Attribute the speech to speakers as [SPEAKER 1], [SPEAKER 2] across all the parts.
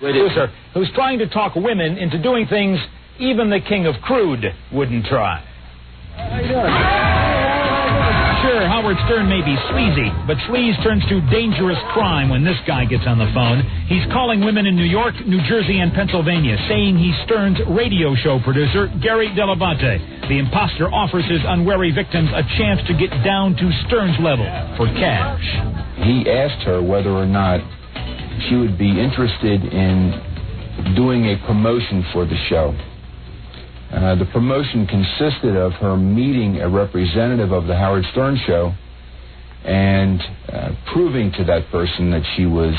[SPEAKER 1] Producer who's trying to talk women into doing things even the king of crude wouldn't try.
[SPEAKER 2] How you doing?
[SPEAKER 1] Sure, Howard Stern may be sleazy, but sleaze turns to dangerous crime when this guy gets on the phone. He's calling women in New York, New Jersey, and Pennsylvania, saying he's Stern's radio show producer, Gary Dell'Abate. The imposter offers his unwary victims a chance to get down to Stern's level for cash.
[SPEAKER 3] He asked her whether or not she would be interested in doing a promotion for the show. The promotion consisted of her meeting a representative of the Howard Stern show and proving to that person that she was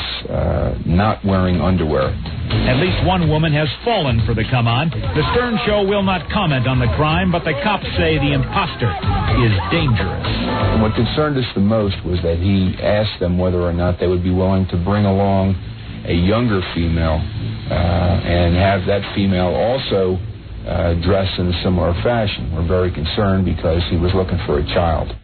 [SPEAKER 3] not wearing underwear.
[SPEAKER 1] At least one woman has fallen for the come-on. The Stern show will not comment on the crime, but the cops say the imposter is dangerous.
[SPEAKER 3] And what concerned us the most was that he asked them whether or not they would be willing to bring along a younger female and have that female also dress in a similar fashion. We're very concerned because he was looking for a child.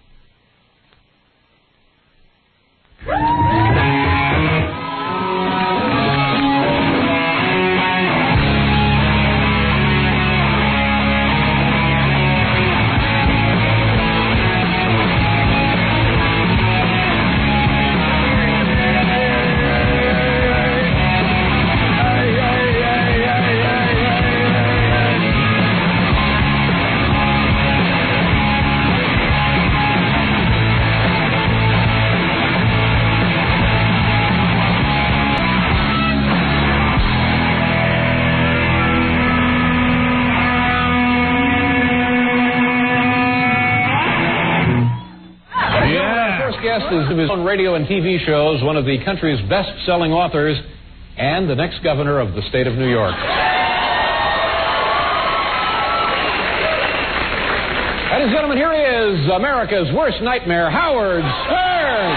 [SPEAKER 4] Of his own radio and TV shows, one of the country's best-selling authors, and the next governor of the state of New York. Ladies and gentlemen, here he is, America's worst nightmare, Howard Stern.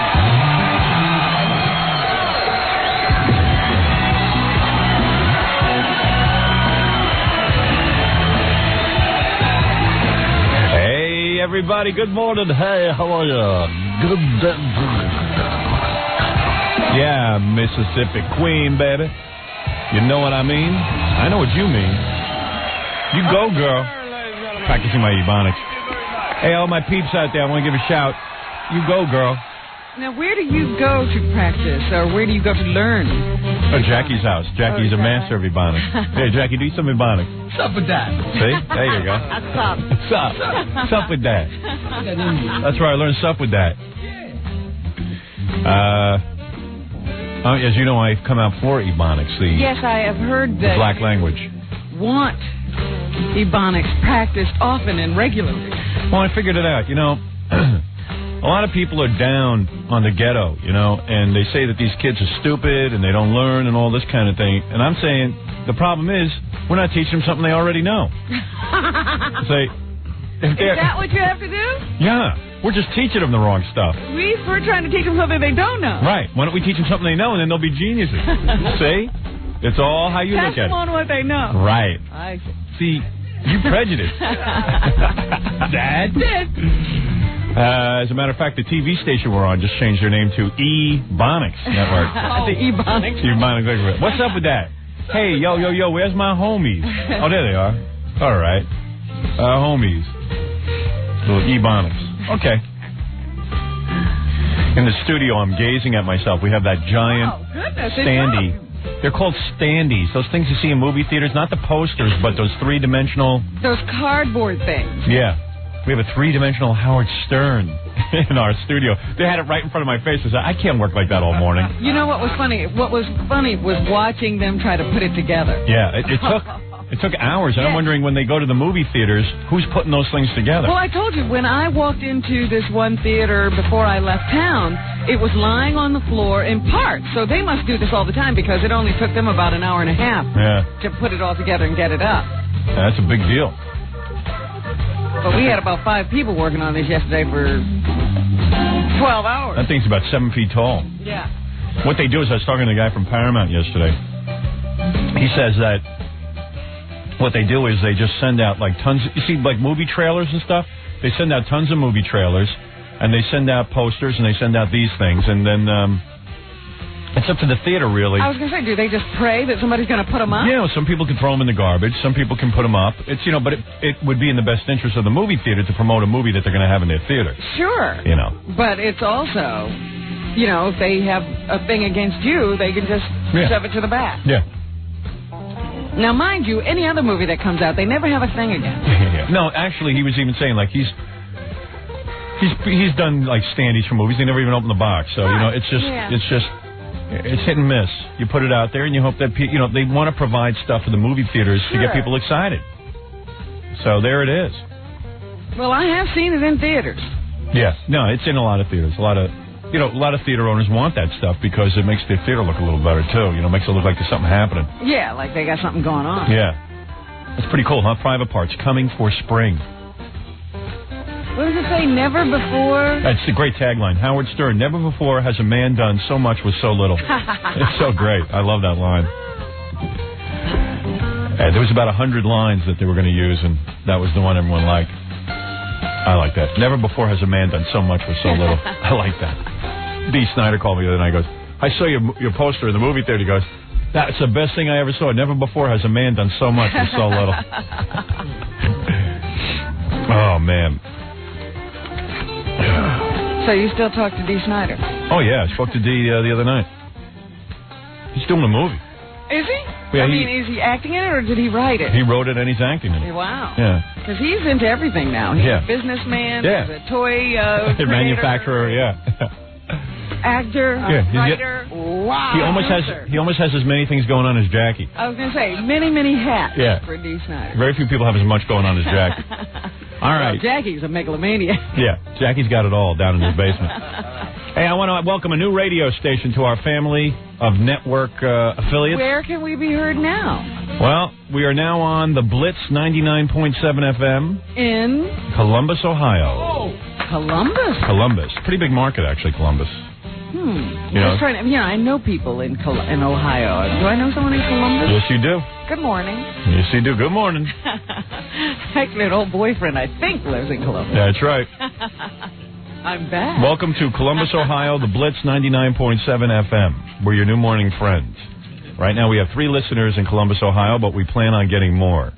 [SPEAKER 5] Hey, everybody, good morning. Hey, how are you? Yeah, Mississippi Queen, baby. You know what I mean? I know what you mean. You go, girl. Practicing my Ebonics. Hey, all my peeps out there, I want to give a shout. You go, girl.
[SPEAKER 6] Now, where do you go to practice, or where do you go to learn?
[SPEAKER 5] Oh, Jackie's house. Jackie's a master of Ebonics. Hey, Jackie, do some Ebonics.
[SPEAKER 2] Sup with that?
[SPEAKER 5] See? There you go.
[SPEAKER 6] Sup.
[SPEAKER 5] Sup. Sup with that. That's where I learned sup with that. As you know, I've come out for Ebonics.
[SPEAKER 6] Yes, I have heard that.
[SPEAKER 5] The black language.
[SPEAKER 6] Want Ebonics practiced often and regularly.
[SPEAKER 5] Well, I figured it out. You know, a lot of people are down on the ghetto, you know, and they say that these kids are stupid and they don't learn and all this kind of thing. And I'm saying the problem is we're not teaching them something they already know. Say,
[SPEAKER 6] is that what you have to do?
[SPEAKER 5] Yeah. We're just teaching them the wrong stuff.
[SPEAKER 6] We're trying to teach them something they don't know.
[SPEAKER 5] Right. Why don't we teach them something they know and then they'll be geniuses? See? It's all how you look at it.
[SPEAKER 6] Pass them on what they know.
[SPEAKER 5] Right.
[SPEAKER 6] I
[SPEAKER 5] see. You prejudiced. Dad? As a matter of fact, the TV station we're on just changed their name to Ebonics Network.
[SPEAKER 6] Oh, the Ebonics.
[SPEAKER 5] Ebonics Network. What's up with that? Hey, yo, where's my homies? Oh, there they are. All right. Homies. Little Ebonics. Okay. In the studio, I'm gazing at myself. We have that giant standee. They're called standees. Those things you see in movie theaters, not the posters, but those three-dimensional...
[SPEAKER 6] Those cardboard things.
[SPEAKER 5] Yeah. We have a three-dimensional Howard Stern in our studio. They had it right in front of my face. I said, I can't work like that all morning.
[SPEAKER 6] You know what was funny? What was funny was watching them try to put it together.
[SPEAKER 5] Yeah, it took hours, and I'm wondering when they go to the movie theaters, who's putting those things together?
[SPEAKER 6] Well, I told you, when I walked into this one theater before I left town, it was lying on the floor in parts. So they must do this all the time because it only took them about an hour and a half to put it all together and get it up.
[SPEAKER 5] Yeah, that's a big deal.
[SPEAKER 6] But we had about 5 people working on this yesterday for 12 hours.
[SPEAKER 5] That thing's about 7 feet tall.
[SPEAKER 6] Yeah.
[SPEAKER 5] What they do is, I was talking to the guy from Paramount yesterday. He says that what they do is they just send out like tons, you see like movie trailers and stuff? They send out tons of movie trailers, and they send out posters, and they send out these things, and then It's up to the theater, really.
[SPEAKER 6] I was going to say, do they just pray that somebody's going to put them up?
[SPEAKER 5] Yeah, some people can throw them in the garbage. Some people can put them up. It's, but it would be in the best interest of the movie theater to promote a movie that they're going to have in their theater.
[SPEAKER 6] Sure. But it's also, if they have a thing against you, they can just shove it to the back.
[SPEAKER 5] Yeah.
[SPEAKER 6] Now, mind you, any other movie that comes out, they never have a thing against.
[SPEAKER 5] No, actually, he was even saying, like, he's done, like, standees for movies. They never even opened the box. So, it's hit and miss. You put it out there, and you hope that they want to provide stuff for the movie theaters to get people excited. So there it is.
[SPEAKER 6] Well, I have seen it in theaters.
[SPEAKER 5] Yeah, no, it's in a lot of theaters. A lot of theater owners want that stuff because it makes their theater look a little better too. Makes it look like there's something happening.
[SPEAKER 6] Yeah, like they got something going on.
[SPEAKER 5] Yeah, that's pretty cool, huh? Private Parts coming for spring.
[SPEAKER 6] What does it say? Never before?
[SPEAKER 5] That's a great tagline. Howard Stern, never before has a man done so much with so little. It's so great. I love that line. There was about 100 lines that they were going to use, and that was the one everyone liked. I like that. Never before has a man done so much with so little. I like that. D. Snyder called me the other night. He goes, I saw your poster in the movie theater. He goes, that's the best thing I ever saw. Never before has a man done so much with so little. Oh, man.
[SPEAKER 6] So you still talk to D. Snyder?
[SPEAKER 5] Oh, yeah. I spoke to D the other night. He's doing a movie.
[SPEAKER 6] Is he?
[SPEAKER 5] Yeah,
[SPEAKER 6] is he acting in it, or did he write it?
[SPEAKER 5] He wrote it and he's acting in it.
[SPEAKER 6] Wow.
[SPEAKER 5] Yeah.
[SPEAKER 6] Because he's into everything now. He's a businessman.
[SPEAKER 5] Yeah.
[SPEAKER 6] He's a toy
[SPEAKER 5] manufacturer,
[SPEAKER 6] actor, writer. Wow.
[SPEAKER 5] He almost has as many things going on as Jackie.
[SPEAKER 6] I was going to say, many, many hats for D. Snyder.
[SPEAKER 5] Very few people have as much going on as Jackie. All right.
[SPEAKER 6] Well, Jackie's a megalomaniac.
[SPEAKER 5] Yeah, Jackie's got it all down in his basement. Hey, I want to welcome a new radio station to our family of network affiliates.
[SPEAKER 6] Where can we be heard now?
[SPEAKER 5] Well, we are now on the Blitz 99.7 FM
[SPEAKER 6] in
[SPEAKER 5] Columbus, Ohio.
[SPEAKER 6] Oh, Columbus.
[SPEAKER 5] Pretty big market, actually, Columbus.
[SPEAKER 6] I know people in Ohio. Do I know someone in Columbus?
[SPEAKER 5] Yes, you do.
[SPEAKER 6] Good morning.
[SPEAKER 5] Yes, you do. Good morning.
[SPEAKER 6] Actually, an old boyfriend, I think, lives in Columbus.
[SPEAKER 5] That's right.
[SPEAKER 6] I'm back.
[SPEAKER 5] Welcome to Columbus, Ohio, the Blitz 99.7 FM. We're your new morning friends. Right now we have 3 listeners in Columbus, Ohio, but we plan on getting more.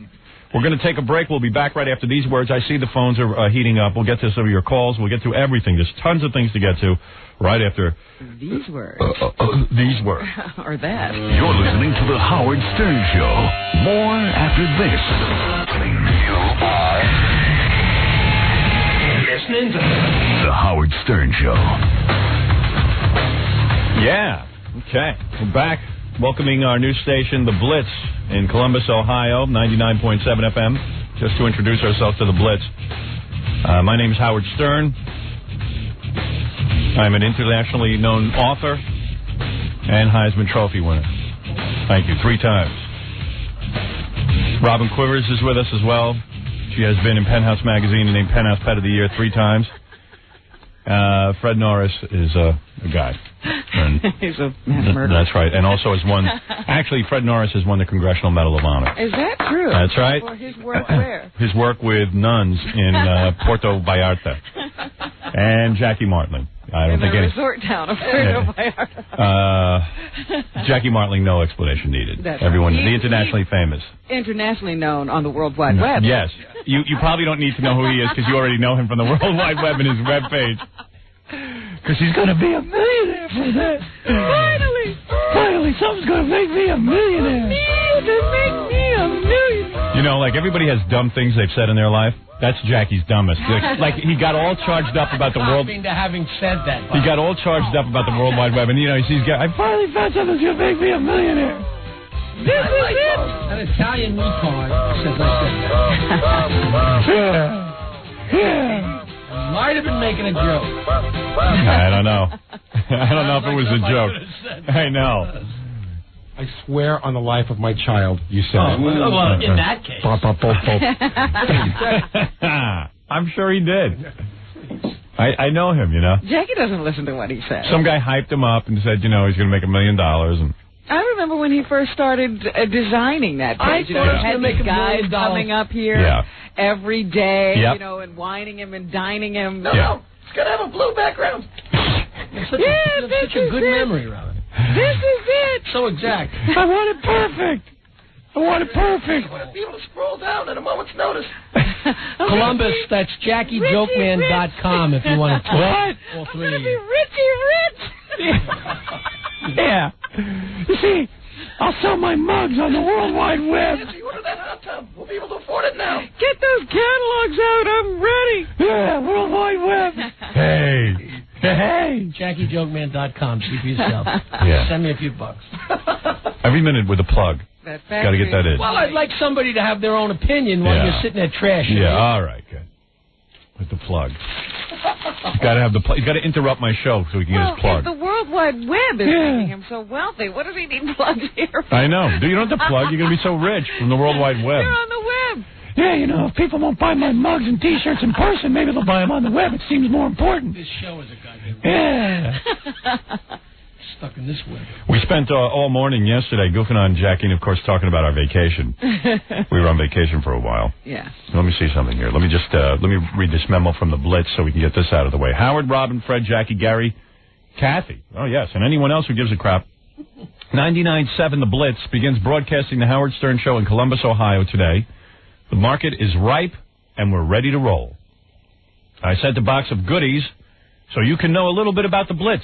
[SPEAKER 5] We're going to take a break. We'll be back right after these words. I see the phones are heating up. We'll get to some of your calls. We'll get to everything. There's tons of things to get to right after
[SPEAKER 6] these words.
[SPEAKER 5] These words.
[SPEAKER 6] Or that.
[SPEAKER 7] You're listening to The Howard Stern Show. More after this. You are listening to The Howard Stern Show.
[SPEAKER 5] Yeah. Okay. We're back. Welcoming our new station, The Blitz, in Columbus, Ohio, 99.7 FM. Just to introduce ourselves to The Blitz. My name is Howard Stern. I'm an internationally known author and Heisman Trophy winner. Thank you. 3 times. Robin Quivers is with us as well. She has been in Penthouse Magazine and named Penthouse Pet of the Year 3 times. Fred Norris is a guy. And
[SPEAKER 6] he's a murderer.
[SPEAKER 5] That's right. And also has won... Actually, Fred Norris has won the Congressional Medal of Honor.
[SPEAKER 6] Is that true?
[SPEAKER 5] That's right.
[SPEAKER 6] For his work where?
[SPEAKER 5] His work with nuns in Puerto Vallarta. And Jackie Martling. I don't think any
[SPEAKER 6] resort town of Puerto Vallarta.
[SPEAKER 5] Jackie Martling, no explanation needed.
[SPEAKER 6] That's
[SPEAKER 5] Everyone,
[SPEAKER 6] right.
[SPEAKER 5] the internationally famous.
[SPEAKER 6] Internationally known on the World Wide Web.
[SPEAKER 5] Yes. You probably don't need to know who he is because you already know him from the World Wide Web and his webpage. Because he's going to be a millionaire for that. Finally, something's going to make me a millionaire. You know, like everybody has dumb things they've said in their life. That's Jackie's dumbest. Like he got all charged up about the world.
[SPEAKER 2] To having said that,
[SPEAKER 5] he got all charged up about the World Wide Web, and I finally found something that's going to make me a millionaire. This is it.
[SPEAKER 2] An Italian retard says I said that.
[SPEAKER 5] Yeah.
[SPEAKER 2] Might have been making a joke.
[SPEAKER 5] I don't know. I don't know if it was a joke. I know.
[SPEAKER 8] I swear on the life of my child, you said it.
[SPEAKER 2] Well, in that case.
[SPEAKER 5] I'm sure he did. I know him, you know.
[SPEAKER 6] Jackie doesn't listen to what he says.
[SPEAKER 5] Some guy hyped him up and said, he's going to make $1 million. And
[SPEAKER 6] I remember when he first started designing that page. He had these guys coming up here every day, and whining him and dining him.
[SPEAKER 2] No, it's got to have a blue background. It's such a good memory, Robin.
[SPEAKER 6] This is it.
[SPEAKER 2] So exact.
[SPEAKER 5] I want it perfect. I want it perfect.
[SPEAKER 2] I want to be able to scroll down at a moment's notice. Columbus, that's JackieJokeman.com if you want to talk.
[SPEAKER 5] What?
[SPEAKER 2] All three of
[SPEAKER 6] Be
[SPEAKER 2] you.
[SPEAKER 6] Richie Rich.
[SPEAKER 5] Yeah. You see, I'll sell my mugs on the World Wide Web.
[SPEAKER 2] Yes, you order that hot tub. We'll be able to afford it now.
[SPEAKER 6] Get those catalogs out. I'm ready.
[SPEAKER 5] Yeah, World Wide Web. Hey. Hey.
[SPEAKER 2] JackieJokeman.com. See for yourself.
[SPEAKER 5] Yeah.
[SPEAKER 2] Send me a few bucks.
[SPEAKER 5] Every minute with a plug. Got to get that in.
[SPEAKER 2] Well, I'd like somebody to have their own opinion while you're sitting there trashing.
[SPEAKER 5] Yeah, all right, good. With the plug. He's got to have the plug. He's got to interrupt my show so he can get his plug.
[SPEAKER 6] The World Wide Web is making him so wealthy. What does he need plugs here for?
[SPEAKER 5] I know. You don't have to plug. You're going to be so rich from the World Wide Web.
[SPEAKER 6] You're on the web.
[SPEAKER 5] Yeah, you know, if people won't buy my mugs and T-shirts in person, maybe they'll buy them on the web. It seems more important.
[SPEAKER 2] This show is a goddamn...
[SPEAKER 5] Yeah.
[SPEAKER 2] Stuck in this web.
[SPEAKER 5] We spent all morning yesterday goofing on Jackie and, of course, talking about our vacation. We were on vacation for a while.
[SPEAKER 6] Yeah.
[SPEAKER 5] Let me see something here. Let me read this memo from the Blitz so we can get this out of the way. Howard, Robin, Fred, Jackie, Gary, Kathy. Oh, yes, and anyone else who gives a crap. 99.7 The Blitz begins broadcasting the Howard Stern Show in Columbus, Ohio today. The market is ripe, and we're ready to roll. I sent a box of goodies so you can know a little bit about the Blitz.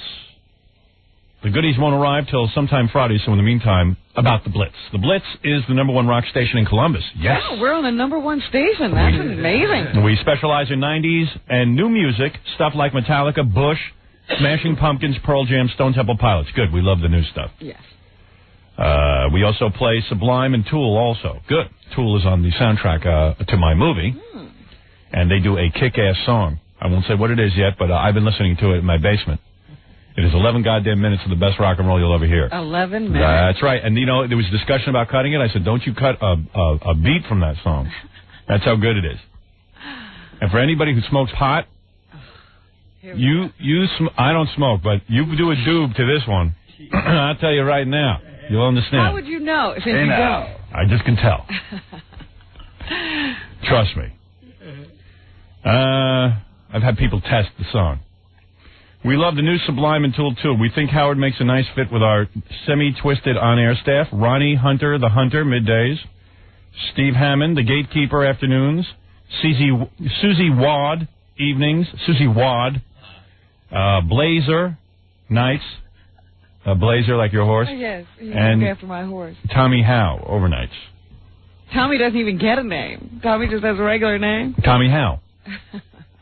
[SPEAKER 5] The goodies won't arrive till sometime Friday, so in the meantime, about the Blitz. The Blitz is the #1 rock station in Columbus. Yes.
[SPEAKER 6] Oh, we're on the #1 station. That's amazing.
[SPEAKER 5] We specialize in 90s and new music, stuff like Metallica, Bush, Smashing Pumpkins, Pearl Jam, Stone Temple Pilots. Good, we love the new stuff.
[SPEAKER 6] Yes.
[SPEAKER 5] We also play Sublime and Tool also. Good. Tool is on the soundtrack to my movie, and they do a kick-ass song. I won't say what it is yet, but I've been listening to it in my basement. It is 11 goddamn minutes of the best rock and roll you'll ever hear.
[SPEAKER 6] 11 minutes.
[SPEAKER 5] That's right. And, you know, there was discussion about cutting it. I said, don't you cut a beat from that song. That's how good it is. And for anybody who smokes pot, I don't smoke, but you do a doob to this one. I'll tell you right now. You'll understand.
[SPEAKER 6] How would you know since you don't?
[SPEAKER 5] I just can tell. Trust me. I've had people test the song. We love the new Sublime and Tool, too. We think Howard makes a nice fit with our semi-twisted on-air staff. Ronnie Hunter, the Hunter, middays. Steve Hammond, the Gatekeeper, afternoons. Susie Wad, evenings. Susie Wad. Blazer, nights. Blazer, like your horse.
[SPEAKER 6] Yes, he's
[SPEAKER 5] and
[SPEAKER 6] after my horse.
[SPEAKER 5] Tommy Howe, overnights.
[SPEAKER 6] Tommy doesn't even get a name. Tommy just has a regular name.
[SPEAKER 5] Tommy Howe.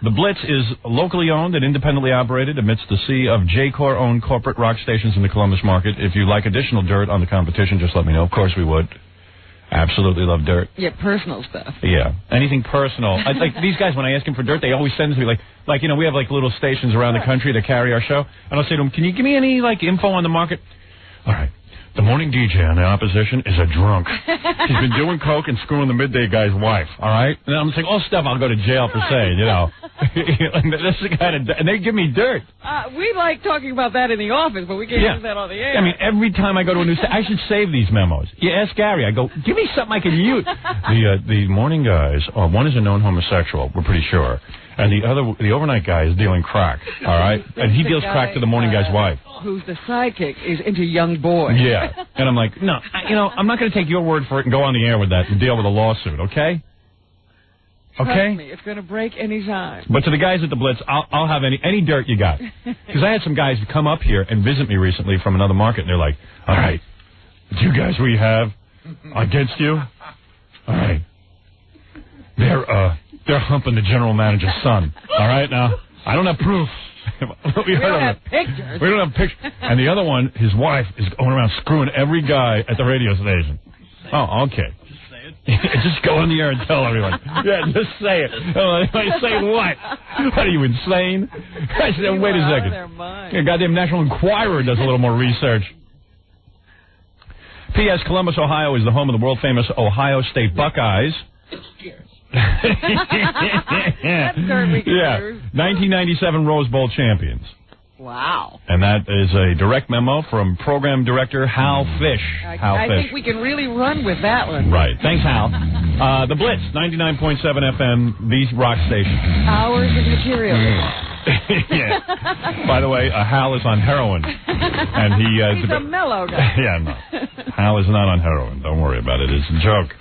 [SPEAKER 5] The Blitz is locally owned and independently operated amidst the sea of J-Corps-owned corporate rock stations in the Columbus market. If you'd like additional dirt on the competition, just let me know. Of course we would. Absolutely love dirt.
[SPEAKER 6] Yeah, personal stuff.
[SPEAKER 5] Yeah, anything personal. Like these guys, when I ask them for dirt, they always send to me like you know, we have like little stations around the country that carry our show, and I'll say to them, "Can you give me any like info on the market?" All right. The morning DJ on the opposition is a drunk. She's been doing coke and screwing the midday guy's wife, all right? And I'm saying, stuff I'll go to jail for saying, you know. That's the kind of, and they give me dirt.
[SPEAKER 6] We like talking about that in the office, but we can't use that on the air.
[SPEAKER 5] I mean, every time I go to a new station, I should save these memos. You ask Gary, I go, give me something I can use. The morning guys, one is a known homosexual, we're pretty sure. And the overnight guy is dealing crack, all right? And he deals crack to the morning guy's wife.
[SPEAKER 6] Who's the sidekick is into young boys.
[SPEAKER 5] Yeah. And I'm like, no, I'm not going to take your word for it and go on the air with that and deal with a lawsuit, okay?
[SPEAKER 6] Trust me, it's going to break any time.
[SPEAKER 5] But to the guys at the Blitz, I'll have any dirt you got. Because I had some guys come up here and visit me recently from another market, and they're like, all right, the two guys we have against you, all right, they're humping the general manager's son. All right, now, I don't have proof.
[SPEAKER 6] We don't have pictures.
[SPEAKER 5] We don't have pictures. And the other one, his wife, is going around screwing every guy at the radio station. Oh, okay.
[SPEAKER 2] Just say it.
[SPEAKER 5] Just go on the air and tell everyone. Yeah, just say it. Say what? What, are you insane? I said, wait a second. Yeah, goddamn National Enquirer does a little more research. P.S. Columbus, Ohio is the home of the world-famous Ohio State Buckeyes.
[SPEAKER 6] That's dirt we can use.
[SPEAKER 5] 1997 Rose Bowl champions.
[SPEAKER 6] Wow.
[SPEAKER 5] And that is a direct memo from program director Hal Fish.
[SPEAKER 6] I think we can really run with that one.
[SPEAKER 5] Right. Thanks, Hal. The Blitz, 99.7 FM, the rock station.
[SPEAKER 6] Hours of material.
[SPEAKER 5] Yeah. By the way, Hal is on heroin. And
[SPEAKER 6] he's a mellow guy.
[SPEAKER 5] Yeah, no. Hal is not on heroin. Don't worry about it. It's a joke.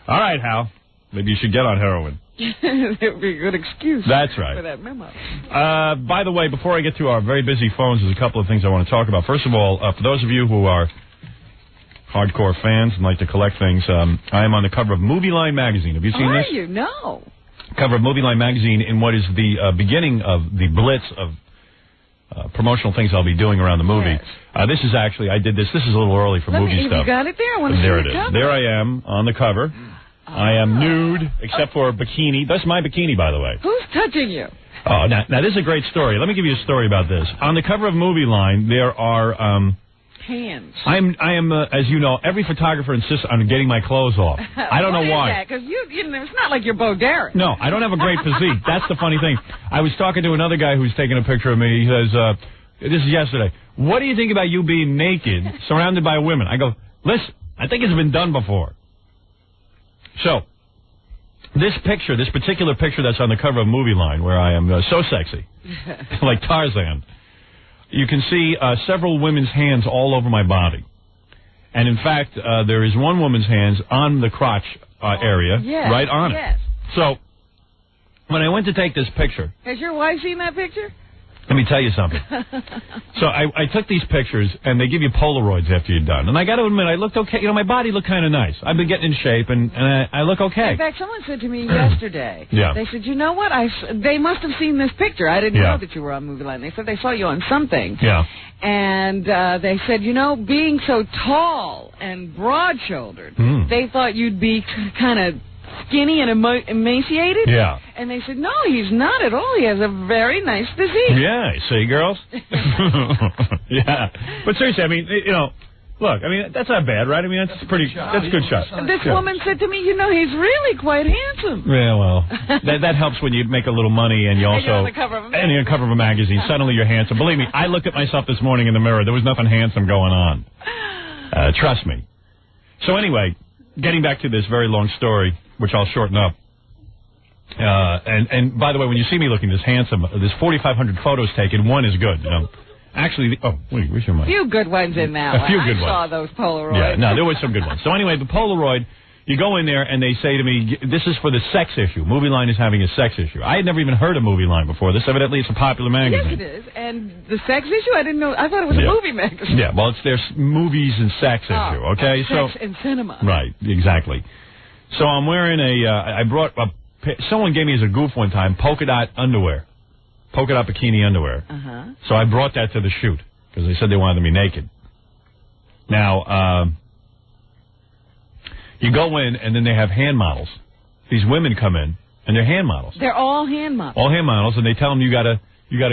[SPEAKER 5] All right, Hal. Maybe you should get on heroin.
[SPEAKER 6] It would be a good excuse.
[SPEAKER 5] That's right.
[SPEAKER 6] For that memo.
[SPEAKER 5] By the way, before I get to our very busy phones, there's a couple of things I want to talk about. First of all, for those of you who are hardcore fans and like to collect things, I am on the cover of Movie Line magazine. Have you seen this?
[SPEAKER 6] Are you? No.
[SPEAKER 5] Cover of Movie Line magazine in what is the beginning of the blitz of promotional things I'll be doing around the movie.
[SPEAKER 6] Yes.
[SPEAKER 5] This is actually, I did this. This is a little early for movie stuff.
[SPEAKER 6] You got it there. I want to see
[SPEAKER 5] there
[SPEAKER 6] the
[SPEAKER 5] it is.
[SPEAKER 6] cover.
[SPEAKER 5] There I am on the cover. I am nude, except for a bikini. That's my bikini, by the way.
[SPEAKER 6] Who's touching you?
[SPEAKER 5] Oh, now this is a great story. Let me give you a story about this. On the cover of Movie Line, there are
[SPEAKER 6] hands.
[SPEAKER 5] I am, as you know, every photographer insists on getting my clothes off. I don't know why.
[SPEAKER 6] Because you know, it's not like you're Bo Derek.
[SPEAKER 5] No, I don't have a great physique. That's the funny thing. I was talking to another guy who's taking a picture of me. He says, this is yesterday. What do you think about you being naked, surrounded by women? I go, listen, I think it's been done before. So, this particular picture that's on the cover of Movie Line, where I am so sexy, like Tarzan, you can see several women's hands all over my body. And in fact, there is one woman's hands on the crotch area, right on it. So, when I went to take this picture...
[SPEAKER 6] Has your wife seen that picture?
[SPEAKER 5] Let me tell you something. So I took these pictures, and they give you Polaroids after you're done. And I got to admit, I looked okay. You know, my body looked kind of nice. I've been getting in shape, and I look okay.
[SPEAKER 6] In fact, someone said to me yesterday,
[SPEAKER 5] yeah.
[SPEAKER 6] They said, you know what? They must have seen this picture. I didn't know that you were on Movie Line. They said they saw you on something.
[SPEAKER 5] Yeah.
[SPEAKER 6] And they said, you know, being so tall and broad-shouldered, they thought you'd be kind of skinny and emaciated?
[SPEAKER 5] Yeah.
[SPEAKER 6] And they said, no, he's not at all. He has a very nice physique.
[SPEAKER 5] Yeah, see, girls? Yeah. But seriously, I mean, you know, look, I mean, that's not bad, right? I mean, that's a good shot.
[SPEAKER 6] This woman said to me, you know, he's really quite handsome.
[SPEAKER 5] Yeah, well, that helps when you make a little money and you also...
[SPEAKER 6] And you're on the cover of a magazine.
[SPEAKER 5] And you're on the cover of a magazine. Suddenly you're handsome. Believe me, I looked at myself this morning in the mirror. There was nothing handsome going on. Trust me. So anyway, getting back to this very long story, which I'll shorten up. And by the way, when you see me looking this handsome, there's 4,500 photos taken. One is good. Actually, wait, where's your mic?
[SPEAKER 6] A few good ones in that
[SPEAKER 5] A few good ones.
[SPEAKER 6] I saw those Polaroids.
[SPEAKER 5] Yeah, no, there was some good ones. So anyway, the Polaroid, you go in there and they say to me, this is for the sex issue. Movie Line is having a sex issue. I had never even heard of Movie Line before. This evidently it's a popular magazine.
[SPEAKER 6] Yes, it is. And the sex issue, I didn't know. I thought it was a movie magazine.
[SPEAKER 5] Yeah, well, it's their movies and sex issue, okay?
[SPEAKER 6] Sex and cinema.
[SPEAKER 5] Right, exactly. So I'm wearing I brought someone gave me as a goof one time polka dot underwear, polka dot bikini underwear. So I brought that to the shoot because they said they wanted me naked. Now, you go in and then they have hand models. These women come in and they're hand models.
[SPEAKER 6] They're all hand models.
[SPEAKER 5] All hand models, and they tell them you gotta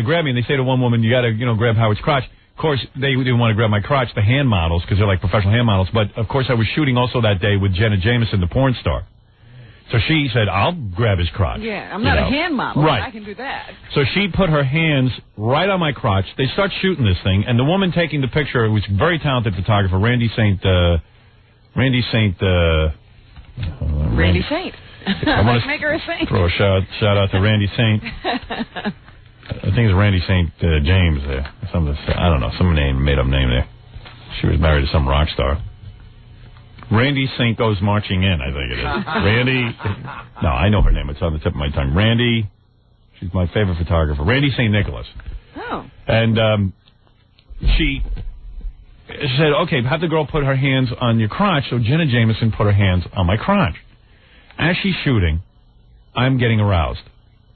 [SPEAKER 5] grab me, and they say to one woman, you gotta grab Howard's crotch. Of course, they didn't want to grab my crotch, the hand models, because they're like professional hand models. But, of course, I was shooting also that day with Jenna Jameson, the porn star. So she said, I'll grab his crotch.
[SPEAKER 6] Yeah, I'm not a hand model,
[SPEAKER 5] right.
[SPEAKER 6] But I can do that.
[SPEAKER 5] So she put her hands right on my crotch. They start shooting this thing, and the woman taking the picture was a very talented photographer, Randy Saint.
[SPEAKER 6] Randy Saint. Let's make her a saint.
[SPEAKER 5] Throw a shout out to Randy Saint. I think it's Randy St. James there. I don't know, some made up name there. She was married to some rock star. Randy St. Goes Marching In, I think it is. Randy. No, I know her name. It's on the tip of my tongue. Randy. She's my favorite photographer. Randy St. Nicholas.
[SPEAKER 6] Oh.
[SPEAKER 5] And she said, okay, have the girl put her hands on your crotch. So Jenna Jameson put her hands on my crotch. As she's shooting, I'm getting aroused.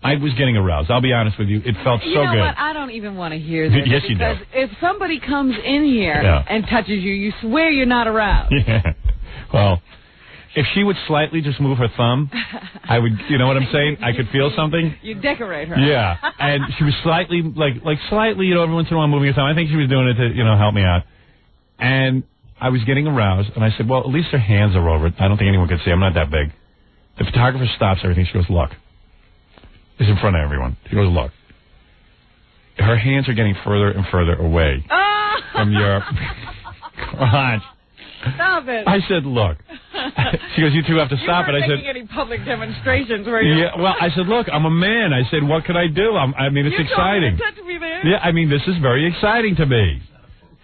[SPEAKER 5] I was getting aroused. I'll be honest with you. It felt so good.
[SPEAKER 6] You know what? I don't even want to hear this.
[SPEAKER 5] Yes, you do.
[SPEAKER 6] Because if somebody comes in here and touches you, you swear you're not aroused.
[SPEAKER 5] Yeah. Well, if she would slightly just move her thumb, I would, you know what I'm saying? I could feel something.
[SPEAKER 6] You decorate her.
[SPEAKER 5] Yeah. And she was slightly, like slightly, every once in a while moving her thumb. I think she was doing it to, help me out. And I was getting aroused, and I said, well, at least her hands are over it. I don't think anyone could see. I'm not that big. The photographer stops everything. She goes, look. Is in front of everyone. She goes, look. Her hands are getting further and further away from your crotch.
[SPEAKER 6] Stop it.
[SPEAKER 5] I said, look. She goes, you two have to stop it. I said,
[SPEAKER 6] any public demonstrations where you?
[SPEAKER 5] Yeah, well, I said, look, I'm a man. I said, what could I do? I mean, it's exciting.
[SPEAKER 6] Touch me there.
[SPEAKER 5] Yeah, I mean, this is very exciting to me.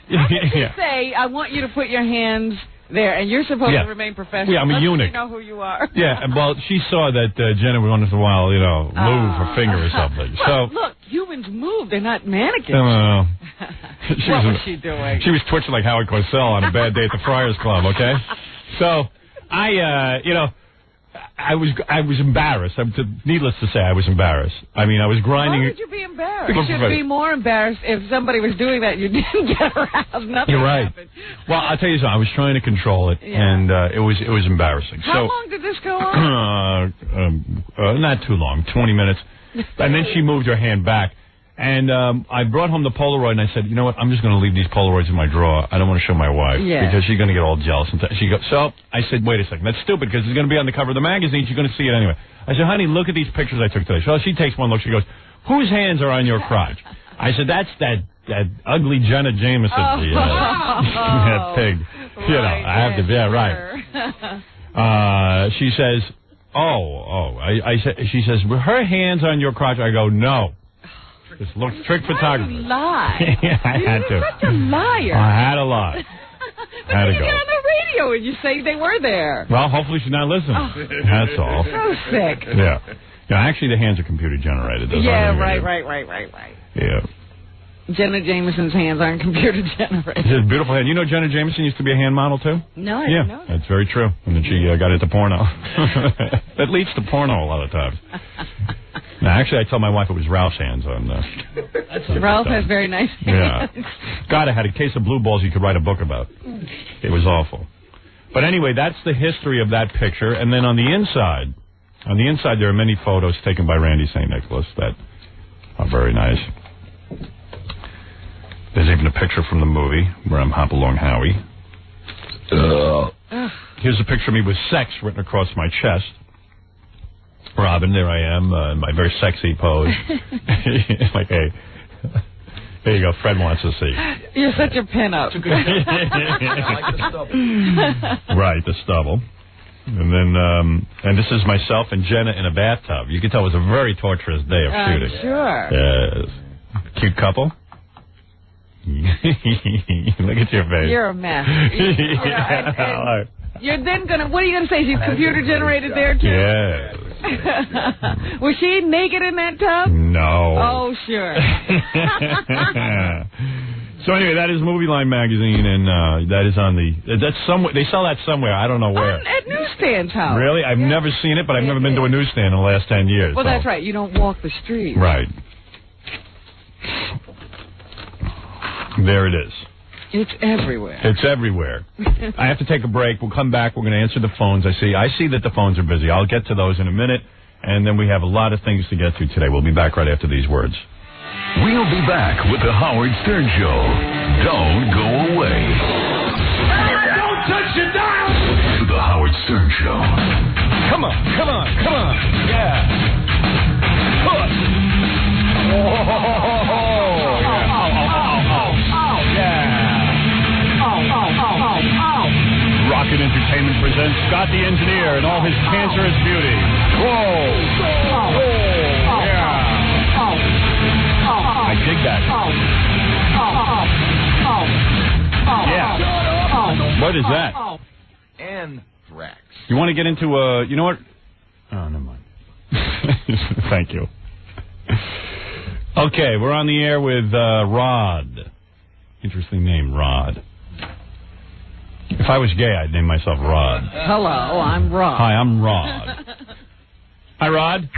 [SPEAKER 6] How did you say, I want you to put your hands there, and you're supposed to remain professional?
[SPEAKER 5] Yeah, I'm a eunuch.
[SPEAKER 6] You know who you are.
[SPEAKER 5] Yeah, well, she saw that Jenna would once in a while, move her finger or something.
[SPEAKER 6] Well,
[SPEAKER 5] So
[SPEAKER 6] look, humans move. They're not mannequins.
[SPEAKER 5] No.
[SPEAKER 6] What was she doing?
[SPEAKER 5] She was twitching like Howard Cosell on a bad day at the Friars Club, okay? So I was embarrassed. Needless to say, I was embarrassed. I mean, I was grinding.
[SPEAKER 6] Why would you be embarrassed? You should be more embarrassed if somebody was doing that and you didn't get aroused. Nothing
[SPEAKER 5] You're right.
[SPEAKER 6] happened.
[SPEAKER 5] Well, I'll tell you something. I was trying to control it, and it was embarrassing.
[SPEAKER 6] How long did this go on?
[SPEAKER 5] Not too long, 20 minutes. And then she moved her hand back. And I brought home the Polaroid, and I said, you know what, I'm just going to leave these Polaroids in my drawer. I don't want to show my wife, because she's going to get all jealous. And she goes, so I said, wait a second, that's stupid, because it's going to be on the cover of the magazine. She's going to see it anyway. I said, honey, look at these pictures I took today. So she takes one look. She goes, whose hands are on your crotch? I said, that's that ugly Jenna Jameson. That pig.
[SPEAKER 6] Right,
[SPEAKER 5] I have to, right. She says, she says, were her hands on your crotch? I go, no. Just look, trick photography.
[SPEAKER 6] You lie.
[SPEAKER 5] Yeah, I had to.
[SPEAKER 6] You're such a liar.
[SPEAKER 5] I had to lie.
[SPEAKER 6] But
[SPEAKER 5] had to
[SPEAKER 6] you
[SPEAKER 5] go.
[SPEAKER 6] get on the radio and you say they were there.
[SPEAKER 5] Well, hopefully she's not listening. That's all.
[SPEAKER 6] So sick.
[SPEAKER 5] Yeah. Actually, the hands are computer generated. Those
[SPEAKER 6] Right.
[SPEAKER 5] Yeah.
[SPEAKER 6] Jenna Jameson's hands aren't computer generated.
[SPEAKER 5] It's a beautiful hand. You know Jenna Jameson used to be a hand model, too?
[SPEAKER 6] No, I didn't know that.
[SPEAKER 5] That's very true. And then she got into porno. That leads to porno a lot of times. No, actually, I tell my wife it was Ralph's hands on.
[SPEAKER 6] Ralph has very nice hands.
[SPEAKER 5] Yeah. God, I had a case of blue balls you could write a book about. It was awful. But anyway, that's the history of that picture. And then on the inside, there are many photos taken by Randy St. Nicholas that are very nice. There's even a picture from the movie where I'm Hopalong Howie. Here's a picture of me with sex written across my chest. Robin, there I am, in my very sexy pose. Like, hey, there you go. Fred wants to see.
[SPEAKER 6] You're such a pinup.
[SPEAKER 3] Like the stubble.
[SPEAKER 5] Right, the stubble. And then, and this is myself and Jenna in a bathtub. You can tell it was a very torturous day of shooting.
[SPEAKER 6] Sure.
[SPEAKER 5] Yes. Cute couple. Look at your face.
[SPEAKER 6] You're a mess. You're then gonna. What are you gonna say? She's computer generated there too.
[SPEAKER 5] Yes.
[SPEAKER 6] Was she naked in that tub?
[SPEAKER 5] No.
[SPEAKER 6] Oh, sure.
[SPEAKER 5] So anyway, that is Movie Line magazine, and that is on that's somewhere. They sell that somewhere. I don't know where.
[SPEAKER 6] At newsstands, Howard.
[SPEAKER 5] Really? I've never seen it, but I've never been to a newsstand in the last 10 years.
[SPEAKER 6] Well, that's right. You don't walk the street.
[SPEAKER 5] Right. There it is.
[SPEAKER 6] It's everywhere.
[SPEAKER 5] It's everywhere. I have to take a break. We'll come back. We're going to answer the phones. I see that the phones are busy. I'll get to those in a minute, and then we have a lot of things to get to today. We'll be back right after these words.
[SPEAKER 7] We'll be back with the Howard Stern Show. Don't go away.
[SPEAKER 2] Don't touch your dial.
[SPEAKER 7] The Howard Stern Show.
[SPEAKER 5] Come on. Yeah. Push. Rocket Entertainment presents Scott the Engineer and all his cancerous beauty. Whoa. Yeah. I dig that. Yeah. What is that?
[SPEAKER 3] Anthrax.
[SPEAKER 5] You want to get into you know what? Oh, never mind. Thank you. Okay, we're on the air with Rod. Interesting name, Rod. If I was gay, I'd name myself Rod.
[SPEAKER 6] Hello, I'm Rod.
[SPEAKER 5] Hi, I'm Rod. Hi, Rod.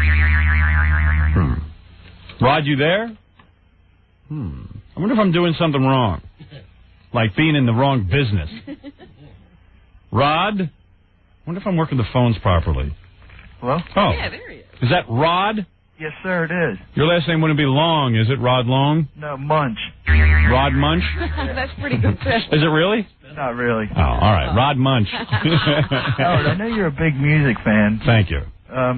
[SPEAKER 5] Rod, you there? I wonder if I'm doing something wrong. Like being in the wrong business. Rod? I wonder if I'm working the phones properly.
[SPEAKER 9] Hello?
[SPEAKER 5] Oh.
[SPEAKER 6] Yeah, there he is.
[SPEAKER 5] Is that Rod?
[SPEAKER 9] Yes, sir, it is.
[SPEAKER 5] Your last name wouldn't be Long, is it? Rod Long?
[SPEAKER 9] No, Munch.
[SPEAKER 5] Rod Munch?
[SPEAKER 6] That's pretty good.
[SPEAKER 5] Is it really?
[SPEAKER 9] Not really.
[SPEAKER 5] Oh, all right. Rod Munch.
[SPEAKER 9] Howard, I know you're a big music fan.
[SPEAKER 5] Thank you.
[SPEAKER 9] I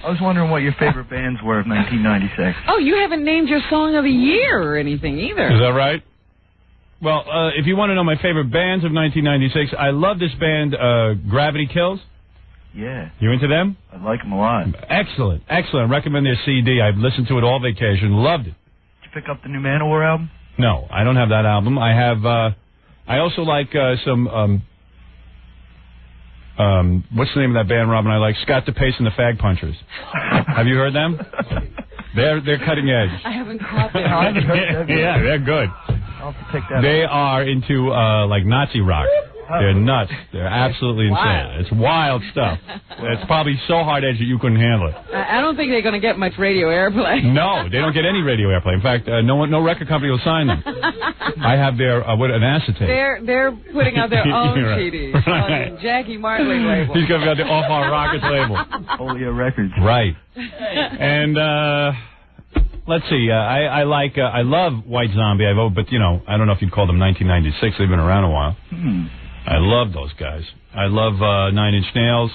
[SPEAKER 9] was wondering what your favorite bands were of 1996.
[SPEAKER 6] Oh, you haven't named your song of the year or anything either.
[SPEAKER 5] Is that right? Well, if you want to know my favorite bands of 1996, I love this band, Gravity Kills.
[SPEAKER 9] Yeah.
[SPEAKER 5] You into them?
[SPEAKER 9] I like them a lot.
[SPEAKER 5] Excellent. I recommend their CD. I've listened to it all vacation. Loved it.
[SPEAKER 9] Did you pick up the new Manowar album?
[SPEAKER 5] No, I don't have that album. I have, I also like some, what's the name of that band, Robin? I like Scott DePace and the Fag Punchers. Have you heard them? They're cutting edge.
[SPEAKER 6] I haven't caught them.
[SPEAKER 9] I haven't heard them.
[SPEAKER 5] Yeah, they're good.
[SPEAKER 9] I'll have to pick that
[SPEAKER 5] They
[SPEAKER 9] up.
[SPEAKER 5] are into, like, Nazi rock. They're nuts. They're absolutely insane.
[SPEAKER 6] Wild.
[SPEAKER 5] It's wild stuff. It's probably so hard edge that you couldn't handle it.
[SPEAKER 6] I don't think they're going to get much radio airplay.
[SPEAKER 5] No, they don't get any radio airplay. In fact, no record company will sign them. I have their an acetate.
[SPEAKER 6] They're putting out their own
[SPEAKER 5] Right.
[SPEAKER 6] CDs on the Jackie Martling label.
[SPEAKER 5] He's got the Off Our Rockets label.
[SPEAKER 9] Polio Records.
[SPEAKER 5] Right. And let's see. I love White Zombie. But I don't know if you'd call them 1996. They've been around a while. I love those guys. I love 9 Inch Nails,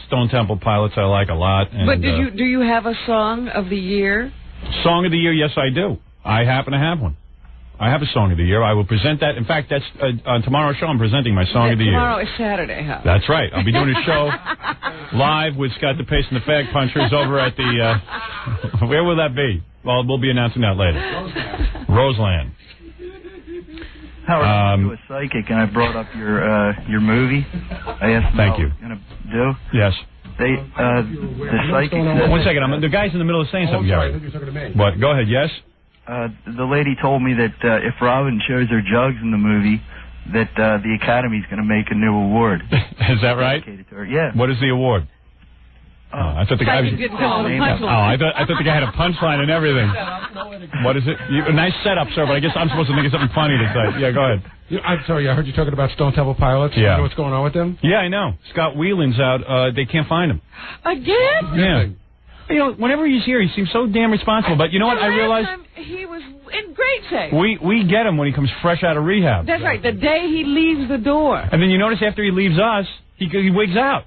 [SPEAKER 5] Stone Temple Pilots. I like a lot. And,
[SPEAKER 6] But do you have a song of the year?
[SPEAKER 5] Song of the year? Yes, I do. I happen to have one. I have a song of the year. I will present that. In fact, that's on tomorrow's show. I'm presenting my song of the year.
[SPEAKER 6] Tomorrow is Saturday, huh?
[SPEAKER 5] That's right. I'll be doing a show live with Scott DePace and the Fag Punchers over at the. Where will that be? Well, we'll be announcing that later. Roseland.
[SPEAKER 9] Howard, I went to a psychic, and I brought up your movie. I asked them
[SPEAKER 5] Thank you.
[SPEAKER 9] what I was going to do.
[SPEAKER 5] Yes.
[SPEAKER 9] The psychic said...
[SPEAKER 5] One second. The guy's in the middle of saying something, Gary.
[SPEAKER 8] I think you're talking to me.
[SPEAKER 5] What? Go ahead. Yes?
[SPEAKER 9] The lady told me that if Robin shows her jugs in the movie, that the Academy's going to make a new award.
[SPEAKER 5] Is that right?
[SPEAKER 9] Dedicated to her. Yeah.
[SPEAKER 5] What is the award? I thought the guy was... I thought the guy had a punchline and everything. What is it? A nice setup, sir, but I guess I'm supposed to think of something funny to say. Yeah, go ahead.
[SPEAKER 8] I'm sorry, I heard you talking about Stone Temple Pilots.
[SPEAKER 5] Yeah.
[SPEAKER 8] You know what's going on with them?
[SPEAKER 5] Yeah, I know. Scott Whelan's out. They can't find him.
[SPEAKER 6] Again?
[SPEAKER 5] Yeah. Whenever he's here, he seems so damn responsible. But you know what? I realized...
[SPEAKER 6] He was in great shape.
[SPEAKER 5] We get him when he comes fresh out of rehab.
[SPEAKER 6] That's right. The day he leaves the door.
[SPEAKER 5] And then you notice after he leaves us, he wigs out.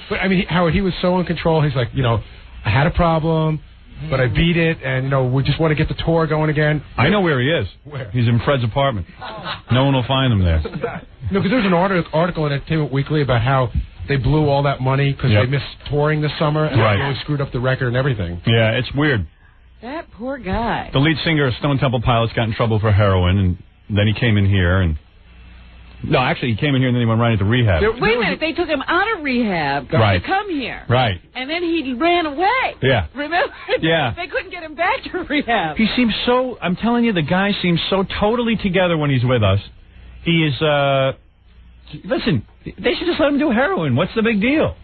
[SPEAKER 8] But, I mean, Howard, he was so in control. He's like, I had a problem, but I beat it, and, we just want to get the tour going again.
[SPEAKER 5] I know where he is.
[SPEAKER 8] Where?
[SPEAKER 5] He's in Fred's apartment. No one will find him there.
[SPEAKER 8] No, because there was an article in Entertainment Weekly about how they blew all that money because they missed touring this summer, and they really screwed up the record and everything.
[SPEAKER 5] Yeah, it's weird.
[SPEAKER 6] That poor guy.
[SPEAKER 5] The lead singer of Stone Temple Pilots got in trouble for heroin, and then he came in here, and... No, actually, he came in here and then he went right into rehab.
[SPEAKER 6] Wait a minute. They took him out of rehab to come here.
[SPEAKER 5] Right.
[SPEAKER 6] And then he ran away.
[SPEAKER 5] Yeah.
[SPEAKER 6] Remember?
[SPEAKER 5] Yeah.
[SPEAKER 6] They couldn't get him back to rehab.
[SPEAKER 5] He seems so... I'm telling you, the guy seems so totally together when he's with us. He is... Listen, they should just let him do heroin. What's the big deal?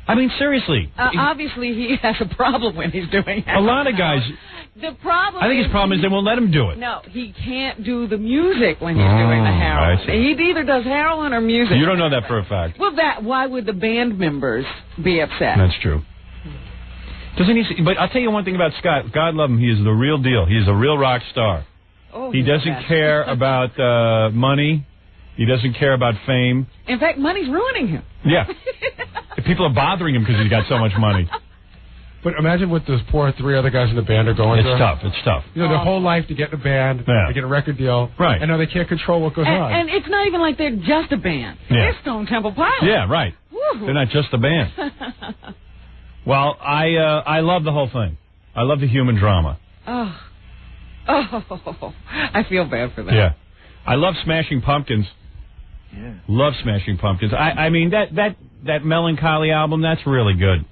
[SPEAKER 5] I mean, seriously.
[SPEAKER 6] Obviously, he has a problem when he's doing heroin.
[SPEAKER 5] A lot of guys...
[SPEAKER 6] The problem
[SPEAKER 5] I think his problem is they won't let him do it.
[SPEAKER 6] No, he can't do the music when he's doing the heroin. He either does heroin or music.
[SPEAKER 5] You don't know that for a fact.
[SPEAKER 6] Well, why would the band members be upset?
[SPEAKER 5] That's true. Doesn't he? But I'll tell you one thing about Scott. God love him. He is the real deal. He is a real rock star.
[SPEAKER 6] Oh,
[SPEAKER 5] he doesn't care about money. He doesn't care about fame.
[SPEAKER 6] In fact, money's ruining him.
[SPEAKER 5] Yeah. People are bothering him because he's got so much money.
[SPEAKER 8] But imagine what those poor 3 other guys in the band are going through.
[SPEAKER 5] It's tough.
[SPEAKER 8] Their whole life to get in a band, to get a record deal.
[SPEAKER 5] Right.
[SPEAKER 8] And now they can't control what goes on.
[SPEAKER 6] And it's not even like they're just a band.
[SPEAKER 5] Yeah.
[SPEAKER 6] They're Stone Temple Pilots.
[SPEAKER 5] Yeah, right.
[SPEAKER 6] Woo.
[SPEAKER 5] They're not just a band. Well, I love the whole thing. I love the human drama.
[SPEAKER 6] Oh, I feel bad for that.
[SPEAKER 5] Yeah. I love Smashing Pumpkins.
[SPEAKER 9] Yeah.
[SPEAKER 5] Love Smashing Pumpkins. I mean, that Melancholy album, that's really good.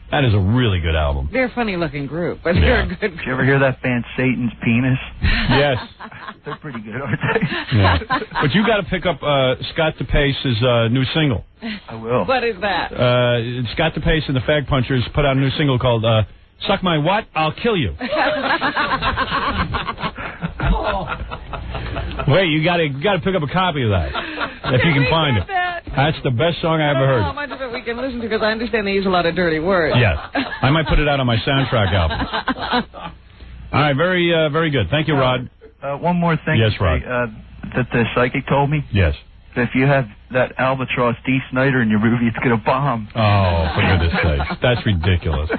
[SPEAKER 5] That is a really good album.
[SPEAKER 6] They're a funny-looking group, but they're a good group.
[SPEAKER 9] Did you ever hear that band Satan's Penis?
[SPEAKER 5] Yes.
[SPEAKER 9] They're pretty good, aren't they?
[SPEAKER 5] Yeah. But you got to pick up Scott DePace's new single.
[SPEAKER 9] I will.
[SPEAKER 6] What is that?
[SPEAKER 5] Scott DePace and the Fag Punchers put out a new single called Suck My What? I'll Kill You. Wait, you got to pick up a copy of that if you can find it. That's the best song I ever heard.
[SPEAKER 6] I don't know how much of it we can listen to because I understand they use a lot of dirty words.
[SPEAKER 5] Yes. I might put it out on my soundtrack album. All right, very good. Thank you, Rod.
[SPEAKER 9] One more thing.
[SPEAKER 5] Yes, Rod.
[SPEAKER 9] That the psychic told me.
[SPEAKER 5] Yes.
[SPEAKER 9] That if you have that albatross D. Snyder in your movie, it's going to bomb.
[SPEAKER 5] Oh, for goodness sake. That's ridiculous.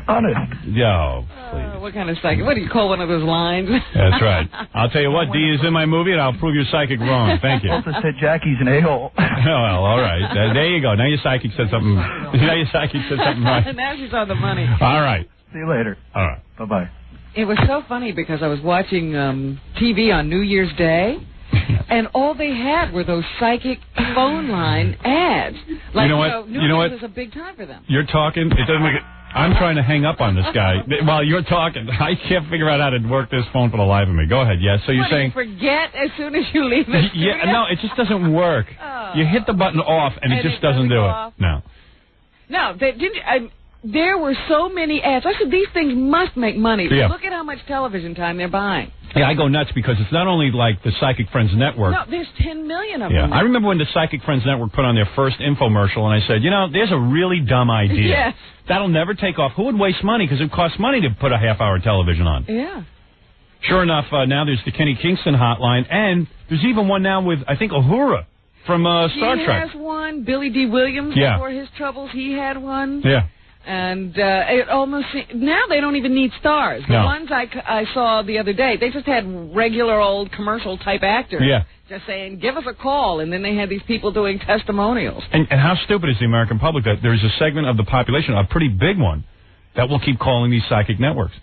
[SPEAKER 9] Honest.
[SPEAKER 5] Yo, please.
[SPEAKER 6] What kind of psychic? What do you call one of those lines?
[SPEAKER 5] That's right. I'll tell you what, D is in my movie, and I'll prove your psychic wrong. Thank you.
[SPEAKER 9] Also said Jackie's an a-hole.
[SPEAKER 5] Well, all right. There you go. Now your psychic said something. Now your psychic said something right.
[SPEAKER 6] Now she's on the money.
[SPEAKER 5] All right.
[SPEAKER 9] See you later.
[SPEAKER 5] All right.
[SPEAKER 9] Bye-bye.
[SPEAKER 6] It was so funny because I was watching TV on New Year's Day, and all they had were those psychic phone line ads. Like,
[SPEAKER 5] you know what?
[SPEAKER 6] New Year's was a big time for them.
[SPEAKER 5] You're talking. It doesn't make it. I'm trying to hang up on this guy while you're talking. I can't figure out how to work this phone for the life of me. Go ahead. Yes. So you're saying
[SPEAKER 6] you forget as soon as you leave the studio?
[SPEAKER 5] Yeah. No, it just doesn't work.
[SPEAKER 6] Oh.
[SPEAKER 5] You hit the button off, and it just doesn't do it. No.
[SPEAKER 6] No, they didn't. There were so many ads. I said, these things must make money.
[SPEAKER 5] Yeah.
[SPEAKER 6] Look at how much television time they're buying.
[SPEAKER 5] Yeah, I go nuts because it's not only like the Psychic Friends Network.
[SPEAKER 6] No, there's 10 million of
[SPEAKER 5] Yeah,
[SPEAKER 6] them.
[SPEAKER 5] I remember when the Psychic Friends Network put on their first infomercial, and I said, there's a really dumb idea.
[SPEAKER 6] Yes.
[SPEAKER 5] That'll never take off. Who would waste money? Because it costs money to put a half-hour television on.
[SPEAKER 6] Yeah.
[SPEAKER 5] Sure enough, now there's the Kenny Kingston hotline, and there's even one now with, I think, Uhura from Star Trek.
[SPEAKER 6] He has one. Billy D. Williams, before his troubles, he had one.
[SPEAKER 5] Yeah.
[SPEAKER 6] And it almost now they don't even need stars. The ones I saw the other day, they just had regular old commercial type actors.
[SPEAKER 5] Yeah.
[SPEAKER 6] Just saying, give us a call, and then they had these people doing testimonials.
[SPEAKER 5] And how stupid is the American public that there's a segment of the population, a pretty big one, that will keep calling these psychic networks.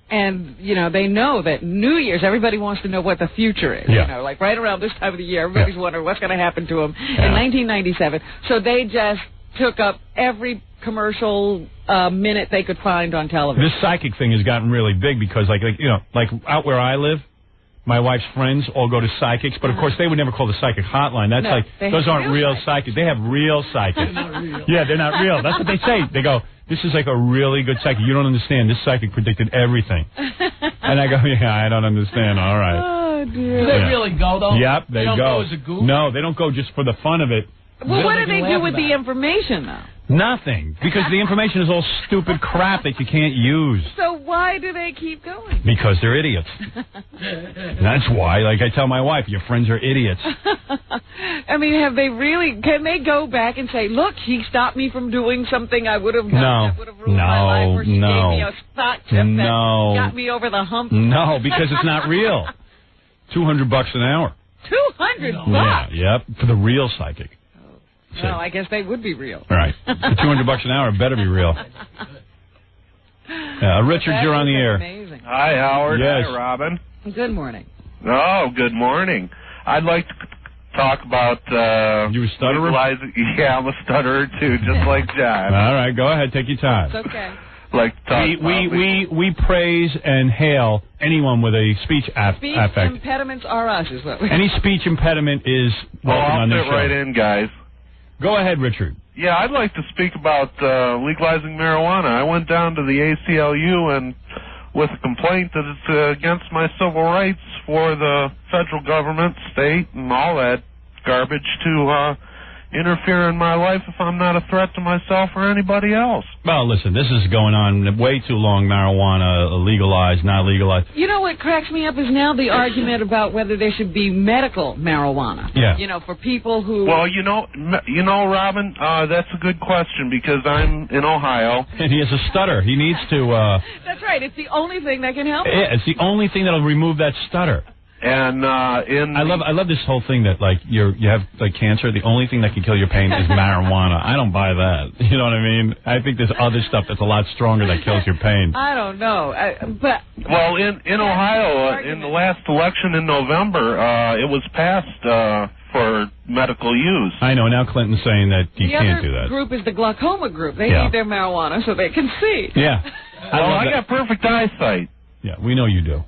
[SPEAKER 6] And, they know that New Year's, everybody wants to know what the future is.
[SPEAKER 5] Yeah.
[SPEAKER 6] Like right around this time of the year, everybody's wondering what's going to happen to them in 1997. So they just took up every commercial minute they could find on television.
[SPEAKER 5] This psychic thing has gotten really big because, like out where I live, my wife's friends all go to psychics, but of course they would never call the psychic hotline. That's those aren't real psychics. They have real psychics. Yeah, they're not real. That's what they say. They go, this is like a really good psychic. You don't understand. This psychic predicted everything. And I go, yeah, I don't understand. All right.
[SPEAKER 6] Oh, dear.
[SPEAKER 2] Do they really go, though?
[SPEAKER 5] Yep, they
[SPEAKER 2] don't
[SPEAKER 5] go.
[SPEAKER 2] As a goof?
[SPEAKER 5] No, they don't go just for the fun of it.
[SPEAKER 6] Well, what do they do with the information, though?
[SPEAKER 5] Nothing, because the information is all stupid crap that you can't use.
[SPEAKER 6] So why do they keep going?
[SPEAKER 5] Because they're idiots. That's why, like I tell my wife, your friends are idiots.
[SPEAKER 6] I mean, can they go back and say, look, he stopped me from doing something I would have done that would have ruined my life, or she gave me a spot tip that got me over the hump?
[SPEAKER 5] No, because it's not real. $200 an hour.
[SPEAKER 6] $200?
[SPEAKER 5] Yeah, yep, for the real psychic.
[SPEAKER 6] Well, I guess they would be real.
[SPEAKER 5] All right. For $200 an hour, it better be real. Richard, you're on the air.
[SPEAKER 6] Amazing.
[SPEAKER 10] Hi, Howard.
[SPEAKER 5] Yes.
[SPEAKER 10] Hi, Robin.
[SPEAKER 6] Good morning.
[SPEAKER 10] Oh, good morning. I'd like to talk about...
[SPEAKER 5] you a stutterer?
[SPEAKER 10] Yeah, I'm a stutterer, too, just like John.
[SPEAKER 5] All right, go ahead. Take your time.
[SPEAKER 6] It's okay.
[SPEAKER 10] Like to talk
[SPEAKER 5] we praise and hail anyone with a speech affect.
[SPEAKER 6] Speech impediments are us, is what we...
[SPEAKER 5] Any speech impediment is welcome on this show.
[SPEAKER 10] I'll fit right in, guys.
[SPEAKER 5] Go ahead, Richard.
[SPEAKER 10] Yeah, I'd like to speak about legalizing marijuana. I went down to the ACLU and with a complaint that it's against my civil rights for the federal government, state, and all that garbage to interfere in my life if I'm not a threat to myself or anybody else.
[SPEAKER 5] Well, listen, this is going on way too long, marijuana, legalized, not legalized.
[SPEAKER 6] You know what cracks me up is now the argument about whether there should be medical marijuana.
[SPEAKER 5] Yeah.
[SPEAKER 6] For people who...
[SPEAKER 10] Well, Robin, that's a good question because I'm in Ohio.
[SPEAKER 5] And he has a stutter. He needs to...
[SPEAKER 6] That's right. It's the only thing that can help him.
[SPEAKER 5] Yeah, it's the only thing that'll remove that stutter.
[SPEAKER 10] And
[SPEAKER 5] I love this whole thing that like you have like cancer. The only thing that can kill your pain is marijuana. I don't buy that. You know what I mean? I think there's other stuff that's a lot stronger that kills your pain.
[SPEAKER 6] I don't know, but
[SPEAKER 10] in Ohio, in the last election in November, it was passed for medical use.
[SPEAKER 5] I know. Now Clinton's saying that you can't do that.
[SPEAKER 6] The other group is the glaucoma group. They need their marijuana so they can see.
[SPEAKER 5] Yeah.
[SPEAKER 10] I got perfect eyesight.
[SPEAKER 5] Yeah, we know you do.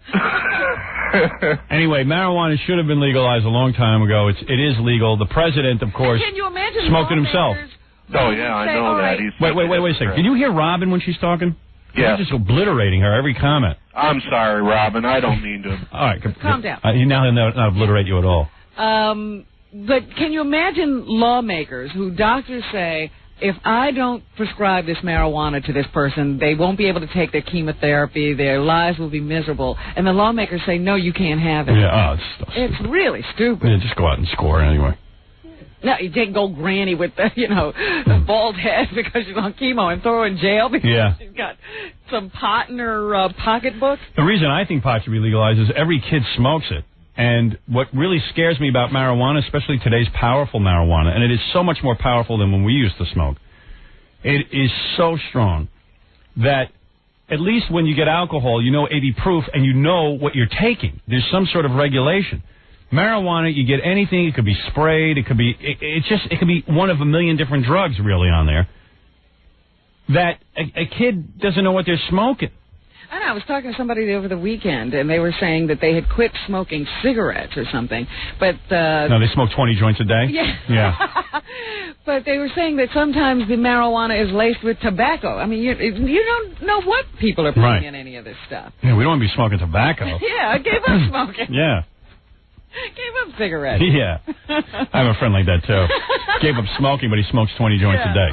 [SPEAKER 5] Anyway, marijuana should have been legalized a long time ago. It is legal. The president, of course,
[SPEAKER 6] can you imagine
[SPEAKER 5] smoked it himself.
[SPEAKER 10] Oh, yeah, I know that.
[SPEAKER 5] Wait a second. Can you hear Robin when she's talking?
[SPEAKER 10] Yeah.
[SPEAKER 5] You're just obliterating her every comment.
[SPEAKER 10] I'm sorry, Robin. I don't mean to.
[SPEAKER 5] All right.
[SPEAKER 6] Calm down.
[SPEAKER 5] Now he'll not obliterate you at all.
[SPEAKER 6] But can you imagine lawmakers who doctors say, if I don't prescribe this marijuana to this person, they won't be able to take their chemotherapy, their lives will be miserable, and the lawmakers say, no, you can't have it.
[SPEAKER 5] Yeah,
[SPEAKER 6] it's really stupid.
[SPEAKER 5] Yeah, just go out and score anyway.
[SPEAKER 6] No, you can't go granny with the, the bald head because she's on chemo and throw her in jail because she's got some pot in her pocketbook.
[SPEAKER 5] The reason I think pot should be legalized is every kid smokes it. And what really scares me about marijuana, especially today's powerful marijuana, and it is so much more powerful than when we used to smoke, it is so strong that at least when you get alcohol, you know 80 proof and you know what you're taking. There's some sort of regulation. Marijuana, you get anything. It could be sprayed. It could be it could be one of a million different drugs really on there. That a kid doesn't know what they're smoking.
[SPEAKER 6] I know. I was talking to somebody over the weekend, and they were saying that they had quit smoking cigarettes or something. But
[SPEAKER 5] no, they smoke 20 joints a day.
[SPEAKER 6] Yeah. But they were saying that sometimes the marijuana is laced with tobacco. I mean, you don't know what people are putting in any of this stuff.
[SPEAKER 5] Yeah, we don't want to be smoking tobacco.
[SPEAKER 6] Yeah, I gave up smoking.
[SPEAKER 5] Yeah.
[SPEAKER 6] Gave up cigarettes.
[SPEAKER 5] Yeah. I have a friend like that, too. Gave up smoking, but he smokes 20 joints a day.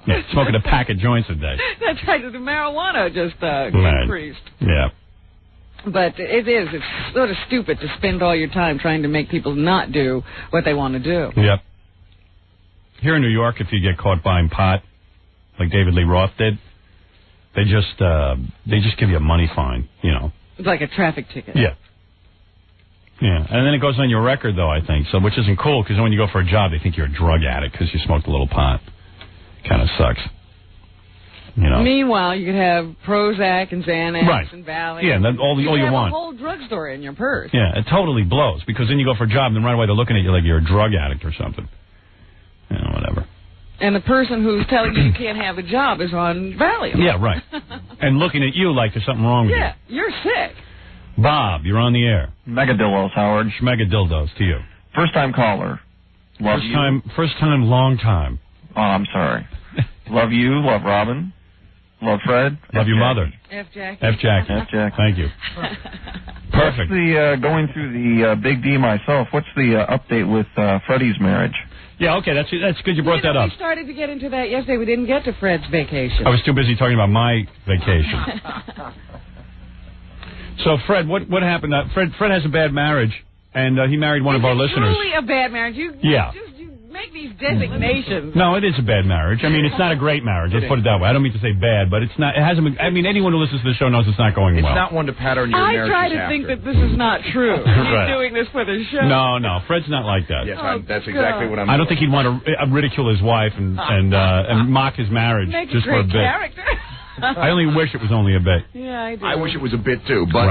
[SPEAKER 6] Yeah.
[SPEAKER 5] Smoking a pack of joints a day.
[SPEAKER 6] That's right. The marijuana just increased.
[SPEAKER 5] Yeah.
[SPEAKER 6] But it's sort of stupid to spend all your time trying to make people not do what they want to do.
[SPEAKER 5] Yep. Here in New York, if you get caught buying pot, like David Lee Roth did, they just give you a money fine,
[SPEAKER 6] It's like a traffic ticket.
[SPEAKER 5] Yeah. Yeah, and then it goes on your record, though, I think, which isn't cool, because when you go for a job, they think you're a drug addict because you smoked a little pot. Kind of sucks.
[SPEAKER 6] Meanwhile, you could have Prozac and Xanax and Valium.
[SPEAKER 5] Yeah, and all you want.
[SPEAKER 6] You have a whole drugstore in your purse.
[SPEAKER 5] Yeah, it totally blows, because then you go for a job, and then right away they're looking at you like you're a drug addict or something. Whatever.
[SPEAKER 6] And the person who's telling you can't have a job is on Valium.
[SPEAKER 5] Yeah, right. And looking at you like there's something wrong with you.
[SPEAKER 6] Yeah, you're sick.
[SPEAKER 5] Bob, you're on the air.
[SPEAKER 9] Megadillos, Howard.
[SPEAKER 5] Schmegadildos to you.
[SPEAKER 9] First-time caller. Love you.
[SPEAKER 5] First time, long time.
[SPEAKER 9] Oh, I'm sorry. Love you, love Robin, love Fred.
[SPEAKER 5] Love your mother.
[SPEAKER 6] F. Jackie.
[SPEAKER 5] F. Jackie.
[SPEAKER 9] F. Jackie.
[SPEAKER 5] Thank you. Perfect.
[SPEAKER 9] What's going through the Big D myself, what's the update with Freddie's marriage?
[SPEAKER 5] Yeah, okay, that's good you brought that up.
[SPEAKER 6] We started to get into that yesterday. We didn't get to Fred's vacation.
[SPEAKER 5] I was too busy talking about my vacation. So, Fred, what happened? Fred has a bad marriage, and he married one of our listeners.
[SPEAKER 6] It's truly a bad marriage. You make these designations.
[SPEAKER 5] No, it is a bad marriage. I mean, it's not a great marriage. Let's put it that way. I don't mean to say bad, but it's not. It hasn't been. I mean, anyone who listens to the show knows it's not going well.
[SPEAKER 11] It's not one to pattern your marriage.
[SPEAKER 6] I try to think that this is not true. He's doing this for the show.
[SPEAKER 5] No, Fred's not like that.
[SPEAKER 11] Yes, that's exactly what I'm doing.
[SPEAKER 5] I don't think he'd want to ridicule his wife and mock his marriage just for a bit.
[SPEAKER 6] Character.
[SPEAKER 5] I only wish it was only a bit.
[SPEAKER 6] Yeah, I do.
[SPEAKER 11] I wish it was a bit too, but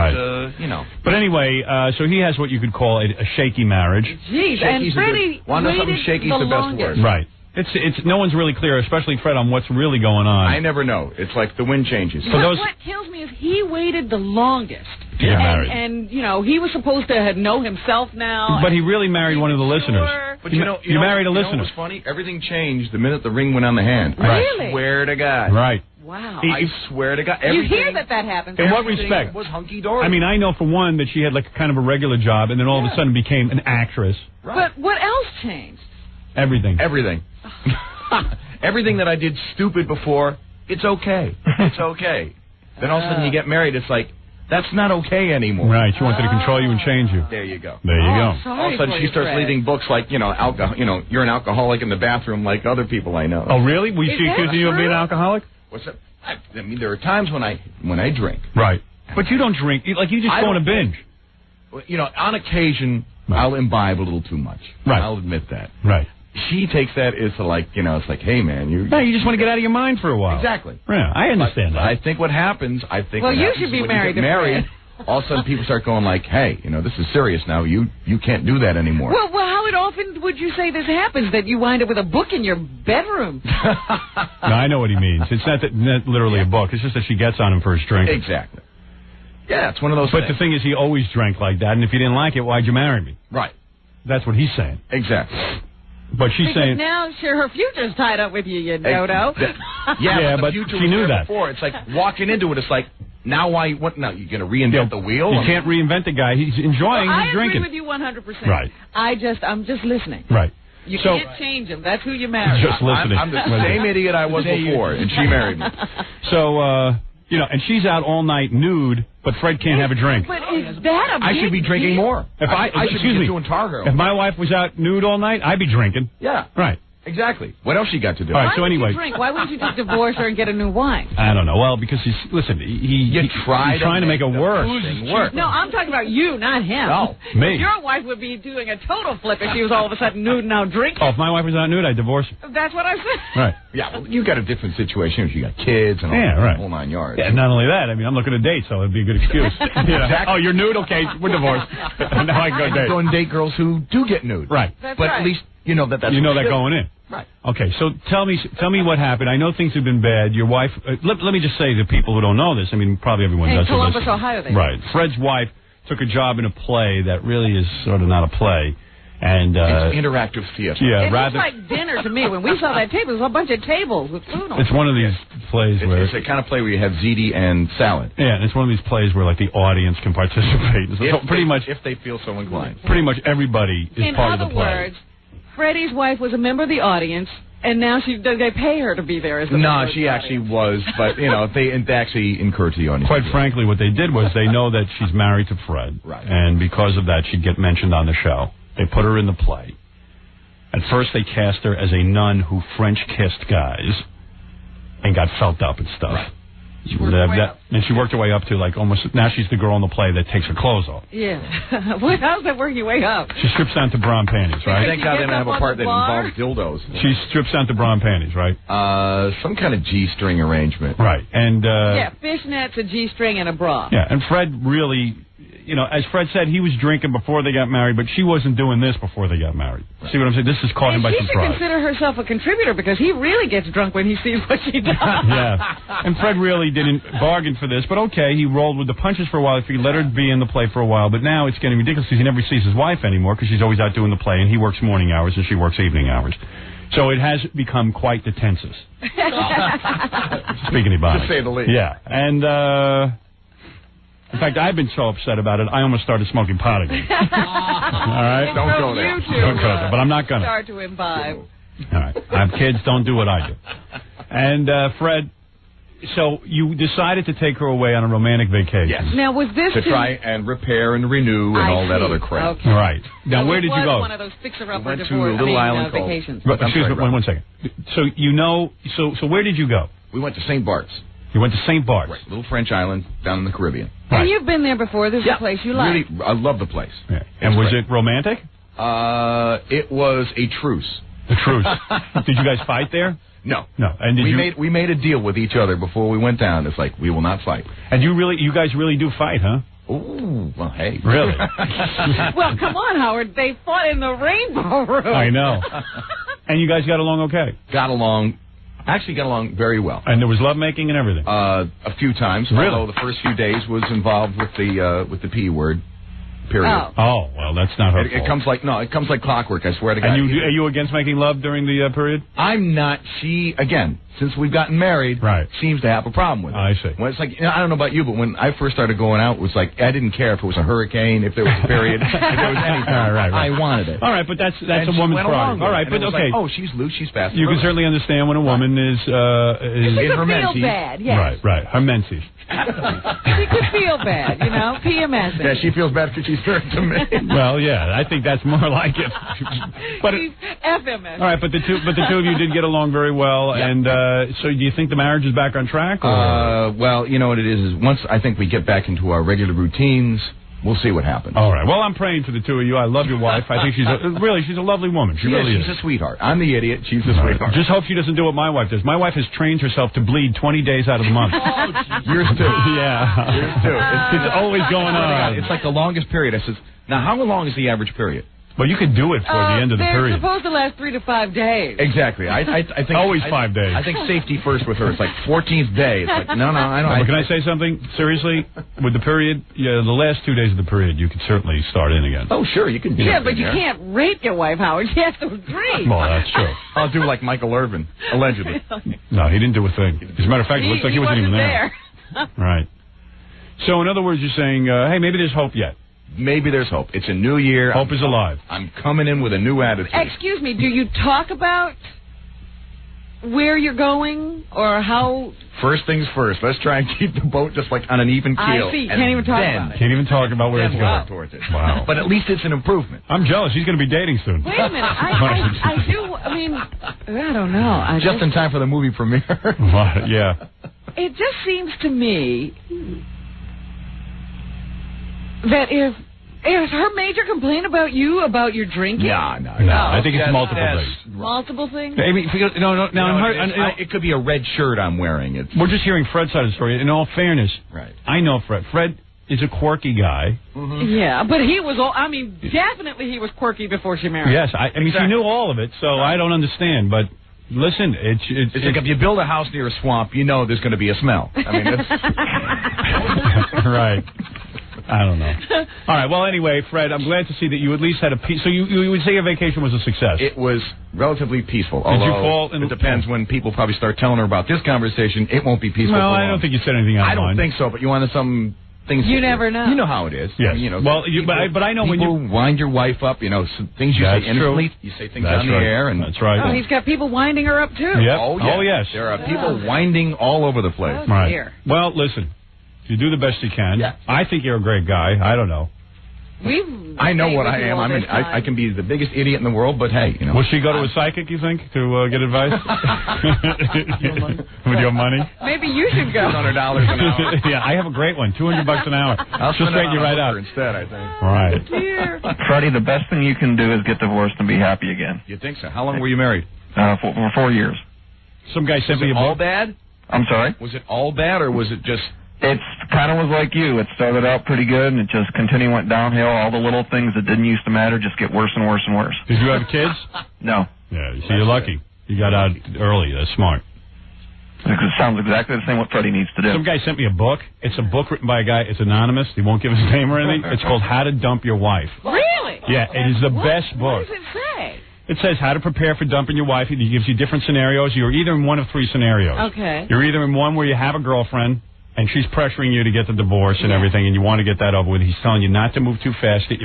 [SPEAKER 5] But anyway, so he has what you could call a shaky marriage.
[SPEAKER 6] Jeez, and Freddie
[SPEAKER 11] something shaky's the best word.
[SPEAKER 5] Right. It's no one's really clear, especially Fred, on what's really going on.
[SPEAKER 11] I never know. It's like the wind changes.
[SPEAKER 6] What kills me is he waited the longest.
[SPEAKER 5] To get married.
[SPEAKER 6] And he was supposed to know himself now.
[SPEAKER 5] But he really married one of the listeners.
[SPEAKER 11] But you
[SPEAKER 5] married a listener.
[SPEAKER 11] You know what's funny? Everything changed the minute the ring went on the hand.
[SPEAKER 6] Really?
[SPEAKER 11] I swear to God.
[SPEAKER 5] Right.
[SPEAKER 6] Wow.
[SPEAKER 11] I swear to God.
[SPEAKER 6] You hear that happens.
[SPEAKER 5] In what respect?
[SPEAKER 11] Was hunky-dory.
[SPEAKER 5] I mean, I know for one that she had like kind of a regular job, and then all of a sudden became an actress.
[SPEAKER 6] Right. But what else changed?
[SPEAKER 5] Everything.
[SPEAKER 11] Everything that I did stupid before, it's okay. It's okay. Then all of a sudden you get married, it's like, that's not okay anymore.
[SPEAKER 5] Right. She wanted to control you and change you.
[SPEAKER 11] There you go.
[SPEAKER 5] There you go.
[SPEAKER 6] Sorry
[SPEAKER 11] all of a sudden she starts reading books like, alcohol. You're an alcoholic in the bathroom like other people I know.
[SPEAKER 5] Oh, really? Was she accusing you of being an alcoholic?
[SPEAKER 11] What's that? I mean, there are times when I drink.
[SPEAKER 5] Right. But you don't drink. You just go on a binge.
[SPEAKER 11] On occasion, I'll imbibe a little too much.
[SPEAKER 5] Right.
[SPEAKER 11] I'll admit that.
[SPEAKER 5] Right.
[SPEAKER 11] She takes that as like, it's like, hey, man, you
[SPEAKER 5] just want to get out of your mind for a while.
[SPEAKER 11] Exactly.
[SPEAKER 5] Yeah, I understand that.
[SPEAKER 11] I think what happens,
[SPEAKER 6] well, you should be married.
[SPEAKER 11] All of a sudden people start going like, hey, this is serious now. You can't do that anymore.
[SPEAKER 6] Well, how often would you say this happens, that you wind up with a book in your bedroom?
[SPEAKER 5] No, I know what he means. It's not literally a book. It's just that she gets on him for his drink.
[SPEAKER 11] Exactly. Yeah, it's one of those
[SPEAKER 5] things. But the thing is, he always drank like that, and if you didn't like it, why'd you marry me?
[SPEAKER 11] Right.
[SPEAKER 5] That's what he's saying.
[SPEAKER 11] Exactly.
[SPEAKER 5] But she's saying
[SPEAKER 6] now her future's tied up with you dodo.
[SPEAKER 11] But
[SPEAKER 5] she knew that
[SPEAKER 11] before. It's like walking into it. It's like what now? You're going to reinvent the wheel?
[SPEAKER 5] You can't reinvent the guy. He's enjoying his drinking.
[SPEAKER 6] I agree with you 100%.
[SPEAKER 5] Right.
[SPEAKER 6] I'm just listening.
[SPEAKER 5] Right.
[SPEAKER 6] You can't change him. That's who you marry.
[SPEAKER 5] Just listening.
[SPEAKER 11] I'm the same idiot I was before, and she married me.
[SPEAKER 5] So and she's out all night nude but Fred can't have a drink.
[SPEAKER 6] But is that a
[SPEAKER 11] I should be drinking more. I should be doing Targo.
[SPEAKER 5] If my wife was out nude all night, I'd be drinking.
[SPEAKER 11] Yeah.
[SPEAKER 5] Right.
[SPEAKER 11] Exactly. What else you got to do?
[SPEAKER 5] All right, so anyway.
[SPEAKER 6] Why wouldn't you just divorce her and get a new wife?
[SPEAKER 5] I don't know. Well, because he's trying to make it worse.
[SPEAKER 6] No, I'm talking about you, not him.
[SPEAKER 5] No, me.
[SPEAKER 6] Your wife would be doing a total flip if she was all of a sudden nude and now drinking.
[SPEAKER 5] Oh, if my wife was out nude, I'd divorce her.
[SPEAKER 6] That's what I said.
[SPEAKER 5] Right.
[SPEAKER 11] Yeah, well, you got a different situation if you got kids and all
[SPEAKER 5] right.
[SPEAKER 11] the whole 9 yards.
[SPEAKER 5] Yeah, not only that, I mean, I'm looking to date, so it'd be a good excuse.
[SPEAKER 11] Exactly.
[SPEAKER 5] Oh, you're nude? Okay, we're divorced. Now I can go date.
[SPEAKER 11] Go and date girls who do get nude.
[SPEAKER 5] Right.
[SPEAKER 11] But at least you know that's
[SPEAKER 5] you know
[SPEAKER 11] what
[SPEAKER 5] that going in.
[SPEAKER 11] Right.
[SPEAKER 5] Okay, so tell me what happened. I know things have been bad. Your wife, let me just say to people who don't know this, I mean, probably everyone does.
[SPEAKER 6] In Columbus, Ohio, they
[SPEAKER 5] right. Fred's wife took a job in a play that really is sort of not a play. And
[SPEAKER 11] it's interactive theater.
[SPEAKER 5] Yeah,
[SPEAKER 6] it looks like dinner to me. When we saw that table, it was a bunch of tables with food on it.
[SPEAKER 5] It's one of these plays where...
[SPEAKER 11] It's a kind of play where you have ziti and salad.
[SPEAKER 5] Yeah, and it's one of these plays where, like, the audience can participate. So pretty much...
[SPEAKER 11] If they feel so inclined.
[SPEAKER 5] Pretty much everybody is part of the play.
[SPEAKER 6] In other words, Freddie's wife was a member of the audience, and now they pay her to be there as the
[SPEAKER 11] No, she actually was, but, you know, they actually encouraged the audience.
[SPEAKER 5] Quite frankly, what they did was they know that she's married to Fred.
[SPEAKER 11] Right.
[SPEAKER 5] And because of that, she'd get mentioned on the show. They put her in the play. At first, they cast her as a nun who French-kissed guys and got felt up and stuff.
[SPEAKER 6] Right.
[SPEAKER 5] And she worked her way up to, like, almost... Now she's the girl in the play that takes her clothes off.
[SPEAKER 6] Yeah. How's that working your way up?
[SPEAKER 5] She strips down to bra and panties, right?
[SPEAKER 11] Thank God they don't have a part that involves dildos.
[SPEAKER 5] She strips down to bra and panties, right?
[SPEAKER 11] Some kind of G-string arrangement.
[SPEAKER 5] Right. And
[SPEAKER 6] yeah, fishnets, a G-string, and a bra.
[SPEAKER 5] Yeah, and Fred really... You know, as Fred said, he was drinking before they got married, but she wasn't doing this before they got married. Right. See what I'm saying? This has caught him by surprise.
[SPEAKER 6] She should consider herself a contributor because he really gets drunk when he sees what she does.
[SPEAKER 5] Yeah. And Fred really didn't bargain for this, but okay, he rolled with the punches for a while. If he let her be in the play for a while, but now it's getting ridiculous because he never sees his wife anymore because she's always out doing the play, and he works morning hours and she works evening hours. So it has become quite the tenses. Speaking about it.
[SPEAKER 11] To say the least.
[SPEAKER 5] Yeah. And, in fact, I've been so upset about it, I almost started smoking pot again. All right?
[SPEAKER 11] Don't go there.
[SPEAKER 5] Don't go there, but I'm not going to.
[SPEAKER 6] Start to imbibe.
[SPEAKER 5] All right. I have kids, don't do what I do. And, Fred, so you decided to take her away on a romantic vacation.
[SPEAKER 11] Yes.
[SPEAKER 6] Now, was this
[SPEAKER 11] to try and repair and renew and all that other crap.
[SPEAKER 6] Okay.
[SPEAKER 5] Right. Now, where did you go?
[SPEAKER 6] One of those fixer-upper
[SPEAKER 11] vacations.
[SPEAKER 5] Excuse me, one second. So, you know, so where did you go?
[SPEAKER 11] We went to St. Bart's.
[SPEAKER 5] You went to St. Bart's.
[SPEAKER 11] Right, little French island down in the Caribbean.
[SPEAKER 6] And you've been there before. This is a place you like.
[SPEAKER 11] Really, I love the place.
[SPEAKER 5] Yeah. And was it romantic?
[SPEAKER 11] It was a truce.
[SPEAKER 5] A truce. Did you guys fight there?
[SPEAKER 11] No.
[SPEAKER 5] No. And
[SPEAKER 11] we made a deal with each other before we went down. It's like, we will not fight.
[SPEAKER 5] And you guys really do fight, huh?
[SPEAKER 11] Ooh, well, hey.
[SPEAKER 5] Really?
[SPEAKER 6] Well, come on, Howard. They fought in the Rainbow Room.
[SPEAKER 5] I know. And you guys got along okay?
[SPEAKER 11] Actually got along very well.
[SPEAKER 5] And there was lovemaking and everything?
[SPEAKER 11] A few times.
[SPEAKER 5] Really?
[SPEAKER 11] Although the first few days was involved with the P word. Period.
[SPEAKER 5] Oh, well, that's not her fault.
[SPEAKER 11] It comes like clockwork, I swear to God.
[SPEAKER 5] And are you against making love during the period?
[SPEAKER 11] I'm not. She, again, since we've gotten married, seems to have a problem with it.
[SPEAKER 5] I see.
[SPEAKER 11] When it's like, I don't know about you, but when I first started going out, it was like, I didn't care if it was a hurricane, if there was a period, if there was anything.
[SPEAKER 5] Right.
[SPEAKER 11] I wanted it.
[SPEAKER 5] All right, but that's a woman's prerogative. All right, but okay.
[SPEAKER 11] Like, oh, she's loose, she's fast.
[SPEAKER 5] You can certainly understand when a woman is
[SPEAKER 6] in her menses. Feel bad, yes.
[SPEAKER 5] Right. Her menses.
[SPEAKER 6] She could feel bad, PMS.
[SPEAKER 11] Yeah, she feels bad because she's married to me.
[SPEAKER 5] Well, yeah, I think that's more like it. But
[SPEAKER 6] she's FMS.
[SPEAKER 5] All right, but the two of you did get along very well, and so do you think the marriage is back on track?
[SPEAKER 11] Well, you know what it is once I think we get back into our regular routines, we'll see what happens.
[SPEAKER 5] All right. Well, I'm praying for the two of you. I love your wife. I think she's a lovely woman. She really is.
[SPEAKER 11] She's a sweetheart. I'm the idiot. She's a sweetheart.
[SPEAKER 5] Just hope she doesn't do what my wife does. My wife has trained herself to bleed 20 days out of the month.
[SPEAKER 11] Yours too.
[SPEAKER 5] Yeah.
[SPEAKER 11] Yours too.
[SPEAKER 5] It's always going on.
[SPEAKER 11] It's like the longest period. I says, now how long is the average period?
[SPEAKER 5] Well, you could do it for the end of the period.
[SPEAKER 6] They're supposed to last 3 to 5 days.
[SPEAKER 11] Exactly. I think
[SPEAKER 5] always 5 days.
[SPEAKER 11] I think safety first with her. It's like 14th day. It's like no, I don't.
[SPEAKER 5] Can I say something seriously? With the period, the last 2 days of the period, you could certainly start in again.
[SPEAKER 11] Oh, sure, you can.
[SPEAKER 6] Yeah, but you can't rape your wife, Howard. She has to agree.
[SPEAKER 5] Well, that's true.
[SPEAKER 11] I'll do like Michael Irvin, allegedly.
[SPEAKER 5] No, he didn't do a thing. As a matter of fact, it looks like he wasn't even there. Right. So, in other words, you're saying, hey, maybe there's hope yet.
[SPEAKER 11] Maybe there's hope. It's a new year.
[SPEAKER 5] Hope is alive.
[SPEAKER 11] I'm coming in with a new attitude.
[SPEAKER 6] Excuse me, do you talk about where you're going or how
[SPEAKER 11] First things first. Let's try and keep the boat just like on an even keel.
[SPEAKER 6] I see. Can't even talk about it.
[SPEAKER 5] Can't even talk about where it's going.
[SPEAKER 11] Towards it.
[SPEAKER 5] Wow.
[SPEAKER 11] But at least it's an improvement.
[SPEAKER 5] I'm jealous. He's going to be dating soon.
[SPEAKER 6] Wait a minute. I do. I mean, I don't know.
[SPEAKER 11] Just in time for the movie premiere.
[SPEAKER 5] Yeah.
[SPEAKER 6] It just seems to me that if is her major complaint about you about your drinking?
[SPEAKER 11] No.
[SPEAKER 5] I think it's multiple things.
[SPEAKER 6] Multiple things?
[SPEAKER 11] It could be a red shirt I'm wearing.
[SPEAKER 5] We're just hearing Fred's side of the story. In all fairness,
[SPEAKER 11] right?
[SPEAKER 5] I know Fred. Fred is a quirky guy.
[SPEAKER 6] Mm-hmm. Yeah, but he was definitely he was quirky before she married.
[SPEAKER 5] Yes, I mean, she knew all of it, so I don't understand, but... Listen, it's
[SPEAKER 11] like if you build a house near a swamp, you know there's going to be a smell. I mean, that's...
[SPEAKER 5] Right. I don't know. All right, well, anyway, Fred, I'm glad to see that you at least had a peace. So you would say your vacation was a success?
[SPEAKER 11] It was relatively peaceful.
[SPEAKER 5] Did you fall in...
[SPEAKER 11] It depends when people probably start telling her about this conversation. It won't be peaceful.
[SPEAKER 5] Well, I don't think you said anything out of line.
[SPEAKER 11] I don't think so, but you wanted some... Things
[SPEAKER 6] you never know.
[SPEAKER 11] You know how it is.
[SPEAKER 5] Yes.
[SPEAKER 11] Well,
[SPEAKER 5] but I know when you
[SPEAKER 11] wind your wife up, some things you say innocently. You say things on the air, and
[SPEAKER 5] that's right.
[SPEAKER 6] Oh, he's got people winding her up too.
[SPEAKER 5] Yep.
[SPEAKER 11] Oh yes. There are people winding all over the place.
[SPEAKER 6] Oh,
[SPEAKER 5] right.
[SPEAKER 6] Dear.
[SPEAKER 5] Well, listen, you do the best you can.
[SPEAKER 11] Yeah.
[SPEAKER 5] I think you're a great guy. I don't know.
[SPEAKER 11] I know what I am. I can be the biggest idiot in the world, but hey,
[SPEAKER 5] Will she go to a psychic, you think, to get advice? With your money?
[SPEAKER 6] Maybe you should go.
[SPEAKER 11] $200 an hour.
[SPEAKER 5] Yeah, I have a great one. $200 an hour. She'll straighten you right out.
[SPEAKER 11] Instead, I think.
[SPEAKER 5] Right.
[SPEAKER 6] Dear.
[SPEAKER 9] Freddie, the best thing you can do is get divorced and be happy again.
[SPEAKER 11] You think so? How long were you married?
[SPEAKER 9] For 4 years.
[SPEAKER 5] Some guy sent me a
[SPEAKER 11] all
[SPEAKER 5] book.
[SPEAKER 11] bad?
[SPEAKER 9] I'm sorry?
[SPEAKER 11] Was it all bad, or was it just...
[SPEAKER 9] It's kind of was like you. It started out pretty good, and it just continually went downhill. All the little things that didn't used to matter just get worse and worse and worse.
[SPEAKER 5] Did you have kids?
[SPEAKER 9] No.
[SPEAKER 5] Yeah, you see, you're lucky. You got out early. That's smart.
[SPEAKER 9] It sounds exactly the same what Freddie needs to do.
[SPEAKER 5] Some guy sent me a book. It's a book written by a guy. It's anonymous. He won't give his name or anything. It's called How to Dump Your Wife.
[SPEAKER 6] Really?
[SPEAKER 5] Yeah, it is the best book.
[SPEAKER 6] What does it say?
[SPEAKER 5] It says how to prepare for dumping your wife. It gives you different scenarios. You're either in one of three scenarios.
[SPEAKER 6] Okay.
[SPEAKER 5] You're either in one where you have a girlfriend, and she's pressuring you to get the divorce and everything, and you want to get that over with. He's telling you not to move too fast. He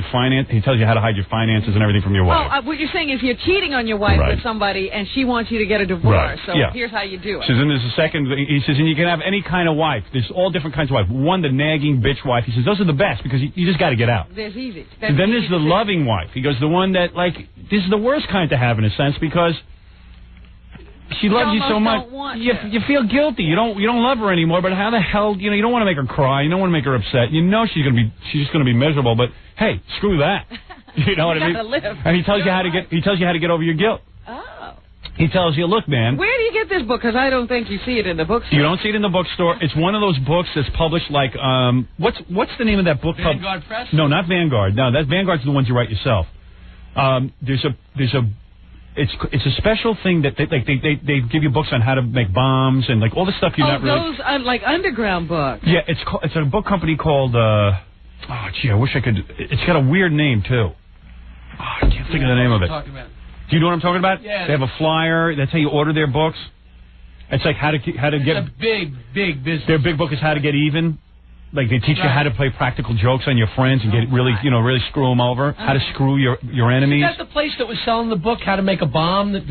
[SPEAKER 5] tells you how to hide your finances and everything from your wife.
[SPEAKER 6] Oh, what you're saying is you're cheating on your wife with somebody, and she wants you to get a divorce.
[SPEAKER 5] Right.
[SPEAKER 6] So here's how you do it.
[SPEAKER 5] He says, and there's a second. He says, and you can have any kind of wife. There's all different kinds of wife. One, the nagging bitch wife. He says, those are the best because you just got to get out.
[SPEAKER 6] That's easy.
[SPEAKER 5] And then there's the loving wife. He goes, the one that, this is the worst kind to have in a sense because she loves you so much. You feel guilty. You don't love her anymore. But how the hell? You don't want to make her cry. You don't want to make her upset. You know she's just gonna be miserable. But hey, screw that. You know what I mean?
[SPEAKER 6] Live.
[SPEAKER 5] And he tells you how to get. He tells you how to get over your guilt.
[SPEAKER 6] Oh.
[SPEAKER 5] He tells you, look, man.
[SPEAKER 6] Where do you get this book? Because I don't think you see it in the bookstore.
[SPEAKER 5] You don't see it in the bookstore. It's one of those books that's published like what's the name of that book?
[SPEAKER 2] Vanguard Press?
[SPEAKER 5] No, not Vanguard. No, that Vanguard's the ones you write yourself. It's a special thing that they give you books on how to make bombs and all the stuff you're not really.
[SPEAKER 6] Those like underground books.
[SPEAKER 5] Yeah, it's a book company called. I wish I could. It's got a weird name too. I can't think of the name of it. Do you know what I'm talking about?
[SPEAKER 2] Yeah.
[SPEAKER 5] They have a flyer. That's how you order their books. It's like how to get.
[SPEAKER 2] It's a big business.
[SPEAKER 5] Their big book is how to get even. Like they teach you how to play practical jokes on your friends and get really screw them over. How to screw your enemies.
[SPEAKER 2] Is that the place that was selling the book, How to Make a Bomb? That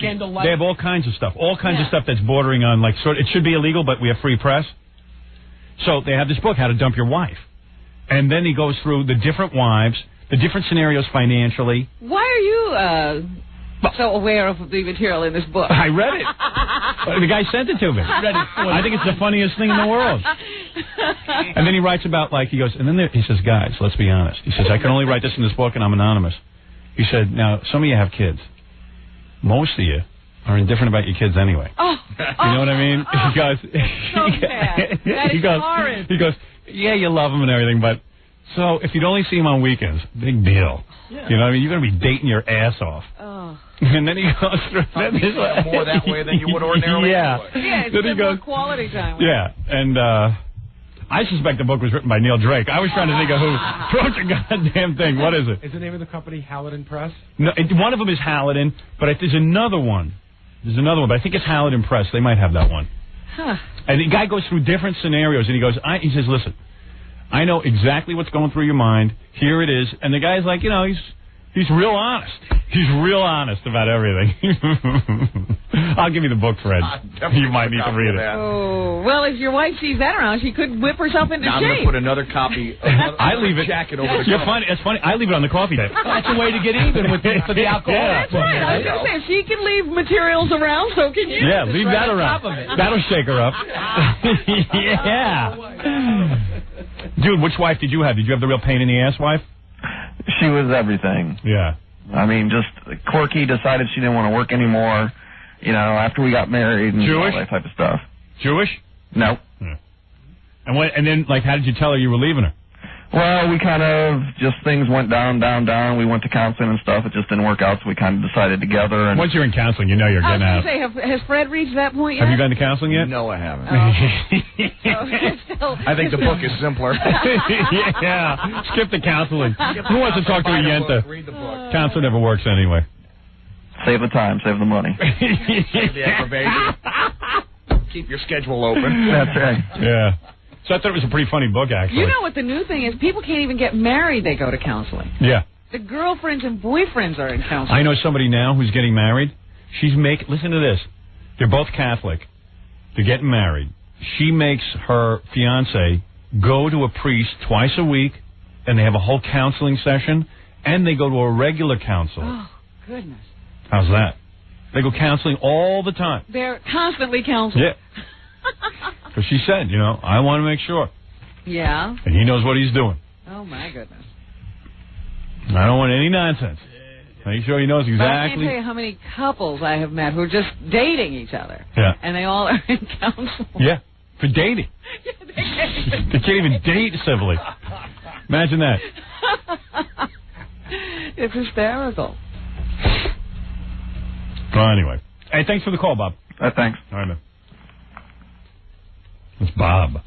[SPEAKER 2] came to life?
[SPEAKER 5] They have all kinds of stuff. All kinds of stuff that's bordering on it should be illegal, but we have free press. So they have this book, How to Dump Your Wife. And then he goes through the different wives, the different scenarios financially.
[SPEAKER 6] Why are you so aware of the material in this book?
[SPEAKER 5] I read it. The guy sent it to me. I think it's the funniest thing in the world. And then he writes about he goes, and then he says, guys, let's be honest. He says, I can only write this in this book and I'm anonymous. He said, now, some of you have kids. Most of you are indifferent about your kids anyway.
[SPEAKER 6] Oh.
[SPEAKER 5] You know what I mean? He goes,
[SPEAKER 6] so bad. That is horrid.
[SPEAKER 5] He goes, yeah, you love them and everything, but so if you'd only see them on weekends, big deal. Yeah. You know what I mean? You're going to be dating your ass off.
[SPEAKER 6] Oh.
[SPEAKER 5] And then he goes through
[SPEAKER 11] more that way than you would ordinarily.
[SPEAKER 5] Yeah.
[SPEAKER 6] Yeah, it's more quality time.
[SPEAKER 5] Yeah, and I suspect the book was written by Neil Drake. I was trying to think of who wrote the goddamn thing. What is it?
[SPEAKER 8] Is the name of the company Hallidan Press?
[SPEAKER 5] No, one of them is Hallidan, but there's another one. But I think it's Hallidan Press. They might have that one.
[SPEAKER 6] Huh.
[SPEAKER 5] And the guy goes through different scenarios, and he says, listen, I know exactly what's going through your mind. Here it is. And the guy's like, he's He's real honest. He's real honest about everything. I'll give you the book, Fred. You might need to read it.
[SPEAKER 6] Oh, well, if your wife sees that around, she could whip herself into shape.
[SPEAKER 11] I'm going to put another copy.
[SPEAKER 5] I leave it.
[SPEAKER 11] Jacket over.
[SPEAKER 5] You're funny. It's funny. I leave it on the coffee table.
[SPEAKER 2] That's a way to get even with for the alcohol.
[SPEAKER 5] Yeah.
[SPEAKER 6] That's right. I was going to say, if she can leave materials around, so can you.
[SPEAKER 5] Yeah, leave that around. That'll shake her up. Yeah. Dude, which wife did you have? Did you have the real pain in the ass wife?
[SPEAKER 9] She was everything.
[SPEAKER 5] Yeah.
[SPEAKER 9] I mean, just quirky, decided she didn't want to work anymore, you know, after we got married and
[SPEAKER 5] Jewish?
[SPEAKER 9] all that type of stuff.
[SPEAKER 5] Jewish?
[SPEAKER 9] No.
[SPEAKER 5] Yeah. And then, like, how did you tell her you were leaving her?
[SPEAKER 9] Well, we kind of just things went down. We went to counseling and stuff. It just didn't work out, so we kind of decided together. And
[SPEAKER 5] once you're in counseling, you know you're getting out.
[SPEAKER 6] I was going to say, has Fred reached that point yet?
[SPEAKER 5] Have you been to counseling yet?
[SPEAKER 11] No, I haven't.
[SPEAKER 6] I
[SPEAKER 11] think the book is simpler.
[SPEAKER 5] Yeah. Skip the counseling. Who wants to talk to a yenta?
[SPEAKER 11] Read the book.
[SPEAKER 5] Counselor never works anyway.
[SPEAKER 9] Save the time, save the money.
[SPEAKER 11] Save the aggravation. Keep your schedule open.
[SPEAKER 9] That's right.
[SPEAKER 5] Yeah. So I thought it was a pretty funny book, actually.
[SPEAKER 6] You know what the new thing is? People can't even get married. They go to counseling.
[SPEAKER 5] Yeah.
[SPEAKER 6] The girlfriends and boyfriends are in counseling.
[SPEAKER 5] I know somebody now who's getting married. Listen to this. They're both Catholic. They're getting married. She makes her fiancé go to a priest twice a week, and they have a whole counseling session, and they go to a regular counselor.
[SPEAKER 6] Oh, goodness.
[SPEAKER 5] How's that? They go counseling all the time.
[SPEAKER 6] They're constantly counseling.
[SPEAKER 5] Yeah. Because she said, you know, I want to make sure.
[SPEAKER 6] Yeah.
[SPEAKER 5] And he knows what he's doing.
[SPEAKER 6] Oh, my goodness.
[SPEAKER 5] I don't want any nonsense. Make sure he knows exactly.
[SPEAKER 6] But I can't tell you how many couples I have met who are just dating each other.
[SPEAKER 5] Yeah.
[SPEAKER 6] And they all are in counseling.
[SPEAKER 5] Yeah. For dating.
[SPEAKER 6] Yeah, they
[SPEAKER 5] can't even date civilly. Imagine that.
[SPEAKER 6] It's hysterical.
[SPEAKER 5] Well, anyway. Hey, thanks for the call, Bob.
[SPEAKER 9] Thanks.
[SPEAKER 5] All right, man. It's Bob.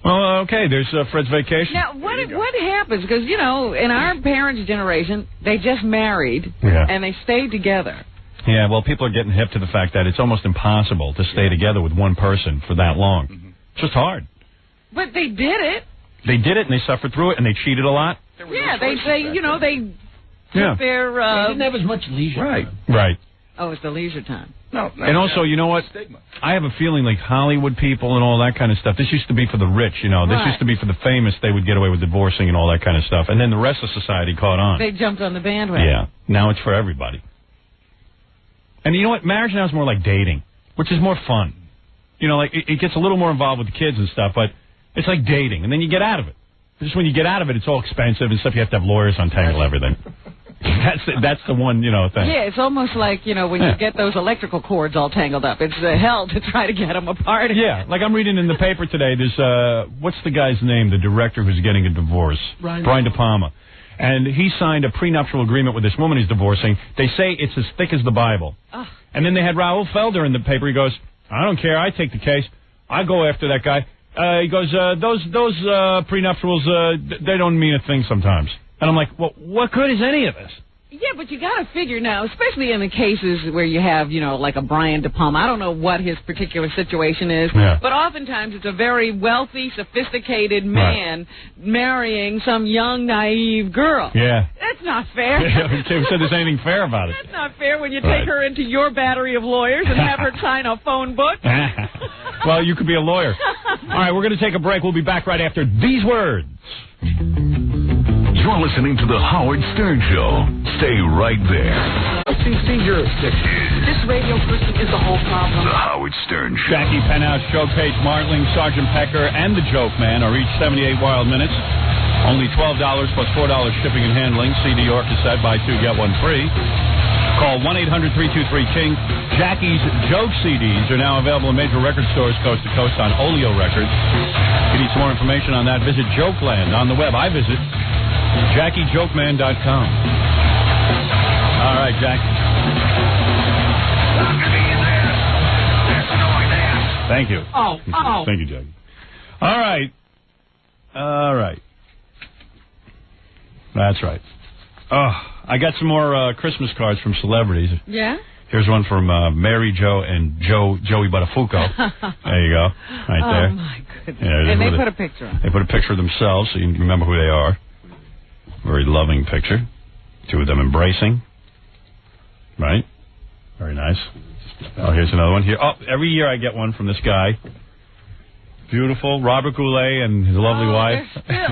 [SPEAKER 5] Well, okay, there's Fred's vacation.
[SPEAKER 6] Now, what happens? Because, you know, in our parents' generation, they just married, and they stayed together.
[SPEAKER 5] Yeah, well, people are getting hip to the fact that it's almost impossible to stay together with one person for that long. Mm-hmm. It's just hard.
[SPEAKER 6] But they did it.
[SPEAKER 5] They did it, and they suffered through it, and they cheated a lot.
[SPEAKER 6] Yeah, they took their...
[SPEAKER 2] they didn't have as much leisure.
[SPEAKER 5] Right.
[SPEAKER 6] Oh, it's the leisure time.
[SPEAKER 11] No,
[SPEAKER 5] and also, you know what? I have a feeling like Hollywood people and all that kind of stuff, this used to be for the rich, you know. This used to be for the famous. They would get away with divorcing and all that kind of stuff. And then the rest of society caught on.
[SPEAKER 6] They jumped on the bandwagon.
[SPEAKER 5] Yeah. Now it's for everybody. And you know what? Marriage now is more like dating, which is more fun. You know, like it gets a little more involved with the kids and stuff, but it's like dating. And then you get out of it. Just when you get out of it, it's all expensive and stuff. You have to have lawyers untangle everything. That's the one, you know, thing.
[SPEAKER 6] Yeah, it's almost like, you know, when you get those electrical cords all tangled up. It's hell to try to get them apart.
[SPEAKER 5] Yeah, like I'm reading in the paper today, there's, what's the guy's name, the director who's getting a divorce? Brian De Palma. And he signed a prenuptial agreement with this woman he's divorcing. They say it's as thick as the Bible. And then they had Raoul Felder in the paper. He goes, I don't care, I take the case. I go after that guy. He goes, those prenuptials, they don't mean a thing sometimes. And I'm like, well, what good is any of this?
[SPEAKER 6] Yeah, but you got to figure now, especially in the cases where you have, you know, like a Brian De Palma. I don't know what his particular situation is, but oftentimes it's a very wealthy, sophisticated man marrying some young, naive girl.
[SPEAKER 5] Yeah.
[SPEAKER 6] That's not fair.
[SPEAKER 5] Who said there's anything fair about it?
[SPEAKER 6] That's not fair when you take her into your battery of lawyers and have her sign a phone book.
[SPEAKER 5] Well, you could be a lawyer. All right, we're going to take a break. We'll be back right after these words.
[SPEAKER 7] You're listening to The Howard Stern Show. Stay right there.
[SPEAKER 2] FCC jurisdiction. This radio person is the whole problem.
[SPEAKER 7] The Howard Stern Show.
[SPEAKER 5] Jackie Penthouse, Joe Page Martling, Sergeant Pecker, and the Joke Man are each 78 wild minutes. Only $12 plus $4 shipping and handling. CD or cassette, buy two, get one free. Call 1-800-323-KING. Jackie's Joke CDs are now available in major record stores coast to coast on Oleo Records. If you need some more information on that, visit Jokeland on the web. I visit JackieJokeman.com. All right, Jack. Thank you.
[SPEAKER 2] Oh.
[SPEAKER 5] Thank you, Jackie. All right. That's right. Oh, I got some more Christmas cards from celebrities.
[SPEAKER 6] Yeah?
[SPEAKER 5] Here's one from Mary Jo and Joey Buttafuoco. There you go. Right there.
[SPEAKER 6] Oh, my goodness.
[SPEAKER 5] Yeah,
[SPEAKER 6] and they put a picture on.
[SPEAKER 5] They put a picture of themselves so you can remember who they are. Very loving picture. Two of them embracing. Right? Very nice. Oh, here's another one here. Oh, every year I get one from this guy. Beautiful. Robert Goulet and his lovely wife.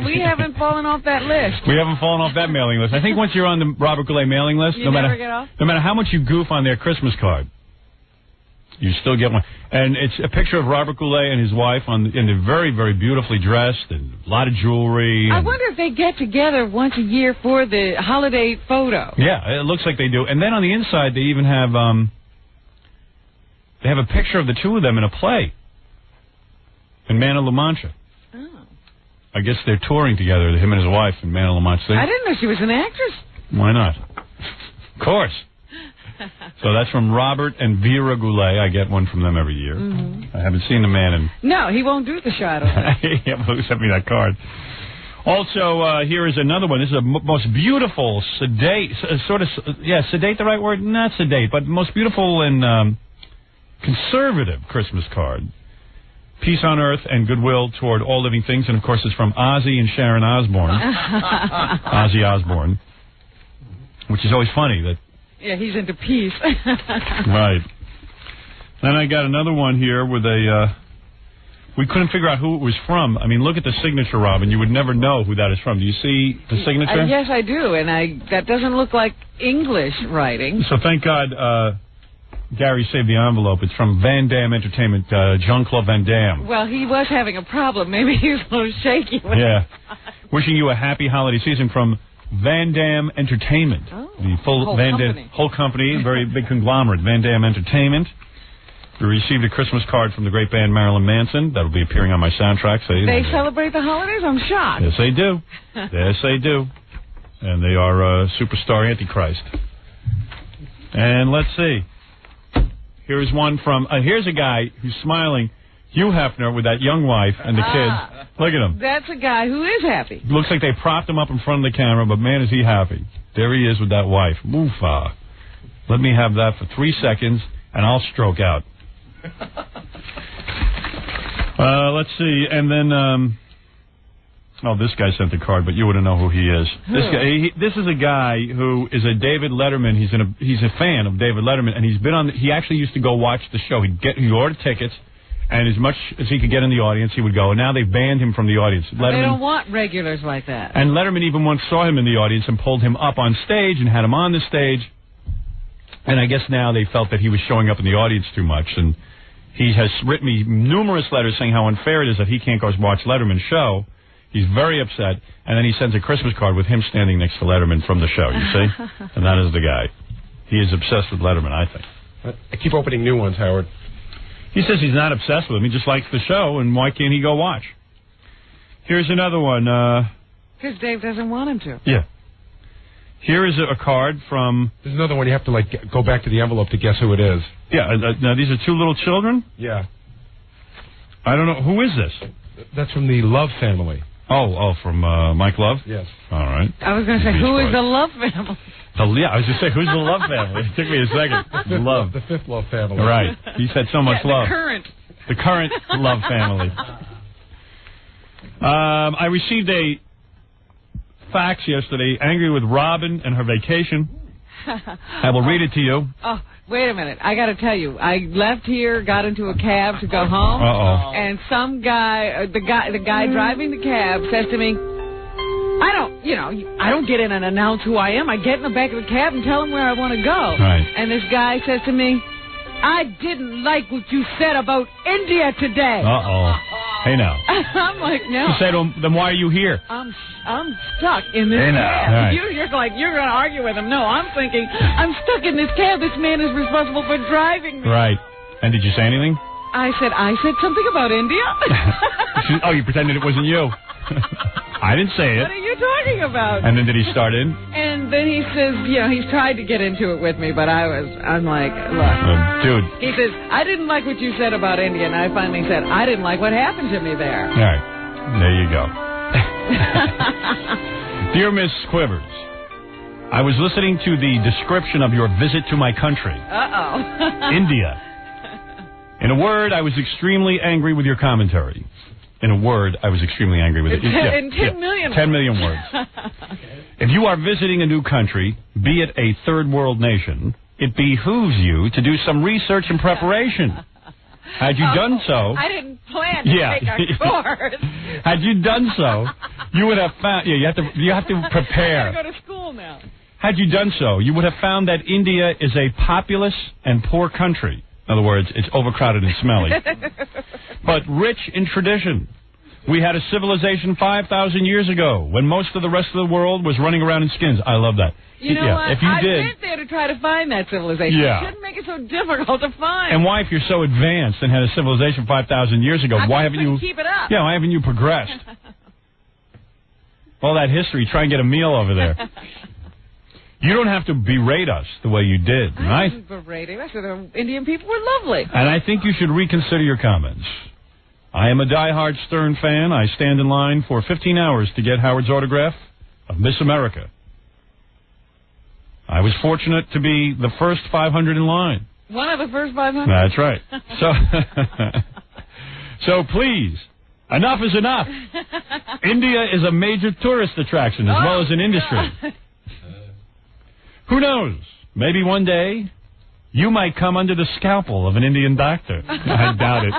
[SPEAKER 6] We haven't fallen off that list.
[SPEAKER 5] We haven't fallen off that mailing list. I think once you're on the Robert Goulet mailing list, no matter how much you goof on their Christmas card, you still get one. And it's a picture of Robert Goulet and his wife and they're very, very beautifully dressed and a lot of jewelry.
[SPEAKER 6] I wonder if they get together once a year for the holiday photo.
[SPEAKER 5] Yeah, it looks like they do. And then on the inside, they even have a picture of the two of them in a play in Man of La Mancha. Oh. I guess they're touring together, him and his wife in Man of La Mancha.
[SPEAKER 6] I didn't know she was an actress.
[SPEAKER 5] Why not? Of course. So that's from Robert and Vera Goulet. I get one from them every year. Mm-hmm. I haven't seen the man in...
[SPEAKER 6] No, he won't do the shot.
[SPEAKER 5] Yeah, who sent me that card? Also, here is another one. This is a most beautiful, sedate, sedate the right word? Not sedate, but most beautiful and conservative Christmas card. Peace on earth and goodwill toward all living things. And, of course, it's from Ozzy and Sharon Osbourne. Ozzy Osbourne. Which is always funny that...
[SPEAKER 6] Yeah, he's into peace.
[SPEAKER 5] Right. Then I got another one here with a... we couldn't figure out who it was from. I mean, look at the signature, Robin. You would never know who that is from. Do you see the signature?
[SPEAKER 6] Yes, I do. And that doesn't look like English writing.
[SPEAKER 5] So thank God... Gary saved the envelope. It's from Van Damme Entertainment, Jean-Claude Van Damme.
[SPEAKER 6] Well, he was having a problem. Maybe he was a little shaky.
[SPEAKER 5] Yeah. Wishing you a happy holiday season from Van Damme Entertainment.
[SPEAKER 6] Oh,
[SPEAKER 5] the whole company, very big conglomerate, Van Damme Entertainment. We received a Christmas card from the great band Marilyn Manson. That will be appearing on my soundtrack.
[SPEAKER 6] They celebrate the holidays? I'm shocked.
[SPEAKER 5] Yes, they do. Yes, they do. And they are superstar Antichrist. And let's see. Here's one from, here's a guy who's smiling, Hugh Hefner, with that young wife and the kids. Look at him.
[SPEAKER 6] That's a guy who is happy.
[SPEAKER 5] Looks like they propped him up in front of the camera, but man, is he happy. There he is with that wife. Moofa. Let me have that for 3 seconds, and I'll stroke out. Let's see, and then, this guy sent the card, but you wouldn't know who he is. This is a guy who is a David Letterman. He's a fan of David Letterman, and he actually used to go watch the show. He'd order tickets, and as much as he could get in the audience, he would go. And now they've banned him from the audience. Letterman,
[SPEAKER 6] they don't want regulars like that.
[SPEAKER 5] And Letterman even once saw him in the audience and pulled him up on stage and had him on the stage. And I guess now they felt that he was showing up in the audience too much, and he has written me numerous letters saying how unfair it is that he can't go watch Letterman's show. He's very upset, and then he sends a Christmas card with him standing next to Letterman from the show, you see? And that is the guy. He is obsessed with Letterman, I think.
[SPEAKER 8] I keep opening new ones, Howard.
[SPEAKER 5] He says he's not obsessed with him. He just likes the show, and why can't he go watch? Here's another one.
[SPEAKER 6] Because Dave doesn't want him to.
[SPEAKER 5] Yeah. Here is a card from...
[SPEAKER 8] There's another one you have to, go back to the envelope to guess who it is.
[SPEAKER 5] Yeah. Now, these are two little children?
[SPEAKER 8] Yeah.
[SPEAKER 5] I don't know. Who is this?
[SPEAKER 8] That's from the Love family.
[SPEAKER 5] Oh, from Mike Love?
[SPEAKER 8] Yes.
[SPEAKER 5] All right.
[SPEAKER 6] I was going to say, who is the Love family?
[SPEAKER 5] Yeah, I was going to say, who's the Love family? It took me a second. Love.
[SPEAKER 8] The fifth Love family.
[SPEAKER 5] Right. He said so much love. The current Love family. I received a fax yesterday, angry with Robin and her vacation. I will read it to you.
[SPEAKER 6] Oh, wait a minute. I got to tell you, I left here, got into a cab to go home.
[SPEAKER 5] Uh-oh.
[SPEAKER 6] And some guy, the guy driving the cab says to me, I don't get in and announce who I am. I get in the back of the cab and tell him where I want to go.
[SPEAKER 5] Right.
[SPEAKER 6] And this guy says to me, I didn't like what you said about India today.
[SPEAKER 5] Uh-oh. Hey, now.
[SPEAKER 6] I'm like, no.
[SPEAKER 5] You say to him, then why are you here?
[SPEAKER 6] I'm stuck in this cab.
[SPEAKER 5] Right.
[SPEAKER 6] You're going to argue with him. No, I'm thinking, I'm stuck in this cab. This man is responsible for driving me.
[SPEAKER 5] Right. And did you say anything?
[SPEAKER 6] I said something about India.
[SPEAKER 5] Oh, you pretended it wasn't you. I didn't say it.
[SPEAKER 6] What are you talking about?
[SPEAKER 5] And then did he start in?
[SPEAKER 6] And then he says, he's tried to get into it with me, but I'm like, look.
[SPEAKER 5] Dude.
[SPEAKER 6] He says, I didn't like what you said about India, and I finally said, I didn't like what happened to me there.
[SPEAKER 5] All right. There you go. Dear Miss Quivers, I was listening to the description of your visit to my country.
[SPEAKER 6] Uh-oh.
[SPEAKER 5] India. In a word, I was extremely angry with your commentary. In a word, I was extremely angry with it.
[SPEAKER 6] In 10 million
[SPEAKER 5] 10 million words. If you are visiting a new country, be it a third world nation, it behooves you to do some research and preparation. Had you done so...
[SPEAKER 6] I didn't plan to take a course.
[SPEAKER 5] Had you done so, you would have found... Yeah, you have to prepare.
[SPEAKER 6] I got to go to school now.
[SPEAKER 5] Had you done so, you would have found that India is a populous and poor country. In other words, it's overcrowded and smelly. But rich in tradition. We had a civilization 5,000 years ago when most of the rest of the world was running around in skins. I love that.
[SPEAKER 6] You know what?
[SPEAKER 5] If you
[SPEAKER 6] I
[SPEAKER 5] did,
[SPEAKER 6] went there to try to find that civilization.
[SPEAKER 5] Yeah.
[SPEAKER 6] It shouldn't make it so difficult to find.
[SPEAKER 5] And why, if you're so advanced and had a civilization 5,000 years ago, why haven't you
[SPEAKER 6] keep it up?
[SPEAKER 5] Yeah, why haven't you progressed? All that history, try and get a meal over there. You don't have to berate us the way you did, right?
[SPEAKER 6] I wasn't berating. I said the Indian people were lovely.
[SPEAKER 5] And I think you should reconsider your comments. I am a diehard Stern fan. I stand in line for 15 hours to get Howard's autograph of Miss America. I was fortunate to be the first 500 in line.
[SPEAKER 6] One of the first 500?
[SPEAKER 5] That's right. So please, enough is enough. India is a major tourist attraction as well as an industry. Who knows? Maybe one day you might come under the scalpel of an Indian doctor. I doubt it.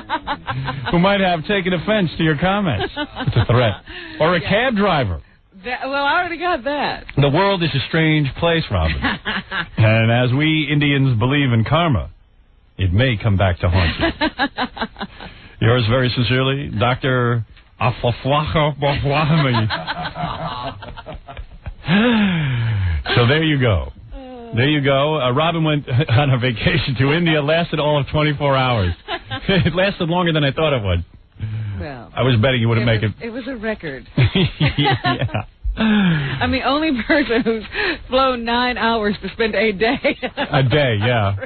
[SPEAKER 5] Who might have taken offense to your comments. It's a threat. Or a cab driver.
[SPEAKER 6] Well, I already got that.
[SPEAKER 5] The world is a strange place, Robin. And as we Indians believe in karma, it may come back to haunt you. Yours very sincerely, Dr. Afafwaha Bafwahami. So there you go. There you go. Robin went on a vacation to India. Lasted all of 24 hours. It lasted longer than I thought it would.
[SPEAKER 6] Well,
[SPEAKER 5] I was betting you wouldn't make it.
[SPEAKER 6] It was a record.
[SPEAKER 5] Yeah.
[SPEAKER 6] I'm the only person who's flown 9 hours to spend a day.
[SPEAKER 5] A day, yeah.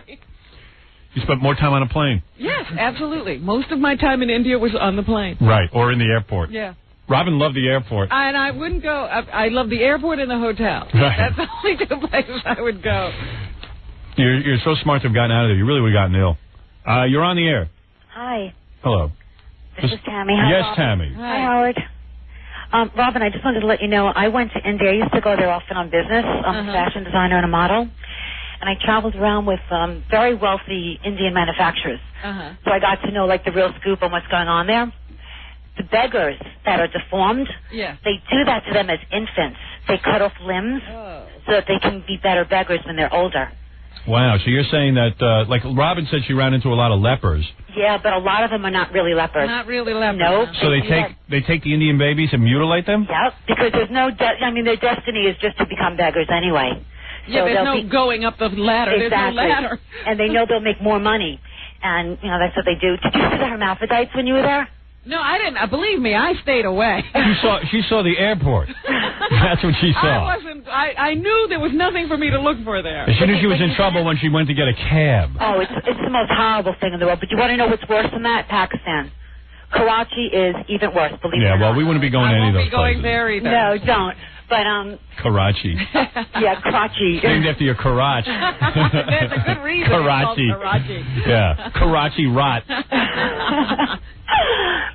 [SPEAKER 5] You spent more time on a plane.
[SPEAKER 6] Yes, absolutely. Most of my time in India was on the plane.
[SPEAKER 5] Right, or in the airport.
[SPEAKER 6] Yeah.
[SPEAKER 5] Robin loved the airport.
[SPEAKER 6] And I wouldn't go. I love the airport and the hotel.
[SPEAKER 5] Right.
[SPEAKER 6] That's the only two places I would go.
[SPEAKER 5] You're so smart to have gotten out of there. You really would have gotten ill. You're on the air.
[SPEAKER 12] Hi.
[SPEAKER 5] Hello.
[SPEAKER 12] This is Tammy. Hi,
[SPEAKER 5] yes,
[SPEAKER 12] Robin.
[SPEAKER 5] Tammy.
[SPEAKER 12] Hi, Howard. Robin, I just wanted to let you know, I went to India. I used to go there often on business. I'm a fashion designer and a model. And I traveled around with very wealthy Indian manufacturers. So I got to know, like, the real scoop on what's going on there. The beggars that are deformed, they do that to them as infants. They cut off limbs so that they can be better beggars when they're older.
[SPEAKER 5] Wow, so you're saying that, like Robin said, she ran into a lot of lepers.
[SPEAKER 12] Yeah, but a lot of them are not really lepers.
[SPEAKER 6] Not really lepers.
[SPEAKER 12] Nope.
[SPEAKER 5] So they take the Indian babies and mutilate them?
[SPEAKER 12] Yep, because there's no, their destiny is just to become beggars anyway.
[SPEAKER 6] Yeah,
[SPEAKER 12] so
[SPEAKER 6] there's no going up the ladder.
[SPEAKER 12] Exactly.
[SPEAKER 6] There's no ladder.
[SPEAKER 12] And they know they'll make more money. And, you know, that's what they do. Did you see the hermaphrodites when you were there?
[SPEAKER 6] No, I didn't. Believe me, I stayed away.
[SPEAKER 5] She saw the airport. That's what she saw.
[SPEAKER 6] I knew there was nothing for me to look for there.
[SPEAKER 5] She knew she was in trouble when she went to get a cab.
[SPEAKER 12] Oh, it's the most horrible thing in the world. But you want to know what's worse than that? Pakistan. Karachi is even worse, believe me.
[SPEAKER 5] Yeah, well, we wouldn't be going to any of those places.
[SPEAKER 6] I won't be going there either.
[SPEAKER 12] No, don't. But,
[SPEAKER 5] Karachi.
[SPEAKER 12] Yeah, Karachi.
[SPEAKER 5] Named after your Karachi.
[SPEAKER 6] There's a good reason
[SPEAKER 5] Karachi.
[SPEAKER 6] It's called Karachi.
[SPEAKER 5] Yeah, Karachi rot.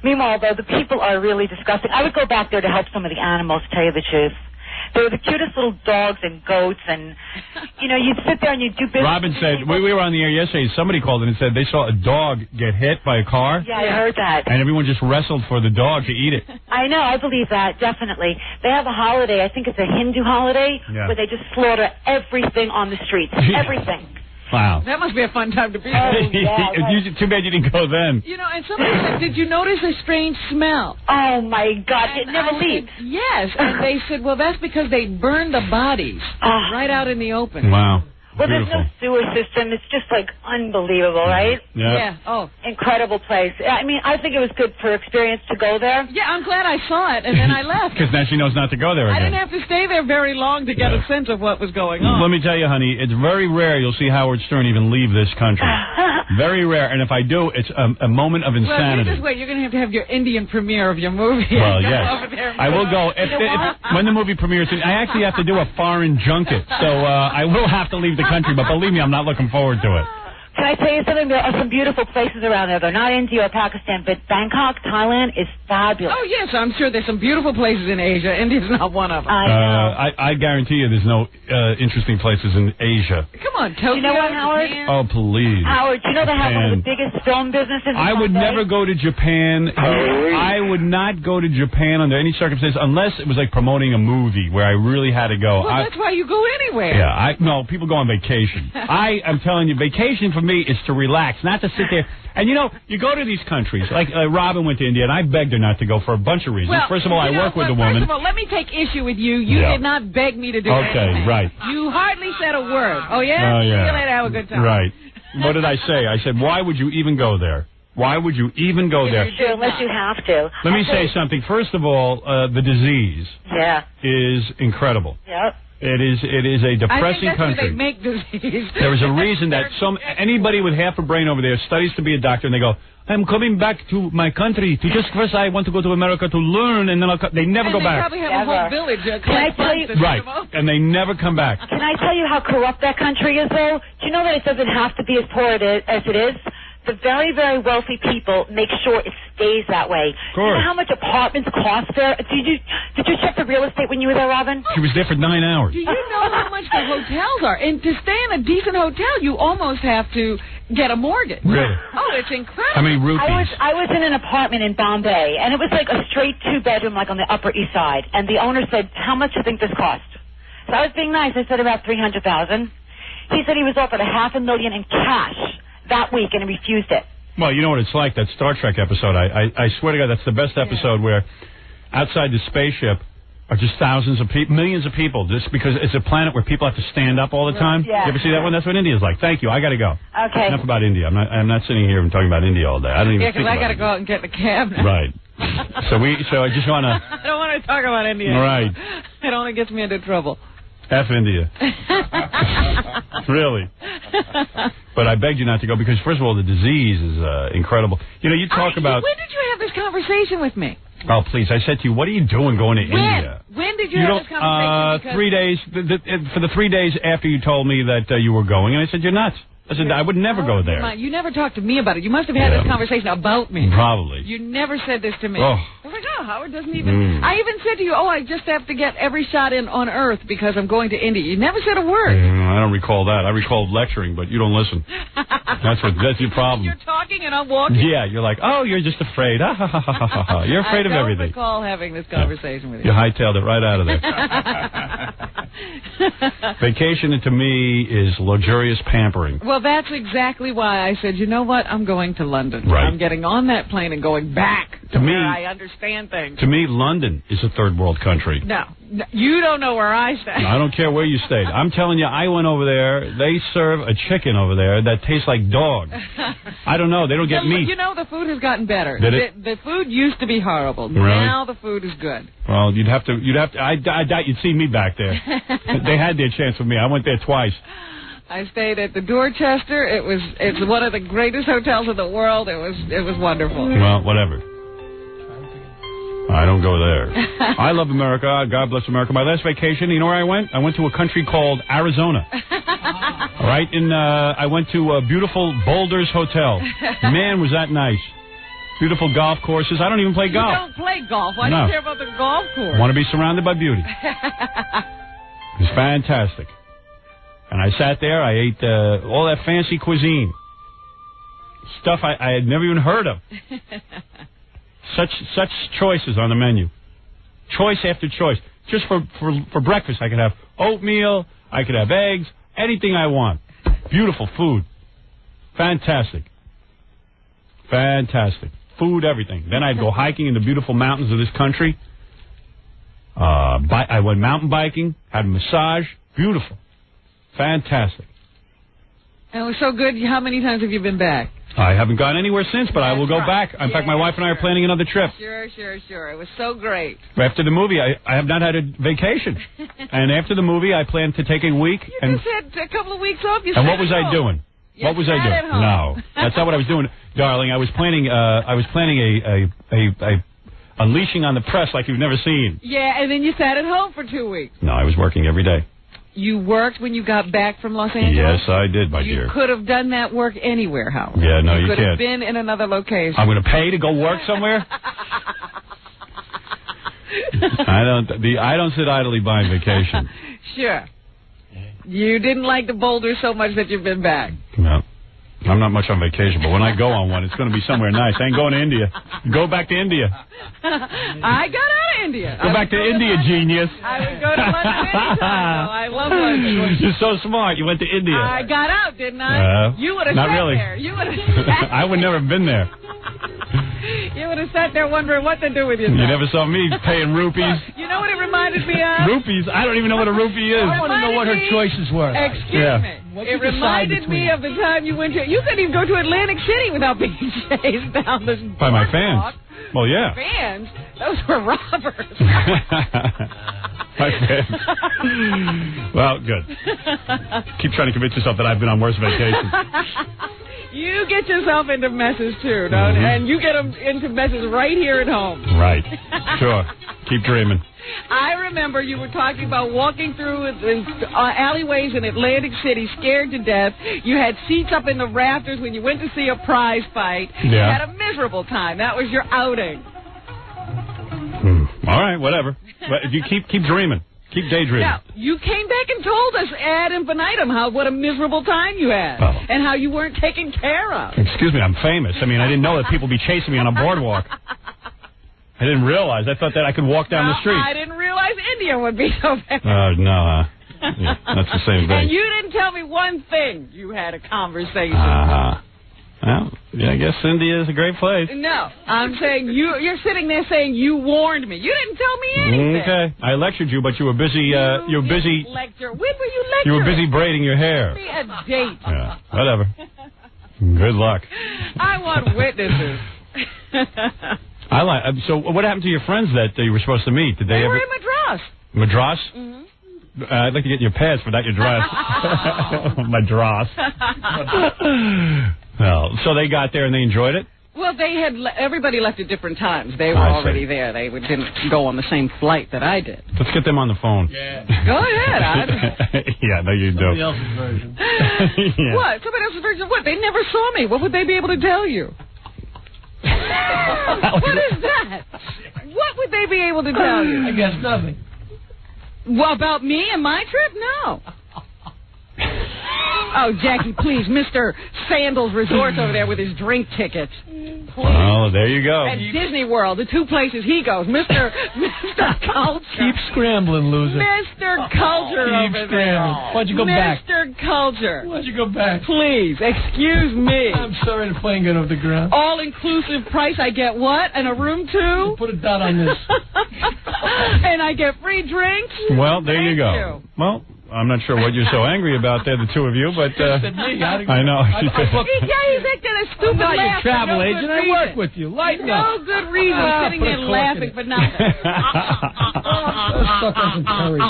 [SPEAKER 12] Meanwhile, though, the people are really disgusting. I would go back there to help some of the animals, to tell you the truth. They were the cutest little dogs and goats, and, you know, you'd sit there and you'd do business.
[SPEAKER 5] Robin said, we were on the air yesterday, somebody called in and said they saw a dog get hit by a car.
[SPEAKER 12] Yeah, I heard that.
[SPEAKER 5] And everyone just wrestled for the dog to eat it.
[SPEAKER 12] I know, I believe that, definitely. They have a holiday, I think it's a Hindu holiday, where they just slaughter everything on the streets. Everything.
[SPEAKER 5] Wow.
[SPEAKER 6] That must be a fun time to be
[SPEAKER 12] there.
[SPEAKER 5] Too bad you didn't go then.
[SPEAKER 6] You know, and somebody said, did you notice a strange smell?
[SPEAKER 12] Oh, my God, it never leaves.
[SPEAKER 6] Yes, and they said, well, that's because they burned the bodies right out in the open.
[SPEAKER 5] Wow.
[SPEAKER 12] Well,
[SPEAKER 5] Beautiful.
[SPEAKER 12] there's no sewer system. It's just, like, unbelievable, right?
[SPEAKER 5] Yeah.
[SPEAKER 6] Oh.
[SPEAKER 12] Incredible place. I mean, I think it was good for experience to go there.
[SPEAKER 6] Yeah, I'm glad I saw it, and then I left.
[SPEAKER 5] Because now she knows not to go there again.
[SPEAKER 6] I didn't have to stay there very long to get a sense of what was going on.
[SPEAKER 5] Let me tell you, honey, it's very rare you'll see Howard Stern even leave this country. Very rare. And if I do, it's a moment of insanity.
[SPEAKER 6] Well, this way, you're going to have your Indian premiere of your movie.
[SPEAKER 5] Well, yes.
[SPEAKER 6] Over there.
[SPEAKER 5] I will go. When the movie premieres, I actually have to do a foreign junket. So I will have to leave the country, but believe me, I'm not looking forward to it.
[SPEAKER 12] Can I tell you something? There are some beautiful places around there, though. Not India or Pakistan, but Bangkok, Thailand is fabulous.
[SPEAKER 6] Oh, yes, I'm sure there's some beautiful places in Asia. India's not one of them.
[SPEAKER 12] I know.
[SPEAKER 5] I guarantee you there's no interesting places in Asia.
[SPEAKER 6] Come on, Tokyo.
[SPEAKER 12] You know what, Howard?
[SPEAKER 6] Japan.
[SPEAKER 5] Oh, please.
[SPEAKER 12] Howard, do you know they have one of the biggest film businesses in
[SPEAKER 5] I would
[SPEAKER 12] Bombay?
[SPEAKER 5] never go to Japan. I would not go to Japan under any circumstances unless it was like promoting a movie where I really had to go.
[SPEAKER 6] Well, that's why you go anywhere.
[SPEAKER 5] Yeah, no, people go on vacation. I'm telling you, vacation for me is to relax, not to sit there. And, you know, you go to these countries, like Robin went to India, and I begged her not to go for a bunch of reasons.
[SPEAKER 6] Well,
[SPEAKER 5] first of all, I work with a woman.
[SPEAKER 6] First of all, let me take issue with you. You did not beg me to do anything.
[SPEAKER 5] Okay, right.
[SPEAKER 6] You hardly said a word. Oh, yeah?
[SPEAKER 5] Oh, yeah.
[SPEAKER 6] See you later. Have a good time.
[SPEAKER 5] Right. What did I say? I said, why would you even go there? Why would you even go there?
[SPEAKER 12] Sure, unless you have to.
[SPEAKER 5] Let me say something. First of all, the disease is incredible.
[SPEAKER 12] Yep.
[SPEAKER 5] It is a depressing
[SPEAKER 6] I think that's
[SPEAKER 5] country.
[SPEAKER 6] where they make disease.
[SPEAKER 5] There is a reason that anybody with half a brain over there studies to be a doctor, and they go, I'm coming back to my country to just first I want to go to America to learn, and then they never go back.
[SPEAKER 6] They probably have a whole village.
[SPEAKER 12] Can I tell you?
[SPEAKER 5] Right, and they never come back.
[SPEAKER 12] Can I tell you how corrupt that country is, though? Do you know that it doesn't have to be as poor as it is? The very, very wealthy people make sure it stays that way.
[SPEAKER 5] Of course.
[SPEAKER 12] You know how much apartments cost there? Did you check the real estate when you were there, Robin?
[SPEAKER 5] She was there for 9 hours.
[SPEAKER 6] Do you know how much the hotels are? And to stay in a decent hotel, you almost have to get a mortgage.
[SPEAKER 5] Really?
[SPEAKER 6] Oh, it's incredible.
[SPEAKER 5] How many rupees?
[SPEAKER 12] I was in an apartment in Bombay, and it was like a straight 2-bedroom, like on the Upper East Side. And the owner said, "How much do you think this cost?" So I was being nice. I said about $300,000. He said he was offered $500,000 in cash that week, and he refused it.
[SPEAKER 5] Well, you know what it's like, that Star Trek episode. I swear to God, that's the best episode where outside the spaceship are just thousands of people, millions of people, just because it's a planet where people have to stand up all the time.
[SPEAKER 12] Yeah.
[SPEAKER 5] You ever see that one? That's what India's like. Thank you. I got to go.
[SPEAKER 12] Okay.
[SPEAKER 5] Enough about India. I'm not sitting here and talking about India all day. I don't even
[SPEAKER 6] Yeah,
[SPEAKER 5] think
[SPEAKER 6] because
[SPEAKER 5] about
[SPEAKER 6] I got to
[SPEAKER 5] India.
[SPEAKER 6] go out and get the cab now.
[SPEAKER 5] Right. So I just want to...
[SPEAKER 6] I don't want to talk about India.
[SPEAKER 5] Right.
[SPEAKER 6] It only gets me into trouble.
[SPEAKER 5] F India. Really. But I begged you not to go because, first of all, the disease is incredible. You know, you talk about...
[SPEAKER 6] When did you have this conversation with me?
[SPEAKER 5] Oh, please. I said to you, what are you doing going to India?
[SPEAKER 6] When did you have this conversation? Because
[SPEAKER 5] 3 days. For the 3 days after you told me that you were going, and I said, you're nuts. I said, I would never go there.
[SPEAKER 6] You never talked to me about it. You must have had this conversation about me.
[SPEAKER 5] Probably.
[SPEAKER 6] You never said this to me.
[SPEAKER 5] Oh.
[SPEAKER 6] I was like, Howard doesn't even... I even said to you, I just have to get every shot in on Earth because I'm going to India. You never said a word.
[SPEAKER 5] I don't recall that. I recall lecturing, but you don't listen. That's your problem.
[SPEAKER 6] You're talking and I'm walking.
[SPEAKER 5] Yeah, you're like, oh, you're just afraid. You're afraid of everything.
[SPEAKER 6] I don't recall having this conversation with
[SPEAKER 5] You
[SPEAKER 6] you.
[SPEAKER 5] hightailed it right out of there. Vacation to me is luxurious pampering.
[SPEAKER 6] Well, that's exactly why I said, you know what? I'm going to London.
[SPEAKER 5] Right.
[SPEAKER 6] I'm getting on that plane and going back to
[SPEAKER 5] me,
[SPEAKER 6] where I understand things.
[SPEAKER 5] To me, London is a third world country.
[SPEAKER 6] No, you don't know where I stay.
[SPEAKER 5] I don't care where you stayed. I'm telling you, I went over there. They serve a chicken over there that tastes like dog. I don't know. They don't get meat.
[SPEAKER 6] You know, the food has gotten better.
[SPEAKER 5] Did it?
[SPEAKER 6] The food used to be horrible.
[SPEAKER 5] Really?
[SPEAKER 6] Now the food is good.
[SPEAKER 5] Well, you'd have to. I doubt you'd see me back there. They had their chance with me. I went there twice.
[SPEAKER 6] I stayed at the Dorchester. It's one of the greatest hotels in the world. It was wonderful.
[SPEAKER 5] Well, whatever. I don't go there. I love America. God bless America. My last vacation, you know where I went? I went to a country called Arizona. All right, I went to a beautiful Boulders Hotel. Man, was that nice. Beautiful golf courses. I don't even play golf.
[SPEAKER 6] You don't play golf. Why do you care about the golf course?
[SPEAKER 5] Want to be surrounded by beauty. It was fantastic. And I sat there. I ate all that fancy cuisine. Stuff I had never even heard of. Such choices on the menu. Choice after choice. Just for breakfast, I could have oatmeal. I could have eggs. Anything I want. Beautiful food. Fantastic. Fantastic. Food, everything. Then I'd go hiking in the beautiful mountains of this country. I went mountain biking. Had a massage. Beautiful. Fantastic.
[SPEAKER 6] And it was so good. How many times have you been back?
[SPEAKER 5] I haven't gone anywhere since, but I will go back. In fact, my wife and I are planning another trip.
[SPEAKER 6] Sure. It was so great.
[SPEAKER 5] After the movie, I have not had a vacation. And after the movie, I plan to take a week.
[SPEAKER 6] You just had a couple of weeks off.
[SPEAKER 5] And what was I doing? What was I doing? No, that's not what I was doing, darling. I was planning a unleashing on the press like you've never seen.
[SPEAKER 6] Yeah, and then you sat at home for 2 weeks.
[SPEAKER 5] No, I was working every day.
[SPEAKER 6] You worked when you got back from Los Angeles?
[SPEAKER 5] Yes, I did, my dear.
[SPEAKER 6] You could have done that work anywhere, Howard.
[SPEAKER 5] Yeah, no, you
[SPEAKER 6] could have
[SPEAKER 5] can't.
[SPEAKER 6] been in another location.
[SPEAKER 5] I'm going to pay to go work somewhere? I don't sit idly buying vacation.
[SPEAKER 6] Sure. You didn't like the Boulder so much that you've been back.
[SPEAKER 5] No. I'm not much on vacation, but when I go on one, it's going to be somewhere nice. I ain't going to India. Go back to India.
[SPEAKER 6] I got out of India.
[SPEAKER 5] Go back to India, genius.
[SPEAKER 6] I would go to London anytime. I love London.
[SPEAKER 5] You're so smart. You went to India.
[SPEAKER 6] I got out, didn't I? You would have sat there. You would have.
[SPEAKER 5] I would never have been there.
[SPEAKER 6] You would have sat there wondering what to do with yourself.
[SPEAKER 5] You never saw me paying rupees.
[SPEAKER 6] You know what it reminded me of?
[SPEAKER 5] Rupees? I don't even know what a rupee is.
[SPEAKER 2] I want to know what her choices were.
[SPEAKER 6] Excuse me. It reminded me of the time you went to... You couldn't even go to Atlantic City without being chased down this
[SPEAKER 5] by my fans.
[SPEAKER 6] Walk.
[SPEAKER 5] Well, yeah.
[SPEAKER 6] Fans? Those were robbers.
[SPEAKER 5] My fans. Well, good. Keep trying to convince yourself that I've been on worse vacations.
[SPEAKER 6] You get yourself into messes, too, don't you? And you get them into messes right here at home.
[SPEAKER 5] Right. Sure. Keep dreaming.
[SPEAKER 6] I remember you were talking about walking through the alleyways in Atlantic City scared to death. You had seats up in the rafters when you went to see a prize fight.
[SPEAKER 5] Yeah.
[SPEAKER 6] You had a miserable time. That was your outing.
[SPEAKER 5] All right, whatever. But you keep dreaming. Keep daydreaming.
[SPEAKER 6] Now, you came back and told us ad infinitum what a miserable time you had and how you weren't taken care of.
[SPEAKER 5] Excuse me, I'm famous. I mean, I didn't know that people would be chasing me on a boardwalk. I didn't realize. I thought that I could walk down the street.
[SPEAKER 6] I didn't realize India would be so bad.
[SPEAKER 5] No. Yeah, that's the same thing.
[SPEAKER 6] And you didn't tell me one thing. You had a conversation.
[SPEAKER 5] Well, yeah, I guess India is a great place.
[SPEAKER 6] No, I'm saying you're sitting there saying you warned me. You didn't tell me anything.
[SPEAKER 5] Okay, I lectured you, but you were busy. You were busy.
[SPEAKER 6] Lecture. When were you lecturing?
[SPEAKER 5] You were busy braiding your hair.
[SPEAKER 6] Give me a date.
[SPEAKER 5] Yeah, whatever. Good luck.
[SPEAKER 6] I want witnesses.
[SPEAKER 5] So, what happened to your friends that you were supposed to meet? Did they
[SPEAKER 6] were in Madras.
[SPEAKER 5] Madras?
[SPEAKER 6] Mm-hmm.
[SPEAKER 5] I'd like to get your pads, but not your dress. Madras. Well, so they got there and they enjoyed it?
[SPEAKER 6] Well, they had everybody left at different times. They were already there. They didn't go on the same flight that I did.
[SPEAKER 5] Let's get them on the phone.
[SPEAKER 6] Yeah. Go ahead.
[SPEAKER 5] Yeah, no, you do.
[SPEAKER 2] Somebody else's version.
[SPEAKER 5] Yeah.
[SPEAKER 6] What? Somebody else's version of what? They never saw me. What would they be able to tell you? What is that? What would they be able to tell you?
[SPEAKER 2] I guess nothing.
[SPEAKER 6] Well, about me and my trip? No. Oh, Jackie, please, Mr. Sandals Resorts over there with his drink tickets. Please.
[SPEAKER 5] Well, there you go.
[SPEAKER 6] At Disney World, the two places he goes. Mr. Culture.
[SPEAKER 2] Keep scrambling, loser.
[SPEAKER 6] Mr. Culture
[SPEAKER 2] Keep
[SPEAKER 6] over
[SPEAKER 2] scrambling.
[SPEAKER 6] there.
[SPEAKER 2] Why'd you go back?
[SPEAKER 6] Mr. Culture.
[SPEAKER 2] Why'd you go back?
[SPEAKER 6] Please, excuse me.
[SPEAKER 2] I'm sorry the plane got off the ground.
[SPEAKER 6] All-inclusive price, I get what? And a room, too?
[SPEAKER 2] Put a dot on this.
[SPEAKER 6] And I get free drinks?
[SPEAKER 5] Well, there you go.
[SPEAKER 6] You.
[SPEAKER 5] Well, I'm not sure what you're so angry about there, the two of you, but I know.
[SPEAKER 6] He's acting a stupid
[SPEAKER 2] I'm not
[SPEAKER 6] laugh
[SPEAKER 2] your travel
[SPEAKER 6] for no
[SPEAKER 2] agent.
[SPEAKER 6] good
[SPEAKER 2] I
[SPEAKER 6] reason.
[SPEAKER 2] work with you. Lighten up.
[SPEAKER 6] No good reason sitting there laughing for nothing.
[SPEAKER 2] Stuck on some courage.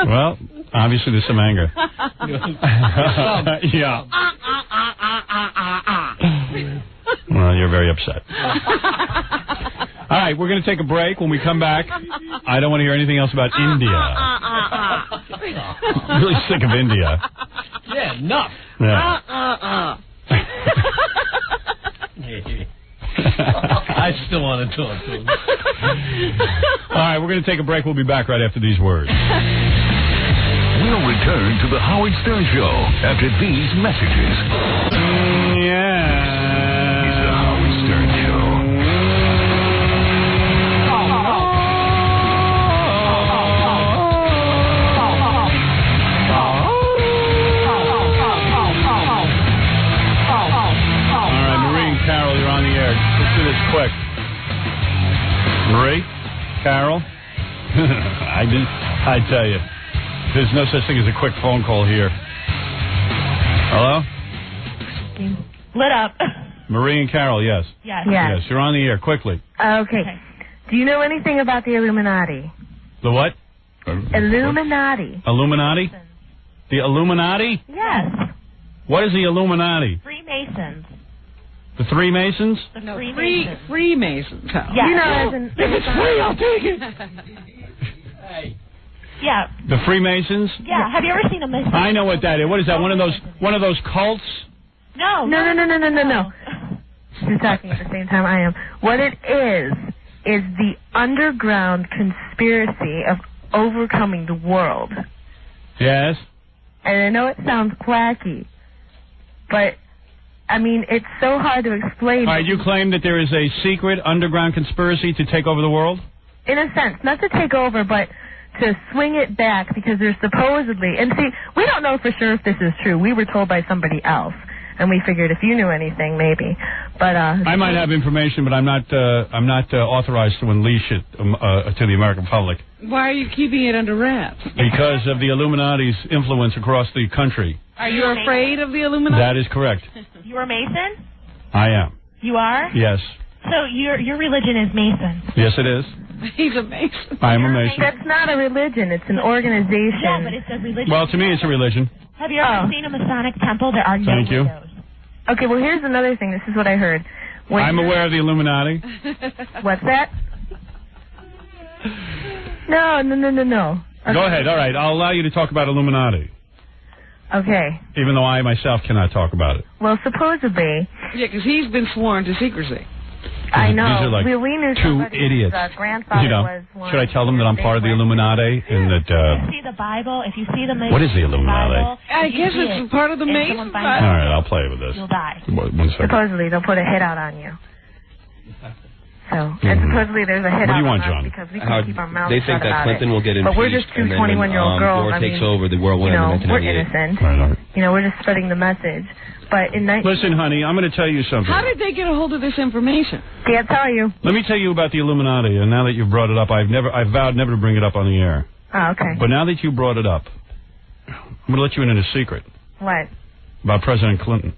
[SPEAKER 5] Well, obviously there's some anger. Yeah. Well, you're very upset. All right, we're going to take a break. When we come back, I don't want to hear anything else about India. I'm really sick of India.
[SPEAKER 2] Yeah, enough.
[SPEAKER 5] Yeah.
[SPEAKER 2] I still want to talk to him.
[SPEAKER 5] All right, we're going to take a break. We'll be back right after these words.
[SPEAKER 7] We'll return to the Howard Stern Show after these messages.
[SPEAKER 5] Yeah.
[SPEAKER 7] It's the Howard Stern Show.
[SPEAKER 5] All right, Marie and Carol, you're on the air. Let's do this quick. Marie? Carol? I tell you. There's no such thing as a quick phone call here. Hello?
[SPEAKER 13] Lit up.
[SPEAKER 5] Marie and Carol, yes.
[SPEAKER 13] Yes.
[SPEAKER 5] Yes, you're on the air, quickly.
[SPEAKER 13] Okay. Do you know anything about the Illuminati?
[SPEAKER 5] The what?
[SPEAKER 13] Illuminati.
[SPEAKER 5] Illuminati? The Illuminati?
[SPEAKER 13] Yes.
[SPEAKER 5] What is the Illuminati?
[SPEAKER 13] Freemasons.
[SPEAKER 5] The Three Masons?
[SPEAKER 13] No, Freemasons.
[SPEAKER 6] Freemasons.
[SPEAKER 13] Yeah. You know, as in,
[SPEAKER 2] if it's free, I'll take it.
[SPEAKER 14] Yeah.
[SPEAKER 5] The Freemasons?
[SPEAKER 14] Yeah. Have you ever seen a Masonic?
[SPEAKER 5] I know what that is. What is that? One of those cults?
[SPEAKER 14] No.
[SPEAKER 13] No. She's talking at the same time I am. What it is the underground conspiracy of overcoming the world.
[SPEAKER 5] Yes.
[SPEAKER 13] And I know it sounds quacky, but, I mean, it's so hard to explain.
[SPEAKER 5] All right, you claim that there is a secret underground conspiracy to take over the world?
[SPEAKER 13] In a sense, not to take over, but to swing it back, because there's supposedly, and see, we don't know for sure if this is true. We were told by somebody else, and we figured if you knew anything, maybe. But
[SPEAKER 5] I might have information, but I'm not authorized to unleash it to the American public.
[SPEAKER 6] Why are you keeping it under wraps?
[SPEAKER 5] Because of the Illuminati's influence across the country.
[SPEAKER 6] Are you afraid of the Illuminati?
[SPEAKER 5] That is correct.
[SPEAKER 14] You are Mason?
[SPEAKER 5] I am.
[SPEAKER 14] You are?
[SPEAKER 5] Yes.
[SPEAKER 14] So your religion is Mason?
[SPEAKER 5] Yes, it is.
[SPEAKER 6] He's a Mason.
[SPEAKER 5] I am a Mason.
[SPEAKER 13] That's not a religion. It's an organization.
[SPEAKER 14] Yeah, but it's a religion.
[SPEAKER 5] Well, to me, it's a religion.
[SPEAKER 14] Have you ever seen a Masonic temple? There are no
[SPEAKER 5] Thank you.
[SPEAKER 14] windows.
[SPEAKER 13] Okay, well, here's another thing. This is what I heard.
[SPEAKER 5] I'm aware of the Illuminati.
[SPEAKER 13] What's that? No. Okay.
[SPEAKER 5] Go ahead. All right. I'll allow you to talk about Illuminati.
[SPEAKER 13] Okay.
[SPEAKER 5] Even though I myself cannot talk about it.
[SPEAKER 13] Well, supposedly.
[SPEAKER 6] Yeah, because he's been sworn to secrecy.
[SPEAKER 13] I know.
[SPEAKER 5] These are like
[SPEAKER 13] we knew
[SPEAKER 5] two idiots.
[SPEAKER 13] Grandfather was one.
[SPEAKER 5] Should I tell them that I'm part of the Illuminati and that?
[SPEAKER 14] If you see the Bible, if you see the Mason
[SPEAKER 5] What is the Illuminati?
[SPEAKER 14] Bible,
[SPEAKER 6] I guess it's part of the Mason
[SPEAKER 5] All right, I'll play with this.
[SPEAKER 14] You'll die.
[SPEAKER 5] One second.
[SPEAKER 13] Supposedly they'll put a hit out on you. So, and supposedly there's a hit
[SPEAKER 5] What do
[SPEAKER 13] out
[SPEAKER 5] you want,
[SPEAKER 13] on us
[SPEAKER 5] John?
[SPEAKER 13] because we can't keep our mouths
[SPEAKER 15] They think
[SPEAKER 13] shut
[SPEAKER 15] that
[SPEAKER 13] about
[SPEAKER 15] Clinton
[SPEAKER 13] it.
[SPEAKER 15] will get impeached,
[SPEAKER 13] But we're just two
[SPEAKER 15] and then
[SPEAKER 13] 21-year-old girls.
[SPEAKER 15] Gore
[SPEAKER 13] I mean,
[SPEAKER 15] takes over, the world will end in
[SPEAKER 13] we're
[SPEAKER 15] 1998.
[SPEAKER 13] innocent.
[SPEAKER 5] Right.
[SPEAKER 13] We're just spreading the message. But in
[SPEAKER 5] Listen, honey, I'm going to tell you something.
[SPEAKER 6] How did they get a hold of this information?
[SPEAKER 13] Can't tell you.
[SPEAKER 5] Let me tell you about the Illuminati, and now that you've brought it up, I've vowed never to bring it up on the air.
[SPEAKER 13] Oh, okay.
[SPEAKER 5] But now that you brought it up, I'm going to let you in on a secret
[SPEAKER 13] What?
[SPEAKER 5] about President Clinton.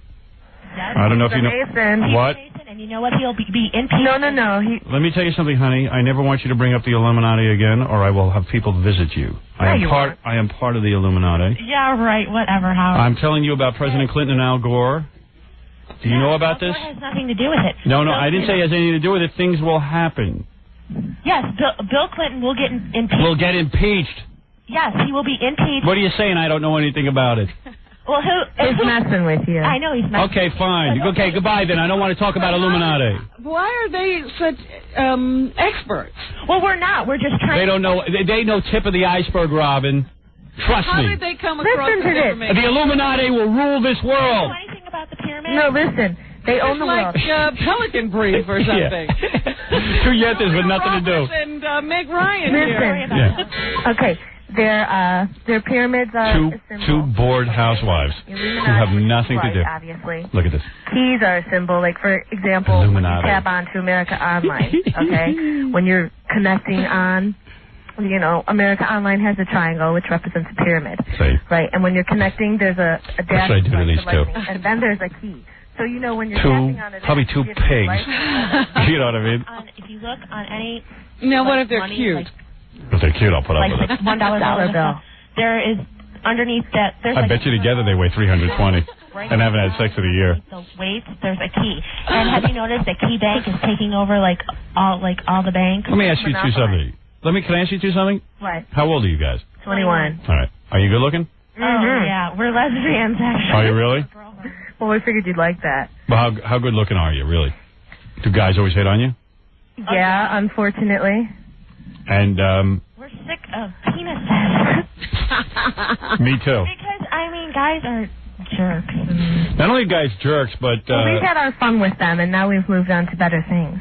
[SPEAKER 5] I don't know if you know.
[SPEAKER 13] Mason.
[SPEAKER 5] What?
[SPEAKER 14] And you know what? He'll be impeached.
[SPEAKER 13] No.
[SPEAKER 5] Let me tell you something, honey. I never want you to bring up the Illuminati again, or I will have people visit you. I am part of the Illuminati.
[SPEAKER 14] Yeah, right. Whatever, Howard.
[SPEAKER 5] I'm telling you about President Clinton and Al Gore. Do you know about this?
[SPEAKER 14] It has nothing to do with it.
[SPEAKER 5] No, I didn't say it has anything to do with it. Things will happen.
[SPEAKER 14] Yes, Bill Clinton will get impeached.
[SPEAKER 5] Will get impeached.
[SPEAKER 14] Yes, he will be impeached.
[SPEAKER 5] What are you saying? I don't know anything about it.
[SPEAKER 14] Well,
[SPEAKER 13] He's messing with you.
[SPEAKER 14] I know he's messing.
[SPEAKER 5] Okay, fine. Okay, goodbye then. I don't want to talk about Illuminati.
[SPEAKER 6] Why are they such experts?
[SPEAKER 14] Well, we're not. We're just trying.
[SPEAKER 5] They don't know. They know tip of the iceberg, Robin. Trust
[SPEAKER 6] How
[SPEAKER 5] me.
[SPEAKER 6] did they come across
[SPEAKER 13] Listen to
[SPEAKER 6] this
[SPEAKER 13] this.
[SPEAKER 6] information?
[SPEAKER 5] The Illuminati will rule this world.
[SPEAKER 14] Do you know anything about the pyramid?
[SPEAKER 13] No, listen. They own the
[SPEAKER 6] like
[SPEAKER 13] world.
[SPEAKER 6] Pelican Brief or something.
[SPEAKER 5] Two yetis with nothing to do.
[SPEAKER 6] And Meg Ryan
[SPEAKER 13] Listen.
[SPEAKER 6] here.
[SPEAKER 13] Okay. Their pyramids are
[SPEAKER 5] two bored housewives who have nothing to do.
[SPEAKER 13] Obviously.
[SPEAKER 5] Look at this.
[SPEAKER 13] Keys are a symbol. Like, for example, when you tap onto America Online, okay? When you're connecting on, America Online has a triangle, which represents a pyramid.
[SPEAKER 5] See.
[SPEAKER 13] Right? And when you're connecting, there's a dash.
[SPEAKER 5] What should I do to these two?
[SPEAKER 13] And then there's a key. So, when you're tapping on it,
[SPEAKER 5] probably two pigs. You know what I mean?
[SPEAKER 14] If you look on any...
[SPEAKER 6] Now, what if they're cute?
[SPEAKER 5] If they're cute, I'll put up with it.
[SPEAKER 14] $1 bill. There is underneath that.
[SPEAKER 5] I bet you together they weigh 320 and haven't had sex in a year.
[SPEAKER 14] The weights. There's a key. And have you noticed that Key Bank is taking over all the banks?
[SPEAKER 5] Let me ask you something. Can I ask you something?
[SPEAKER 13] What?
[SPEAKER 5] How old are you guys?
[SPEAKER 13] 21.
[SPEAKER 5] All right. Are you good looking?
[SPEAKER 14] Oh yeah, we're lesbians actually.
[SPEAKER 5] Are you really?
[SPEAKER 13] Well, we figured you'd like that.
[SPEAKER 5] Well, how good looking are you, really? Do guys always hit on you?
[SPEAKER 13] Yeah, unfortunately.
[SPEAKER 5] And
[SPEAKER 14] we're sick of penises.
[SPEAKER 5] Me too.
[SPEAKER 14] Because guys are jerks.
[SPEAKER 5] Not only guys jerks, but
[SPEAKER 13] we've had our fun with them, and now we've moved on to better things.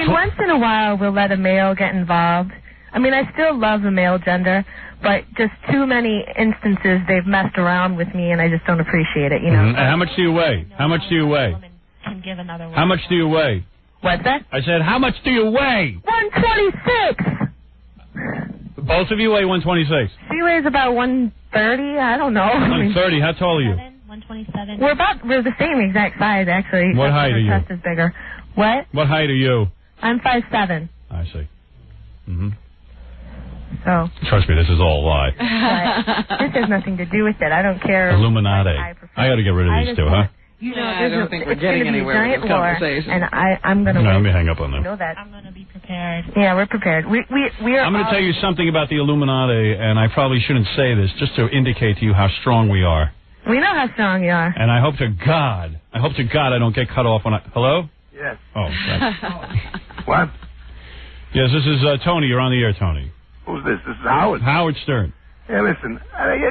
[SPEAKER 13] Once in a while we'll let a male get involved. I still love the male gender, but just too many instances they've messed around with me, and I just don't appreciate it.
[SPEAKER 5] And how much do you weigh? How much do you weigh?
[SPEAKER 14] Can give another
[SPEAKER 5] How much do you weigh?
[SPEAKER 13] What's that?
[SPEAKER 5] I said, how much do you weigh?
[SPEAKER 13] 126.
[SPEAKER 5] Both of you weigh 126.
[SPEAKER 13] She weighs about 130. I don't know.
[SPEAKER 5] 130. How tall are you?
[SPEAKER 14] 127.
[SPEAKER 13] We're the same exact size, actually.
[SPEAKER 5] What height are you?
[SPEAKER 13] Her chest is bigger. What?
[SPEAKER 5] What height are you?
[SPEAKER 13] I'm 5'7".
[SPEAKER 5] I see. Mm-hmm.
[SPEAKER 13] So.
[SPEAKER 5] Trust me, this is all a lie.
[SPEAKER 13] This has nothing to do with it. I don't care.
[SPEAKER 5] Illuminati. I ought to get rid of these two, huh?
[SPEAKER 6] I don't think we're getting anywhere with this conversation.
[SPEAKER 13] And I'm going to...
[SPEAKER 5] No, let me hang up on them.
[SPEAKER 13] Know that.
[SPEAKER 14] I'm going to be prepared.
[SPEAKER 13] Yeah, we're prepared. We are.
[SPEAKER 5] I'm going to tell you something about the Illuminati, and I probably shouldn't say this, just to indicate to you how strong we are.
[SPEAKER 13] We know how strong you are.
[SPEAKER 5] And I hope to God I don't get cut off when I... Hello?
[SPEAKER 15] Yes.
[SPEAKER 5] Oh, thanks.
[SPEAKER 15] What?
[SPEAKER 5] Yes, this is Tony. You're on the air, Tony.
[SPEAKER 15] Who's this? This is Howard.
[SPEAKER 5] Howard Stern.
[SPEAKER 15] Hey, listen,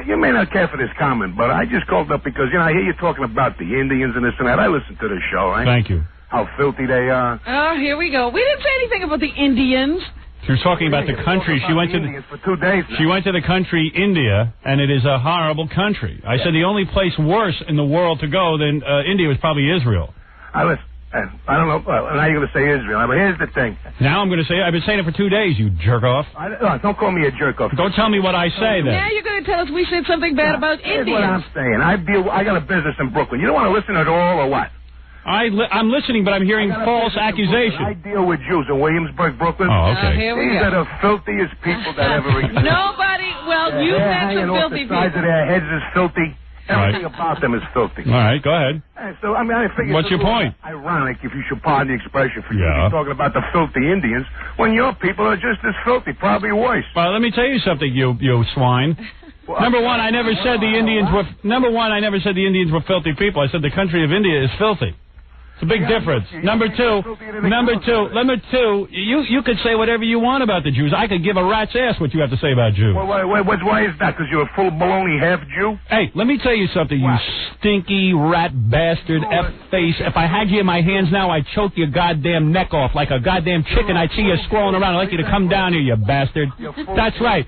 [SPEAKER 15] you may not care for this comment, but I just called up because, I hear you talking about the Indians and this and that. I listen to the show, right?
[SPEAKER 5] Thank you.
[SPEAKER 15] How filthy they are.
[SPEAKER 6] Oh, here we go. We didn't say anything about the Indians.
[SPEAKER 5] She was talking about the country. She went to the
[SPEAKER 15] for 2 days now.
[SPEAKER 5] She went to the country India, and it is a horrible country. I said the only place worse in the world to go than India was probably Israel.
[SPEAKER 15] I don't know. Well, now you're going to say Israel. But here's the thing.
[SPEAKER 5] Now I'm going to say I've been saying it for 2 days, you jerk off.
[SPEAKER 15] Don't call me a jerk off.
[SPEAKER 5] Don't tell me what I say then.
[SPEAKER 6] Now you're going to tell us we said something bad about
[SPEAKER 15] Here's
[SPEAKER 6] Indians.
[SPEAKER 15] what I'm saying. I got a business in Brooklyn. You don't want to listen at all or what?
[SPEAKER 5] I'm listening, but I'm hearing false accusations.
[SPEAKER 15] I deal with Jews in Williamsburg, Brooklyn.
[SPEAKER 5] Oh, okay.
[SPEAKER 6] Here we
[SPEAKER 15] These
[SPEAKER 6] go.
[SPEAKER 15] are the filthiest people that ever existed.
[SPEAKER 6] Nobody. Well, you've had some filthy
[SPEAKER 15] The sides of
[SPEAKER 6] people.
[SPEAKER 15] their heads is filthy. Everything
[SPEAKER 5] Right.
[SPEAKER 15] about them is filthy.
[SPEAKER 5] All right, go ahead.
[SPEAKER 15] So, I figured...
[SPEAKER 5] What's your point?
[SPEAKER 15] Ironic, if you should pardon the expression, for you
[SPEAKER 5] Yeah.
[SPEAKER 15] to be talking about the filthy Indians, when your people are just as filthy, probably worse.
[SPEAKER 5] Well, let me tell you something, you swine. Number one, I never said the Indians were... Number one, I never said the Indians were filthy people. I said the country of India is filthy. It's a big difference. Number two, you could say whatever you want about the Jews. I could give a rat's ass what you have to say about Jews.
[SPEAKER 15] Why is that? Because you're a full baloney half Jew?
[SPEAKER 5] Hey, let me tell you something, you stinky rat bastard F-face. If I had you in my hands now, I'd choke your goddamn neck off like a goddamn chicken. I'd see you scrolling around. I'd like you to come down here, you bastard. That's right.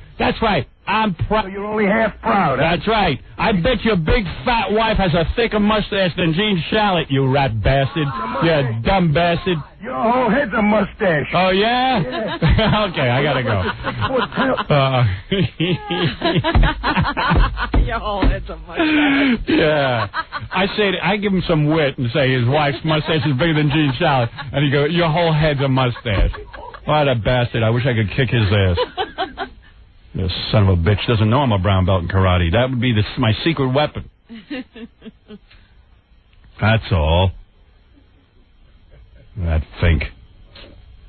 [SPEAKER 5] I'm proud.
[SPEAKER 15] So you're only half proud, huh?
[SPEAKER 5] That's right. I bet your big fat wife has a thicker mustache than Gene Shalit, you rat bastard. You dumb bastard.
[SPEAKER 15] Your whole head's a mustache.
[SPEAKER 5] Oh, yeah? Okay, I gotta go.
[SPEAKER 6] Your whole head's a mustache.
[SPEAKER 5] Yeah. I give him some wit and say his wife's mustache is bigger than Gene Shalit. And he goes, your whole head's a mustache. What a bastard. I wish I could kick his ass. This son of a bitch doesn't know I'm a brown belt in karate. That would be my secret weapon. That's all. That Fink.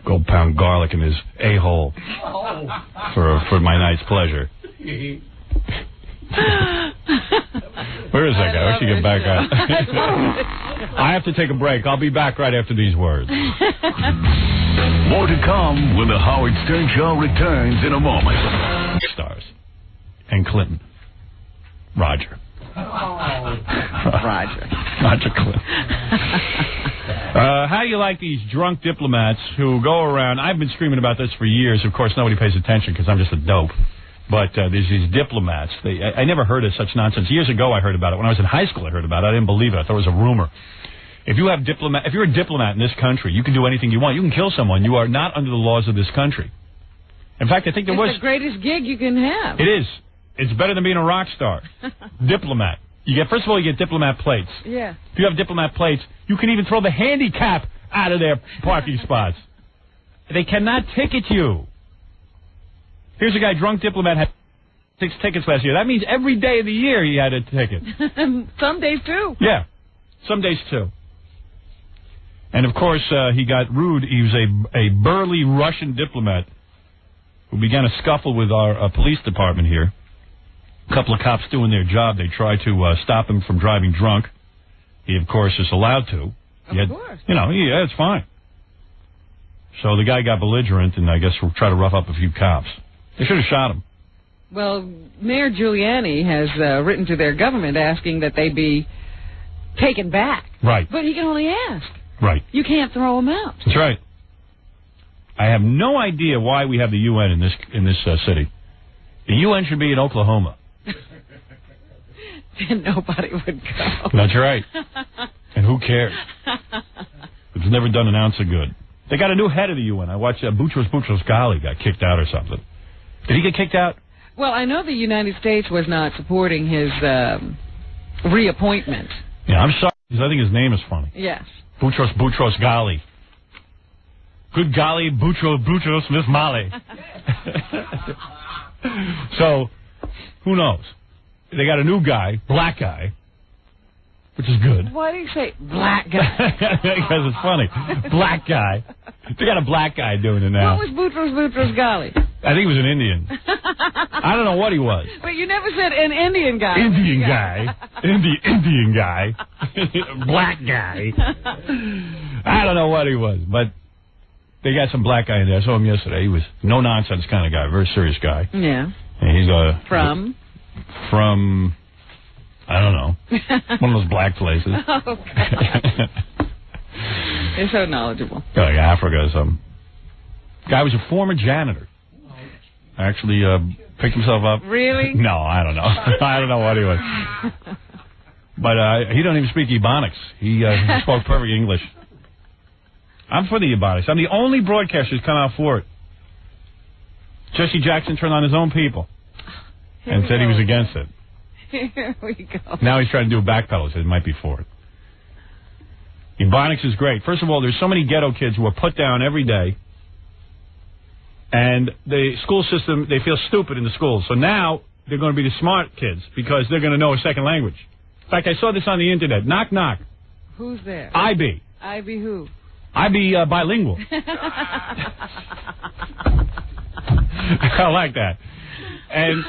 [SPEAKER 5] Go pound garlic in his a-hole for my night's pleasure. Where is that guy? I should get back on. I have to take a break. I'll be back right after these words.
[SPEAKER 7] More to come when the Howard Stern Show returns in a moment.
[SPEAKER 5] Stars. And Clinton. Roger. Roger Clinton. How do you like these drunk diplomats who go around? I've been screaming about this for years. Of course, nobody pays attention because I'm just a dope. But there's these diplomats. I never heard of such nonsense. Years ago, I heard about it. When I was in high school, I heard about it. I didn't believe it. I thought it was a rumor. If you're a diplomat in this country, you can do anything you want. You can kill someone. You are not under the laws of this country. In fact, I think
[SPEAKER 6] It's the greatest gig you can have.
[SPEAKER 5] It is. It's better than being a rock star. Diplomat. First of all, you get diplomat plates.
[SPEAKER 6] Yeah.
[SPEAKER 5] If you have diplomat plates, you can even throw the handicap out of their parking spots. They cannot ticket you. Here's a guy, drunk diplomat, had 6 tickets last year. That means every day of the year he had a ticket.
[SPEAKER 6] Some days, too.
[SPEAKER 5] Yeah. Some days, too. And, of course, he got rude. He was a burly Russian diplomat who began a scuffle with our police department here. A couple of cops doing their job. They tried to stop him from driving drunk. He, of course, is allowed to.
[SPEAKER 6] Of course.
[SPEAKER 5] Yeah, it's fine. So the guy got belligerent and I guess we'll try to rough up a few cops. They should have shot him.
[SPEAKER 6] Well, Mayor Giuliani has written to their government asking that they be taken back.
[SPEAKER 5] Right.
[SPEAKER 6] But he can only ask.
[SPEAKER 5] Right.
[SPEAKER 6] You can't throw them out.
[SPEAKER 5] That's right. I have no idea why we have the UN in this city. The UN should be in Oklahoma.
[SPEAKER 6] Then nobody would go.
[SPEAKER 5] That's right. And who cares? It's never done an ounce of good. They got a new head of the UN. I watched Boutros Ghali got kicked out or something. Did he get kicked out?
[SPEAKER 6] Well, I know the United States was not supporting his reappointment.
[SPEAKER 5] Yeah, I'm sorry, because I think his name is funny.
[SPEAKER 6] Yes.
[SPEAKER 5] Boutros Ghali. Good golly, Boutros Miss Molly. So, who knows? They got a new guy, black guy, which is good.
[SPEAKER 6] Why do you say black guy?
[SPEAKER 5] Because it's funny. Black guy. They got a black guy doing it now.
[SPEAKER 6] What was Boutros Ghali?
[SPEAKER 5] I think he was an Indian. I don't know what he was.
[SPEAKER 6] But you never said an Indian guy.
[SPEAKER 5] Indian guy. Indian guy. Black guy. I don't know what he was, but they got some black guy in there. I saw him yesterday. He was no-nonsense kind of guy, very serious guy.
[SPEAKER 6] Yeah.
[SPEAKER 5] And he's
[SPEAKER 6] From,
[SPEAKER 5] I don't know, one of those black places.
[SPEAKER 6] Oh, God. They're so knowledgeable.
[SPEAKER 5] Like Africa or something. Guy was a former janitor. Actually picked himself up.
[SPEAKER 6] Really?
[SPEAKER 5] No, I don't know. I don't know what he was. But he don't even speak Ebonics. He spoke perfect English. I'm for the Ebonics. I'm the only broadcaster who's come out for it. Jesse Jackson turned on his own people and said he was against it.
[SPEAKER 6] Here we go.
[SPEAKER 5] Now he's trying to do a backpedal. Said it might be for it. Ebonics is great. First of all, there's so many ghetto kids who are put down every day. And the school system, they feel stupid in the schools. So now they're going to be the smart kids because they're going to know a second language. In fact, I saw this on the internet. Knock, knock.
[SPEAKER 6] Who's there?
[SPEAKER 5] IB.
[SPEAKER 6] IB who?
[SPEAKER 5] IB bilingual. I like that. And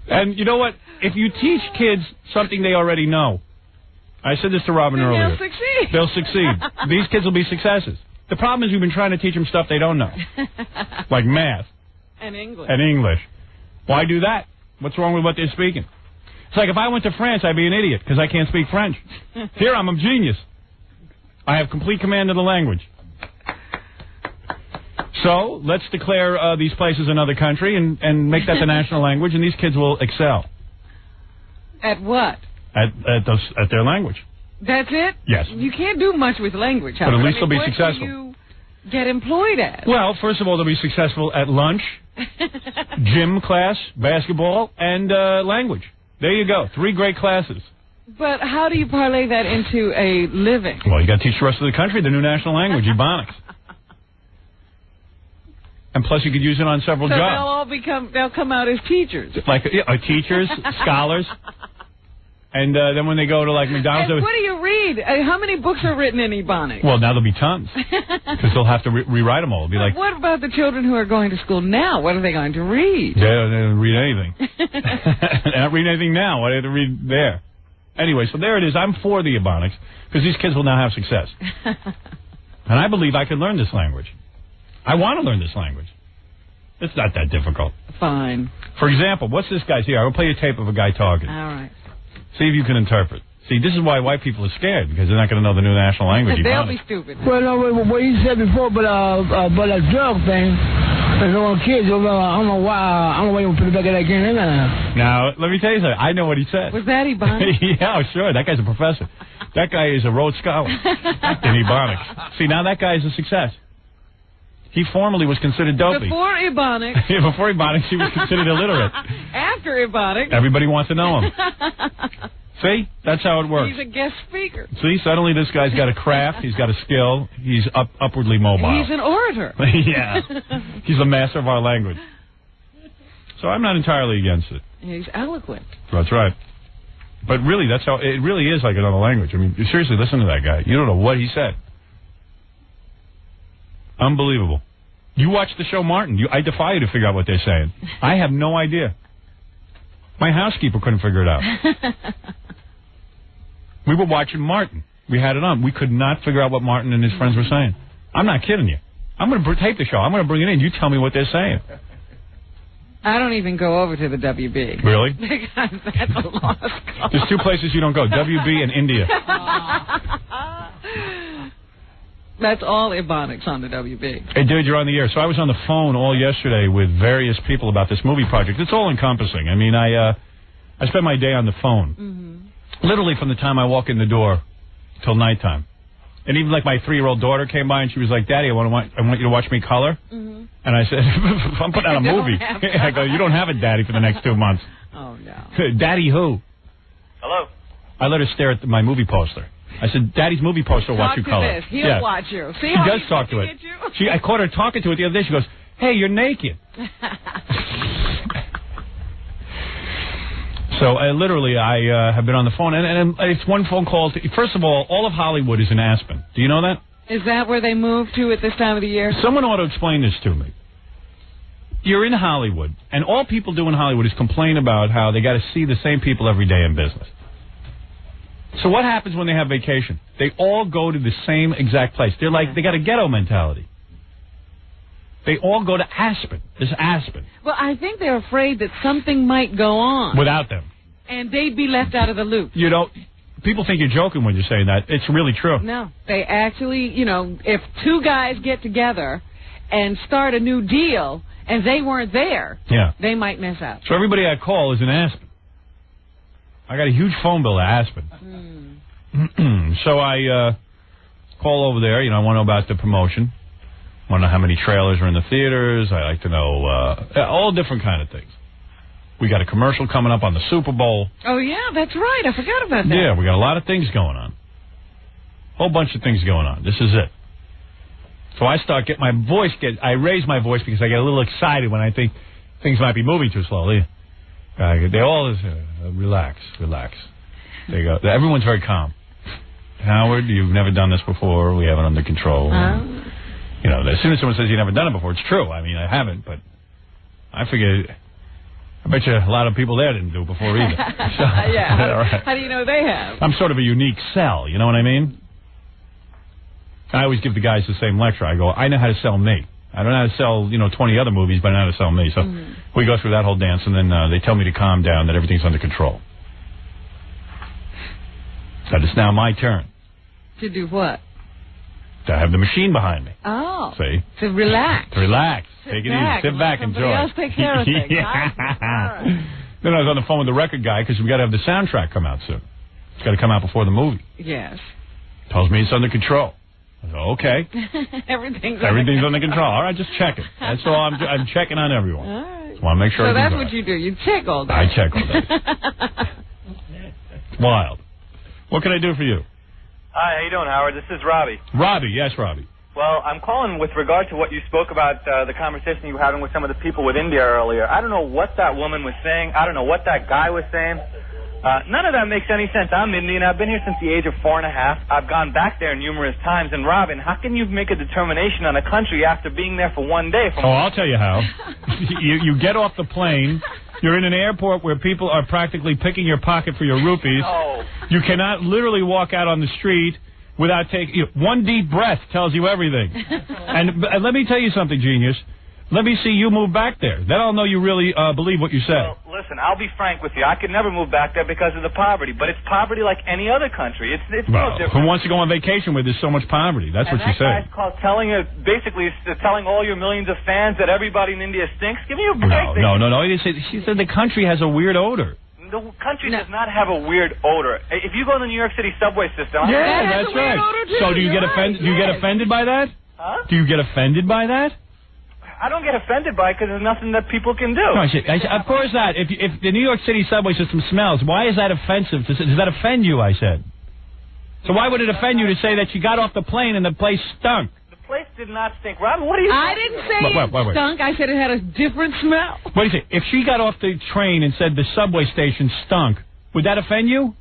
[SPEAKER 5] and you know what? If you teach kids something they already know, I said this to Robin earlier.
[SPEAKER 6] They'll succeed.
[SPEAKER 5] They'll succeed. These kids will be successes. The problem is we've been trying to teach them stuff they don't know, like math
[SPEAKER 6] and English.
[SPEAKER 5] And English. Why do that? What's wrong with what they're speaking? It's like if I went to France, I'd be an idiot because I can't speak French. Here, I'm a genius. I have complete command of the language. So let's declare these places another country and make that the national language, and these kids will excel.
[SPEAKER 6] At what?
[SPEAKER 5] At their language.
[SPEAKER 6] That's it?
[SPEAKER 5] Yes.
[SPEAKER 6] You can't do much with language.
[SPEAKER 5] But at least they'll be successful.
[SPEAKER 6] What do you get employed at?
[SPEAKER 5] Well, first of all, they'll be successful at lunch, gym class, basketball, and language. There you go. 3 great classes.
[SPEAKER 6] But how do you parlay that into a living?
[SPEAKER 5] Well, you got to teach the rest of the country the new national language, Ebonics. And plus, you could use it on several
[SPEAKER 6] so
[SPEAKER 5] jobs.
[SPEAKER 6] They'll come out as teachers.
[SPEAKER 5] Like teachers, scholars. And then when they go to, like, McDonald's...
[SPEAKER 6] And what do you read? How many books are written in Ebonics?
[SPEAKER 5] Well, now there'll be tons. Because they'll have to rewrite them all. It'll be like...
[SPEAKER 6] What about the children who are going to school now? What are they going to read?
[SPEAKER 5] They don't read anything. They're not reading anything now. What do they have to read there? Anyway, so there it is. I'm for the Ebonics, because these kids will now have success. And I believe I can learn this language. I want to learn this language. It's not that difficult.
[SPEAKER 6] Fine.
[SPEAKER 5] For example, what's this guy's here? I'll play a tape of a guy talking.
[SPEAKER 6] All right.
[SPEAKER 5] See if you can interpret. See, this is why white people are scared, because they're not going to know the new national language.
[SPEAKER 6] They'll be stupid.
[SPEAKER 16] Well, no, what you said before about that drug thing, there's no kids. I don't know why you put it back in that game.
[SPEAKER 5] Now, let me tell you something. I know what he said.
[SPEAKER 6] Was that Ebonics?
[SPEAKER 5] Yeah, sure. That guy's a professor. That guy is a Rhodes Scholar in Ebonics. See, now that guy is a success. He formerly was considered dopey.
[SPEAKER 6] Before Ebonics.
[SPEAKER 5] Yeah, before Ebonics, he was considered illiterate.
[SPEAKER 6] After Ebonics.
[SPEAKER 5] Everybody wants to know him. See? That's how it works.
[SPEAKER 6] He's a guest speaker.
[SPEAKER 5] See? Suddenly this guy's got a craft. He's got a skill. He's upwardly mobile.
[SPEAKER 6] He's an orator.
[SPEAKER 5] Yeah. He's a master of our language. So I'm not entirely against it.
[SPEAKER 6] He's eloquent.
[SPEAKER 5] That's right. But really, that's how it really is like another language. I mean, seriously, listen to that guy. You don't know what he said. Unbelievable. You watch the show Martin. I defy you to figure out what they're saying. I have no idea. My housekeeper couldn't figure it out. We were watching Martin. We had it on. We could not figure out what Martin and his friends were saying. I'm not kidding you. I'm going to tape the show. I'm going to bring it in. You tell me what they're saying.
[SPEAKER 6] I don't even go over to the WB.
[SPEAKER 5] Really?
[SPEAKER 6] Because that's a lost cause.
[SPEAKER 5] There's 2 places you don't go, WB and India.
[SPEAKER 6] That's all Ebonics on the WB.
[SPEAKER 5] Hey, dude, you're on the air. So I was on the phone all yesterday with various people about this movie project. It's all encompassing. I mean, I spend my day on the phone. Mm-hmm. Literally from the time I walk in the door till nighttime. And even like my 3-year-old daughter came by and she was like, Daddy, I want you to watch me color. Mm-hmm. And I said, I'm putting out a movie. I go, you don't have a daddy for the next 2 months.
[SPEAKER 6] Oh, no.
[SPEAKER 5] Daddy who?
[SPEAKER 17] Hello?
[SPEAKER 5] I let her stare at my movie poster. I said, Daddy's movie poster will watch you color.
[SPEAKER 6] This. He'll watch you. See
[SPEAKER 5] she
[SPEAKER 6] how
[SPEAKER 5] does talk to it. I caught her talking to it the other day. She goes, hey, you're naked. So literally, I have been on the phone, and it's one phone call. First of all of Hollywood is in Aspen. Do you know that?
[SPEAKER 6] Is that where they move to at this time of the year?
[SPEAKER 5] Someone ought to explain this to me. You're in Hollywood, and all people do in Hollywood is complain about how they got to see the same people every day in business. So what happens when they have vacation? They all go to the same exact place. They're like, they got a ghetto mentality. They all go to Aspen. This Aspen.
[SPEAKER 6] Well, I think they're afraid that something might go on.
[SPEAKER 5] Without them.
[SPEAKER 6] And they'd be left out of the loop.
[SPEAKER 5] You know, people think you're joking when you're saying that. It's really true.
[SPEAKER 6] No. They actually, you know, if two guys get together and start a new deal and they weren't there, they might miss out.
[SPEAKER 5] So everybody I call is in Aspen. I got a huge phone bill at Aspen. So I call over there. You know, I want to know about the promotion. I want to know how many trailers are in the theaters. I like to know all different kind of things. We got a commercial coming up on the Super Bowl.
[SPEAKER 6] Oh, yeah, that's right. I forgot about that.
[SPEAKER 5] Yeah, we got a lot of things going on. Whole bunch of things going on. This is it. So I start getting my voice. I raise my voice because I get a little excited when I think things might be moving too slowly. They all relax. They go. Everyone's very calm. Howard, you've never done this before. We have it under control. You know, as soon as someone says you've never done it before, it's true. I mean, I haven't, but I figure, I bet you a lot of people there didn't do it before either. So,
[SPEAKER 6] yeah. How do you know they have?
[SPEAKER 5] I'm sort of a unique sell, you know what I mean? I always give the guys the same lecture. I go, I know how to sell me. I don't know how to sell, 20 other movies, but I know how to sell me. So we go through that whole dance, and then they tell me to calm down, that everything's under control. That it's now my turn.
[SPEAKER 6] To do what?
[SPEAKER 5] To have the machine behind me.
[SPEAKER 6] Oh.
[SPEAKER 5] See?
[SPEAKER 6] To relax.
[SPEAKER 5] To relax. Take it
[SPEAKER 6] back.
[SPEAKER 5] easy. Sit back and enjoy.
[SPEAKER 6] Somebody else take care of things.
[SPEAKER 5] Then I was on the phone with the record guy because we got to have the soundtrack come out soon. It's got to come out before the movie.
[SPEAKER 6] Yes.
[SPEAKER 5] Tells me it's under control. I go, okay.
[SPEAKER 6] Everything's
[SPEAKER 5] under control. All right, just check it. That's all. I'm checking on everyone.
[SPEAKER 6] All right.
[SPEAKER 5] Just want to make sure.
[SPEAKER 6] So that's what you do. You check all day.
[SPEAKER 5] I check all day. It's wild. What can I do for you?
[SPEAKER 17] Hi, how you doing, Howard? This is Robbie.
[SPEAKER 5] Robbie, yes, Robbie.
[SPEAKER 17] Well, I'm calling with regard to what you spoke about, the conversation you were having with some of the people with India earlier. I don't know what that woman was saying. I don't know what that guy was saying. None of that makes any sense. I'm Indian. I've been here since the age of 4 and a half. I've gone back there numerous times. And, Robin, how can you make a determination on a country after being there for one day?
[SPEAKER 5] I'll tell you how. You get off the plane. You're in an airport where people are practically picking your pocket for your rupees.
[SPEAKER 17] Oh.
[SPEAKER 5] You cannot literally walk out on the street without taking... one deep breath tells you everything. And let me tell you something, genius. Let me see you move back there. Then I'll know you really believe what you say.
[SPEAKER 17] Well, listen, I'll be frank with you. I could never move back there because of the poverty. But it's poverty like any other country. It's no different.
[SPEAKER 5] Who wants to go on vacation where there's so much poverty? That's what she said.
[SPEAKER 17] Guy's called telling all your millions of fans that everybody in India stinks. Give me a break.
[SPEAKER 5] No. She said the country has a weird odor.
[SPEAKER 17] The country does not have a weird odor. If you go to the New York City subway system...
[SPEAKER 5] that's right. So do you get offended? Do you get offended by that?
[SPEAKER 17] Huh?
[SPEAKER 5] Do you get offended by that?
[SPEAKER 17] I don't get offended by it because there's nothing that people can do.
[SPEAKER 5] No, of course not. If the New York City subway system smells, why is that offensive? Does that offend you, I said? So why would it offend you to say that she got off the plane and the place stunk?
[SPEAKER 17] The place did not stink. Robin, what are you
[SPEAKER 6] I didn't say it stunk. I said it had a different smell.
[SPEAKER 5] What do you say? If she got off the train and said the subway station stunk, would that offend you?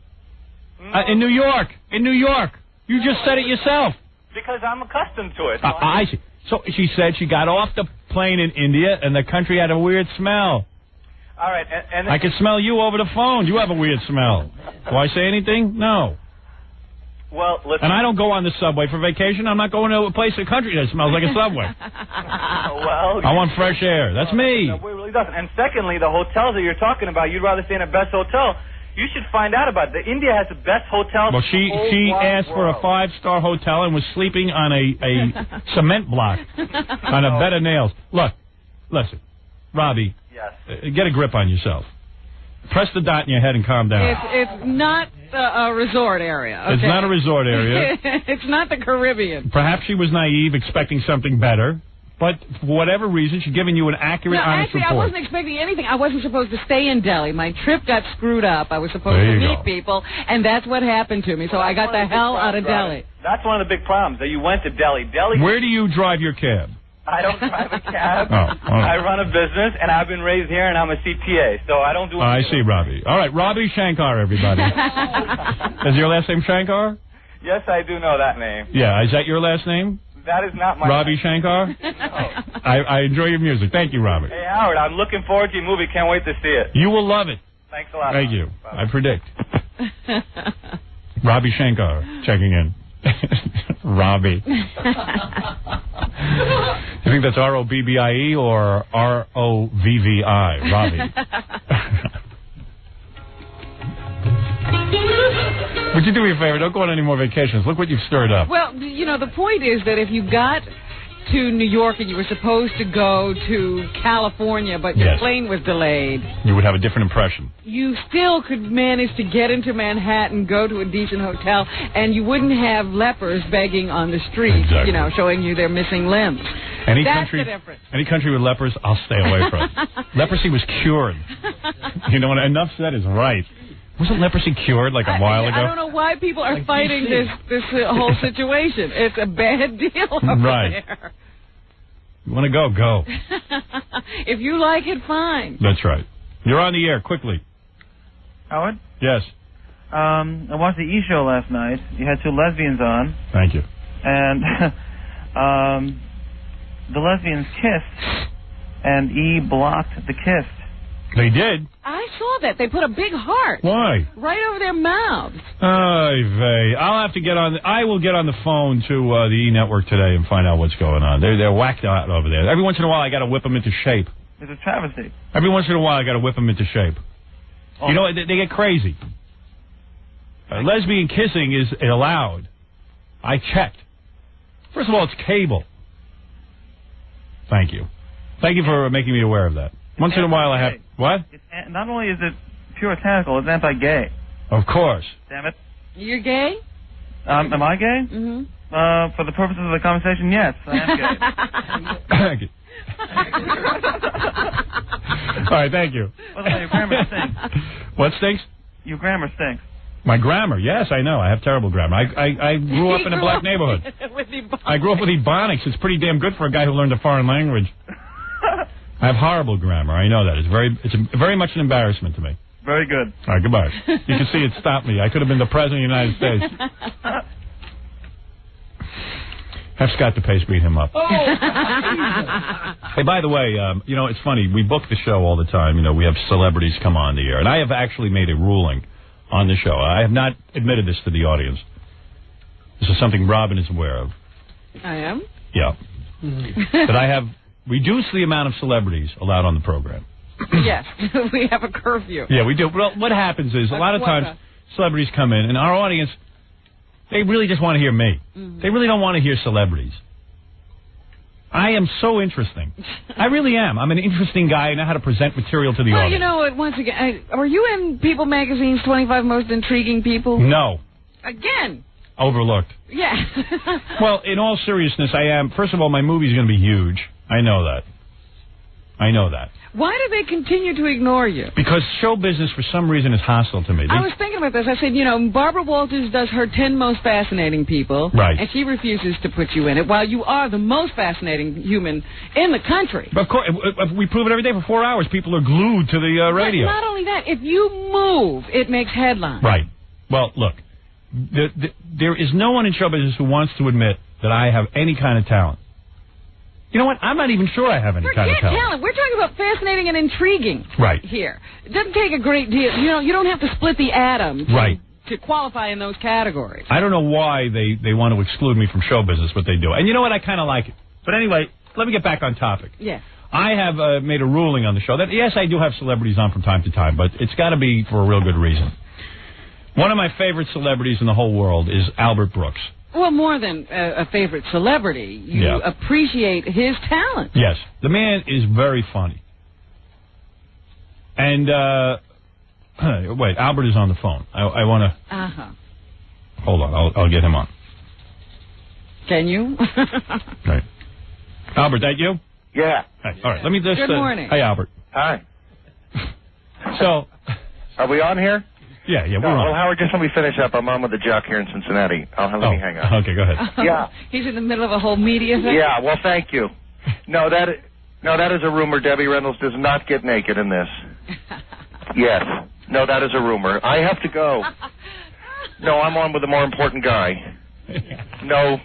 [SPEAKER 17] No.
[SPEAKER 5] In New York. You just said it yourself.
[SPEAKER 17] Because I'm accustomed to it.
[SPEAKER 5] I see. So she said she got off the plane in India and the country had a weird smell.
[SPEAKER 17] All right, and
[SPEAKER 5] I can smell you over the phone. You have a weird smell. Do I say anything? No.
[SPEAKER 17] Well, listen.
[SPEAKER 5] And I don't go on the subway for vacation. I'm not going to a country that smells like a subway.
[SPEAKER 17] Well,
[SPEAKER 5] I want fresh air. That's me.
[SPEAKER 17] The subway really doesn't. And secondly, the hotels that you're talking about, you'd rather stay in a best hotel. You should find out about it. India has the best hotels.
[SPEAKER 5] Well, she asked for a 5-star hotel and was sleeping on a cement block on a bed of nails. Look, listen, Robbie.
[SPEAKER 17] Yes.
[SPEAKER 5] Get a grip on yourself. Press the dot in your head and calm down.
[SPEAKER 6] It's not a resort area. Okay?
[SPEAKER 5] It's not a resort area.
[SPEAKER 6] It's not the Caribbean.
[SPEAKER 5] Perhaps she was naive, expecting something better. But for whatever reason, she's giving you an accurate, honest report.
[SPEAKER 6] I wasn't expecting anything. I wasn't supposed to stay in Delhi. My trip got screwed up. I was supposed to meet people, and that's what happened to me. So I got the hell out of Delhi.
[SPEAKER 17] That's one of the big problems, that you went to Delhi.
[SPEAKER 5] Where do you drive your cab?
[SPEAKER 17] I don't drive a cab.
[SPEAKER 5] Oh, all right.
[SPEAKER 17] I run a business, and I've been raised here, and I'm a CPA, so I don't do
[SPEAKER 5] I see, Robbie. All right, Robbie Shankar, everybody. Is your last name Shankar?
[SPEAKER 17] Yes, I do know that name.
[SPEAKER 5] Yeah, is that your last name?
[SPEAKER 17] That is not my
[SPEAKER 5] Robbie
[SPEAKER 17] name.
[SPEAKER 5] Shankar? I enjoy your music. Thank you, Robbie.
[SPEAKER 17] Hey, Howard, I'm looking forward to your movie. Can't wait to see it.
[SPEAKER 5] You will love it.
[SPEAKER 17] Thanks a lot.
[SPEAKER 5] Thank you.
[SPEAKER 17] Bye.
[SPEAKER 5] I predict. Robbie Shankar checking in. Robbie. You think that's R-O-B-B-I-E or R-O-V-V-I? Robbie. Would you do me a favor? Don't go on any more vacations. Look what you've stirred up.
[SPEAKER 6] Well, you know, the point is that if you got to New York and you were supposed to go to California, but your plane was delayed,
[SPEAKER 5] you would have a different impression.
[SPEAKER 6] you still could manage to get into Manhattan, go to a decent hotel, and you wouldn't have lepers begging on the street, you know, showing you their missing limbs.
[SPEAKER 5] Any
[SPEAKER 6] That's the difference.
[SPEAKER 5] Any country with lepers, I'll stay away from. Leprosy was cured. You know, and enough said is right. Wasn't leprosy cured like a while ago?
[SPEAKER 6] I don't know why people are fighting this whole situation. It's a bad deal over there.
[SPEAKER 5] You want to go, go.
[SPEAKER 6] If you like it, fine.
[SPEAKER 5] That's right. You're on the air, quickly.
[SPEAKER 18] Howard?
[SPEAKER 5] Yes.
[SPEAKER 18] I watched the E! Show last night. You had two lesbians on.
[SPEAKER 5] Thank you.
[SPEAKER 18] And the lesbians kissed, and E! blocked the kiss.
[SPEAKER 5] They did?
[SPEAKER 6] I saw that. They put a big heart.
[SPEAKER 5] Why?
[SPEAKER 6] Right over their mouths.
[SPEAKER 5] Ay vey. I'll have to get on. I will get on the phone to the E! Network today and find out what's going on. They're whacked out over there. Every once in a while, I got to whip them into shape.
[SPEAKER 18] It's a travesty.
[SPEAKER 5] Every once in a while, I got to whip them into shape. You know, they get crazy. Lesbian kissing is allowed. I checked. First of all, it's cable. Thank you. Thank you for making me aware of that. Once in a while, I have... What?
[SPEAKER 18] Not only is it puritanical, it's anti-gay.
[SPEAKER 5] Of course.
[SPEAKER 18] Damn it.
[SPEAKER 6] You're gay?
[SPEAKER 18] Am I gay?
[SPEAKER 6] Mm-hmm.
[SPEAKER 18] For the purposes of the conversation, yes, I am gay.
[SPEAKER 5] All right, thank you.
[SPEAKER 18] Well, your grammar stinks.
[SPEAKER 5] What stinks?
[SPEAKER 18] Your grammar stinks.
[SPEAKER 5] My grammar, yes, I know. I have terrible grammar. I grew up in a black neighborhood. I grew up with Ebonics. It's pretty damn good for a guy who learned a foreign language. I have horrible grammar. I know that. It's very much an embarrassment to me.
[SPEAKER 18] Very good.
[SPEAKER 5] All right, goodbye. You can see it stopped me. I could have been the President of the United States. Have Scott DePace beat him up. Hey, by the way, you know, it's funny. We book the show all the time. You know, we have celebrities come on the air. And I have actually made a ruling on the show. I have not admitted this to the audience. This is something Robin is aware of.
[SPEAKER 6] I am?
[SPEAKER 5] Yeah. That I have reduced the amount of celebrities allowed on the program.
[SPEAKER 6] Yes, we have a curfew.
[SPEAKER 5] Yeah, we do. Well, what happens is a lot of times celebrities come in, and our audience, they really just want to hear me. Mm-hmm. They really don't want to hear celebrities. I am so interesting. I really am. I'm an interesting guy. I know how to present material to the audience.
[SPEAKER 6] You know what, once again, were you in People Magazine's 25 Most Intriguing People?
[SPEAKER 5] No.
[SPEAKER 6] Again.
[SPEAKER 5] Overlooked.
[SPEAKER 6] Yeah.
[SPEAKER 5] Well, in all seriousness, I am. First of all, my movie's going to be huge. I know that. I know that.
[SPEAKER 6] Why do they continue to ignore you?
[SPEAKER 5] Because show business, for some reason, is hostile to me.
[SPEAKER 6] I was thinking about this. I said, you know, Barbara Walters does her 10 Most Fascinating People.
[SPEAKER 5] Right.
[SPEAKER 6] And she refuses to put you in it, while you are the most fascinating human in the country.
[SPEAKER 5] But of course, we prove it every day for 4 hours. People are glued to the radio.
[SPEAKER 6] But not only that, if you move, it makes headlines.
[SPEAKER 5] Right. Well, look, there is no one in show business who wants to admit that I have any kind of talent. You know what? I'm not even sure I have any kind of talent.
[SPEAKER 6] We're talking about fascinating and intriguing here. It doesn't take a great deal. You know, you don't have to split the atom to qualify in those categories.
[SPEAKER 5] I don't know why they want to exclude me from show business, but they do. And you know what? I kind of like it. But anyway, let me get back on topic.
[SPEAKER 6] Yeah.
[SPEAKER 5] I have made a ruling on the show that, yes, I do have celebrities on from time to time, but it's got to be for a real good reason. One of my favorite celebrities in the whole world is Albert Brooks.
[SPEAKER 6] Well, more than a favorite celebrity, you appreciate his talent.
[SPEAKER 5] Yes. The man is very funny. And, wait, Albert is on the phone. I want to...
[SPEAKER 6] Uh-huh.
[SPEAKER 5] Hold on, I'll get him on.
[SPEAKER 6] Can you?
[SPEAKER 5] Right. Albert, that you?
[SPEAKER 10] Yeah.
[SPEAKER 5] Hey, all right, let me just...
[SPEAKER 6] Good morning.
[SPEAKER 5] Hey, Albert.
[SPEAKER 10] Hi.
[SPEAKER 5] So...
[SPEAKER 10] Are we on here?
[SPEAKER 5] Yeah, we're on.
[SPEAKER 10] Well, Howard, just let me finish up. I'm on with the jock here in Cincinnati. Let me hang on.
[SPEAKER 5] Okay, go ahead.
[SPEAKER 10] Yeah.
[SPEAKER 6] He's in the middle of a whole media thing?
[SPEAKER 10] Yeah, well, thank you.
[SPEAKER 19] No, that is a rumor. Debbie Reynolds does not get naked in this. Yes. No, that is a rumor. I have to go. No, I'm on with a more important guy. No,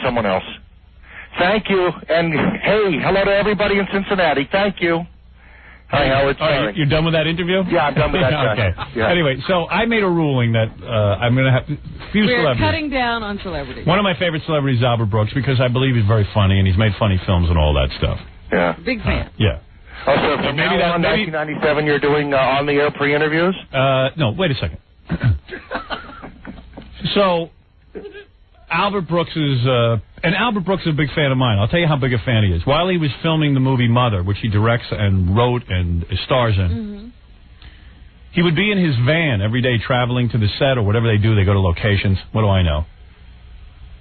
[SPEAKER 19] someone else. Thank you. And, hey, hello to everybody in Cincinnati. Thank you. Hi, Howard. Sorry.
[SPEAKER 5] You're done with that interview?
[SPEAKER 19] Yeah, I'm done with that guy.
[SPEAKER 5] Okay.
[SPEAKER 19] Yeah.
[SPEAKER 5] Anyway, so I made a ruling that I'm going to have few
[SPEAKER 6] We're
[SPEAKER 5] celebrities.
[SPEAKER 6] cutting down on celebrities.
[SPEAKER 5] One of my favorite celebrities is Albert Brooks because I believe he's very funny and he's made funny films and all that stuff.
[SPEAKER 19] Yeah.
[SPEAKER 6] Big fan.
[SPEAKER 5] Yeah.
[SPEAKER 19] Oh, so from maybe now on 1997 you're doing on-the-air pre-interviews?
[SPEAKER 5] No, wait a second. So, Albert Brooks is... and Albert Brooks is a big fan of mine. I'll tell you how big a fan he is. While he was filming the movie Mother, which he directs and wrote and stars in, he would be in his van every day traveling to the set or whatever they do. They go to locations. What do I know?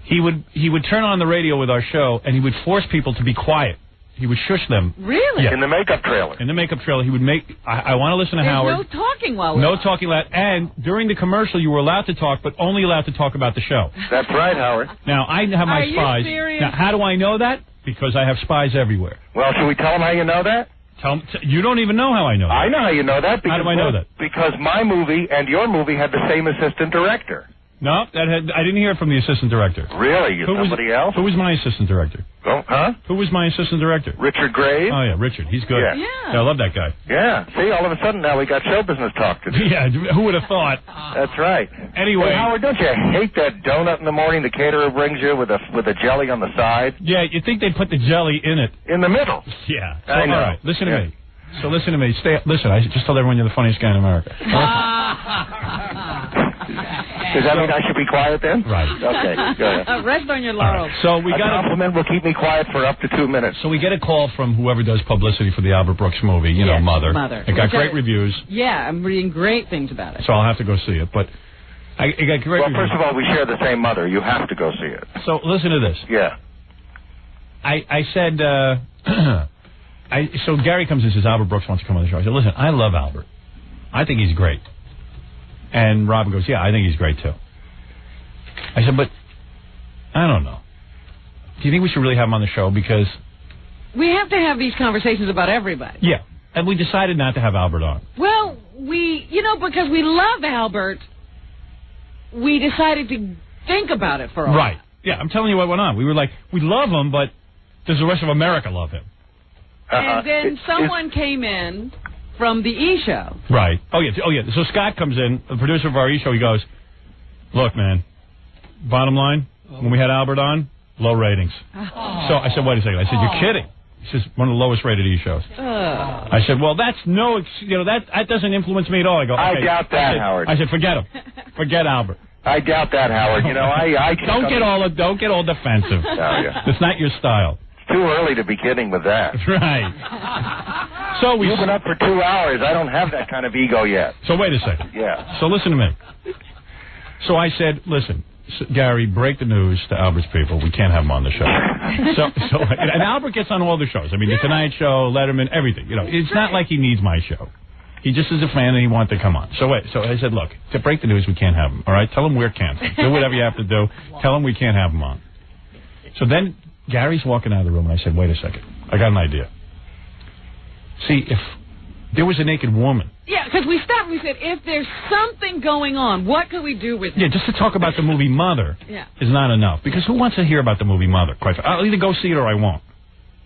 [SPEAKER 5] He would turn on the radio with our show, and he would force people to be quiet. He would shush them.
[SPEAKER 6] Really?
[SPEAKER 19] In the makeup trailer.
[SPEAKER 5] In the makeup trailer, he would make... I want to listen to Howard.
[SPEAKER 6] There's no talking while we're
[SPEAKER 5] No
[SPEAKER 6] on.
[SPEAKER 5] talking loud. And during the commercial, you were allowed to talk, but only allowed to talk about the show.
[SPEAKER 19] That's right, Howard.
[SPEAKER 5] Now, I have my
[SPEAKER 6] Are you
[SPEAKER 5] spies.
[SPEAKER 6] serious?
[SPEAKER 5] Now, how do I know that? Because I have spies everywhere.
[SPEAKER 19] Well, should we tell them how you know that?
[SPEAKER 5] You don't even know how I know that.
[SPEAKER 19] I know how you know that. Because,
[SPEAKER 5] How do I know that?
[SPEAKER 19] Because my movie and your movie had the same assistant director.
[SPEAKER 5] No, I didn't hear it from the assistant director.
[SPEAKER 19] Really? Somebody else?
[SPEAKER 5] Who was my assistant director?
[SPEAKER 19] Oh, huh?
[SPEAKER 5] Who was my assistant director?
[SPEAKER 19] Richard Graves?
[SPEAKER 5] Oh, yeah, Richard. He's good.
[SPEAKER 19] Yeah.
[SPEAKER 5] I love that guy.
[SPEAKER 19] Yeah. See, all of a sudden now we got show business talk to do.
[SPEAKER 5] Yeah, who would have thought?
[SPEAKER 19] That's right.
[SPEAKER 5] Anyway.
[SPEAKER 19] Hey, Howard, don't you hate that donut in the morning the caterer brings you with a jelly on the side?
[SPEAKER 5] Yeah, you think they put the jelly in it.
[SPEAKER 19] In the middle.
[SPEAKER 5] Yeah. So,
[SPEAKER 19] I know.
[SPEAKER 5] All right, listen to me. So listen to me. Listen, I just told everyone you're the funniest guy in America.
[SPEAKER 19] Does that mean I should be quiet then?
[SPEAKER 5] Right.
[SPEAKER 19] Okay, go ahead.
[SPEAKER 6] Rest on your laurels.
[SPEAKER 5] So we got
[SPEAKER 19] a compliment will keep me quiet for up to 2 minutes.
[SPEAKER 5] So we get a call from whoever does publicity for the Albert Brooks movie, you know, Mother. It got great reviews.
[SPEAKER 6] Yeah, I'm reading great things about it.
[SPEAKER 5] So I'll have to go see it. But it got great reviews.
[SPEAKER 19] First of all, we share the same mother. You have to go see it.
[SPEAKER 5] So listen to this.
[SPEAKER 19] Yeah.
[SPEAKER 5] I said, so Gary comes in and says, Albert Brooks wants to come on the show. I said, listen, I love Albert. I think he's great. And Robin goes, yeah, I think he's great too. I said, but I don't know. Do you think we should really have him on the show? Because
[SPEAKER 6] we have to have these conversations about everybody.
[SPEAKER 5] Yeah. And we decided not to have Albert on.
[SPEAKER 6] Well, because we love Albert, we decided to think about it for a while.
[SPEAKER 5] Right. Yeah, I'm telling you what went on. We were like, we love him, but does the rest of America love him?
[SPEAKER 6] And then someone came in from the E! Show.
[SPEAKER 5] Right. Oh, yeah. So Scott comes in, the producer of our E! Show. He goes, look, man, bottom line, when we had Albert on, low ratings. So I said, wait a second. I said, you're kidding. He says, one of the lowest rated E! shows. I said, well, that's that doesn't influence me at all. I go, okay.
[SPEAKER 19] I doubt that, Howard.
[SPEAKER 5] I said, forget him. Forget Albert.
[SPEAKER 19] I doubt that, Howard. I
[SPEAKER 5] don't get all defensive. It's not your style.
[SPEAKER 19] Too early to be kidding with that.
[SPEAKER 5] Right. So we've
[SPEAKER 19] been up for 2 hours. I don't have that kind of ego yet.
[SPEAKER 5] So wait a second.
[SPEAKER 19] Yeah.
[SPEAKER 5] So listen to me. So I said, listen, Gary, break the news to Albert's people. We can't have him on the show. And Albert gets on all the shows. I mean, the Tonight Show, Letterman, everything. It's not like he needs my show. He just is a fan and he wanted to come on. So I said, look, to break the news, we can't have him. All right? Tell him we're canceled. Do whatever you have to do. Tell him we can't have him on. So then Gary's walking out of the room, and I said, wait a second. I got an idea. See, if there was a naked woman. Yeah,
[SPEAKER 6] because we stopped and we said, if there's something going on, what could we do with it?
[SPEAKER 5] Yeah, just to talk about the movie Mother is not enough. Because who wants to hear about the movie Mother? Quite frankly, I'll either go see it or I won't.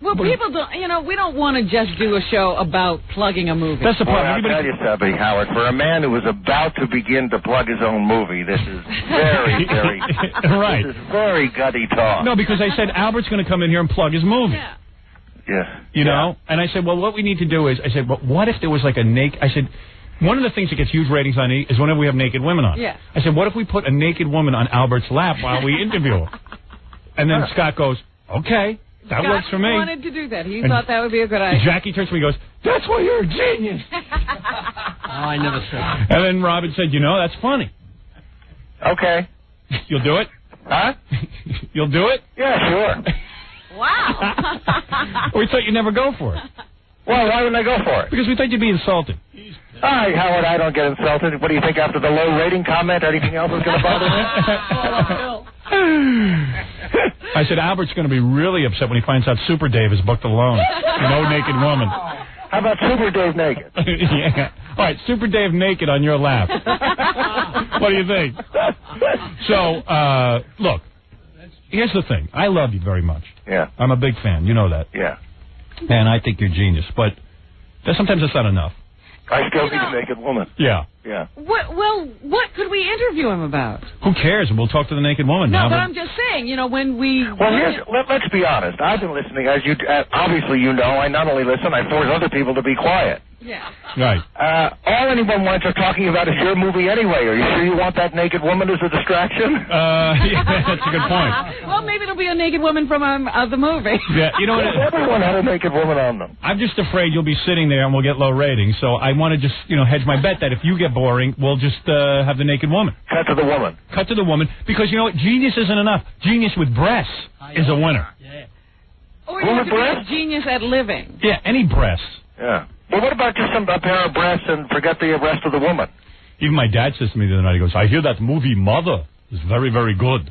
[SPEAKER 6] Well, people don't, we don't want to just do a show about plugging a movie.
[SPEAKER 5] That's the problem.
[SPEAKER 19] I'll tell you something, Howard. For a man who was about to begin to plug his own movie, this is very, very...
[SPEAKER 5] Right.
[SPEAKER 19] This is very gutty talk.
[SPEAKER 5] No, because I said Albert's going to come in here and plug his movie.
[SPEAKER 19] Yeah.
[SPEAKER 5] You know? And I said, well, what we need to do is, I said, well, what if there was like a naked... I said, one of the things that gets huge ratings on E! is whenever we have naked women on.
[SPEAKER 6] Yeah.
[SPEAKER 5] I said, what if we put a naked woman on Albert's lap while we interview her? And then Scott goes, okay. That
[SPEAKER 6] Scott
[SPEAKER 5] works for me.
[SPEAKER 6] Wanted to do that. He thought that would be a good idea.
[SPEAKER 5] Jackie turns to me and goes, that's why you're a genius.
[SPEAKER 2] I never said that.
[SPEAKER 5] And then Robin said, that's funny.
[SPEAKER 19] Okay.
[SPEAKER 5] You'll do it?
[SPEAKER 19] Huh?
[SPEAKER 5] You'll do it?
[SPEAKER 19] Yeah, sure.
[SPEAKER 6] Wow.
[SPEAKER 5] We thought you'd never go for it.
[SPEAKER 19] Well, why wouldn't I go for it?
[SPEAKER 5] Because we thought you'd be insulted.
[SPEAKER 19] All right, Howard, I don't get insulted. What do you think after the low rating comment? Anything else is going to bother me?
[SPEAKER 5] I said, Albert's going to be really upset when he finds out Super Dave is booked alone. No naked woman.
[SPEAKER 19] How about Super Dave naked?
[SPEAKER 5] Yeah. All right, Super Dave naked on your lap. What do you think? So, look, here's the thing. I love you very much.
[SPEAKER 19] Yeah.
[SPEAKER 5] I'm a big fan. You know that.
[SPEAKER 19] Yeah.
[SPEAKER 5] And I think you're genius. But sometimes that's not enough.
[SPEAKER 19] I still need a naked woman.
[SPEAKER 5] Yeah.
[SPEAKER 19] Yeah.
[SPEAKER 6] What could we interview him about?
[SPEAKER 5] Who cares? We'll talk to the naked woman.
[SPEAKER 6] No,
[SPEAKER 5] now,
[SPEAKER 6] but I'm just saying, when we...
[SPEAKER 19] Well, let's be honest. I've been listening. As you obviously you know, I not only listen, I force other people to be quiet.
[SPEAKER 6] Yeah.
[SPEAKER 5] Right.
[SPEAKER 19] All anyone wants are talking about is your movie anyway. Are you sure you want that naked woman as a distraction?
[SPEAKER 5] Yeah, that's a good point.
[SPEAKER 6] Well, maybe it'll be a naked woman from the movie.
[SPEAKER 5] Yeah, you know what?
[SPEAKER 19] Everyone had a naked woman on them.
[SPEAKER 5] I'm just afraid you'll be sitting there and we'll get low ratings. So I want to just, hedge my bet that if you get boring, we'll just have the naked woman.
[SPEAKER 19] Cut to the woman.
[SPEAKER 5] Cut to the woman. Because you know what? Genius isn't enough. Genius with breasts is a winner.
[SPEAKER 6] Yeah. Or you have to be a genius at living.
[SPEAKER 5] Yeah, any breasts.
[SPEAKER 19] Yeah. Well, what about just a pair of breasts and forget the rest of the woman?
[SPEAKER 5] Even my dad says to me the other night, he goes, I hear that movie Mother is very, very good.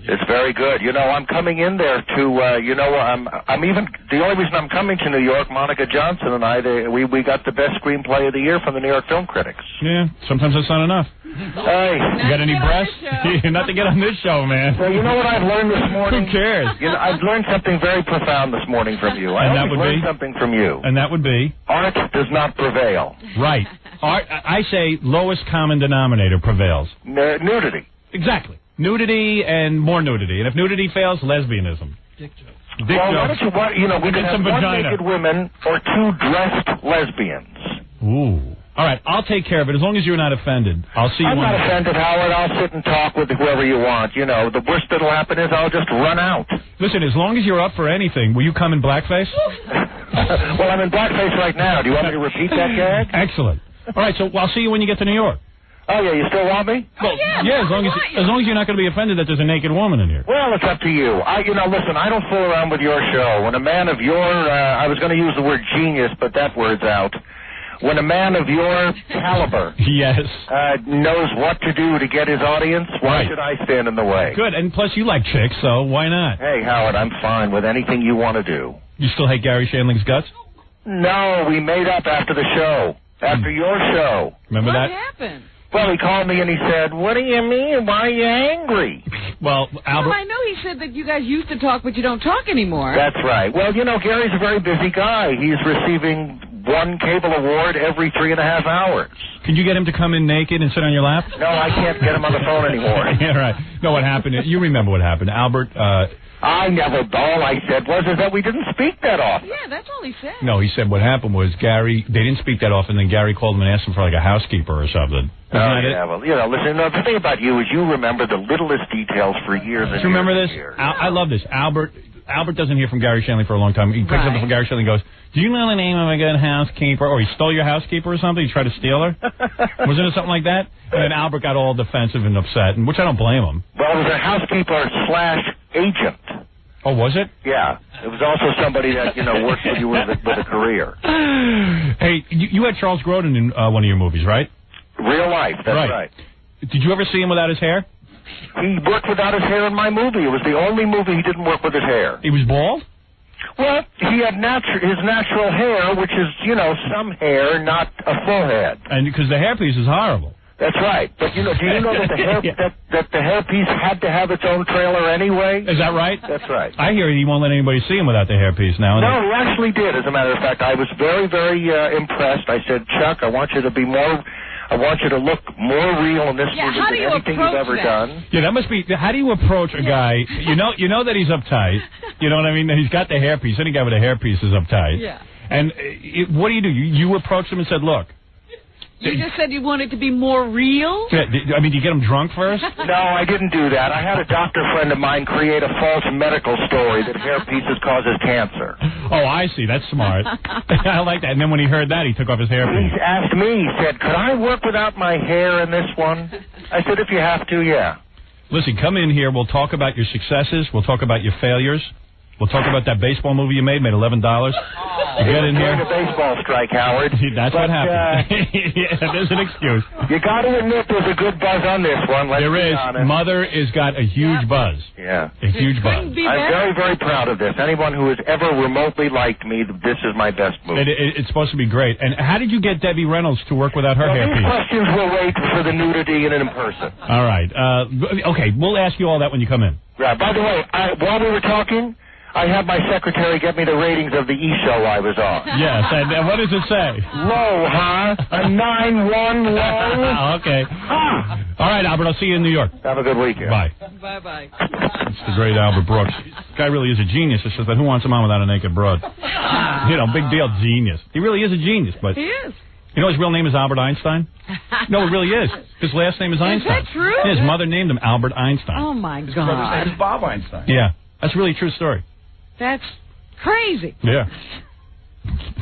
[SPEAKER 19] It's very good. I'm coming in there to, I'm even, the only reason I'm coming to New York, Monica Johnson and I, we got the best screenplay of the year from the New York Film Critics.
[SPEAKER 5] Yeah, sometimes that's not enough.
[SPEAKER 19] Hey.
[SPEAKER 5] You got any breasts? Not to get on this show, man.
[SPEAKER 19] Well, you know what I've learned this morning?
[SPEAKER 5] Who cares?
[SPEAKER 19] I've learned something very profound this morning from you. I always learned something from you.
[SPEAKER 5] And that would be?
[SPEAKER 19] Art does not prevail.
[SPEAKER 5] Right. Art, I say lowest common denominator prevails.
[SPEAKER 19] Nudity.
[SPEAKER 5] Exactly. Nudity and more nudity. And if nudity fails, lesbianism.
[SPEAKER 19] Dick jokes. Why don't we can have one naked women or two dressed lesbians.
[SPEAKER 5] Ooh. All right, I'll take care of it as long as you're not offended. I'll see you.
[SPEAKER 19] I'm not offended, Howard. I'll sit and talk with whoever you want. The worst that'll happen is I'll just run out.
[SPEAKER 5] Listen, as long as you're up for anything, will you come in blackface?
[SPEAKER 19] Well, I'm in blackface right now. Do you want me to repeat that gag?
[SPEAKER 5] Excellent. All right, so I'll see you when you get to New York.
[SPEAKER 19] Oh, yeah, you still want me?
[SPEAKER 5] Well, yeah, as long as you're not going to be offended that there's a naked woman in here.
[SPEAKER 19] Well, it's up to you. Listen, I don't fool around with your show. When a man of your, I was going to use the word genius, but that word's out. When a man of your caliber knows what to do to get his audience, why should I stand in the way?
[SPEAKER 5] Good, and plus you like chicks, so why not?
[SPEAKER 19] Hey, Howard, I'm fine with anything you want to do.
[SPEAKER 5] You still hate Gary Shandling's guts?
[SPEAKER 19] No, we made up after the show, after your show.
[SPEAKER 5] Remember that?
[SPEAKER 6] What happened?
[SPEAKER 19] Well, he called me and he said, what do you mean? Why are you angry?
[SPEAKER 5] Well, Albert...
[SPEAKER 6] Well, I know he said that you guys used to talk, but you don't talk anymore.
[SPEAKER 19] That's right. Well, Gary's a very busy guy. He's receiving one cable award every 3.5 hours.
[SPEAKER 5] Can you get him to come in naked and sit on your lap?
[SPEAKER 19] No, I can't get him on the phone anymore.
[SPEAKER 5] Yeah, right. No, what happened? You remember what happened. Albert...
[SPEAKER 19] I never. All I said was that we didn't speak that often.
[SPEAKER 6] Yeah, that's all he said.
[SPEAKER 5] No, he said what happened was they didn't speak that often, then Gary called him and asked him for like a housekeeper or something.
[SPEAKER 19] Well, listen, the thing about you is you remember the littlest details for years and years.
[SPEAKER 5] Do you remember this?
[SPEAKER 19] Years.
[SPEAKER 5] I love this. Albert doesn't hear from Gary Shandling for a long time. He picks up from Gary Shandling and goes, do you know the name of a good housekeeper? Or he stole your housekeeper or something? He tried to steal her? Wasn't it something like that? And then Albert got all defensive and upset, which I don't blame him.
[SPEAKER 19] Well, it was a housekeeper/agent.
[SPEAKER 5] Oh, was it?
[SPEAKER 19] Yeah. It was also somebody that, worked with you with a career.
[SPEAKER 5] Hey, you had Charles Grodin in one of your movies, right?
[SPEAKER 19] Real life, that's right.
[SPEAKER 5] Did you ever see him without his hair?
[SPEAKER 19] He worked without his hair in my movie. It was the only movie he didn't work with his hair.
[SPEAKER 5] He was bald?
[SPEAKER 19] Well, he had his natural hair, which is, some hair, not a full head.
[SPEAKER 5] And because the hairpiece is horrible.
[SPEAKER 19] That's right. But, do you know that the hairpiece had to have its own trailer anyway?
[SPEAKER 5] Is that right?
[SPEAKER 19] That's right.
[SPEAKER 5] I hear he won't let anybody see him without the hairpiece now.
[SPEAKER 19] No, he actually did, as a matter of fact. I was very, very impressed. I said, Chuck, I want you to look more real in this movie than anything you've ever done.
[SPEAKER 5] Yeah, that must be, how do you approach a guy, you know that he's uptight, you know what I mean? He's got the hairpiece, any guy with a hairpiece is uptight.
[SPEAKER 6] Yeah.
[SPEAKER 5] And what do? You approached him and said, look.
[SPEAKER 6] You just said you wanted to be more real?
[SPEAKER 5] Yeah, I mean, do you get him drunk first?
[SPEAKER 19] No, I didn't do that. I had a doctor friend of mine create a false medical story that hairpieces causes cancer.
[SPEAKER 5] Oh, I see. That's smart. I like that. And then when he heard that, he took off his hairpiece.
[SPEAKER 19] He asked me, he said, could I work without my hair in this one? I said, if you have to, yeah.
[SPEAKER 5] Listen, come in here. We'll talk about your successes. We'll talk about your failures. We'll talk about that baseball movie you made $11. Get in here.
[SPEAKER 19] During a baseball strike, Howard.
[SPEAKER 5] That's what happened. Yeah, there's an excuse.
[SPEAKER 19] You got to admit there's a good buzz on this one. Let's
[SPEAKER 5] There
[SPEAKER 19] be
[SPEAKER 5] is.
[SPEAKER 19] honest.
[SPEAKER 5] Mother has got a huge buzz.
[SPEAKER 19] Yeah.
[SPEAKER 5] A huge buzz.
[SPEAKER 19] I'm very, very proud of this. Anyone who has ever remotely liked me, this is my best move.
[SPEAKER 5] It's supposed to be great. And how did you get Debbie Reynolds to work without her
[SPEAKER 19] These
[SPEAKER 5] hairpiece?
[SPEAKER 19] questions will wait for the nudity and in person.
[SPEAKER 5] All right. Okay, we'll ask you all that when you come in.
[SPEAKER 19] Yeah, by the way, while we were talking, I had my secretary get me the ratings of the E-show I was on.
[SPEAKER 5] Yes, and what does it say?
[SPEAKER 19] Low, huh? A 9-1 low?
[SPEAKER 5] Okay. All right, Albert, I'll see you in New York.
[SPEAKER 19] Have a good weekend.
[SPEAKER 5] Bye.
[SPEAKER 6] Bye-bye.
[SPEAKER 5] It's the great Albert Brooks. This guy really is a genius. It's just that who wants him on without a naked broad? You know, big deal, genius. He really is a genius, but...
[SPEAKER 6] He is.
[SPEAKER 5] You know his real name is Albert Einstein? No, it really is. His last name is Einstein.
[SPEAKER 6] Is that true?
[SPEAKER 5] Yeah, his mother named him Albert Einstein.
[SPEAKER 6] Oh, my God.
[SPEAKER 11] His brother's name is Bob Einstein.
[SPEAKER 5] Yeah, that's really a true story.
[SPEAKER 6] That's crazy.
[SPEAKER 5] Yeah.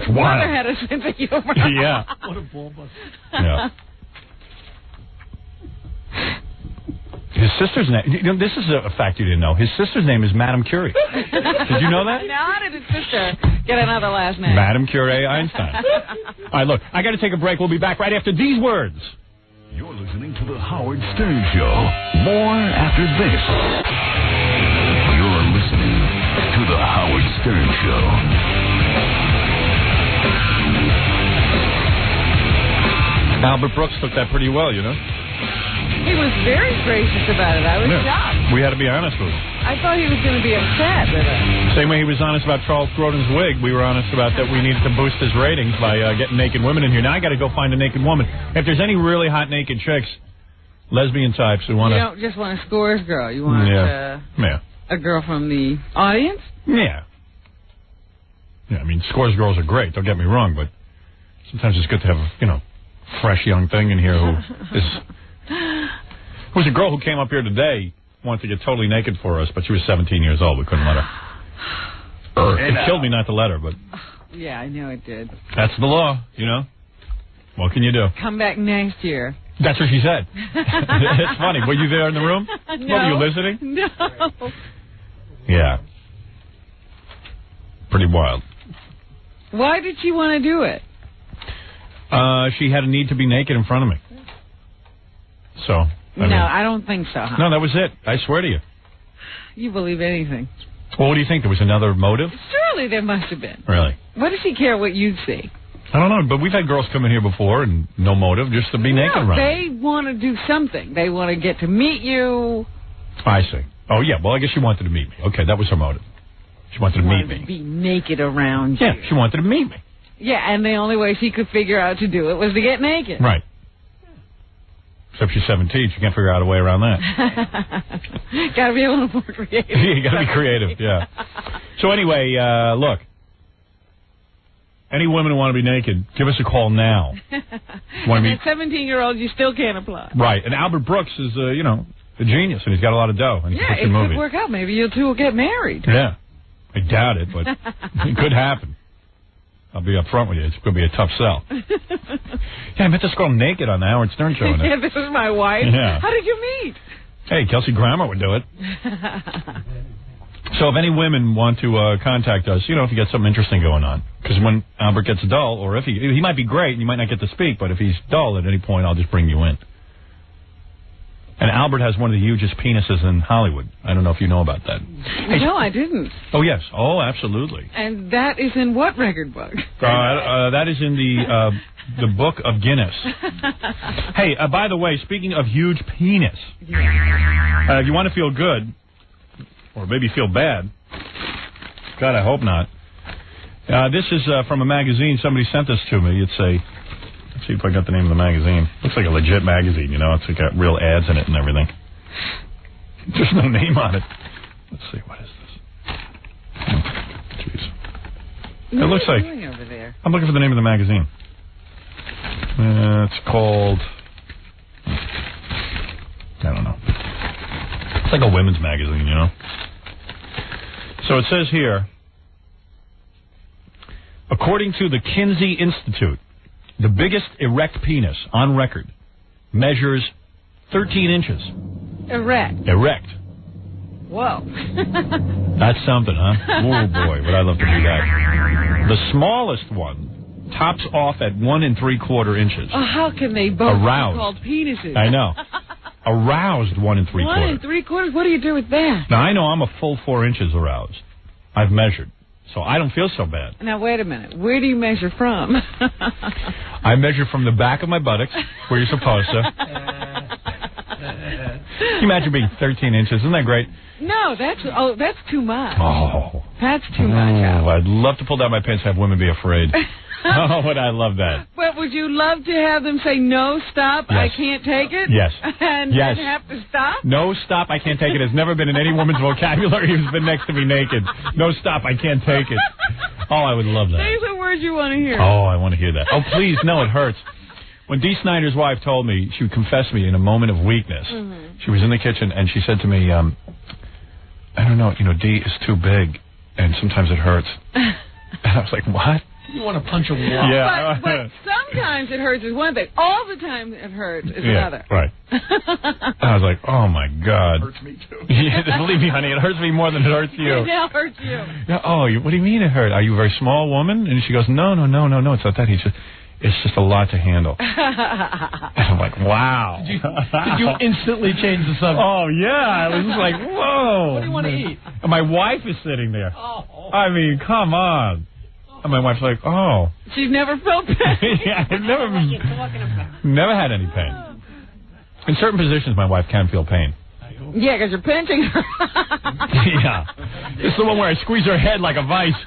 [SPEAKER 6] Mother had a sense of humor.
[SPEAKER 5] Yeah.
[SPEAKER 6] What a ball bust.
[SPEAKER 5] Yeah. His sister's name, you know, this is a fact you didn't know. His sister's name is Madame Curie. Did you know that?
[SPEAKER 6] Now, how did his sister get another last name?
[SPEAKER 5] Madame Curie Einstein. All right, look, I got to take a break. We'll be back right after these words.
[SPEAKER 7] You're listening to The Howard Stern Show. More after this. You're listening to The Howard Stern Show.
[SPEAKER 5] Albert Brooks took that pretty well, you know.
[SPEAKER 6] He was very gracious about it. I was shocked.
[SPEAKER 5] We had to be honest with him.
[SPEAKER 6] I thought he was going to be upset with it.
[SPEAKER 5] Same way he was honest about Charles Grodin's wig, we were honest about that we needed to boost his ratings by getting naked women in here. Now I got to go find a naked woman. If there's any really hot naked chicks, lesbian types who want to...
[SPEAKER 6] You don't just want a scores girl. You want a girl from the audience?
[SPEAKER 5] Yeah. Yeah, I mean, scores girls are great, don't get me wrong, but sometimes it's good to have a, fresh young thing in here who is... There was a girl who came up here today, wanted to get totally naked for us, but she was 17 years old. We couldn't let her. It killed me not to let her, but...
[SPEAKER 6] Yeah, I know it did.
[SPEAKER 5] That's the law, What can you do?
[SPEAKER 6] Come back next year.
[SPEAKER 5] That's what she said. It's funny. Were you there in the room?
[SPEAKER 6] No.
[SPEAKER 5] Were you listening?
[SPEAKER 6] No.
[SPEAKER 5] Yeah. Pretty wild.
[SPEAKER 6] Why did she want to do it?
[SPEAKER 5] She had a need to be naked in front of me. So...
[SPEAKER 6] I don't think so. Huh?
[SPEAKER 5] No, that was it. I swear to you.
[SPEAKER 6] You believe anything.
[SPEAKER 5] Well, what do you think? There was another motive?
[SPEAKER 6] Surely there must have been.
[SPEAKER 5] Really?
[SPEAKER 6] What does he care what you'd see?
[SPEAKER 5] I don't know, but we've had girls come in here before and no motive, just to be naked around.
[SPEAKER 6] They want to do something. They want to get to meet you.
[SPEAKER 5] I see. Oh, yeah. Well, I guess she wanted to meet me. Okay, that was her motive. She wanted to meet me.
[SPEAKER 6] To be naked around you.
[SPEAKER 5] Yeah, she wanted to meet me.
[SPEAKER 6] Yeah, and the only way she could figure out to do it was to get naked.
[SPEAKER 5] Right. Except she's 17. She can't figure out a way around that.
[SPEAKER 6] Got to be a little more creative.
[SPEAKER 5] You got to be creative, yeah. So anyway, look. Any women who want to be naked, give us a call now.
[SPEAKER 6] And at 17-year-old, you still can't apply.
[SPEAKER 5] Right. And Albert Brooks is, a genius, and he's got a lot of dough. And
[SPEAKER 6] yeah, it could work out. Maybe you two will get married.
[SPEAKER 5] Yeah. I doubt it, but it could happen. I'll be up front with you. It's going to be a tough sell. Yeah, I met this girl naked on the Howard Stern Show.
[SPEAKER 6] Yeah, this is my wife.
[SPEAKER 5] Yeah.
[SPEAKER 6] How did you meet?
[SPEAKER 5] Hey, Kelsey Grammer would do it. So if any women want to contact us, if you get something interesting going on. Because when Albert gets dull, or if he might be great and you might not get to speak, but if he's dull at any point, I'll just bring you in. And Albert has one of the hugest penises in Hollywood. I don't know if you know about that.
[SPEAKER 6] No, I didn't.
[SPEAKER 5] Oh, yes. Oh, absolutely.
[SPEAKER 6] And that is in what record book?
[SPEAKER 5] That is in the Book of Guinness. Hey, by the way, speaking of huge penis, if you want to feel good, or maybe feel bad, God, I hope not. This is from a magazine. Somebody sent this to me. It's a... Let's see if I got the name of the magazine. Looks like a legit magazine, It's got real ads in it and everything. There's no name on it. Let's see, what is this? Jeez. It looks like...
[SPEAKER 6] What are you doing over there?
[SPEAKER 5] I'm looking for the name of the magazine. It's called... I don't know. It's like a women's magazine, So it says here, according to the Kinsey Institute, the biggest erect penis on record measures 13 inches.
[SPEAKER 6] Erect.
[SPEAKER 5] Erect.
[SPEAKER 6] Whoa.
[SPEAKER 5] That's something, huh? Oh, boy, would I love to do that. The smallest one tops off at 1 3/4 inches.
[SPEAKER 6] Oh, how can they both
[SPEAKER 5] Aroused.
[SPEAKER 6] be called penises?
[SPEAKER 5] I know. Aroused 1 3/4.
[SPEAKER 6] 1 3/4? What do you do with that?
[SPEAKER 5] Now, I know I'm a full 4 inches aroused. I've measured. So I don't feel so bad.
[SPEAKER 6] Now, wait a minute. Where do you measure from?
[SPEAKER 5] I measure from the back of my buttocks, where you're supposed to. Can you imagine being 13 inches? Isn't that great?
[SPEAKER 6] No, that's too much.
[SPEAKER 5] Oh.
[SPEAKER 6] That's too much.
[SPEAKER 5] Oh, I'd love to pull down my pants and have women be afraid. Oh, would I love that.
[SPEAKER 6] But would you love to have them say, no, stop,
[SPEAKER 5] Yes.
[SPEAKER 6] I can't take it?
[SPEAKER 5] Yes.
[SPEAKER 6] And
[SPEAKER 5] Yes.
[SPEAKER 6] then have to stop?
[SPEAKER 5] No, stop, I can't take it. Has never been in any woman's vocabulary who's been next to me naked. No, stop, I can't take it. Oh, I would love that.
[SPEAKER 6] Say the words you want to hear.
[SPEAKER 5] Oh, I want to hear that. Oh, please, no, it hurts. When Dee Snider's wife told me, she would confess to me in a moment of weakness.
[SPEAKER 6] Mm-hmm.
[SPEAKER 5] She was in the kitchen, and she said to me, I don't know, Dee is too big, and sometimes it hurts. And I was like, what?
[SPEAKER 2] You want to punch a wall.
[SPEAKER 5] Yeah.
[SPEAKER 6] But sometimes it hurts is one thing. All the time it hurts is another.
[SPEAKER 5] Right. I was like, oh, my God.
[SPEAKER 2] It hurts me, too.
[SPEAKER 5] Yeah, believe me, honey, it hurts me more than it hurts you.
[SPEAKER 6] It now hurts you.
[SPEAKER 5] Yeah, oh, what do you mean it hurt? Are you a very small woman? And she goes, no, it's not that. It's just a lot to handle. And I'm like, wow.
[SPEAKER 2] Did you instantly change the subject?
[SPEAKER 5] Oh, yeah. I was just like, whoa.
[SPEAKER 2] What do you want to eat?
[SPEAKER 5] And my wife is sitting there.
[SPEAKER 2] Oh.
[SPEAKER 5] I mean, come on. And my wife's like, oh.
[SPEAKER 6] She's never felt pain.
[SPEAKER 5] Yeah, I've never had any pain. In certain positions, my wife can feel pain.
[SPEAKER 6] Yeah, because you're pinching her.
[SPEAKER 5] Yeah. It's the one where I squeeze her head like a vice.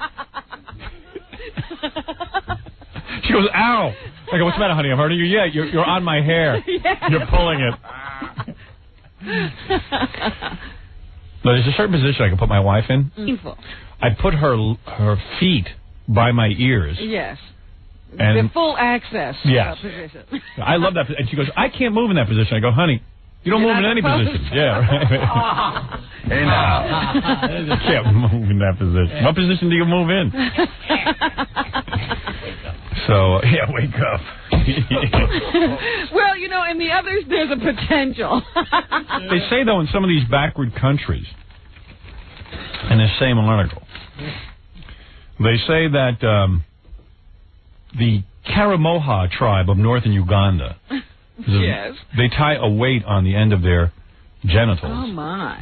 [SPEAKER 5] She goes, ow. I go, what's the matter, honey? I'm hurting you? Yeah, you're on my hair.
[SPEAKER 6] Yeah.
[SPEAKER 5] You're pulling it. No, there's a certain position I can put my wife in.
[SPEAKER 6] Painful.
[SPEAKER 5] I put her feet by my ears.
[SPEAKER 6] Yes.
[SPEAKER 5] And
[SPEAKER 6] the full access
[SPEAKER 5] yes.
[SPEAKER 6] position.
[SPEAKER 5] I love that. And she goes, I can't move in that position. I go, honey, you don't move in any position. Yeah, right. Hey, now. You can't move in that position. What position do you move in? So, yeah, wake up.
[SPEAKER 6] Well, in the others, there's a potential.
[SPEAKER 5] They say, though, in some of these backward countries, in this same article, they say that the Karamoja tribe of northern Uganda,
[SPEAKER 6] yes,
[SPEAKER 5] they tie a weight on the end of their genitals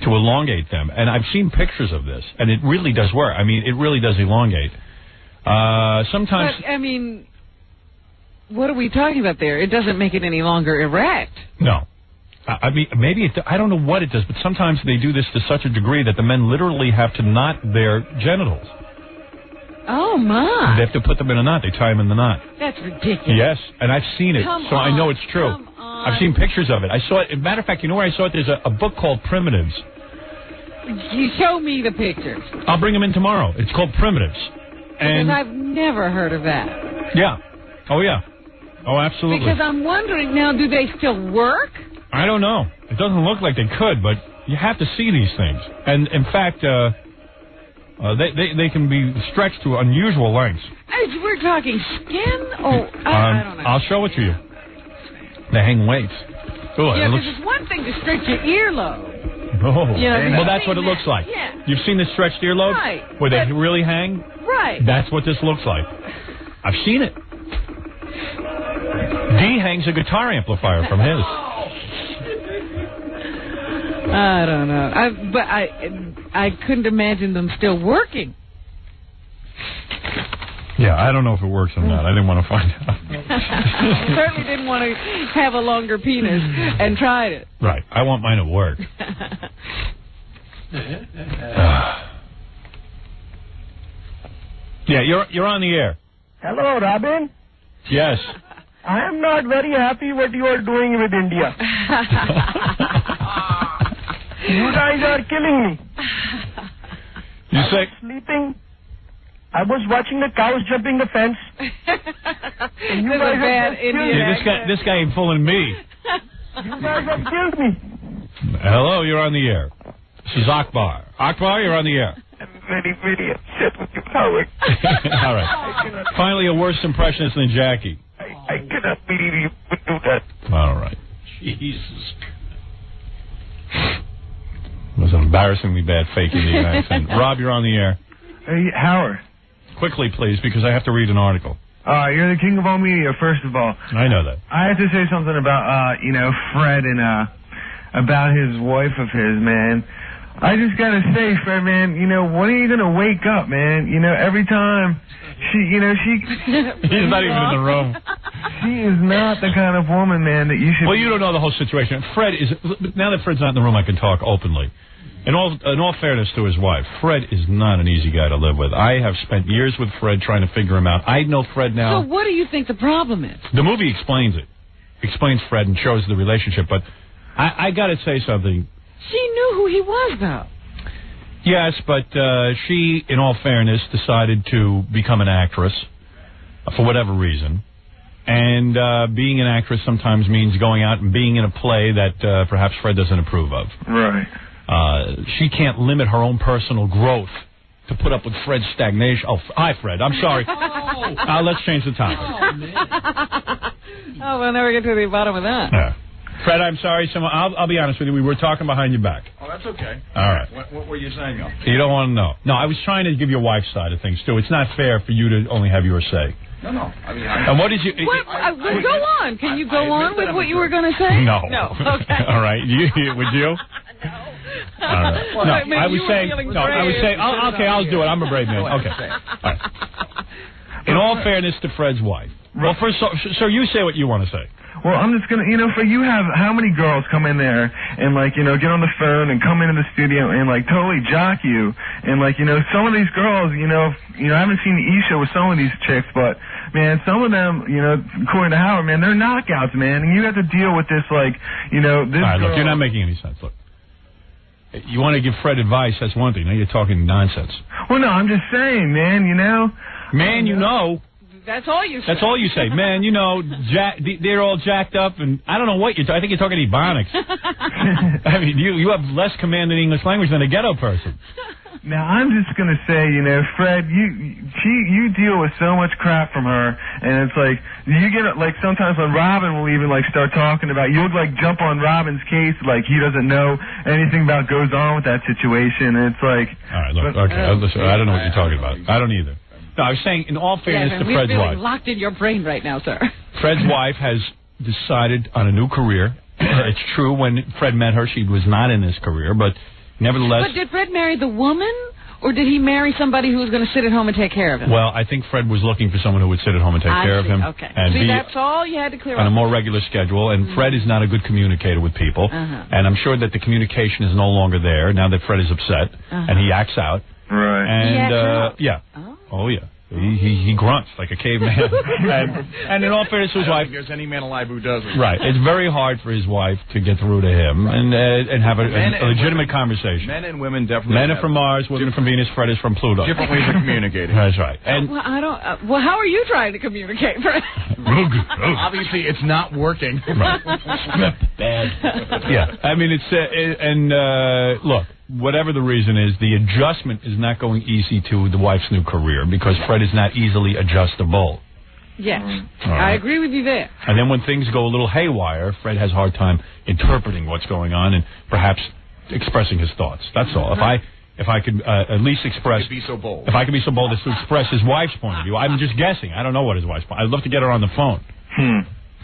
[SPEAKER 5] to elongate them. And I've seen pictures of this, and it really does work. I mean, it really does elongate. Sometimes...
[SPEAKER 6] But, I mean, what are we talking about there? It doesn't make it any longer erect.
[SPEAKER 5] No. I mean, maybe I don't know what it does, but sometimes they do this to such a degree that the men literally have to knot their genitals.
[SPEAKER 6] Oh, my.
[SPEAKER 5] They have to put them in a knot. They tie them in the knot.
[SPEAKER 6] That's ridiculous.
[SPEAKER 5] Yes, and I've seen it,
[SPEAKER 6] Come
[SPEAKER 5] so
[SPEAKER 6] on.
[SPEAKER 5] I know it's true.
[SPEAKER 6] Come on.
[SPEAKER 5] I've seen pictures of it. I saw it. As a matter of fact, you know where I saw it? There's a book called Primitives.
[SPEAKER 6] You show me the pictures.
[SPEAKER 5] I'll bring them in tomorrow. It's called Primitives. And
[SPEAKER 6] because I've never heard of that.
[SPEAKER 5] Yeah. Oh, yeah. Oh, absolutely.
[SPEAKER 6] Because I'm wondering now, do they still work?
[SPEAKER 5] I don't know. It doesn't look like they could, but you have to see these things. And, in fact, they can be stretched to unusual lengths.
[SPEAKER 6] We're talking skin? Oh, I don't know.
[SPEAKER 5] I'll show it to you. They hang weights. Oh,
[SPEAKER 6] yeah, because it's one thing to stretch your earlobe.
[SPEAKER 5] Oh,
[SPEAKER 6] Yeah,
[SPEAKER 5] well, that's what it looks like.
[SPEAKER 6] Yeah.
[SPEAKER 5] You've seen the stretched earlobe?
[SPEAKER 6] Right.
[SPEAKER 5] Where they really hang?
[SPEAKER 6] Right.
[SPEAKER 5] That's what this looks like. I've seen it. D hangs a guitar amplifier from his.
[SPEAKER 6] I don't know. But I couldn't imagine them still working.
[SPEAKER 5] Yeah, I don't know if it works or not. I didn't want to find out.
[SPEAKER 6] Certainly didn't want to have a longer penis and tried it.
[SPEAKER 5] Right. I want mine to work. Yeah, you're on the air.
[SPEAKER 20] Hello, Robin.
[SPEAKER 5] Yes.
[SPEAKER 20] I am not very happy what you are doing with India. You guys are killing me.
[SPEAKER 5] You say?
[SPEAKER 20] Sleeping. I was watching the cows jumping the fence. And you guys have just killed me.
[SPEAKER 5] This guy ain't fooling me.
[SPEAKER 20] You guys have killed me.
[SPEAKER 5] Hello, you're on the air. This is Akbar. Akbar, you're on the air.
[SPEAKER 20] I'm very, very upset with you, Howard.
[SPEAKER 5] All right. Finally, a worse impressionist than Jackie.
[SPEAKER 20] I cannot believe you would do that.
[SPEAKER 5] All right.
[SPEAKER 2] Jesus.
[SPEAKER 5] was an embarrassingly bad fake Indian accent. Rob, you're on the air.
[SPEAKER 18] Hey, Howard.
[SPEAKER 5] Quickly, please, because I have to read an article.
[SPEAKER 18] You're the king of all media, first of all.
[SPEAKER 5] I know that.
[SPEAKER 18] I have to say something about, Fred and, about his wife of his, man. I just gotta say, Fred, man, when are you gonna wake up, man? Every time she...
[SPEAKER 5] He's not even in the room.
[SPEAKER 18] She is not the kind of woman, man, that you should...
[SPEAKER 5] Well, you don't know the whole situation. Fred is... Now that Fred's not in the room, I can talk openly. In all fairness to his wife, Fred is not an easy guy to live with. I have spent years with Fred trying to figure him out. I know Fred now.
[SPEAKER 6] So what do you think the problem is?
[SPEAKER 5] The movie explains it. Explains Fred and shows the relationship, but I got to say something.
[SPEAKER 6] She knew who he was, though.
[SPEAKER 5] Yes, but she, in all fairness, decided to become an actress for whatever reason. And being an actress sometimes means going out and being in a play that perhaps Fred doesn't approve of.
[SPEAKER 18] Right.
[SPEAKER 5] She can't limit her own personal growth to put up with Fred's stagnation. Oh, hi, Fred. I'm sorry. Let's change the topic.
[SPEAKER 6] Oh, we'll never get to the bottom of that.
[SPEAKER 5] Yeah. Fred, I'm sorry. I'll be honest with you. We were talking behind your back.
[SPEAKER 11] Oh, that's okay.
[SPEAKER 5] All right.
[SPEAKER 11] What were you saying, though?
[SPEAKER 5] You don't want to know. No, I was trying to give your wife's side of things, too. It's not fair for you to only have your say.
[SPEAKER 11] No. I mean,
[SPEAKER 5] and what did you...
[SPEAKER 6] Go on. Can you go on with what you were going to say?
[SPEAKER 5] No.
[SPEAKER 6] No. Okay.
[SPEAKER 5] All right. Would you?
[SPEAKER 6] No.
[SPEAKER 5] All right.
[SPEAKER 6] Well,
[SPEAKER 5] no, I was saying... No, I was saying... Okay, I'll do it. I'm a brave man. Okay. All right. In all fairness to Fred's wife. Well, first, so you say what you want to say.
[SPEAKER 18] Well, I'm just gonna, for you have how many girls come in there and get on the phone and come into the studio and totally jock you and some of these girls, I haven't seen the E show with some of these chicks, but man, some of them, according to Howard, man, they're knockouts, man, and you have to deal with this, this. All right,
[SPEAKER 5] look, you're not making any sense. Look, you want to give Fred advice? That's one thing. Now you're talking nonsense.
[SPEAKER 18] Well, no, I'm just saying, man,
[SPEAKER 5] Man,
[SPEAKER 6] That's all you say.
[SPEAKER 5] That's all you say. Man, they're all jacked up, and I don't know what you're I think you're talking Ebonics. I mean, you have less command in English language than a ghetto person.
[SPEAKER 18] Now, I'm just going to say, Fred, you deal with so much crap from her, and it's you get it, sometimes when Robin will even, start talking about, you'll, jump on Robin's case, he doesn't know anything about goes on with that situation, and it's
[SPEAKER 5] All right, look, okay, listen, I don't know what you're talking about. I don't either. No, I was saying, in all fairness to Fred's wife.
[SPEAKER 6] We're locked in your brain right now, sir.
[SPEAKER 5] Fred's wife has decided on a new career. It's true, when Fred met her, she was not in this career, but nevertheless...
[SPEAKER 6] But did Fred marry the woman, or did he marry somebody who was going to sit at home and take care of him?
[SPEAKER 5] Well, I think Fred was looking for someone who would sit at home and take care of him.
[SPEAKER 6] Okay. And that's all you had to clear up.
[SPEAKER 5] On a more regular schedule, and Fred is not a good communicator with people, and I'm sure that the communication is no longer there now that Fred is upset, and he acts out.
[SPEAKER 18] Right.
[SPEAKER 5] And,
[SPEAKER 6] he acts out?
[SPEAKER 5] Yeah. Oh, yeah. He grunts like a caveman. and in all fairness to his wife...
[SPEAKER 11] there's any man alive who doesn't.
[SPEAKER 5] Right. It's very hard for his wife to get through to him and have a legitimate conversation.
[SPEAKER 11] Men and women definitely...
[SPEAKER 5] Men are from Mars, women are from Venus, Fred is from Pluto.
[SPEAKER 11] Different ways of communicating.
[SPEAKER 5] That's right. And
[SPEAKER 6] well, I don't... how are you trying to communicate, Fred?
[SPEAKER 11] Obviously, it's not working.
[SPEAKER 5] Right. Bad. Yeah. I mean, look... Whatever the reason is, the adjustment is not going easy to the wife's new career because Fred is not easily adjustable.
[SPEAKER 6] Yes, I agree with you there.
[SPEAKER 5] And then when things go a little haywire, Fred has a hard time interpreting what's going on and perhaps expressing his thoughts. That's all. If I could at least express...
[SPEAKER 11] Be so bold.
[SPEAKER 5] If I could be so bold as to express his wife's point of view. I'm just guessing. I don't know what his wife's point... I'd love to get her on the phone.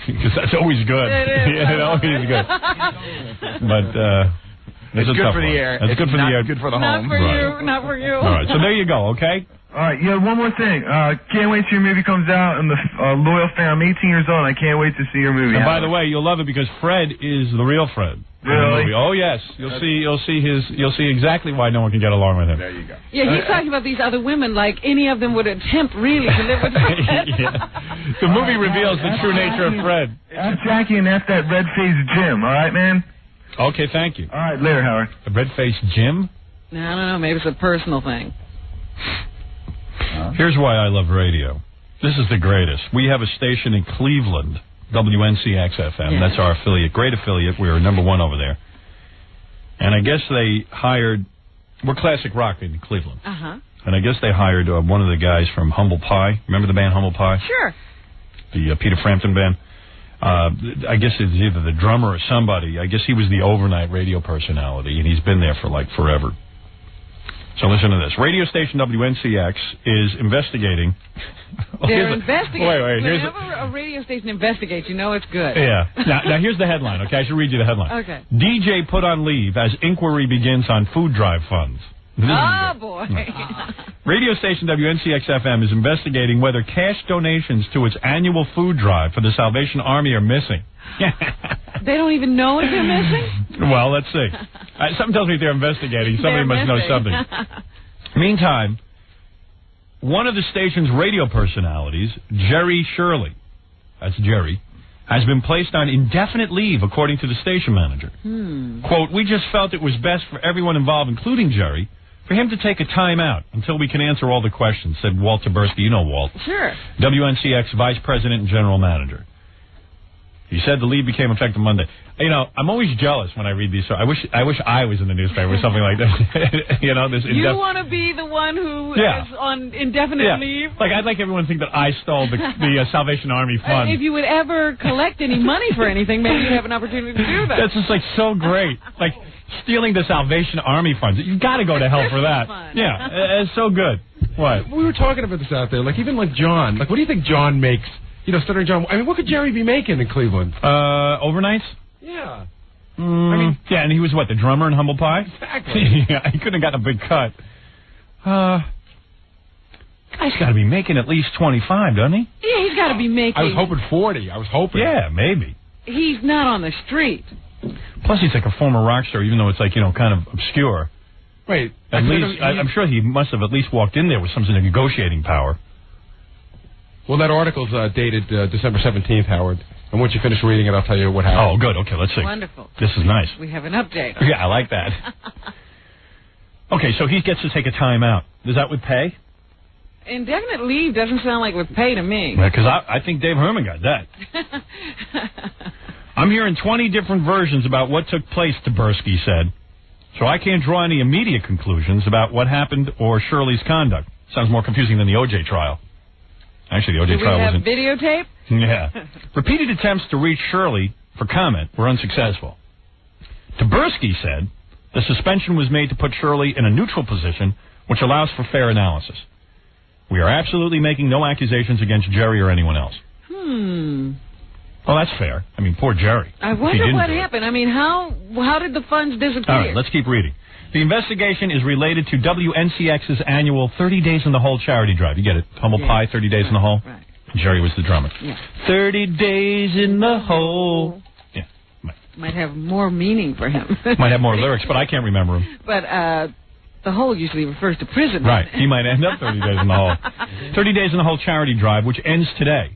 [SPEAKER 5] Because that's always good.
[SPEAKER 6] It is.
[SPEAKER 5] Always good. But...
[SPEAKER 11] It's good for the air.
[SPEAKER 5] It's good for the air.
[SPEAKER 11] Good for the
[SPEAKER 6] not
[SPEAKER 11] home.
[SPEAKER 6] For you. Not for you.
[SPEAKER 5] All right. So there you go. Okay.
[SPEAKER 18] All right. Yeah. One more thing. Can't wait till your movie comes out. I'm the loyal fan. I'm 18 years old. I can't wait to see your movie.
[SPEAKER 5] And by the way, you'll love it because Fred is the real Fred.
[SPEAKER 18] Really?
[SPEAKER 5] Oh yes. You'll see exactly why no one can get along with him.
[SPEAKER 11] There you go.
[SPEAKER 6] Yeah, he's talking about these other women like any of them would attempt really to live with Fred.
[SPEAKER 5] Yeah. The movie reveals the true nature of Fred.
[SPEAKER 18] F Jackie and F that red-faced Jim. All right, man.
[SPEAKER 5] Okay, thank you.
[SPEAKER 18] All right, later, Howard.
[SPEAKER 5] A red-faced Jim?
[SPEAKER 6] I don't know. Maybe it's a personal thing.
[SPEAKER 5] Here's why I love radio. This is the greatest. We have a station in Cleveland, WNCX-FM.
[SPEAKER 6] Yes.
[SPEAKER 5] That's our affiliate. Great affiliate. We're number one over there. And I guess they hired... We're classic rock in Cleveland.
[SPEAKER 6] Uh-huh.
[SPEAKER 5] And I guess they hired one of the guys from Humble Pie. Remember the band Humble Pie?
[SPEAKER 6] Sure.
[SPEAKER 5] The Peter Frampton band. I guess it's either the drummer or somebody. I guess he was the overnight radio personality, and he's been there for like forever. So listen to this. Radio station WNCX is investigating.
[SPEAKER 6] They're investigating.
[SPEAKER 5] Wait.
[SPEAKER 6] Whenever a radio station investigates, you know it's good.
[SPEAKER 5] Yeah. Now here's the headline, okay? I should read you the headline.
[SPEAKER 6] Okay.
[SPEAKER 5] DJ put on leave as inquiry begins on food drive funds.
[SPEAKER 6] Oh, boy.
[SPEAKER 5] Radio station WNCX-FM is investigating whether cash donations to its annual food drive for the Salvation Army are missing.
[SPEAKER 6] They don't even know if they're missing?
[SPEAKER 5] Well, let's see. Something tells me they're investigating. Somebody must know something. Meantime, one of the station's radio personalities, Jerry Shirley, that's Jerry, has been placed on indefinite leave, according to the station manager. Quote, we just felt it was best for everyone involved, including Jerry, for him to take a time out until we can answer all the questions, said Walt Taberski. You know Walt.
[SPEAKER 6] Sure.
[SPEAKER 5] WNCX Vice President and General Manager. He said the leave became effective Monday. You know, I'm always jealous when I read these. So I wish I was in the newspaper or something like this. You know, this.
[SPEAKER 6] You want to be the one who is on indefinite leave?
[SPEAKER 5] Like, I'd like everyone to think that I stole the Salvation Army fund.
[SPEAKER 6] If you would ever collect any money for anything, maybe you'd have an opportunity to do that.
[SPEAKER 5] That's just like so great. Like stealing the Salvation Army funds. You've got to go to hell for that. Yeah, it's so good. What?
[SPEAKER 8] We were talking about this out there. Like even like John. Like what do you think John makes? You know, Stuttering John. I mean, what could Jerry be making in Cleveland?
[SPEAKER 5] Overnights?
[SPEAKER 8] Yeah.
[SPEAKER 5] I mean, yeah, and he was what, the drummer in Humble Pie?
[SPEAKER 8] Exactly.
[SPEAKER 5] Yeah, he couldn't have gotten a big cut. Guy's got to be making at least 25, doesn't he?
[SPEAKER 6] Yeah, he's got to be making.
[SPEAKER 8] I was hoping 40.
[SPEAKER 5] Yeah, maybe.
[SPEAKER 6] He's not on the street.
[SPEAKER 5] Plus, he's like a former rock star, even though it's like, you know, kind of obscure.
[SPEAKER 8] Wait.
[SPEAKER 5] At least, I'm sure he must have at least walked in there with some sort of negotiating power.
[SPEAKER 8] Well, that article's dated December 17th, Howard. And once you finish reading it, I'll tell you what happened.
[SPEAKER 5] Oh, good. Okay, let's see.
[SPEAKER 6] Wonderful.
[SPEAKER 5] This is nice.
[SPEAKER 6] We have an update.
[SPEAKER 5] Yeah, I like that. Okay, so he gets to take a time out. Is that with pay?
[SPEAKER 6] Indefinite leave doesn't sound like with pay to me.
[SPEAKER 5] Because I think Dave Herman got that. I'm hearing 20 different versions about what took place, Taberski said. So I can't draw any immediate conclusions about what happened or Shirley's conduct. Sounds more confusing than the O.J. trial. Actually, the O.J. trial wasn't.
[SPEAKER 6] Do we have videotape?
[SPEAKER 5] Yeah. Repeated attempts to reach Shirley for comment were unsuccessful. Taberski said the suspension was made to put Shirley in a neutral position, which allows for fair analysis. We are absolutely making no accusations against Jerry or anyone else. Well, that's fair. I mean, poor Jerry.
[SPEAKER 6] I wonder what happened. I mean, how did the funds disappear?
[SPEAKER 5] All right, let's keep reading. The investigation is related to WNCX's annual 30 Days in the Hole charity drive. You get it? Humble Pie, 30 Days in the Hole?
[SPEAKER 6] Right.
[SPEAKER 5] Jerry was the drummer.
[SPEAKER 6] Yeah.
[SPEAKER 5] 30 Days in the Hole. Yeah.
[SPEAKER 6] Might have more meaning for him.
[SPEAKER 5] Might have more lyrics, but I can't remember them.
[SPEAKER 6] But the hole usually refers to prison.
[SPEAKER 5] Right. He might end up 30 Days in the Hole. 30 Days in the Hole charity drive, which ends today.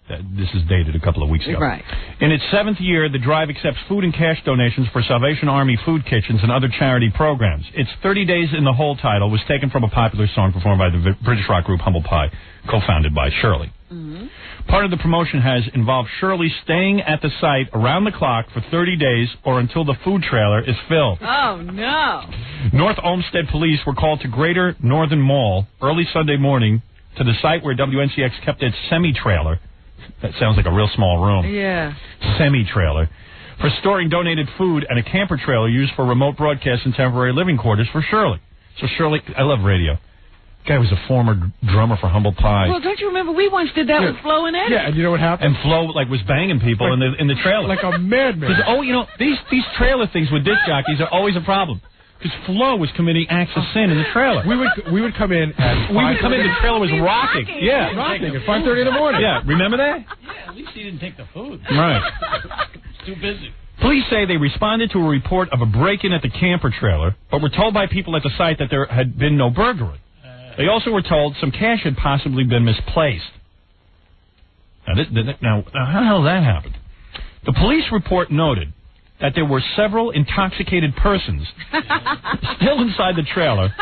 [SPEAKER 5] This is dated a couple of weeks ago.
[SPEAKER 6] Right.
[SPEAKER 5] In its 7th year, the drive accepts food and cash donations for Salvation Army food kitchens and other charity programs. Its 30 Days in the Hole title was taken from a popular song performed by the British rock group Humble Pie, co-founded by Shirley. Part of the promotion has involved Shirley staying at the site around the clock for 30 days or until the food trailer is filled.
[SPEAKER 6] Oh, no.
[SPEAKER 5] North Olmsted police were called to Greater Northern Mall early Sunday morning to the site where WNCX kept its semi-trailer. That sounds like a real small room.
[SPEAKER 6] Yeah.
[SPEAKER 5] Semi-trailer. For storing donated food and a camper trailer used for remote broadcasts and temporary living quarters for Shirley. So Shirley, I love radio. Guy was a former drummer for Humble Pie.
[SPEAKER 6] Well, don't you remember we once did that with Flo and Eddie?
[SPEAKER 8] Yeah, and you know what happened?
[SPEAKER 5] And Flo was banging people in the trailer.
[SPEAKER 8] Like a madman.
[SPEAKER 5] These trailer things with disc jockeys are always a problem. Because Flo was committing acts of sin in the trailer.
[SPEAKER 8] We would come in at
[SPEAKER 5] the trailer was rocking. Yeah.
[SPEAKER 8] Rocking at 5:30 in the morning.
[SPEAKER 5] Yeah, remember that?
[SPEAKER 21] Yeah, at least he didn't take the food.
[SPEAKER 5] Right.
[SPEAKER 21] He's too busy.
[SPEAKER 5] Police say they responded to a report of a break-in at the camper trailer, but were told by people at the site that there had been no burglary. They also were told some cash had possibly been misplaced. Now, how the hell did that happen? The police report noted that there were several intoxicated persons still inside the trailer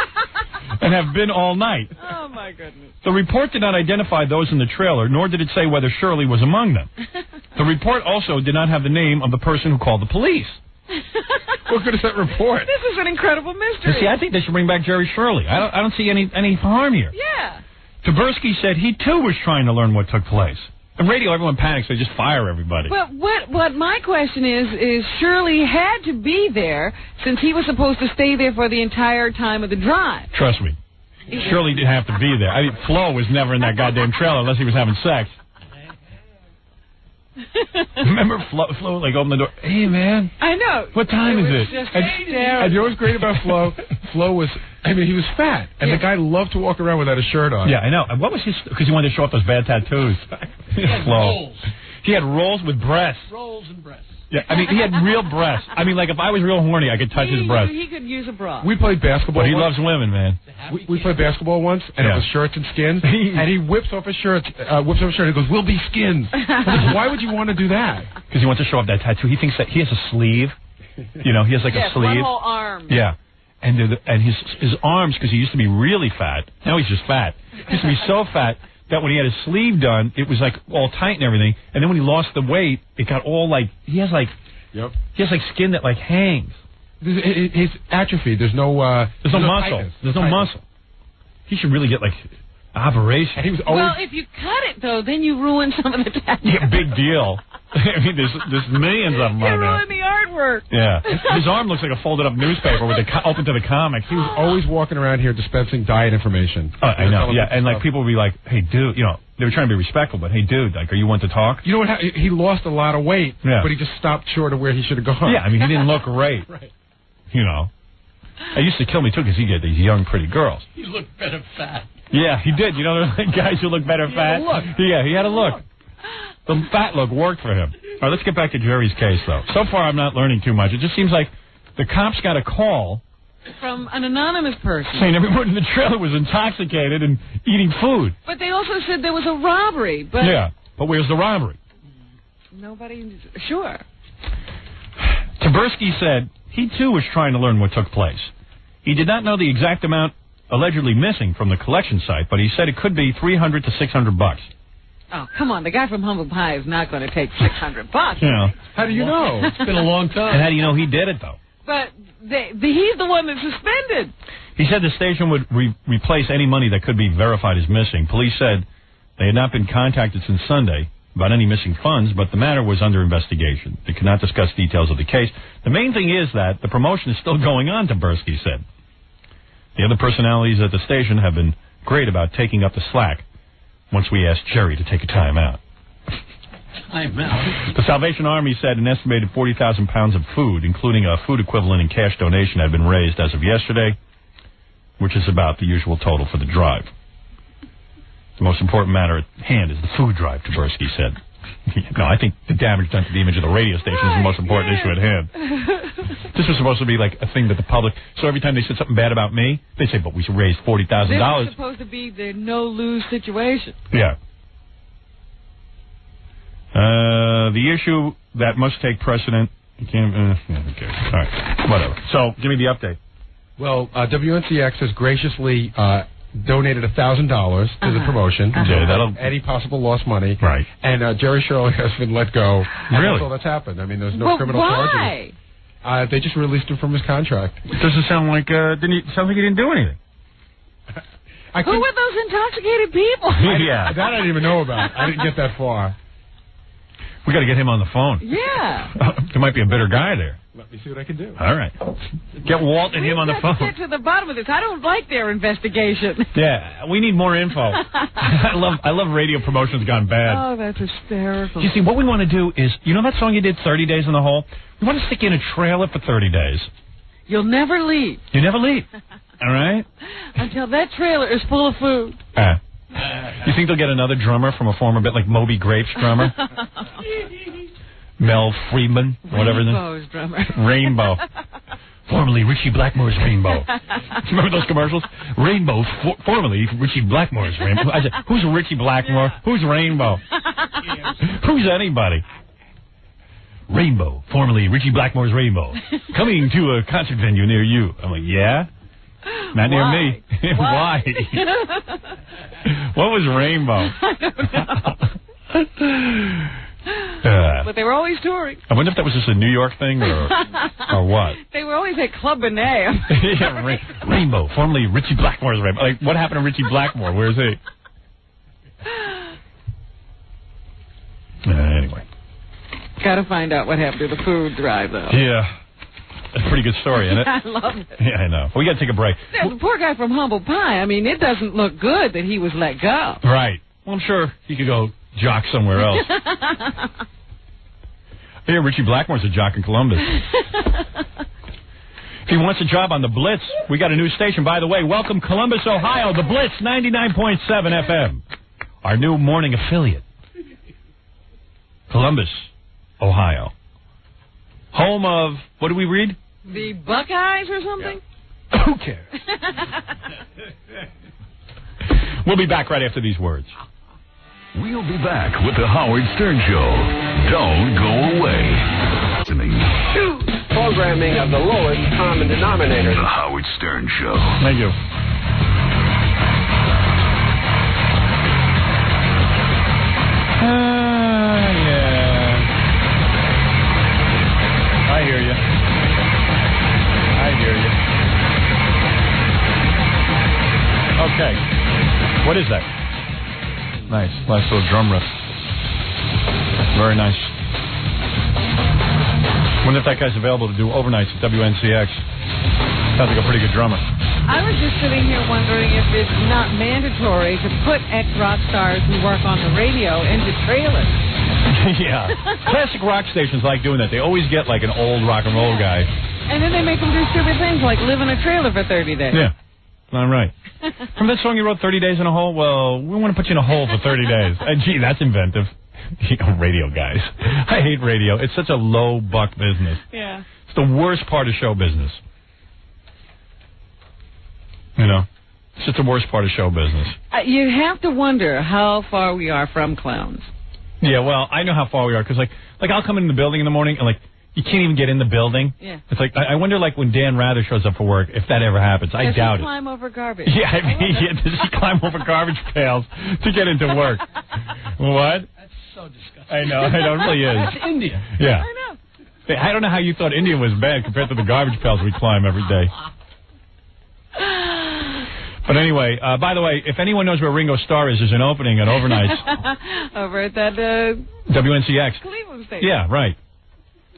[SPEAKER 5] and have been all night.
[SPEAKER 6] Oh, my goodness.
[SPEAKER 5] The report did not identify those in the trailer, nor did it say whether Shirley was among them. The report also did not have the name of the person who called the police.
[SPEAKER 8] What good is that report?
[SPEAKER 6] This is an incredible mystery.
[SPEAKER 5] See, I think they should bring back Jerry Shirley. I don't see any harm here.
[SPEAKER 6] Yeah.
[SPEAKER 5] Taberski said he, too, was trying to learn what took place. On radio, everyone panics. They just fire everybody.
[SPEAKER 6] But what my question is Shirley had to be there since he was supposed to stay there for the entire time of the drive.
[SPEAKER 5] Trust me. Shirley didn't have to be there. I mean, Flo was never in that goddamn trailer unless he was having sex. Remember Flo like opened the door. Hey, man.
[SPEAKER 6] I know.
[SPEAKER 5] What time is it?
[SPEAKER 6] And
[SPEAKER 8] you know what's great about Flo? Flo was, I mean, he was fat. And the guy loved to walk around without a shirt on.
[SPEAKER 5] Yeah, I know. And what was his, because he wanted to show off those bad tattoos.
[SPEAKER 21] He had rolls.
[SPEAKER 5] He had rolls with breasts.
[SPEAKER 21] Rolls and breasts.
[SPEAKER 5] Yeah, I mean, he had real breasts. I mean, like, if I was real horny, I could touch his breasts.
[SPEAKER 6] He could use a bra.
[SPEAKER 8] We played basketball
[SPEAKER 5] But he
[SPEAKER 8] once.
[SPEAKER 5] loves women, man.
[SPEAKER 8] We played basketball once, and it was shirts and skins, and he whips off his shirt, and he goes, we'll be skins. I was like, why would you want to do that?
[SPEAKER 5] Because he wants to show off that tattoo. He thinks that he has a sleeve. You know, he has like a sleeve.
[SPEAKER 6] One whole arm.
[SPEAKER 5] Yeah. And his arms, because he used to be really fat. Now he's just fat. He used to be so fat that when he had his sleeve done, it was like all tight and everything. And then when he lost the weight, it got all like, he has like skin that like hangs.
[SPEAKER 8] His atrophy. There's no muscle.
[SPEAKER 5] Tightness. There's no muscle. He should really get like operation.
[SPEAKER 8] And he was always...
[SPEAKER 6] Well, if you cut it though, then you ruin some of the tattoos.
[SPEAKER 5] Yeah, big deal. I mean, there's millions of them
[SPEAKER 6] you
[SPEAKER 5] on there.
[SPEAKER 6] ruin the artwork.
[SPEAKER 5] Yeah, his arm looks like a folded up newspaper with open to the comics.
[SPEAKER 8] He was always walking around here dispensing diet information.
[SPEAKER 5] I know. Yeah, and like people would be like, "Hey, dude," you know, they were trying to be respectful, but "Hey, dude, like, are you one to talk?"
[SPEAKER 8] You know what? He lost a lot of weight, but he just stopped short of where he should have gone.
[SPEAKER 5] Yeah, I mean, he didn't look great.
[SPEAKER 8] Right.
[SPEAKER 5] You know, it used to kill me too because he get these young, pretty girls.
[SPEAKER 21] He looked better fat.
[SPEAKER 5] Yeah, he did. You know, there were guys who look better fat. Yeah, he had a look. The fat look worked for him. All right, let's get back to Jerry's case, though. So far, I'm not learning too much. It just seems like the cops got a call
[SPEAKER 6] from an anonymous person
[SPEAKER 5] saying everyone in the trailer was intoxicated and eating food.
[SPEAKER 6] But they also said there was a robbery. But
[SPEAKER 5] yeah, but where's the robbery?
[SPEAKER 6] Nobody's sure.
[SPEAKER 5] Taberski said he, too, was trying to learn what took place. He did not know the exact amount allegedly missing from the collection site, but he said it could be $300 to $600.
[SPEAKER 6] Oh, come on. The guy from Humble Pie is not going to take $600.
[SPEAKER 5] Yeah.
[SPEAKER 8] How do you know?
[SPEAKER 21] It's been a long time.
[SPEAKER 5] And how do you know he did it, though?
[SPEAKER 6] But he's the one that's suspended.
[SPEAKER 5] He said the station would replace any money that could be verified as missing. Police said they had not been contacted since Sunday about any missing funds, but the matter was under investigation. They could not discuss details of the case. The main thing is that the promotion is still going on, Taberski said. The other personalities at the station have been great about taking up the slack once we asked Jerry to take a time out.
[SPEAKER 21] Time out?
[SPEAKER 5] The Salvation Army said an estimated 40,000 pounds of food, including a food equivalent and cash donation, had been raised as of yesterday, which is about the usual total for the drive. The most important matter at hand is the food drive, Taberski said. No, I think the damage done to the image of the radio station is the most important issue at hand. This was supposed to be like a thing that the public... So every time they said something bad about me, they say, but we raised $40,000.
[SPEAKER 6] This was supposed to be the no-lose situation.
[SPEAKER 5] Yeah. The issue that must take precedent... You can't... okay. All right. Whatever. So, give me the update.
[SPEAKER 8] Well, WNCX has graciously... donated $1,000 to the promotion.
[SPEAKER 5] That'll
[SPEAKER 8] any possible lost money.
[SPEAKER 5] Right.
[SPEAKER 8] And Jerry Shirley has been let go. And
[SPEAKER 5] Really?
[SPEAKER 8] that's all that's happened. I mean, there's no criminal charges.
[SPEAKER 6] Why?
[SPEAKER 8] They just released him from his contract.
[SPEAKER 5] It doesn't sound like sounds like he didn't do anything.
[SPEAKER 6] Who were those intoxicated people?
[SPEAKER 5] Yeah.
[SPEAKER 8] That I didn't even know about. I didn't get that far.
[SPEAKER 5] We got to get him on the phone.
[SPEAKER 6] Yeah.
[SPEAKER 5] There might be a bitter guy there.
[SPEAKER 8] Let me see what I can do.
[SPEAKER 5] All right. Get Walt and him on the phone.
[SPEAKER 6] Get to the bottom of this. I don't like their investigation.
[SPEAKER 5] Yeah, we need more info. I love radio promotions gone bad.
[SPEAKER 6] Oh, that's hysterical.
[SPEAKER 5] You see, what we want to do is, you know that song you did, 30 Days in the Hole? We want to stick you in a trailer for 30 days.
[SPEAKER 6] You'll never leave.
[SPEAKER 5] You never leave. All right?
[SPEAKER 6] Until that trailer is full of food.
[SPEAKER 5] You think they'll get another drummer from a former bit like Moby Grape's drummer? Mel Friedman, whatever.
[SPEAKER 6] Rainbow's drummer.
[SPEAKER 5] Rainbow. Formerly Richie Blackmore's Rainbow. Remember those commercials? Rainbow, formerly Richie Blackmore's Rainbow. I said, who's Richie Blackmore? Who's Rainbow? Who's anybody? Rainbow, formerly Richie Blackmore's Rainbow. Coming to a concert venue near you. I'm like, yeah? Not near me. Why? What was Rainbow?
[SPEAKER 6] I don't know. But they were always touring.
[SPEAKER 5] I wonder if that was just a New York thing or what.
[SPEAKER 6] They were always at Club Benet.
[SPEAKER 5] Yeah, Rainbow, formerly Richie Blackmore's Rainbow. Like, what happened to Richie Blackmore? Where is he? Anyway.
[SPEAKER 6] Got to find out what happened to the food drive, though.
[SPEAKER 5] Yeah. That's a pretty good story, isn't it?
[SPEAKER 6] I love it.
[SPEAKER 5] Yeah, I know. We got to take a break.
[SPEAKER 6] Yeah, the poor guy from Humble Pie, I mean, it doesn't look good that he was let go.
[SPEAKER 5] Right. Well, I'm sure he could go jock somewhere else. Hey, Richie Blackmore's a jock in Columbus. If he wants a job on the Blitz, we got a new station. By the way, welcome Columbus, Ohio, the Blitz, 99.7 FM. Our new morning affiliate. Columbus, Ohio. Home of, what do we read?
[SPEAKER 6] The Buckeyes or something?
[SPEAKER 5] Yeah. Who cares? We'll be back right after these words.
[SPEAKER 7] We'll be back with the Howard Stern Show. Don't go away.
[SPEAKER 2] Programming of the lowest common denominator.
[SPEAKER 7] The Howard Stern Show.
[SPEAKER 5] Thank you. Yeah. I hear you. Okay. What is that? Nice little drum riff. Very nice. Wonder if that guy's available to do overnights at WNCX. Sounds like a pretty good drummer.
[SPEAKER 6] I was just sitting here wondering if it's not mandatory to put ex-rock stars who work on the radio into trailers.
[SPEAKER 5] Yeah. Classic rock stations like doing that. They always get like an old rock and roll guy.
[SPEAKER 6] And then they make them do stupid things like live in a trailer for 30 days.
[SPEAKER 5] Yeah. All right. Remember that song you wrote, 30 Days in a Hole? Well, we want to put you in a hole for 30 days. Gee, that's inventive. You know, radio guys. I hate radio. It's such a low buck business.
[SPEAKER 6] Yeah.
[SPEAKER 5] It's the worst part of show business. You know? It's just the worst part of show business.
[SPEAKER 6] You have to wonder how far we are from clowns.
[SPEAKER 5] Yeah, well, I know how far we are, because, like I'll come in the building in the morning, and, like, you can't even get in the building.
[SPEAKER 6] Yeah.
[SPEAKER 5] It's like, I wonder, like, when Dan Rather shows up for work, if that ever happens. I doubt it.
[SPEAKER 6] Does he climb over garbage?
[SPEAKER 5] Yeah, I mean, does he climb over garbage pails to get into work? What?
[SPEAKER 21] That's so disgusting.
[SPEAKER 5] I know, it really is.
[SPEAKER 21] That's India.
[SPEAKER 5] Yeah.
[SPEAKER 6] I know.
[SPEAKER 5] I don't know how you thought India was bad compared to the garbage pails we climb every day. But anyway, by the way, if anyone knows where Ringo Starr is, there's an opening at overnights.
[SPEAKER 6] Over at that
[SPEAKER 5] WNCX.
[SPEAKER 6] Cleveland Station.
[SPEAKER 5] Yeah, right.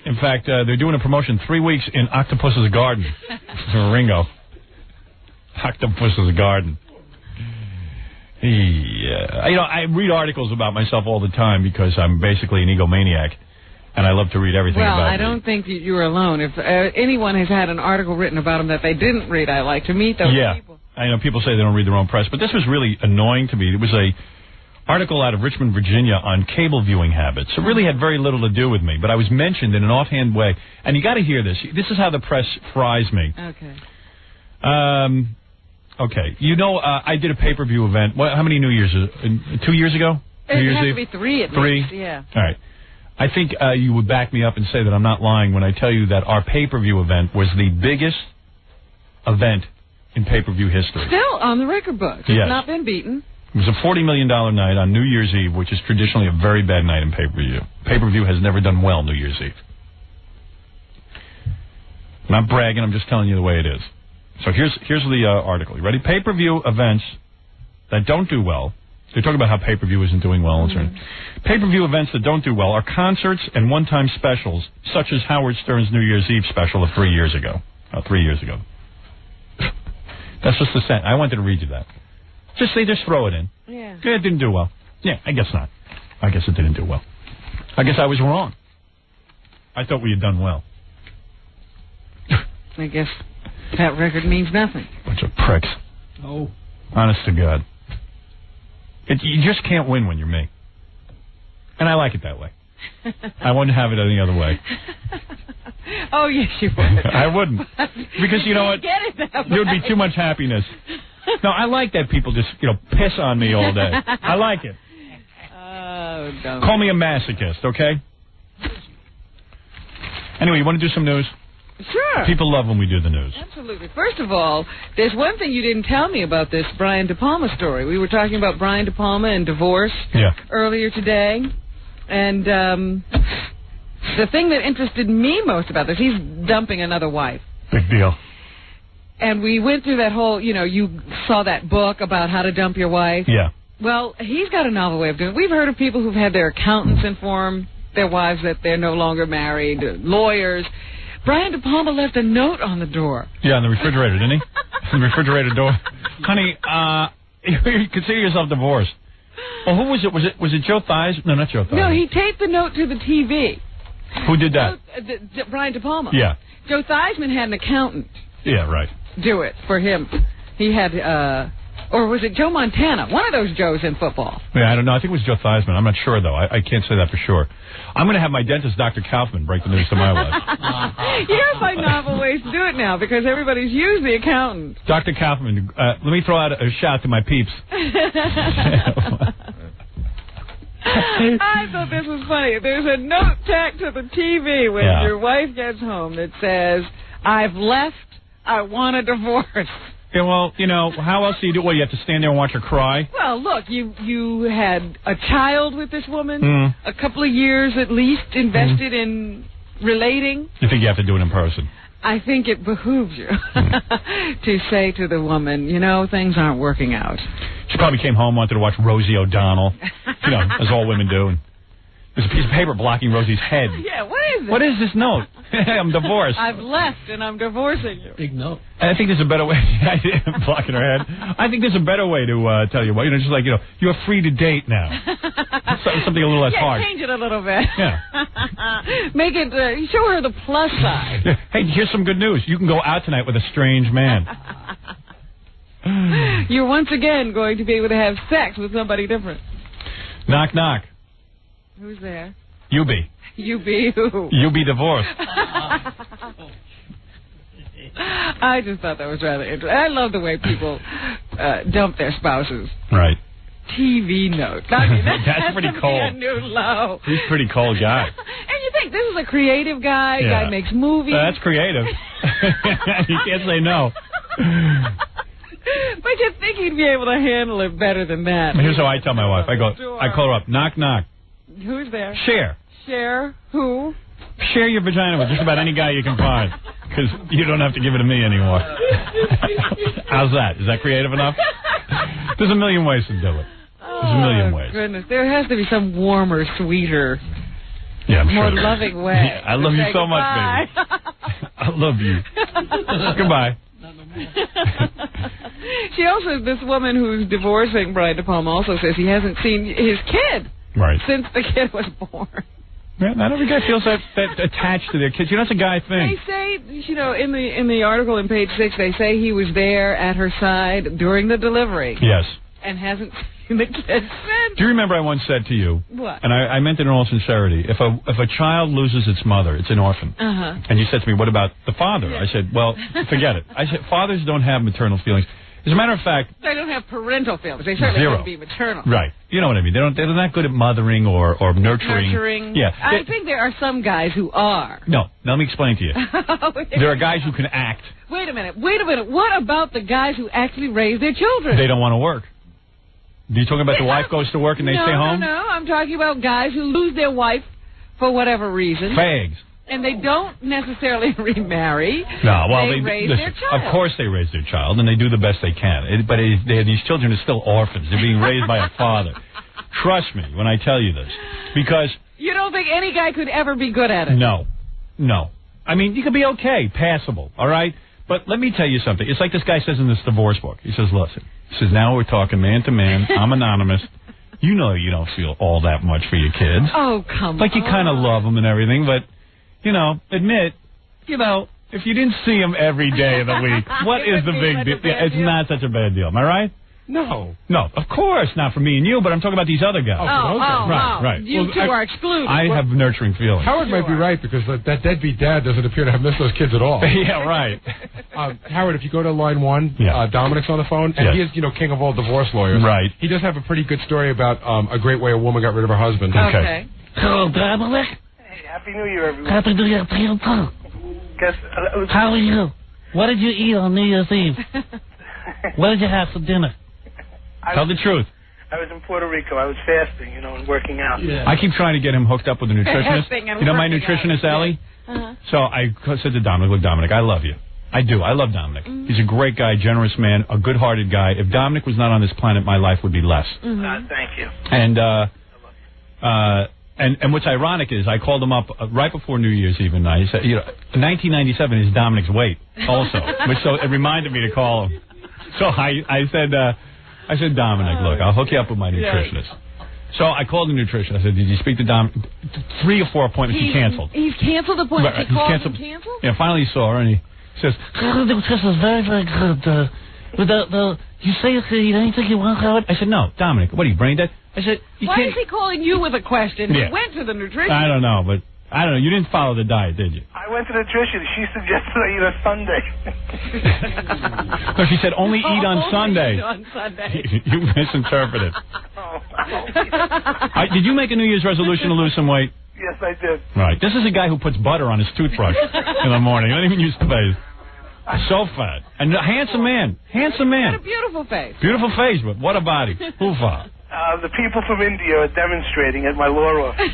[SPEAKER 5] In fact, they're doing a promotion 3 weeks in Octopus's Garden for Ringo. Octopus's Garden. Yeah. You know, I read articles about myself all the time because I'm basically an egomaniac, and I love to read everything about me.
[SPEAKER 6] Well, I don't think you're alone. If anyone has had an article written about them that they didn't read, I like to meet those people.
[SPEAKER 5] I know people say they don't read their own press, but this was really annoying to me. It was a article out of Richmond, Virginia on cable viewing habits. It really had very little to do with me, but I was mentioned in an offhand way. And you got to hear this. This is how the press fries me.
[SPEAKER 6] Okay.
[SPEAKER 5] Okay. You know, I did a pay-per-view event. How many New Year's? 2 years ago? New Year's
[SPEAKER 6] has
[SPEAKER 5] Eve?
[SPEAKER 6] to be 3 at least. Yeah.
[SPEAKER 5] All right. I think you would back me up and say that I'm not lying when I tell you that our pay-per-view event was the biggest event in pay-per-view history.
[SPEAKER 6] Still on the record books.
[SPEAKER 5] Yes.
[SPEAKER 6] It's not been beaten.
[SPEAKER 5] It was a $40 million night on New Year's Eve, which is traditionally a very bad night in pay-per-view. Pay-per-view has never done well New Year's Eve. I'm not bragging, I'm just telling you the way it is. So here's the article. You ready? Pay-per-view events that don't do well. They're talking about how pay-per-view isn't doing well. Pay-per-view events that don't do well are concerts and one-time specials, such as Howard Stern's New Year's Eve special of 3 years ago. 3 years ago. That's just the sentence. I wanted to read you that. Just throw it in.
[SPEAKER 6] Yeah.
[SPEAKER 5] It didn't do well. Yeah, I guess not. I guess it didn't do well. I guess I was wrong. I thought we had done well.
[SPEAKER 6] I guess that record means nothing.
[SPEAKER 5] Bunch of pricks.
[SPEAKER 21] Oh.
[SPEAKER 5] Honest to God. You just can't win when you're me. And I like it that way. I wouldn't have it any other way.
[SPEAKER 6] Oh, yes, you would.
[SPEAKER 5] I wouldn't. Because you know what?
[SPEAKER 6] Get it that
[SPEAKER 5] There would
[SPEAKER 6] way.
[SPEAKER 5] be too much happiness. No, I like that people just, piss on me all day. I like it.
[SPEAKER 6] Oh, don't.
[SPEAKER 5] Call me a masochist, okay? Anyway, you want to do some news?
[SPEAKER 6] Sure.
[SPEAKER 5] People love when we do the news.
[SPEAKER 6] Absolutely. First of all, there's one thing you didn't tell me about this Brian De Palma story. We were talking about Brian De Palma and divorce earlier today. And the thing that interested me most about this, he's dumping another wife.
[SPEAKER 5] Big deal.
[SPEAKER 6] And we went through that whole, you saw that book about how to dump your wife.
[SPEAKER 5] Yeah.
[SPEAKER 6] Well, he's got a novel way of doing it. We've heard of people who've had their accountants inform their wives that they're no longer married, lawyers. Brian De Palma left a note on the door.
[SPEAKER 5] Yeah, on the refrigerator, didn't he? On the refrigerator door. Honey, you consider yourself divorced. Well, who was it? Was it Joe Thies? No, not Joe Thies.
[SPEAKER 6] No, he taped the note to the TV.
[SPEAKER 5] Who did that?
[SPEAKER 6] Brian De Palma.
[SPEAKER 5] Yeah.
[SPEAKER 6] Joe Theismann had an accountant
[SPEAKER 5] Yeah, right.
[SPEAKER 6] do it for him. He had, or was it Joe Montana? One of those Joes in football.
[SPEAKER 5] Yeah, I don't know. I think it was Joe Theismann. I'm not sure, though. I can't say that for sure. I'm going to have my dentist, Dr. Kaufman, break the news to my wife.
[SPEAKER 6] You got to find novel ways to do it now because everybody's used the accountant.
[SPEAKER 5] Dr. Kaufman, let me throw out a shout to my peeps.
[SPEAKER 6] I thought this was funny. There's a note tacked to the TV when your wife gets home that says, "I've left. I want a divorce."
[SPEAKER 5] Yeah, well, you know, how else do you do it? Well, you have to stand there and watch her cry?
[SPEAKER 6] Well, look, you had a child with this woman, a couple of years at least invested in relating.
[SPEAKER 5] You think you have to do it in person?
[SPEAKER 6] I think it behooves you to say to the woman, you know, things aren't working out.
[SPEAKER 5] She probably came home, wanted to watch Rosie O'Donnell, you know, as all women do. And there's a piece of paper blocking Rosie's head.
[SPEAKER 6] Yeah, what is it?
[SPEAKER 5] What is this note? I'm divorced.
[SPEAKER 6] I've left and I'm divorcing you.
[SPEAKER 21] Big note.
[SPEAKER 5] I think there's a better way. Blocking her head. I think there's a better way to tell you what. You know, just like, you know, you're free to date now. Something a little less hard.
[SPEAKER 6] Change it a little bit.
[SPEAKER 5] Yeah.
[SPEAKER 6] Make it, show her the plus side.
[SPEAKER 5] Hey, here's some good news. You can go out tonight with a strange man.
[SPEAKER 6] You're once again going to be able to have sex with somebody different.
[SPEAKER 5] Knock, knock.
[SPEAKER 6] Who's there?
[SPEAKER 5] You be.
[SPEAKER 6] You be who?
[SPEAKER 5] You be divorced.
[SPEAKER 6] I just thought that was rather interesting. I love the way people dump their spouses.
[SPEAKER 5] Right.
[SPEAKER 6] TV note. I mean,
[SPEAKER 5] that's pretty cold.
[SPEAKER 6] A new low.
[SPEAKER 5] He's a pretty cold guy.
[SPEAKER 6] And you think this is a creative guy? Guy makes movies.
[SPEAKER 5] That's creative. You can't say no.
[SPEAKER 6] But you'd think he'd be able to handle it better than that.
[SPEAKER 5] Here's how I tell my wife. I call her up. Knock, knock.
[SPEAKER 6] Who's there?
[SPEAKER 5] Share.
[SPEAKER 6] Share who?
[SPEAKER 5] Share your vagina with just about any guy you can find. Because you don't have to give it to me anymore. How's that? Is that creative enough? There's a million ways to do it. There's a million ways.
[SPEAKER 6] Goodness, there has to be some warmer, sweeter, more loving way.
[SPEAKER 5] Yeah, I love you so much, baby. I love you. Goodbye.
[SPEAKER 6] She also, this woman who's divorcing Brian De Palma also says he hasn't seen his kid since the kid was born.
[SPEAKER 5] Yeah, not every guy feels that attached to their kids. You know, that's a guy thing.
[SPEAKER 6] They say, you know, in the article in page 6, they say he was there at her side during the delivery.
[SPEAKER 5] Yes.
[SPEAKER 6] And hasn't seen the kid since.
[SPEAKER 5] Do you remember I once said to you?
[SPEAKER 6] What?
[SPEAKER 5] And I meant it in all sincerity. If a child loses its mother, it's an orphan. And you said to me, what about the father? Yeah. I said, well, forget it. I said, fathers don't have maternal feelings. As a matter of fact,
[SPEAKER 6] they don't have parental feelings. They certainly don't be maternal.
[SPEAKER 5] Right. You know what I mean. They're not good at mothering or nurturing.
[SPEAKER 6] Yeah. I think there are some guys who are.
[SPEAKER 5] No. Let me explain to you. There are guys who can act.
[SPEAKER 6] Wait a minute. What about the guys who actually raise their children?
[SPEAKER 5] They don't want to work. Are you talking about the wife goes to work and they stay home?
[SPEAKER 6] No. I'm talking about guys who lose their wife for whatever reason.
[SPEAKER 5] Fags.
[SPEAKER 6] And they don't necessarily remarry.
[SPEAKER 5] No, well,
[SPEAKER 6] they raise their child.
[SPEAKER 5] Of course they raise their child, and they do the best they can. But these children are still orphans. They're being raised by a father. Trust me when I tell you this. Because...
[SPEAKER 6] You don't think any guy could ever be good at it?
[SPEAKER 5] No. I mean, you could be okay, passable, all right? But let me tell you something. It's like this guy says in this divorce book. He says, listen, now we're talking man to man. I'm anonymous. You know you don't feel all that much for your kids.
[SPEAKER 6] Oh, come on.
[SPEAKER 5] Like you kind of love them and everything, but... You know, admit, you know, if you didn't see him every day of the week, what is the big deal? It's not such a bad deal. Am I right?
[SPEAKER 8] No,
[SPEAKER 5] of course not for me and you, but I'm talking about these other guys. Right.
[SPEAKER 6] You two are excluded.
[SPEAKER 5] I have nurturing feelings.
[SPEAKER 8] Howard might be right because that deadbeat dad doesn't appear to have missed those kids at all.
[SPEAKER 5] Yeah, right.
[SPEAKER 8] Howard, if you go to line 1, Dominic's on the phone, and he is, king of all divorce lawyers.
[SPEAKER 5] Right.
[SPEAKER 8] He does have a pretty good story about a great way a woman got rid of her husband.
[SPEAKER 6] Okay.
[SPEAKER 1] Hello, Dominic.
[SPEAKER 22] Happy New Year, everyone.
[SPEAKER 1] Happy New Year to you, too. How are you? What did you eat on New Year's Eve? What did you have for dinner?
[SPEAKER 5] Tell the truth.
[SPEAKER 22] I was in Puerto Rico. I was fasting, and working out.
[SPEAKER 5] Yeah. I keep trying to get him hooked up with a nutritionist. You know my nutritionist, Allie?
[SPEAKER 6] Uh-huh.
[SPEAKER 5] So I said to Dominic, look, Dominic, I love you. I do. I love Dominic. He's a great guy, generous man, a good-hearted guy. If Dominic was not on this planet, my life would be less.
[SPEAKER 22] Thank you.
[SPEAKER 5] And what's ironic is I called him up right before New Year's Eve, and I said, 1997 is Dominic's weight also, so it reminded me to call him. So I said, Dominic, look, I'll hook you up with my nutritionist. So I called the nutritionist. I said, did you speak to Dominic? 3 or 4 appointments he canceled.
[SPEAKER 6] He's canceled appointments.
[SPEAKER 5] Right,
[SPEAKER 6] he called
[SPEAKER 5] canceled.
[SPEAKER 6] and canceled?
[SPEAKER 5] Yeah, finally he saw her, and he says,
[SPEAKER 1] the nutrition is very, very good. But you say you eat anything you want, Howard?
[SPEAKER 5] I said, no, Dominic, what are you, brain dead? I said,
[SPEAKER 6] why is he calling you with a question?
[SPEAKER 5] Yeah.
[SPEAKER 6] He went to the nutritionist.
[SPEAKER 5] I don't know, but I don't know. You didn't follow the diet, did you?
[SPEAKER 22] I went to the nutrition. She suggested I eat on Sunday.
[SPEAKER 5] No, she said only eat on Sunday.
[SPEAKER 6] Eat on Sunday.
[SPEAKER 5] You misinterpreted. Did you make a New Year's resolution to lose some weight?
[SPEAKER 22] Yes, I did.
[SPEAKER 5] Right. This is a guy who puts butter on his toothbrush in the morning. I don't even use the face. So fat. And a handsome man. Handsome man.
[SPEAKER 6] Got a beautiful face.
[SPEAKER 5] Beautiful face, but what a body. Hoofa.
[SPEAKER 22] The people from India are demonstrating at my law office.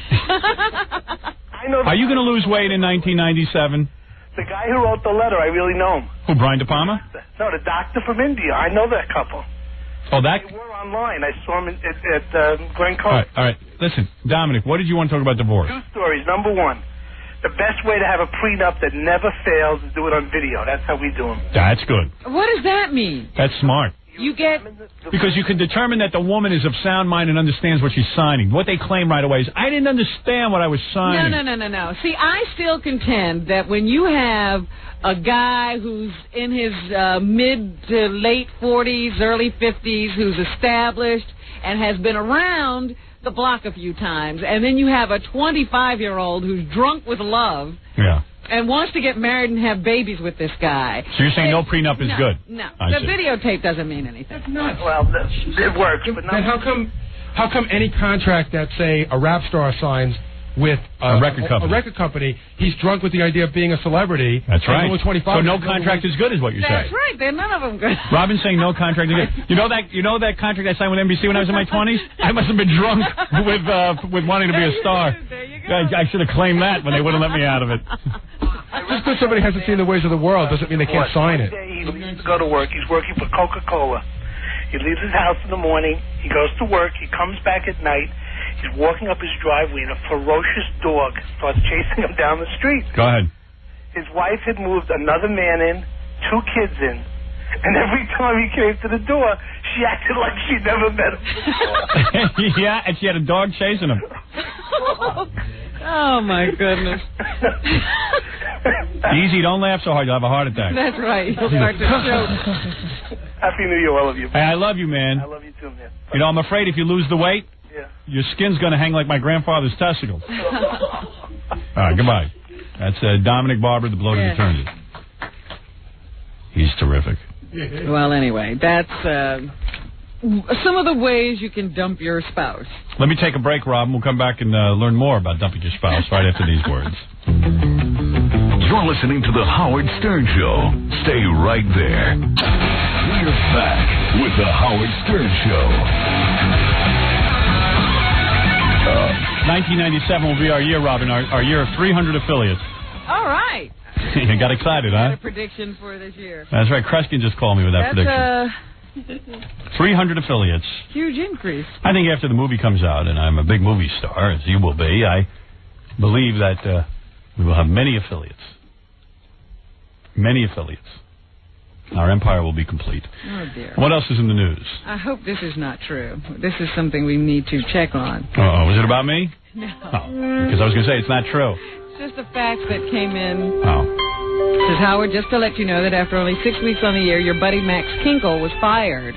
[SPEAKER 5] Are you going to lose weight in 1997?
[SPEAKER 22] The guy who wrote the letter, I really know him.
[SPEAKER 5] Who, Brian De Palma?
[SPEAKER 22] No, the doctor from India. I know that couple.
[SPEAKER 5] Oh, that?
[SPEAKER 22] They were online. I saw him at Glen Cove.
[SPEAKER 5] All right. Listen, Dominic, what did you want to talk about divorce?
[SPEAKER 22] 2 stories. Number 1, the best way to have a prenup that never fails is do it on video. That's how we do them.
[SPEAKER 5] That's good.
[SPEAKER 6] What does that mean?
[SPEAKER 5] That's smart.
[SPEAKER 6] You get...
[SPEAKER 5] Because you can determine that the woman is of sound mind and understands what she's signing. What they claim right away is, I didn't understand what I was signing.
[SPEAKER 6] No. See, I still contend that when you have a guy who's in his mid to late 40s, early 50s, who's established and has been around the block a few times, and then you have a 25-year-old who's drunk with love...
[SPEAKER 5] Yeah.
[SPEAKER 6] And wants to get married and have babies with this guy.
[SPEAKER 5] So you're saying no prenup is good?
[SPEAKER 6] No.
[SPEAKER 5] I
[SPEAKER 6] The
[SPEAKER 5] see.
[SPEAKER 6] videotape doesn't mean anything.
[SPEAKER 22] Well, it works, but
[SPEAKER 8] Then how come any contract that, say, a rap star signs with
[SPEAKER 5] a record
[SPEAKER 8] company, he's drunk with the idea of being a celebrity.
[SPEAKER 5] That's right.
[SPEAKER 8] Only 25.
[SPEAKER 5] So no contract is good, is what you're saying.
[SPEAKER 6] That's right. They're none of them good.
[SPEAKER 5] Robin's saying no contract is good. You know that contract I signed with NBC when I was in my 20s? I must have been drunk with wanting to be a star.
[SPEAKER 6] There you
[SPEAKER 5] go. I should have claimed that when they wouldn't let me out of it.
[SPEAKER 8] Just because somebody hasn't seen the ways of the world doesn't mean they can't sign it.
[SPEAKER 22] One day he leaves to go to work. He's working for Coca-Cola. He leaves his house in the morning. He goes to work. He comes back at night. He's walking up his driveway, and a ferocious dog starts chasing him down the street.
[SPEAKER 5] Go ahead.
[SPEAKER 22] His wife had moved another man in, 2 kids in, and every time he came to the door, she acted like she'd never met him before.
[SPEAKER 5] Yeah, and she had a dog chasing him.
[SPEAKER 6] Oh, my goodness.
[SPEAKER 5] Easy, don't laugh so hard. You'll have a heart attack.
[SPEAKER 6] That's right. You'll start to choke.
[SPEAKER 22] Happy New Year, all of you.
[SPEAKER 5] Hey, I love you, man.
[SPEAKER 22] I love you too, man.
[SPEAKER 5] You know, I'm afraid if you lose the weight, your skin's going to hang like my grandfather's testicles. All right, goodbye. That's Dominic Barber, the bloated attorney. He's terrific.
[SPEAKER 6] Well, anyway, that's some of the ways you can dump your spouse.
[SPEAKER 5] Let me take a break, Rob, and we'll come back and learn more about dumping your spouse right after these words.
[SPEAKER 7] You're listening to The Howard Stern Show. Stay right there. We're back with The Howard Stern Show.
[SPEAKER 5] 1997 will be our year, Robin, our year of 300 affiliates.
[SPEAKER 6] All right.
[SPEAKER 5] You got excited,
[SPEAKER 6] Got
[SPEAKER 5] huh?
[SPEAKER 6] a prediction for this year.
[SPEAKER 5] That's right. Kreskin just called me with that prediction. 300 affiliates.
[SPEAKER 6] Huge increase.
[SPEAKER 5] I think after the movie comes out, and I'm a big movie star, as you will be, I believe that we will have many affiliates. Many affiliates. Our empire will be complete.
[SPEAKER 6] Oh, dear.
[SPEAKER 5] What else is in the news?
[SPEAKER 6] I hope this is not true. This is something we need to check on.
[SPEAKER 5] Uh-oh. Was it about me?
[SPEAKER 6] No.
[SPEAKER 5] Oh, because I was going to say, it's not true.
[SPEAKER 6] It's just the facts that came in.
[SPEAKER 5] Oh.
[SPEAKER 6] Says, Howard, just to let you know that after only 6 weeks on the air, your buddy Max Kinkle was fired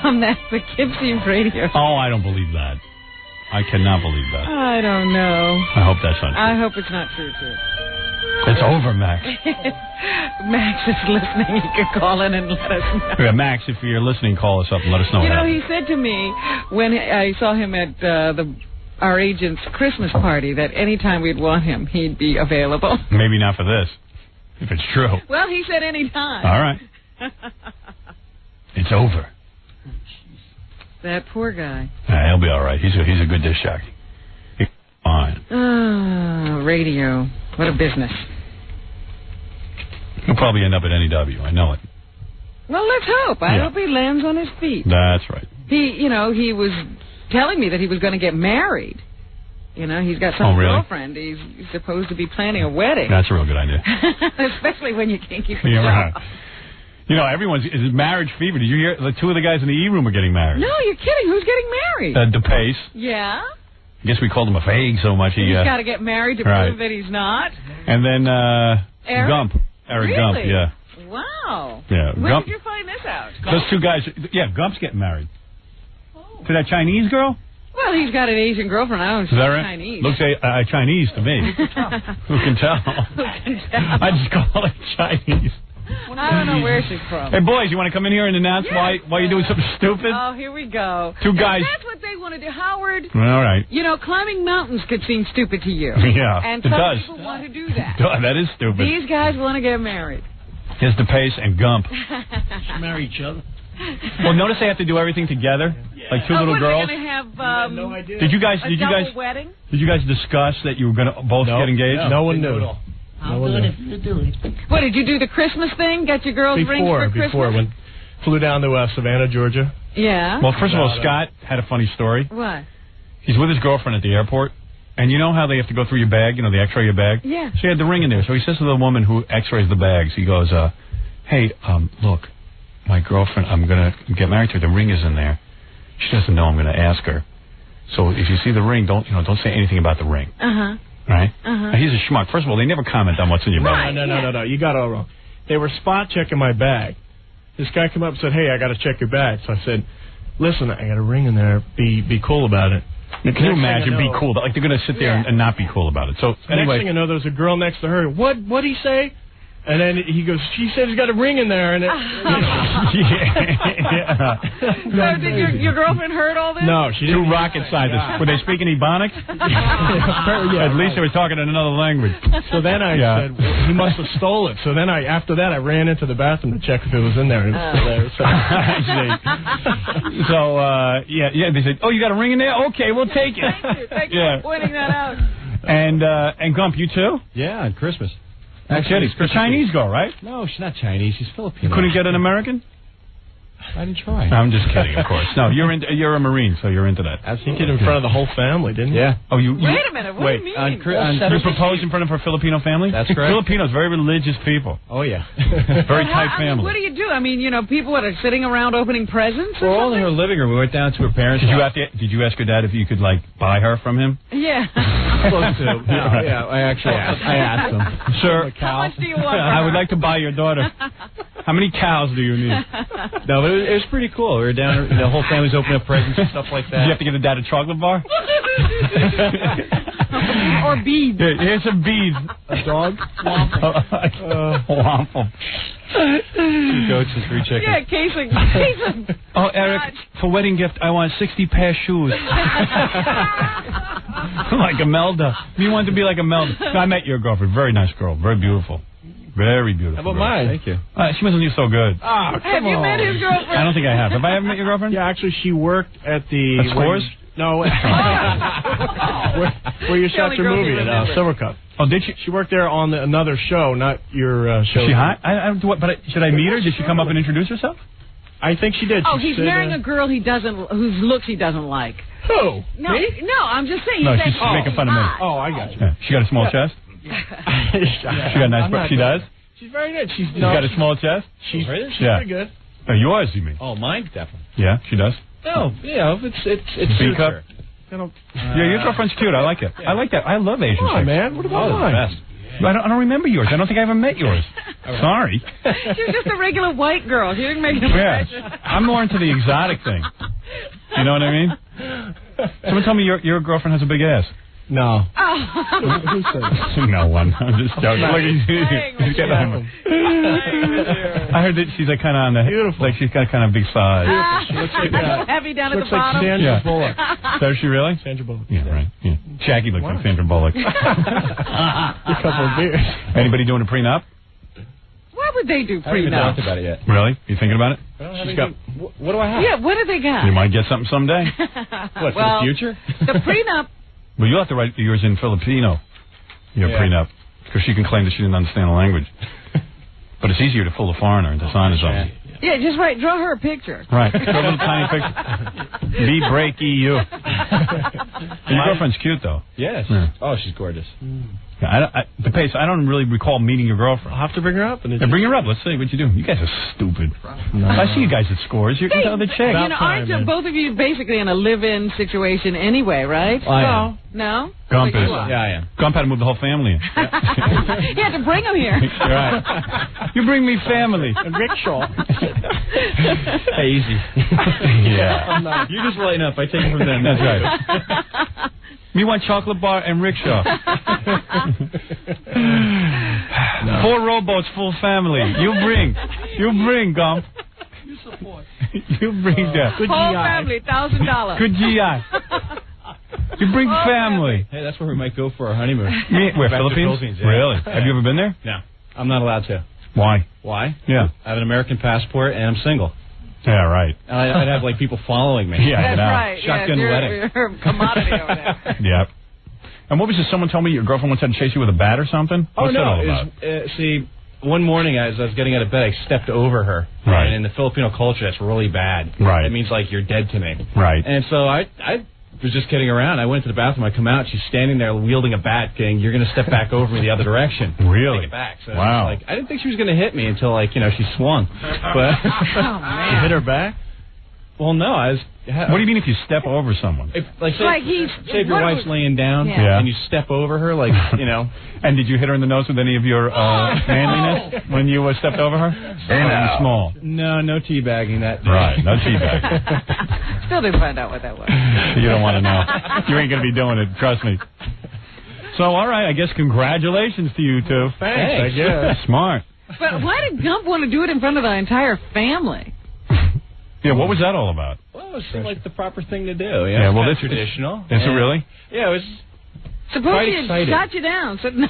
[SPEAKER 6] from the Poughkeepsie radio.
[SPEAKER 5] Oh, I don't believe that. I cannot believe that.
[SPEAKER 6] I don't know.
[SPEAKER 5] I hope that's not true.
[SPEAKER 6] I hope it's not true, too.
[SPEAKER 5] It's over, Max.
[SPEAKER 6] Max is listening. He can call in and let us know.
[SPEAKER 5] Yeah, Max, if you're listening, call us up and let us know what happened.
[SPEAKER 6] He said to me when I saw him at our agent's Christmas party that anytime we'd want him, he'd be available.
[SPEAKER 5] Maybe not for this, if it's true.
[SPEAKER 6] Well, he said anytime.
[SPEAKER 5] All right. It's over.
[SPEAKER 6] That poor guy.
[SPEAKER 5] Yeah, he'll be all right. He's a good disc jockey. He's fine.
[SPEAKER 6] Radio. What a business.
[SPEAKER 5] He'll probably end up at NEW. I know it.
[SPEAKER 6] Well, let's hope. I hope he lands on his feet.
[SPEAKER 5] That's right.
[SPEAKER 6] He was telling me that he was going to get married. You know, he's got some girlfriend. He's supposed to be planning a wedding.
[SPEAKER 5] That's a real good idea.
[SPEAKER 6] Especially when you can't keep a
[SPEAKER 5] Yeah,
[SPEAKER 6] job.
[SPEAKER 5] right. You know, is marriage fever. Did you hear the two of the guys in the E room are getting married?
[SPEAKER 6] No, you're kidding. Who's getting married?
[SPEAKER 5] DePace.
[SPEAKER 6] Yeah.
[SPEAKER 5] I guess we called him a fag so much.
[SPEAKER 6] He's got to get married to prove that he's not.
[SPEAKER 5] And then
[SPEAKER 6] Eric?
[SPEAKER 5] Gump. Eric Gump,
[SPEAKER 6] Really?
[SPEAKER 5] yeah.
[SPEAKER 6] Wow.
[SPEAKER 5] Yeah.
[SPEAKER 6] When
[SPEAKER 5] Gump,
[SPEAKER 6] did you find this out?
[SPEAKER 5] those two guys, Gump's getting married. To that Chinese girl?
[SPEAKER 6] Well, he's got an Asian girlfriend. I don't know if
[SPEAKER 5] Is that
[SPEAKER 6] she's
[SPEAKER 5] right?
[SPEAKER 6] Chinese.
[SPEAKER 5] Looks Chinese to me. Who can tell? I just call it Chinese.
[SPEAKER 6] I don't know where she's from.
[SPEAKER 5] Hey, boys, you want to come in here and announce why you're doing something stupid?
[SPEAKER 6] Oh, here we go.
[SPEAKER 5] Two guys.
[SPEAKER 6] That's what they want to do, Howard.
[SPEAKER 5] All right.
[SPEAKER 6] You know, climbing mountains could seem stupid to you.
[SPEAKER 5] Yeah,
[SPEAKER 6] and
[SPEAKER 5] it
[SPEAKER 6] some
[SPEAKER 5] does.
[SPEAKER 6] people want to do that.
[SPEAKER 5] That is stupid.
[SPEAKER 6] These guys want to get married.
[SPEAKER 5] Here's DePace and Gump.
[SPEAKER 21] Should marry each other.
[SPEAKER 5] Well, notice they have to do everything together, like two little girls.
[SPEAKER 6] Going to have
[SPEAKER 21] no idea.
[SPEAKER 5] Did you guys
[SPEAKER 6] wedding?
[SPEAKER 5] Did you guys discuss that you were going to both get engaged?
[SPEAKER 8] No one knew.
[SPEAKER 21] I'll do it if you do it.
[SPEAKER 6] What, did you do the Christmas thing? Get your girls rings for Christmas?
[SPEAKER 8] Before, flew down to Savannah, Georgia.
[SPEAKER 6] Yeah.
[SPEAKER 5] Well, first of all, Scott had a funny story.
[SPEAKER 6] What?
[SPEAKER 5] He's with his girlfriend at the airport, and you know how they have to go through your bag, they x-ray your bag?
[SPEAKER 6] Yeah.
[SPEAKER 5] So he had the ring in there. So he says to the woman who x-rays the bags, he goes, hey, look, my girlfriend, I'm going to get married to her. The ring is in there. She doesn't know I'm going to ask her. So if you see the ring, don't say anything about the ring.
[SPEAKER 6] Uh-huh.
[SPEAKER 5] Right?
[SPEAKER 6] Uh-huh.
[SPEAKER 5] Now, he's a schmuck. First of all, they never comment on what's in your bag.
[SPEAKER 8] No. You got it all wrong. They were spot checking my bag. This guy came up and said, hey, I got to check your bag. So I said, listen, I got a ring in there. Be cool about it.
[SPEAKER 5] Can you imagine be cool? Like they're going to sit there and not be cool about it. So anyway.
[SPEAKER 8] Next thing I know, there's a girl next to her. What'd he say? And then he goes, she said he's got a ring in there. And
[SPEAKER 6] So did your girlfriend heard all this?
[SPEAKER 5] No, she didn't. Two rocket scientists. Were they speaking Ebonics? At least they were talking in another language.
[SPEAKER 8] So then I said, well, he must have stole it. So then after that, I ran into the bathroom to check if it was in there. And it was still there. So,
[SPEAKER 5] they said, oh, you got a ring in there? Okay, we'll take it.
[SPEAKER 6] Thank you for pointing that out.
[SPEAKER 5] And Gump, you too?
[SPEAKER 21] Yeah, on Christmas.
[SPEAKER 5] Actually, it's a Chinese girl, right?
[SPEAKER 21] No, she's not Chinese. She's Filipino.
[SPEAKER 5] You couldn't get an American?
[SPEAKER 21] I didn't try.
[SPEAKER 5] I'm just kidding, of course. No, you're a Marine, so you're into that.
[SPEAKER 8] He did in front of the whole family, didn't he?
[SPEAKER 21] Yeah.
[SPEAKER 5] Oh, you
[SPEAKER 6] Wait a minute. What do you mean?
[SPEAKER 5] You proposed in front of her Filipino family?
[SPEAKER 21] That's correct.
[SPEAKER 5] Filipinos, very religious people.
[SPEAKER 21] Oh, yeah.
[SPEAKER 5] Very tight family.
[SPEAKER 6] What do you do? I mean, people are sitting around opening presents?
[SPEAKER 21] We're all in her living room. We went down to her parents' house.
[SPEAKER 5] Did you ask your dad if you could, buy her from him?
[SPEAKER 6] Yeah.
[SPEAKER 21] Close to. Yeah, I actually asked him.
[SPEAKER 5] Sir,
[SPEAKER 6] how much do you want?
[SPEAKER 5] I would like to buy your daughter. How many cows do you need?
[SPEAKER 21] No, but it was pretty cool. We were down, the whole family's opening up presents and stuff like that.
[SPEAKER 5] Did you have to give the dad a chocolate bar?
[SPEAKER 6] Or beads.
[SPEAKER 5] Here's some beads.
[SPEAKER 21] A dog?
[SPEAKER 5] Waffle.
[SPEAKER 21] 2 goats and 3 chickens.
[SPEAKER 6] Yeah, case of
[SPEAKER 5] Oh, Eric, for wedding gift, I want 60 pair of shoes. Like Imelda. You want to be like Imelda. No, I met your girlfriend. Very nice girl. Very beautiful. Very beautiful.
[SPEAKER 21] How about mine? Thank you.
[SPEAKER 5] She wasn't so good.
[SPEAKER 21] Oh,
[SPEAKER 6] have you met his girlfriend?
[SPEAKER 5] I don't think I have. Have I ever met your girlfriend?
[SPEAKER 8] Yeah, actually, she worked at the...
[SPEAKER 5] At Scores?
[SPEAKER 8] No. Where you shot your movie at Silvercup.
[SPEAKER 5] Oh, did she?
[SPEAKER 8] She worked there on another show, not your show.
[SPEAKER 5] Is she hot? Should I meet her? Did she come up and introduce herself?
[SPEAKER 8] I think she did.
[SPEAKER 6] Oh, he's marrying a girl whose looks he doesn't like.
[SPEAKER 8] Who?
[SPEAKER 6] No,
[SPEAKER 8] Me?
[SPEAKER 6] no, I'm just saying.
[SPEAKER 5] No, she's making fun of me.
[SPEAKER 8] Oh, I got you.
[SPEAKER 5] Yeah. She got a small chest? She got a nice breast. She does?
[SPEAKER 8] She's very good.
[SPEAKER 5] She's got a small chest?
[SPEAKER 8] She's pretty good.
[SPEAKER 5] Yours, you mean?
[SPEAKER 21] Oh, mine definitely.
[SPEAKER 5] Yeah, she does?
[SPEAKER 21] No, it's
[SPEAKER 5] B cup? Your girlfriend's cute. I like it. I like that. I love Asian chicks.
[SPEAKER 8] Come on, man. What about mine?
[SPEAKER 21] Best.
[SPEAKER 5] I don't remember yours. I don't think I ever met yours. Sorry.
[SPEAKER 6] She's just a regular white girl. She didn't make an impression.
[SPEAKER 5] I'm more into the exotic thing. You know what I mean? Someone tell me your girlfriend has a big ass.
[SPEAKER 8] No.
[SPEAKER 5] Who said that? No one. I'm just joking. He's getting on. I heard that she's kind of on the beautiful. Like she's got kind of big size.
[SPEAKER 8] She looks like
[SPEAKER 6] heavy down at the
[SPEAKER 8] like
[SPEAKER 6] bottom.
[SPEAKER 8] Sandra Bullock.
[SPEAKER 5] Does she really?
[SPEAKER 8] Sandra Bullock.
[SPEAKER 5] Yeah, right. Yeah. Shaggy looks like Sandra Bullock.
[SPEAKER 8] A couple of beers.
[SPEAKER 5] Anybody doing a prenup?
[SPEAKER 6] Why would they do
[SPEAKER 21] I haven't even
[SPEAKER 6] prenup?
[SPEAKER 21] talked about it yet.
[SPEAKER 5] Really? You thinking about it?
[SPEAKER 21] She's got. What do I have?
[SPEAKER 6] Yeah, what do they got?
[SPEAKER 5] You might get something someday.
[SPEAKER 21] What, for the future?
[SPEAKER 6] The prenup.
[SPEAKER 5] Well, you'll have to write yours in Filipino, your prenup, because she can claim that she didn't understand the language. But it's easier to fool a foreigner into signing something.
[SPEAKER 6] Yeah, just draw her a picture.
[SPEAKER 5] Right. Draw a little tiny picture. Be break EU. Your girlfriend's cute, though.
[SPEAKER 21] Yes.
[SPEAKER 5] Yeah.
[SPEAKER 21] Oh, she's gorgeous.
[SPEAKER 5] DePace, I don't really recall meeting your girlfriend.
[SPEAKER 8] I'll have to bring her up.
[SPEAKER 5] Yeah, bring her up. Let's see what you do. You guys are stupid. I see you guys at Scores. You're the other chick.
[SPEAKER 6] Aren't both of you basically in a live-in situation anyway, right?
[SPEAKER 5] I am.
[SPEAKER 6] No?
[SPEAKER 5] Gump is.
[SPEAKER 21] Yeah, I am.
[SPEAKER 5] Gump had to move the whole family in.
[SPEAKER 6] You had to bring him here.
[SPEAKER 5] You're right. You bring me family.
[SPEAKER 8] And rickshaw.
[SPEAKER 21] Hey, easy.
[SPEAKER 5] Yeah.
[SPEAKER 21] I'm not. You just lighten up. I take it from them.
[SPEAKER 5] That's right. Me want chocolate bar and rickshaw. 4 rowboats, full family. You bring, Gump.
[SPEAKER 21] You support.
[SPEAKER 5] You bring that.
[SPEAKER 6] Good whole family, $1,000.
[SPEAKER 5] Good GI. You bring family.
[SPEAKER 21] Hey, that's where we might go for our honeymoon.
[SPEAKER 5] Where,
[SPEAKER 21] Back to
[SPEAKER 5] Philippines?
[SPEAKER 21] Yeah.
[SPEAKER 5] Really? Have you ever been there?
[SPEAKER 21] No. I'm not allowed to.
[SPEAKER 5] Why?
[SPEAKER 21] Why?
[SPEAKER 5] Yeah.
[SPEAKER 21] I have an American passport and I'm single.
[SPEAKER 5] Yeah, right.
[SPEAKER 21] And I'd have like people following me.
[SPEAKER 5] Yeah,
[SPEAKER 6] That's right.
[SPEAKER 21] Shotgun wedding.
[SPEAKER 6] You're a commodity over there.
[SPEAKER 5] Yep. And what was this? Someone told me your girlfriend once had to chase you with a bat or something?
[SPEAKER 21] Oh,
[SPEAKER 5] What's
[SPEAKER 21] no.
[SPEAKER 5] that all about?
[SPEAKER 21] See, one morning as I was getting out of bed, I stepped over her.
[SPEAKER 5] Right.
[SPEAKER 21] And in the Filipino culture, that's really bad.
[SPEAKER 5] Right.
[SPEAKER 21] It means like you're dead to me.
[SPEAKER 5] Right.
[SPEAKER 21] And so I was just kidding around. I went to the bathroom. I come out. She's standing there wielding a bat, saying, "You're going to step back over me the other direction."
[SPEAKER 5] Really?
[SPEAKER 21] Take it back. So
[SPEAKER 5] Wow.
[SPEAKER 21] I didn't think she was going to hit me until she swung. But
[SPEAKER 5] You hit her back?
[SPEAKER 21] Well, no,
[SPEAKER 5] What do you mean if you step over someone?
[SPEAKER 21] Say if your
[SPEAKER 6] what
[SPEAKER 21] wife's laying down and you step over her,
[SPEAKER 5] And did you hit her in the nose with any of your manliness when you stepped over her? Or small?
[SPEAKER 21] No teabagging that day.
[SPEAKER 5] Right, no teabagging.
[SPEAKER 6] Still didn't find out what that was.
[SPEAKER 5] You don't want to know. You ain't going to be doing it, trust me. So, all right, I guess congratulations to you two.
[SPEAKER 8] Thanks, I guess.
[SPEAKER 5] Smart.
[SPEAKER 6] But why did Gump want to do it in front of the entire family?
[SPEAKER 5] Yeah, what was that all about?
[SPEAKER 21] Well, it seemed like the proper thing to do.
[SPEAKER 5] Yeah, well,
[SPEAKER 21] that's
[SPEAKER 5] this
[SPEAKER 21] traditional.
[SPEAKER 5] Is it really?
[SPEAKER 21] Yeah, it was.
[SPEAKER 6] Suppose
[SPEAKER 21] quite
[SPEAKER 6] he had
[SPEAKER 21] excited.
[SPEAKER 6] shot you down. So no.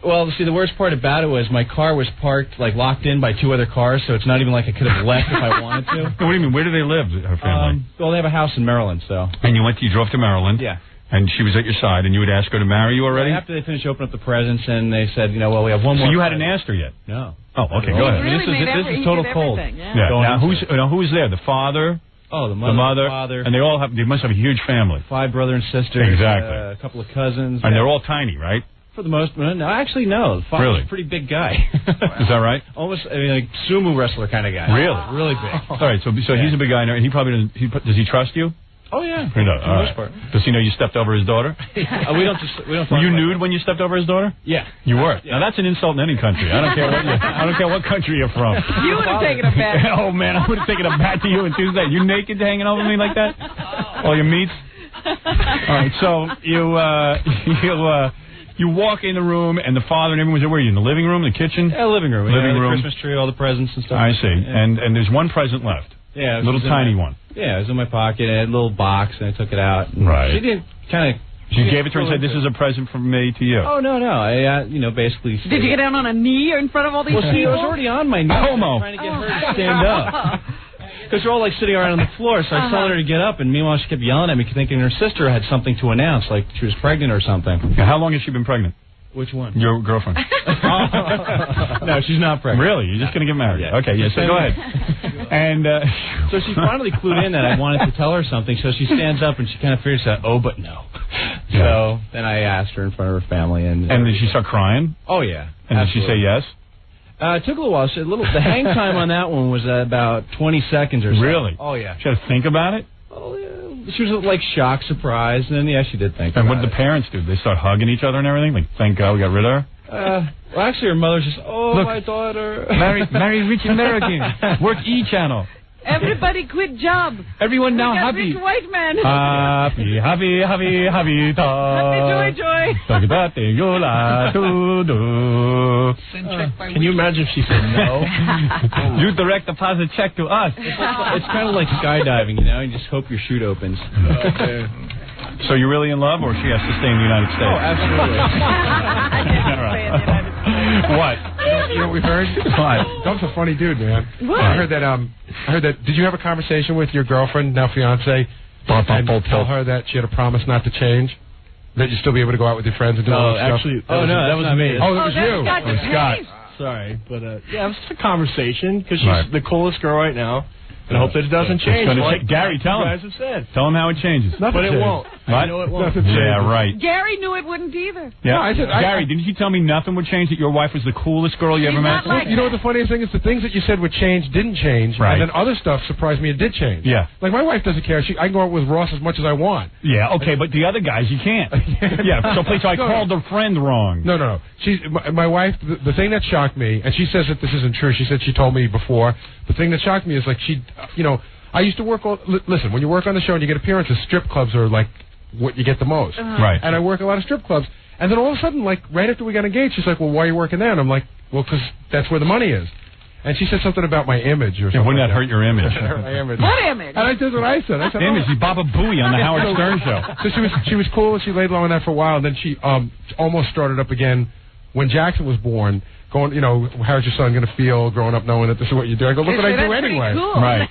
[SPEAKER 21] Well, see, the worst part about it was my car was parked, locked in by 2 other cars, so it's not even like I could have left if I wanted to.
[SPEAKER 5] What do you mean? Where do they live, her family?
[SPEAKER 21] Well, they have a house in Maryland, so.
[SPEAKER 5] And you drove to Maryland?
[SPEAKER 21] Yeah.
[SPEAKER 5] And she was at your side, and you would ask her to marry you already?
[SPEAKER 21] Well, after they finished opening up the presents, and they said, we have one more.
[SPEAKER 5] So you hadn't asked her yet?
[SPEAKER 21] No.
[SPEAKER 5] Oh, okay, go ahead.
[SPEAKER 21] This is total cold.
[SPEAKER 5] Yeah. Now, who's there? The father?
[SPEAKER 21] Oh, the mother, the father.
[SPEAKER 5] And they must have a huge family.
[SPEAKER 21] 5 brother and sisters.
[SPEAKER 5] Exactly.
[SPEAKER 21] A couple of cousins.
[SPEAKER 5] And they're all tiny, right?
[SPEAKER 21] For the most part. No, actually, no. The father's a pretty big guy.
[SPEAKER 5] Is that right?
[SPEAKER 21] Almost, like sumo wrestler kind of guy.
[SPEAKER 5] Really?
[SPEAKER 21] Really big.
[SPEAKER 5] All right, so he's a big guy, and he probably doesn't, does he trust you?
[SPEAKER 21] Oh, yeah.
[SPEAKER 5] For the most part. Does he know you stepped over his daughter?
[SPEAKER 21] we don't.
[SPEAKER 5] Were you nude when you stepped over his daughter?
[SPEAKER 21] Yeah.
[SPEAKER 5] You were. Yeah. Now that's an insult in any country. I don't care what country you're from.
[SPEAKER 6] You would have taken a bat.
[SPEAKER 5] Oh man, I would have taken a bat to you in Tuesday. You naked hanging over me like that? All your meats. All right. So you walk in the room, and the father and everyone was there. Where are you in the living room, the kitchen?
[SPEAKER 21] Yeah, living room.
[SPEAKER 5] Living room.
[SPEAKER 21] The Christmas tree, all the presents and stuff.
[SPEAKER 5] I see.
[SPEAKER 21] Yeah.
[SPEAKER 5] And there's one present left.
[SPEAKER 21] Yeah,
[SPEAKER 5] little tiny one.
[SPEAKER 21] Yeah, it was in my pocket. It had a little box, and I took it out.
[SPEAKER 5] Right.
[SPEAKER 21] She didn't kind of.
[SPEAKER 5] You gave it to her and said, "This is a present from me to you."
[SPEAKER 21] Oh no! I basically.
[SPEAKER 6] Did you get down on a knee in front of all these people?
[SPEAKER 21] Well, see, I was already on my knees.
[SPEAKER 5] Homo.
[SPEAKER 21] Trying to get her to stand up. Because they're all sitting around on the floor, so I told her to get up, and meanwhile she kept yelling at me, thinking her sister had something to announce, like she was pregnant or something.
[SPEAKER 5] Now, how long has she been pregnant?
[SPEAKER 21] Which one?
[SPEAKER 5] Your girlfriend.
[SPEAKER 21] No, she's not pregnant.
[SPEAKER 5] Really? You're just going to get married?
[SPEAKER 21] Yeah.
[SPEAKER 5] Okay, yeah, so go ahead. And
[SPEAKER 21] so she finally clued in that I wanted to tell her something, so she stands up and she kind of figures out, oh, but no.
[SPEAKER 5] Yeah.
[SPEAKER 21] So then I asked her in front of her family. And
[SPEAKER 5] did she start crying?
[SPEAKER 21] Oh, yeah.
[SPEAKER 5] And did she say yes?
[SPEAKER 21] It took a little while. The hang time on that one was about 20 seconds or so.
[SPEAKER 5] Really?
[SPEAKER 21] Oh, yeah.
[SPEAKER 5] She had to think about it?
[SPEAKER 21] Oh, yeah. She was shocked, surprised, and then, she did think
[SPEAKER 5] And
[SPEAKER 21] about
[SPEAKER 5] what did the parents do? They start hugging each other and everything? Like, thank God we got rid of her?
[SPEAKER 21] Well, actually, her mother's just,
[SPEAKER 5] Look,
[SPEAKER 21] my daughter.
[SPEAKER 5] Marry rich American. Work E-channel.
[SPEAKER 6] Everybody quit job.
[SPEAKER 5] Everyone now happy.
[SPEAKER 6] Rich white man.
[SPEAKER 5] Happy.
[SPEAKER 6] Happy joy.
[SPEAKER 8] Can you imagine if she said no?
[SPEAKER 5] You direct deposit check to us.
[SPEAKER 21] It's kind of like skydiving, you just hope your chute opens.
[SPEAKER 8] Okay.
[SPEAKER 5] So you're really in love, or she has to stay in the United States?
[SPEAKER 21] Oh, absolutely.
[SPEAKER 5] What?
[SPEAKER 3] You know what we heard?
[SPEAKER 5] What?
[SPEAKER 3] Dom's a funny dude, man.
[SPEAKER 6] What?
[SPEAKER 3] I heard that. Did you have a conversation with your girlfriend, now fiance, and tell her that she had a promise not to change? That you'd still be able to go out with your friends and do all that stuff?
[SPEAKER 21] Actually, no, that was me.
[SPEAKER 3] Oh, that was you.
[SPEAKER 6] Scott.
[SPEAKER 8] Sorry, but yeah, it was just a conversation because she's the coolest girl right now. And I hope that it doesn't change.
[SPEAKER 5] Gary, tell him.
[SPEAKER 8] You guys have said.
[SPEAKER 5] Tell him how it changes.
[SPEAKER 8] But it won't.
[SPEAKER 5] What?
[SPEAKER 8] I know it won't.
[SPEAKER 5] Yeah, right.
[SPEAKER 6] Gary knew it wouldn't either.
[SPEAKER 5] Yeah.
[SPEAKER 3] No, I said,
[SPEAKER 5] Gary, didn't you tell me nothing would change, that your wife was the coolest girl you ever met?
[SPEAKER 6] Like
[SPEAKER 3] you know what the funniest thing is? The things that you said would change didn't change,
[SPEAKER 5] right.
[SPEAKER 3] And then other stuff surprised me it did change.
[SPEAKER 5] Yeah.
[SPEAKER 3] Like, my wife doesn't care. I can go out with Ross as much as I want.
[SPEAKER 5] Yeah, okay, but the other guys, you can't. Yeah, so please, I called her friend wrong.
[SPEAKER 3] No. My wife, the thing that shocked me, and she says that this isn't true, she said she told me before, the thing that shocked me is, like, I used to work listen, when you work on the show and you get appearances, strip clubs are like what you get the most.
[SPEAKER 5] Right.
[SPEAKER 3] And I work a lot of strip clubs. And then all of a sudden, like, right after we got engaged, she's like, well, why are you working there? And I'm like, well, because that's where the money is. And she said something about my image or something.
[SPEAKER 5] Yeah, wouldn't that hurt your image?
[SPEAKER 3] Hurt my image.
[SPEAKER 6] What image?
[SPEAKER 3] And that's what I said. I said,
[SPEAKER 5] image, you Baba Booey on the Howard Stern show.
[SPEAKER 3] So she was cool, and she laid low on that for a while, and then she almost started up again when Jackson was born. Going, how's your son going to feel growing up knowing that this is what you do? I go, look what I do anyway.
[SPEAKER 6] Cool.
[SPEAKER 5] Right.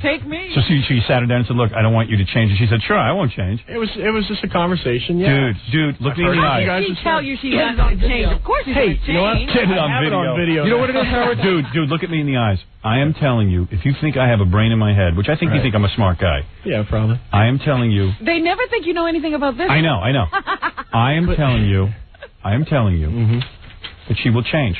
[SPEAKER 6] Take me.
[SPEAKER 5] So she sat her down and said, look, I don't want you to change. And she said, sure, I won't change.
[SPEAKER 8] It was just a conversation, yeah.
[SPEAKER 5] Dude, look me in the eyes.
[SPEAKER 6] She tell you she's not going to change. Of course she's going to change.
[SPEAKER 5] You know what? Get it on video.
[SPEAKER 3] You know what it is, Howard?
[SPEAKER 5] Dude, look at me in the eyes. I am telling you, if you think I have a brain in my head, which I think you think I'm a smart guy.
[SPEAKER 8] Yeah, probably.
[SPEAKER 5] I am telling you.
[SPEAKER 6] They never think you know anything about this.
[SPEAKER 5] I know. I am telling you that she will change.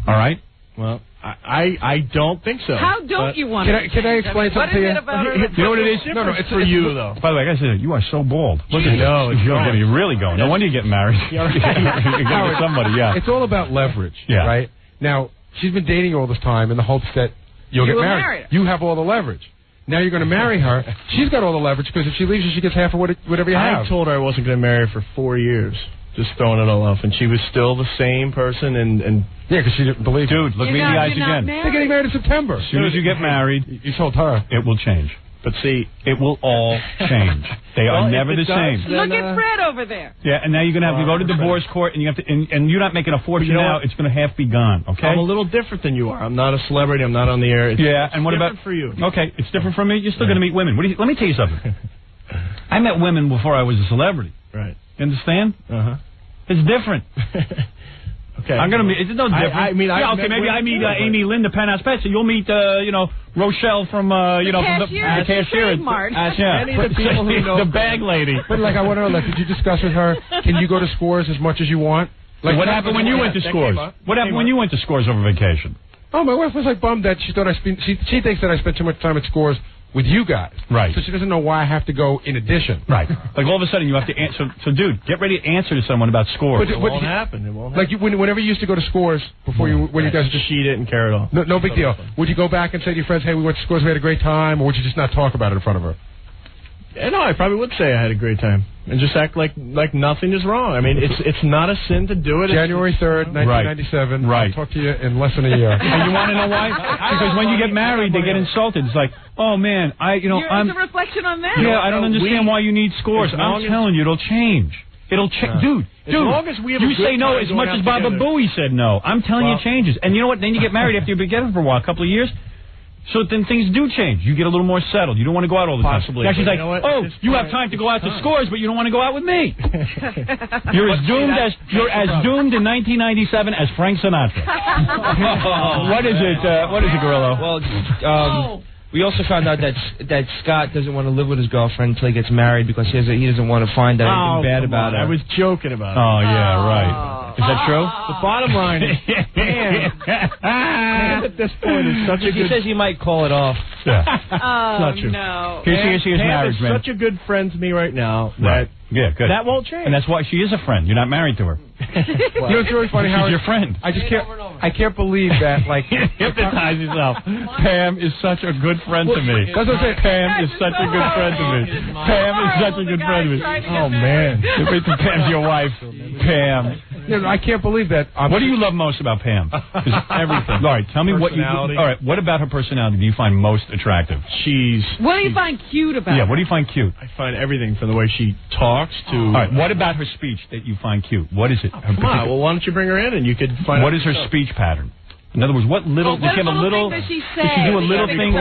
[SPEAKER 5] All right?
[SPEAKER 8] Well, I don't think so.
[SPEAKER 6] How don't you want to?
[SPEAKER 3] Can I explain something to you?
[SPEAKER 5] You know what it is?
[SPEAKER 8] No, it's for you, though.
[SPEAKER 5] By the way, I said, you are so bald. Look at
[SPEAKER 8] you.
[SPEAKER 5] You're really going. No wonder you get married. You're with somebody, yeah.
[SPEAKER 3] It's all about leverage, right? Now, she's been dating you all this time in the hopes that you'll get married. You have all the leverage. Now you're going to marry her. She's got all the leverage because if she leaves you, she gets half of whatever you have.
[SPEAKER 8] I told her I wasn't going to marry her for 4 years. Just throwing it all off, and she was still the same person, and
[SPEAKER 3] yeah, because she didn't believe.
[SPEAKER 5] Dude, look me in the eyes again.
[SPEAKER 3] They're getting married in September.
[SPEAKER 5] As soon as you get married,
[SPEAKER 3] you told her
[SPEAKER 5] it will change.
[SPEAKER 8] But see,
[SPEAKER 5] it will all change. They are never the same.
[SPEAKER 6] Look at Fred over there.
[SPEAKER 5] Yeah, and now you're gonna have to go to divorce court, and you have to, and you're not making a fortune now. It's gonna half be gone. Okay.
[SPEAKER 8] I'm a little different than you are. I'm not a celebrity. I'm not on the air.
[SPEAKER 5] And what about
[SPEAKER 8] for you?
[SPEAKER 5] Okay, it's different from me. You're still gonna meet women. Let me tell you something. I met women before I was a celebrity.
[SPEAKER 8] Right.
[SPEAKER 5] You understand? It's different.
[SPEAKER 8] Okay.
[SPEAKER 5] I'm gonna meet. It's no different.
[SPEAKER 8] I mean,
[SPEAKER 5] maybe I meet Amy Linda Penthouse Pets, and you'll meet, Rochelle from, from the cashier.
[SPEAKER 8] Any of the people who know
[SPEAKER 5] the bag lady.
[SPEAKER 3] But like, I want to know, like, did you discuss with her? Can you go to Scores as much as you want? Like,
[SPEAKER 5] what happened when you went to Scores? What happened when you went to Scores over vacation?
[SPEAKER 3] Oh, my wife was like bummed that she thought she thinks that I spent too much time at Scores with you guys.
[SPEAKER 5] Right.
[SPEAKER 3] So she doesn't know why I have to go in addition.
[SPEAKER 5] Right. Like all of a sudden you have to answer. So dude, get ready to answer to someone about Scores.
[SPEAKER 8] It won't happen. It won't
[SPEAKER 3] happen. Like whenever you used to go to Scores before when you guys just
[SPEAKER 8] she didn't care at all.
[SPEAKER 3] No big deal. Would you go back and say to your friends, hey, we went to Scores, we had a great time, or would you just not talk about it in front of her?
[SPEAKER 8] Yeah, no, I probably would say I had a great time and just act like nothing is wrong. I mean, it's not a sin to do it.
[SPEAKER 3] January 3rd, 1997.
[SPEAKER 5] Right.
[SPEAKER 3] I'll talk to you in less than a year.
[SPEAKER 5] And you want to know why? Because when you get married, they get insulted. It's like, oh man,
[SPEAKER 6] it's a reflection on that.
[SPEAKER 5] Yeah, I don't understand why you need Scores. I'm telling you, it'll change. It'll change, dude.
[SPEAKER 8] As long as we have
[SPEAKER 5] you say no as much as Baba Booey said no. I'm telling you, it changes. And you know what? Then you get married after you've been together for a while, a couple of years. So then things do change. You get a little more settled. You don't want to go out all the time.
[SPEAKER 8] Possibly.
[SPEAKER 5] Now she's like, you have
[SPEAKER 8] point,
[SPEAKER 5] time to go out to Scores, but you don't want to go out with me. You're as doomed in 1997 as Frank Sinatra. What is it, Gorillo?
[SPEAKER 4] Well, we also found out that Scott doesn't want to live with his girlfriend until he gets married because he doesn't want to find out anything bad about her.
[SPEAKER 8] I was joking about it.
[SPEAKER 5] Oh, yeah, right. Is that true?
[SPEAKER 8] The bottom line is, Pam at this point is such a good...
[SPEAKER 4] He says he might call it off.
[SPEAKER 5] Yeah.
[SPEAKER 6] Oh,
[SPEAKER 8] it's not true.
[SPEAKER 6] No.
[SPEAKER 5] She is married,
[SPEAKER 8] is
[SPEAKER 5] man.
[SPEAKER 8] such a good friend to me right now
[SPEAKER 5] Right. Yeah, good.
[SPEAKER 8] That won't change.
[SPEAKER 5] And that's why she is a friend. You're not married to her.
[SPEAKER 3] You know, it's really funny how
[SPEAKER 5] she's your friend.
[SPEAKER 3] I can't believe that, like...
[SPEAKER 5] Hypnotize yourself. Pam is such a good friend to me.
[SPEAKER 3] That's what I'm saying.
[SPEAKER 5] Pam is such a good friend to me. Pam is such a good friend to me.
[SPEAKER 3] Oh, man.
[SPEAKER 5] Pam's your wife. Pam.
[SPEAKER 3] You know, I can't believe that.
[SPEAKER 5] What do you love most about Pam? Everything. All right, tell me what you... All right, what about her personality do you find most attractive?
[SPEAKER 6] What do you find cute about her?
[SPEAKER 5] Yeah, what do you find cute?
[SPEAKER 8] I find everything from the way she talks to...
[SPEAKER 5] All right, what about her speech that you find cute? What is it?
[SPEAKER 8] Come on, well, why don't you bring her in and you could find out
[SPEAKER 5] What is her speech pattern? In other words, what little... Does she have a little...
[SPEAKER 6] Does she
[SPEAKER 5] Does she do a little thing?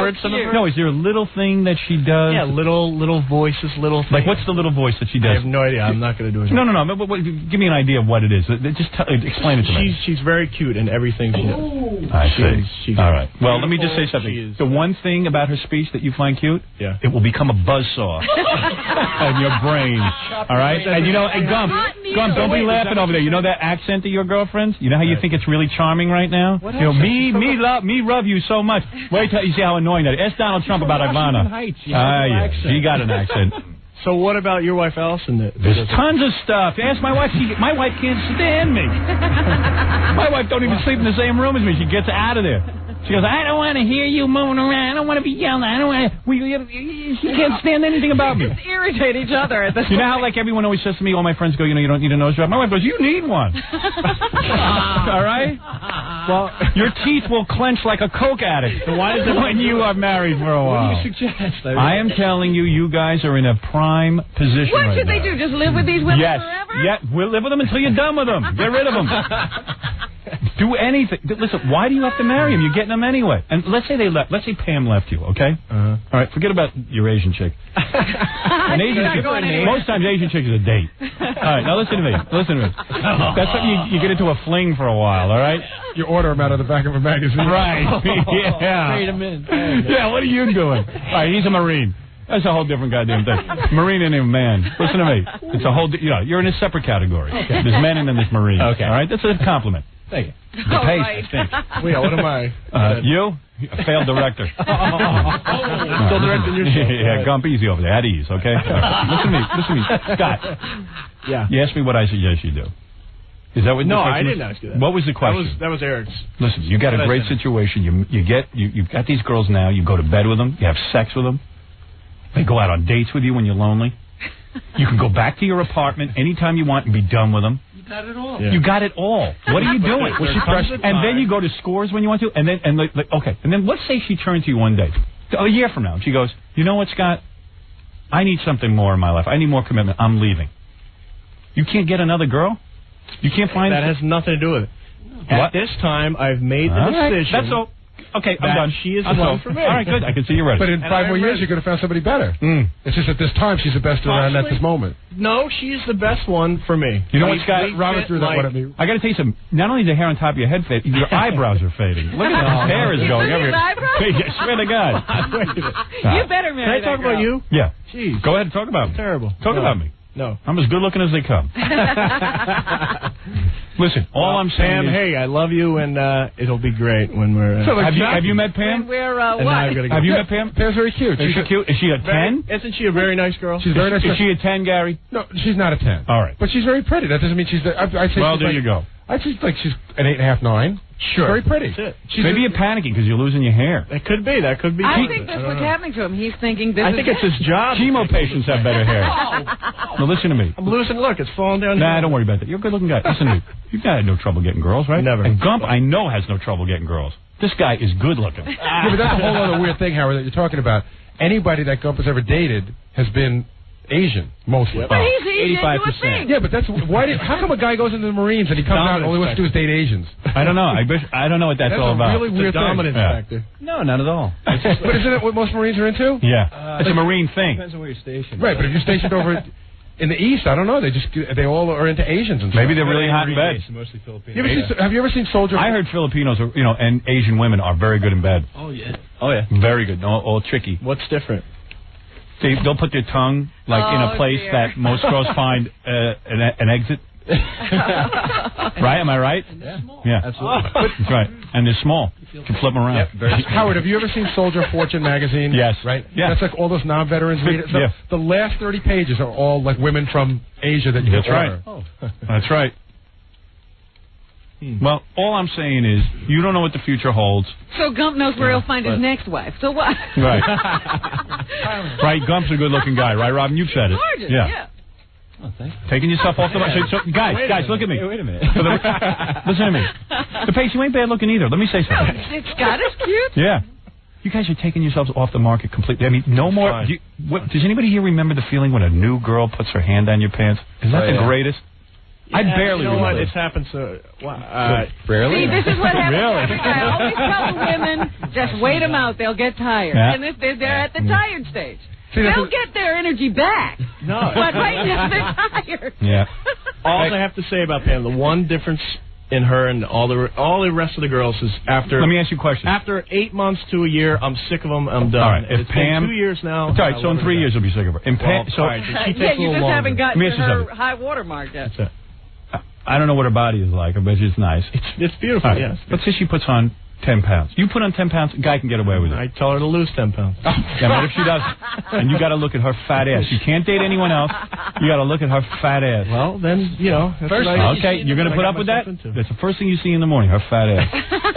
[SPEAKER 5] No, is there a little thing that she does?
[SPEAKER 8] Yeah, little voices, little things.
[SPEAKER 5] Like, what's the little voice that she does?
[SPEAKER 8] I have no idea. I'm not going to do it.
[SPEAKER 5] No. But give me an idea of what it is. Just explain it to me.
[SPEAKER 8] She's very cute in everything she does.
[SPEAKER 5] I see.
[SPEAKER 8] She's
[SPEAKER 5] all right. Well, let me just say something. The one thing about her speech that you find cute, it will become a buzzsaw of your brain. All right? And Gump, don't be laughing over there. You know that accent of your girlfriend's? You know how you think it's really charming right now? Me love you so much. Wait till you see how annoying that is. Ask Donald Trump about Ivana. Yeah. She got an accent.
[SPEAKER 8] So what about your wife, Allison?
[SPEAKER 5] There's tons of stuff. Ask my wife. My wife can't stand me. My wife don't even sleep in the same room as me. She gets out of there. She goes, I don't want to hear you moving around. I don't want to be yelling. I don't want to... She can't stand anything about me.
[SPEAKER 6] Just irritate each other at this
[SPEAKER 5] You know how, like, everyone always says to me, all my friends go, you don't need a nose job? My wife goes, you need one. All right? Well, your teeth will clench like a Coke addict when you are married for a while.
[SPEAKER 8] What do you suggest?
[SPEAKER 5] I am telling you guys are in a prime position
[SPEAKER 6] What should they do? Just live with these women forever?
[SPEAKER 5] Yeah, we'll live with them until you're done with them. Get rid of them. Do anything. Listen, why do you have to marry him? You're getting them anyway. And let's say they left. Let's say Pam left you, okay? All right, forget about your Asian chick. An Asian chick. Most times Asian chick is a date. All right, now listen to me. That's something you get into a fling for a while, all right?
[SPEAKER 3] You order them out of the back of a magazine.
[SPEAKER 5] Right. Yeah.
[SPEAKER 8] Trade them in.
[SPEAKER 5] Yeah, what are you doing? All right, he's a Marine. That's a whole different goddamn thing. Marine ain't a man. Listen to me. It's a whole... you're in a separate category. Okay. There's men and then there's Marines. Okay. All right? That's a compliment.
[SPEAKER 8] Thank you.
[SPEAKER 5] The pace, I think.
[SPEAKER 8] Well, what am I?
[SPEAKER 5] You? A failed director.
[SPEAKER 8] Still directing your show.
[SPEAKER 5] Yeah, Gump, easy over there. At ease, okay? Listen to me. Scott.
[SPEAKER 8] Yeah.
[SPEAKER 5] You asked me what I suggest you do. Is that what?
[SPEAKER 8] No, I didn't ask you that.
[SPEAKER 5] What was the question?
[SPEAKER 8] That was Eric's.
[SPEAKER 5] Listen, you got a great situation. You've got these girls now. You go to bed with them. You have sex with them. They go out on dates with you when you're lonely. You can go back to your apartment anytime you want and be done with them.
[SPEAKER 8] You got it all.
[SPEAKER 5] Yeah. You got it all. What are you doing? And then you go to Scores when you want to. And then let's say she turns to you one day, a year from now, and she goes, you know what, Scott? I need something more in my life. I need more commitment. I'm leaving. You can't get another girl? You can't find...
[SPEAKER 8] That has nothing to do with it. At this time, I've made the decision.
[SPEAKER 5] That's all. Okay, I'm done.
[SPEAKER 8] She is the one for me.
[SPEAKER 5] All right, good. I can see you're ready.
[SPEAKER 3] But in 5 more years, you could have found somebody better. It's just at this time, she's the best around at this moment.
[SPEAKER 8] No, she's the best one for me.
[SPEAKER 5] You know what, Scott?
[SPEAKER 3] Robert threw that one at me.
[SPEAKER 5] I got to tell you something. Not only is the hair on top of your head fading, your eyebrows are fading. Look at his hair is going everywhere. I swear to God.
[SPEAKER 6] You better marry
[SPEAKER 8] Can I talk about you?
[SPEAKER 5] Yeah.
[SPEAKER 8] Jeez.
[SPEAKER 5] Go ahead and talk about me.
[SPEAKER 8] Terrible.
[SPEAKER 5] Talk about me.
[SPEAKER 8] No.
[SPEAKER 5] I'm as good looking as they come. Listen, all I'm saying
[SPEAKER 8] Pam,
[SPEAKER 5] is...
[SPEAKER 8] hey, I love you, and it'll be great when we're...
[SPEAKER 5] have you met Pam?
[SPEAKER 6] We're, what?
[SPEAKER 5] Have you met Pam?
[SPEAKER 3] Pam's very cute.
[SPEAKER 5] Is she cute? Is she a 10?
[SPEAKER 8] Isn't she a very nice girl?
[SPEAKER 3] She's very nice.
[SPEAKER 5] Is she a 10, Gary?
[SPEAKER 3] No, she's not a 10.
[SPEAKER 5] All right.
[SPEAKER 3] But she's very pretty. That doesn't mean she's...
[SPEAKER 5] Well, there you go.
[SPEAKER 3] I just like she's an 8.5, 9. Sure. Very pretty.
[SPEAKER 8] That's it.
[SPEAKER 5] Maybe you're panicking because you're losing your hair.
[SPEAKER 8] That could be. I
[SPEAKER 6] think that's what's happening to him. He's thinking this
[SPEAKER 8] I think it's his job.
[SPEAKER 5] Chemo patients have better hair. Now listen to me.
[SPEAKER 8] I'm losing. Look, it's falling down.
[SPEAKER 5] Nah, don't worry about that. You're a good-looking guy. Listen to me. You've had no trouble getting girls, right?
[SPEAKER 8] Never.
[SPEAKER 5] And Gump, I know, has no trouble getting girls. This guy is good-looking.
[SPEAKER 3] Yeah, but that's a whole other weird thing, Howard, that you're talking about. Anybody that Gump has ever dated has been Asian, mostly.
[SPEAKER 6] But he's Asian. 85%.
[SPEAKER 3] Yeah, but that's how come a guy goes into the Marines and he comes out and only wants to do is date Asians?
[SPEAKER 5] I don't know. I don't know what that's all about.
[SPEAKER 3] That's a really weird
[SPEAKER 8] dominance factor.
[SPEAKER 5] No, not at all.
[SPEAKER 3] But isn't it what most Marines are into?
[SPEAKER 5] Yeah, it's a Marine thing.
[SPEAKER 8] Depends on where you're stationed.
[SPEAKER 3] Right, but if you're stationed over in the East, I don't know. They all are into Asians and stuff.
[SPEAKER 5] Maybe they're really hot in bed.
[SPEAKER 8] Mostly Filipino.
[SPEAKER 3] Have you ever seen Soldier?
[SPEAKER 5] I heard Filipinos, and Asian women are very good in bed.
[SPEAKER 8] Oh yeah.
[SPEAKER 5] Very good. All tricky.
[SPEAKER 8] What's different?
[SPEAKER 5] They'll put their tongue in a place that most girls find an exit. Right? Am I right? Yeah.
[SPEAKER 8] Absolutely.
[SPEAKER 5] That's right. And they're small. You can flip them around.
[SPEAKER 3] Yep, Howard, have you ever seen Soldier Fortune magazine?
[SPEAKER 5] Yes.
[SPEAKER 3] Right?
[SPEAKER 5] Yeah.
[SPEAKER 3] That's like all those non-veterans read it. So the last 30 pages are all like women from Asia that you can order.
[SPEAKER 5] Right. That's right. Well, all I'm saying is, you don't know what the future holds.
[SPEAKER 6] So Gump knows where he'll find his next wife. So what?
[SPEAKER 5] Right. Right, Gump's a good-looking guy, right, Robin? You've said it.
[SPEAKER 6] Gorgeous, yeah.
[SPEAKER 5] Oh, taking yourself off the market. So, guys, look at me.
[SPEAKER 8] Wait a minute.
[SPEAKER 5] Listen to me. The Pace, you ain't bad looking either. Let me say something.
[SPEAKER 6] Scott is cute.
[SPEAKER 5] Yeah. You guys are taking yourselves off the market completely. I mean, no more. Does anybody here remember the feeling when a new girl puts her hand on your pants? Is that the greatest?
[SPEAKER 21] I barely.
[SPEAKER 8] You know what?
[SPEAKER 21] relate.
[SPEAKER 8] It's happened so.
[SPEAKER 21] Barely.
[SPEAKER 6] See, this is what happens.
[SPEAKER 21] Really?
[SPEAKER 6] I always tell the women, just wait them out. They'll get tired.
[SPEAKER 21] Yeah.
[SPEAKER 6] And if they're at the tired stage.
[SPEAKER 3] See,
[SPEAKER 6] They'll get their energy back.
[SPEAKER 8] No.
[SPEAKER 6] But right now they're tired.
[SPEAKER 21] Yeah.
[SPEAKER 8] All I have to say about Pam, the one difference in her and all the rest of the girls is after.
[SPEAKER 5] Let me ask you a question.
[SPEAKER 8] After 8 months to a year, I'm sick of them. I'm done.
[SPEAKER 5] All right. If
[SPEAKER 8] It's
[SPEAKER 5] Pam,
[SPEAKER 8] been 2 years now.
[SPEAKER 5] All right. So in 3 years, you'll be sick of her. In Pam,
[SPEAKER 8] Well, all right, she takes a
[SPEAKER 6] Yeah, you
[SPEAKER 8] little
[SPEAKER 6] just
[SPEAKER 8] longer.
[SPEAKER 6] haven't gotten
[SPEAKER 5] Let me
[SPEAKER 6] to
[SPEAKER 5] ask you
[SPEAKER 6] her
[SPEAKER 5] something.
[SPEAKER 6] high water mark yet.
[SPEAKER 5] I don't know what her body is like. I bet you it's nice.
[SPEAKER 8] It's beautiful.
[SPEAKER 5] All right.
[SPEAKER 8] Yes.
[SPEAKER 5] Let's say she puts on 10 pounds. You put on 10 pounds, a guy can get away with it.
[SPEAKER 8] I tell her to lose 10 pounds.
[SPEAKER 5] Yeah, but if she doesn't, and you got to look at her fat ass. You can't date anyone else. You got to look at her fat ass.
[SPEAKER 8] Well, then that's
[SPEAKER 5] First,
[SPEAKER 8] what I-
[SPEAKER 5] okay, you're going to
[SPEAKER 8] I
[SPEAKER 5] put
[SPEAKER 8] got
[SPEAKER 5] up with that?
[SPEAKER 8] myself into.
[SPEAKER 5] That's the first thing you see in the morning, her fat ass.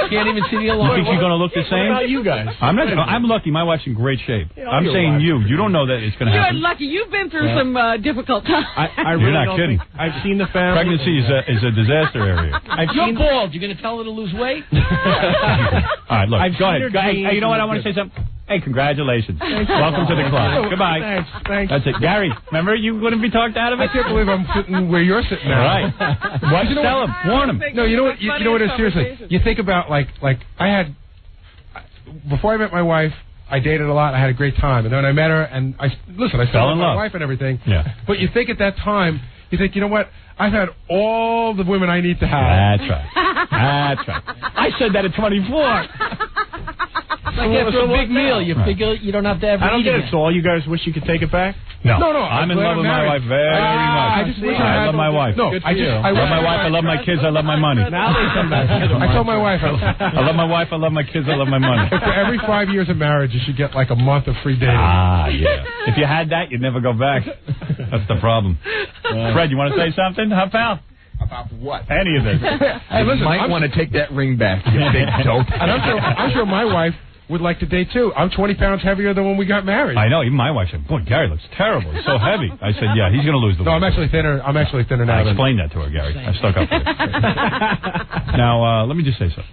[SPEAKER 21] Can't even see the
[SPEAKER 5] You
[SPEAKER 21] alarm.
[SPEAKER 5] think she's going to look the
[SPEAKER 8] What
[SPEAKER 5] same?
[SPEAKER 8] about you guys?
[SPEAKER 5] I'm lucky. My wife's in great shape.
[SPEAKER 8] Yeah,
[SPEAKER 5] I'm
[SPEAKER 8] your
[SPEAKER 5] saying
[SPEAKER 8] wife.
[SPEAKER 5] you. You don't know that it's going to
[SPEAKER 6] You're
[SPEAKER 5] happen.
[SPEAKER 6] lucky. You've been through
[SPEAKER 5] Yeah.
[SPEAKER 6] some difficult times.
[SPEAKER 8] I
[SPEAKER 5] You're
[SPEAKER 8] really
[SPEAKER 5] not
[SPEAKER 8] don't
[SPEAKER 5] kidding.
[SPEAKER 8] think- I've seen the family.
[SPEAKER 5] Pregnancy is a disaster area.
[SPEAKER 21] You're bald. You're going to tell her to lose weight?
[SPEAKER 5] All right, look,
[SPEAKER 8] I've
[SPEAKER 5] go
[SPEAKER 8] seen
[SPEAKER 5] ahead.
[SPEAKER 8] her
[SPEAKER 5] Go ahead.
[SPEAKER 8] dreams
[SPEAKER 5] Hey, you know what?
[SPEAKER 8] and
[SPEAKER 5] I want to
[SPEAKER 8] good.
[SPEAKER 5] say something. Hey, congratulations.
[SPEAKER 8] Thank you.
[SPEAKER 5] Welcome to the club. Goodbye.
[SPEAKER 8] Thanks.
[SPEAKER 5] That's it. Gary, remember you wouldn't be talked out of
[SPEAKER 3] I
[SPEAKER 5] it?
[SPEAKER 3] can't believe I'm sitting where you're sitting now.
[SPEAKER 5] All right. What? Tell him. Warn him.
[SPEAKER 3] No, you know what? You know what it is? Seriously, you think about like I had before I met my wife. I dated a lot. I had a great time, and then when I met her, and I fell
[SPEAKER 5] in
[SPEAKER 3] with my
[SPEAKER 5] love.
[SPEAKER 3] wife and everything.
[SPEAKER 5] Yeah.
[SPEAKER 3] But you think at that time, you think, you know what? I've had all the women I need to have.
[SPEAKER 5] That's right. That's right. I said that at 24.
[SPEAKER 21] Like after a big meal, you figure you don't have to ever
[SPEAKER 8] I don't
[SPEAKER 21] eat
[SPEAKER 8] get
[SPEAKER 21] again.
[SPEAKER 8] it. So all you guys wish you could take it back?
[SPEAKER 5] No.
[SPEAKER 3] No,
[SPEAKER 5] I'm in
[SPEAKER 3] glad
[SPEAKER 5] love with
[SPEAKER 3] I'm
[SPEAKER 5] my
[SPEAKER 3] married.
[SPEAKER 5] wife very much.
[SPEAKER 3] I just wish I
[SPEAKER 5] I
[SPEAKER 3] had-
[SPEAKER 5] love my wife.
[SPEAKER 3] No, I
[SPEAKER 5] love my wife. I love my kids. I love my money.
[SPEAKER 8] Now they come back.
[SPEAKER 3] I told my wife,
[SPEAKER 5] I love my wife. I love my kids. I love my money.
[SPEAKER 3] for every 5 years of marriage, you should get like a month of free dating.
[SPEAKER 5] Ah, yeah. If you had that, you'd never go back. That's the problem. Fred, you want to say something, huh, pal?
[SPEAKER 11] About what?
[SPEAKER 5] Any of this.
[SPEAKER 3] Hey, listen,
[SPEAKER 11] you might want to take that ring back, you big dope.
[SPEAKER 3] And I'm sure my wife would like to date too. I'm 20 pounds heavier than when we got married.
[SPEAKER 5] I know. Even my wife said, "Boy, Gary looks terrible. He's so heavy." I said, "Yeah, he's going to lose the weight."
[SPEAKER 3] No, I'm actually thinner. I'm actually thinner now.
[SPEAKER 5] I explained that to her, Gary. I stuck up for it. Now, let me just say something.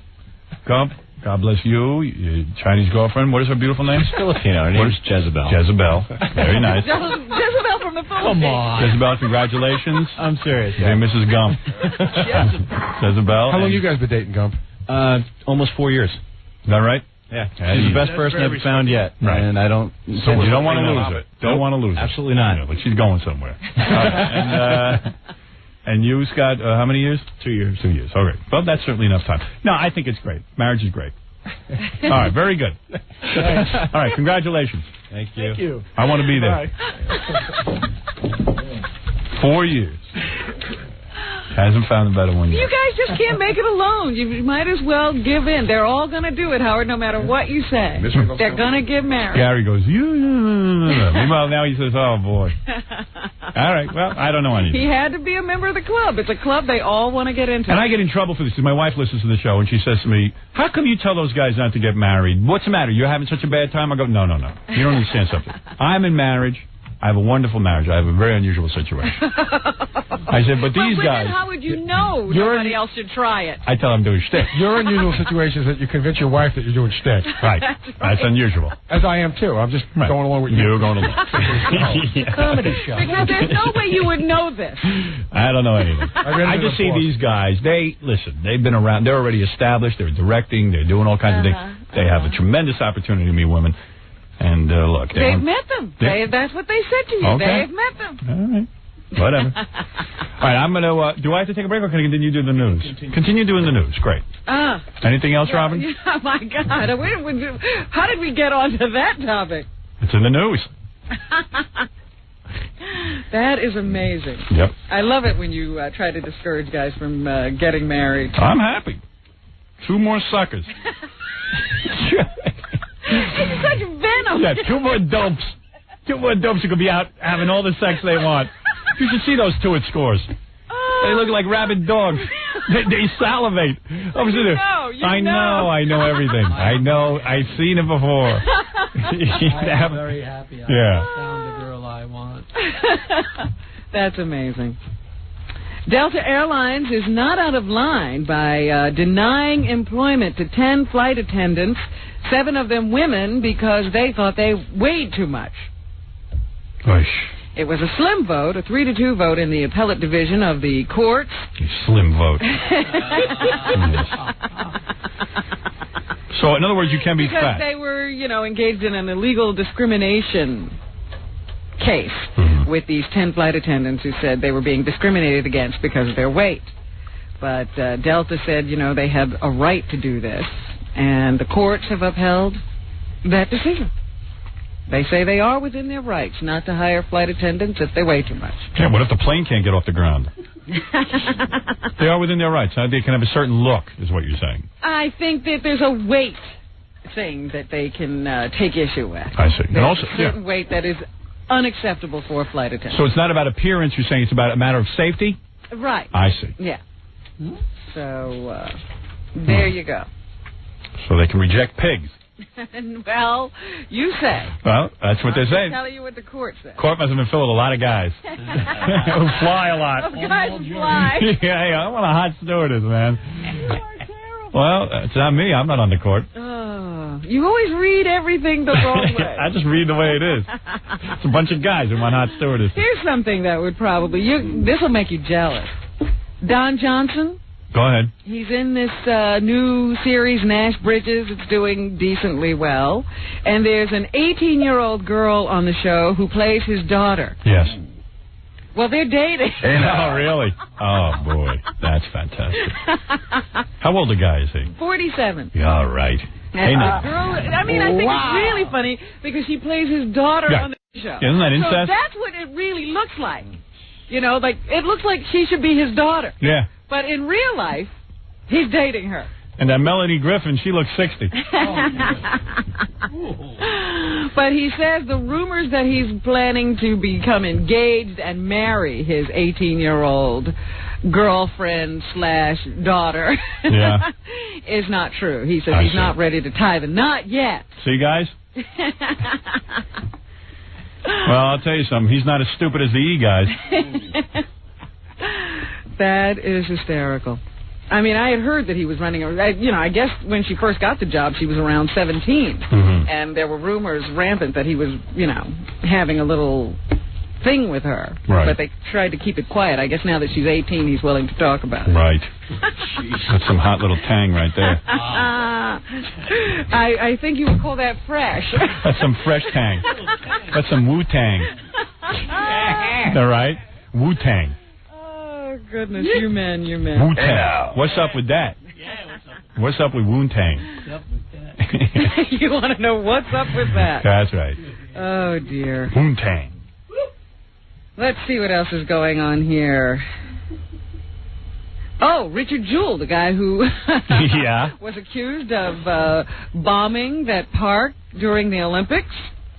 [SPEAKER 5] Gump, God bless you, your Chinese girlfriend. What is her beautiful name?
[SPEAKER 21] Filipino. Her name's Jezebel.
[SPEAKER 5] Jezebel. Very nice.
[SPEAKER 6] Jezebel from the Philippines.
[SPEAKER 21] Come on.
[SPEAKER 5] Jezebel, congratulations.
[SPEAKER 21] I'm serious.
[SPEAKER 5] Dear Mrs. Gump. Jezebel.
[SPEAKER 3] How long you guys been dating, Gump?
[SPEAKER 21] Almost 4 years.
[SPEAKER 5] Is that right?
[SPEAKER 21] Yeah.
[SPEAKER 5] Yeah,
[SPEAKER 21] She's
[SPEAKER 5] you-
[SPEAKER 21] the best person I've found yet.
[SPEAKER 5] Right.
[SPEAKER 21] And I don't...
[SPEAKER 5] So you don't want to lose it. Don't want to lose it.
[SPEAKER 21] Absolutely not.
[SPEAKER 5] Yeah, but she's going somewhere. And you, Scott, how many years?
[SPEAKER 8] 2 years.
[SPEAKER 5] 2 years. All right. Well, that's certainly enough time. No, I think it's great. Marriage is great. All right. Very good. All right. Congratulations.
[SPEAKER 21] Thank you.
[SPEAKER 8] Thank you.
[SPEAKER 5] I want to be there.
[SPEAKER 8] Bye.
[SPEAKER 5] 4 years. Hasn't found a better one
[SPEAKER 6] You
[SPEAKER 5] yet.
[SPEAKER 6] guys just can't make it alone. You might as well give in. They're all going to do it, Howard, no matter what you say. They're going to get married.
[SPEAKER 5] Gary goes, meanwhile, now he says, oh, boy. All right. Well, I don't know anything.
[SPEAKER 6] He had to be a member of the club. It's a club they all want to get into.
[SPEAKER 5] And I get in trouble for this because my wife listens to the show and she says to me, how come you tell those guys not to get married? What's the matter? You're having such a bad time? I go, no. You don't understand something. I'm in marriage. I have a wonderful marriage. I have a very unusual situation. I said, but these
[SPEAKER 6] women,
[SPEAKER 5] guys...
[SPEAKER 6] how would you know nobody else should try it?
[SPEAKER 5] I tell them I'm doing shtick.
[SPEAKER 3] Your unusual situation is that you convince your wife that you're doing shtick.
[SPEAKER 5] Right. That's unusual.
[SPEAKER 3] As I am too. I'm just going along with you.
[SPEAKER 5] You're going along.
[SPEAKER 21] Comedy show.
[SPEAKER 6] Because there's no way you would know this.
[SPEAKER 5] I don't know anything.
[SPEAKER 3] read
[SPEAKER 5] I
[SPEAKER 3] it in
[SPEAKER 5] just
[SPEAKER 3] the
[SPEAKER 5] see
[SPEAKER 3] book.
[SPEAKER 5] these guys. They've been around. They're already established. They're directing. They're doing all kinds of things. They have a tremendous opportunity to meet women. And look,
[SPEAKER 6] They've met them. That's what they said to you.
[SPEAKER 5] Okay.
[SPEAKER 6] They've met them.
[SPEAKER 5] All right. Whatever. All right, I'm going to... do I have to take a break or can I continue doing the news? Continue doing the news. Great. Anything else, Robin?
[SPEAKER 6] Yeah, my God. How did we get onto that topic?
[SPEAKER 5] It's in the news.
[SPEAKER 6] That is amazing.
[SPEAKER 5] Yep.
[SPEAKER 6] I love it when you try to discourage guys from getting married.
[SPEAKER 5] I'm happy. 2 more suckers.
[SPEAKER 6] It's such venom.
[SPEAKER 5] Yeah, 2 more dopes. 2 more dopes who could be out having all the sex they want. You should see those 2 at Scores. They look like rabid dogs. They salivate. I know everything. I know. I've seen it before.
[SPEAKER 21] I'm very happy. I found the girl I want.
[SPEAKER 6] That's amazing. Delta Airlines is not out of line by denying employment to 10 flight attendants, 7 of them women, because they thought they weighed too much.
[SPEAKER 5] Gosh.
[SPEAKER 6] It was a slim vote, a 3-2 vote in the appellate division of the courts.
[SPEAKER 5] A slim vote. So, in other words, you can be
[SPEAKER 6] because
[SPEAKER 5] fat.
[SPEAKER 6] They were, engaged in an illegal discrimination case with these 10 flight attendants who said they were being discriminated against because of their weight. But Delta said, they have a right to do this, and the courts have upheld that decision. They say they are within their rights not to hire flight attendants if they weigh too much.
[SPEAKER 5] Yeah, what if the plane can't get off the ground? They are within their rights. They can have a certain look, is what you're saying.
[SPEAKER 6] I think that there's a weight thing that they can take issue with.
[SPEAKER 5] I see.
[SPEAKER 6] There's
[SPEAKER 5] And also,
[SPEAKER 6] a certain weight that is unacceptable for a flight attendant.
[SPEAKER 5] So it's not about appearance, you're saying it's about a matter of safety?
[SPEAKER 6] Right.
[SPEAKER 5] I see.
[SPEAKER 6] Yeah. So, there you go.
[SPEAKER 5] So they can reject pigs.
[SPEAKER 6] Well, you say.
[SPEAKER 5] Well, that's what they're saying.
[SPEAKER 6] I'll tell you what the court said.
[SPEAKER 5] Court must have been filled with a lot of guys who fly a lot.
[SPEAKER 6] Guys who fly.
[SPEAKER 5] Yeah, I want a hot stewardess, man. Well, it's not me. I'm not on the court.
[SPEAKER 6] You always read everything the wrong way.
[SPEAKER 5] I just read the way it is. It's a bunch of guys who want hot stewardess.
[SPEAKER 6] Here's something that would probably... This will make you jealous. Don Johnson.
[SPEAKER 5] Go ahead.
[SPEAKER 6] He's in this new series, Nash Bridges. It's doing decently well. And there's an 18-year-old girl on the show who plays his daughter.
[SPEAKER 5] Yes.
[SPEAKER 6] Well, they're dating.
[SPEAKER 5] Oh, really? Oh, boy. That's fantastic. How old a guy is he?
[SPEAKER 6] 47.
[SPEAKER 5] Yeah, all right. Hey, Nick.
[SPEAKER 6] Girl, I think it's really funny because she plays his daughter on the show.
[SPEAKER 5] Isn't that incest?
[SPEAKER 6] So that's what it really looks like. It looks like she should be his daughter.
[SPEAKER 5] Yeah.
[SPEAKER 6] But in real life, he's dating her.
[SPEAKER 5] And that Melanie Griffin, she looks 60.
[SPEAKER 6] But he says the rumors that he's planning to become engaged and marry his 18-year-old girlfriend/daughter is not true. He says he's not ready to tie the knot yet.
[SPEAKER 5] See, guys? Well, I'll tell you something. He's not as stupid as the E guys.
[SPEAKER 6] That is hysterical. I mean, I had heard that he was running, I guess when she first got the job, she was around 17. And there were rumors rampant that he was, having a little thing with her.
[SPEAKER 5] Right.
[SPEAKER 6] But they tried to keep it quiet. I guess now that she's 18, he's willing to talk about it.
[SPEAKER 5] Right. That's some hot little tang right there.
[SPEAKER 6] I think you would call that fresh.
[SPEAKER 5] That's some fresh tang. That's some Wu-Tang. All right? Wu-Tang.
[SPEAKER 6] Oh, goodness. You men.
[SPEAKER 5] Wu-Tang. What's up with that? What's up with Wu-Tang?
[SPEAKER 6] You want to know what's up with that?
[SPEAKER 5] That's right.
[SPEAKER 6] Oh, dear.
[SPEAKER 5] Wu-Tang.
[SPEAKER 6] Let's see what else is going on here. Oh, Richard Jewell, the guy who was accused of bombing that park during the Olympics.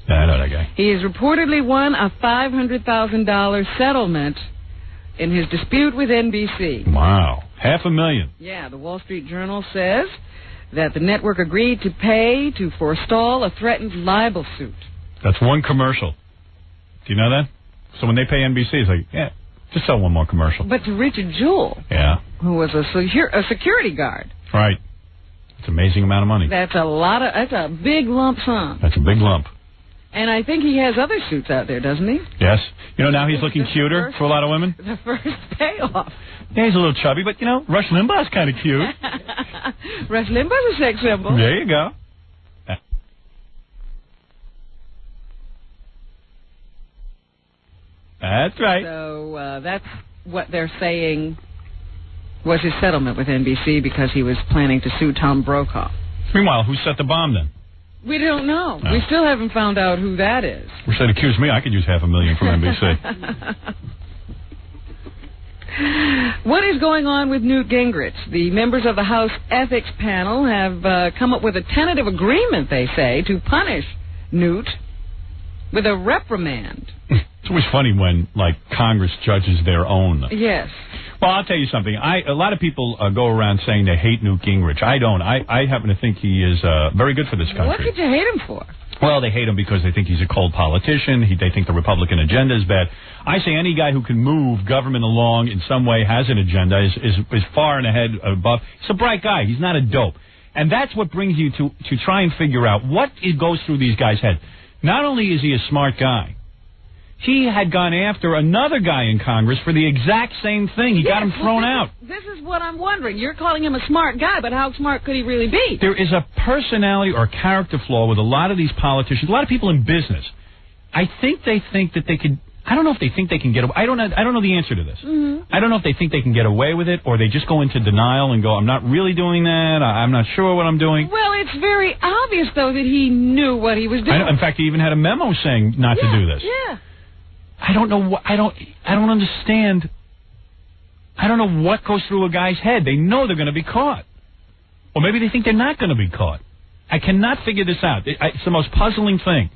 [SPEAKER 5] Yeah, I know that guy.
[SPEAKER 6] He has reportedly won a $500,000 settlement in his dispute with NBC.
[SPEAKER 5] Wow. $500,000.
[SPEAKER 6] Yeah, the Wall Street Journal says that the network agreed to pay to forestall a threatened libel suit.
[SPEAKER 5] That's one commercial. Do you know that? So when they pay NBC, it's like, just sell one more commercial.
[SPEAKER 6] But to Richard Jewell, who was a security guard.
[SPEAKER 5] Right. It's an amazing amount of money.
[SPEAKER 6] That's a big lump sum.
[SPEAKER 5] That's a big lump.
[SPEAKER 6] And I think he has other suits out there, doesn't he?
[SPEAKER 5] Yes. Now he's looking cuter for a lot of women.
[SPEAKER 6] The first payoff.
[SPEAKER 5] Yeah, he's a little chubby, but, Rush Limbaugh's kind of cute.
[SPEAKER 6] Rush Limbaugh's a sex symbol.
[SPEAKER 5] There you go. That's right.
[SPEAKER 6] So that's what they're saying was his settlement with NBC because he was planning to sue Tom Brokaw.
[SPEAKER 5] Meanwhile, who set the bomb then?
[SPEAKER 6] We don't know. No. We still haven't found out who that is.
[SPEAKER 5] Wish they'd accused me. I could use $500,000 from NBC.
[SPEAKER 6] What is going on with Newt Gingrich? The members of the House Ethics Panel have come up with a tentative agreement, they say, to punish Newt with a reprimand.
[SPEAKER 5] It's always funny when, Congress judges their own.
[SPEAKER 6] Yes.
[SPEAKER 5] Well, I'll tell you something. A lot of people go around saying they hate Newt Gingrich. I don't. I happen to think he is very good for this country.
[SPEAKER 6] What could you hate him for?
[SPEAKER 5] Well, they hate him because they think he's a cold politician. They think the Republican agenda is bad. I say any guy who can move government along in some way has an agenda, is far and ahead above. He's a bright guy. He's not a dope. And that's what brings you to try and figure out what goes through these guys' heads. Not only is he a smart guy, he had gone after another guy in Congress for the exact same thing. He got him thrown out.
[SPEAKER 6] This is what I'm wondering. You're calling him a smart guy, but how smart could he really be?
[SPEAKER 5] There is a personality or character flaw with a lot of these politicians, a lot of people in business. I think they think that they could. I don't know if they think they can get away. I don't know the answer to this. I don't know if they think they can get away with it, or they just go into denial and go, I'm not really doing that. I'm not sure what I'm doing.
[SPEAKER 6] Well, it's very obvious, though, that he knew what he was doing.
[SPEAKER 5] In fact, he even had a memo saying not to do this.
[SPEAKER 6] Yeah.
[SPEAKER 5] I don't know. I don't understand. I don't know what goes through a guy's head. They know they're going to be caught. Or maybe they think they're not going to be caught. I cannot figure this out. It's the most puzzling thing.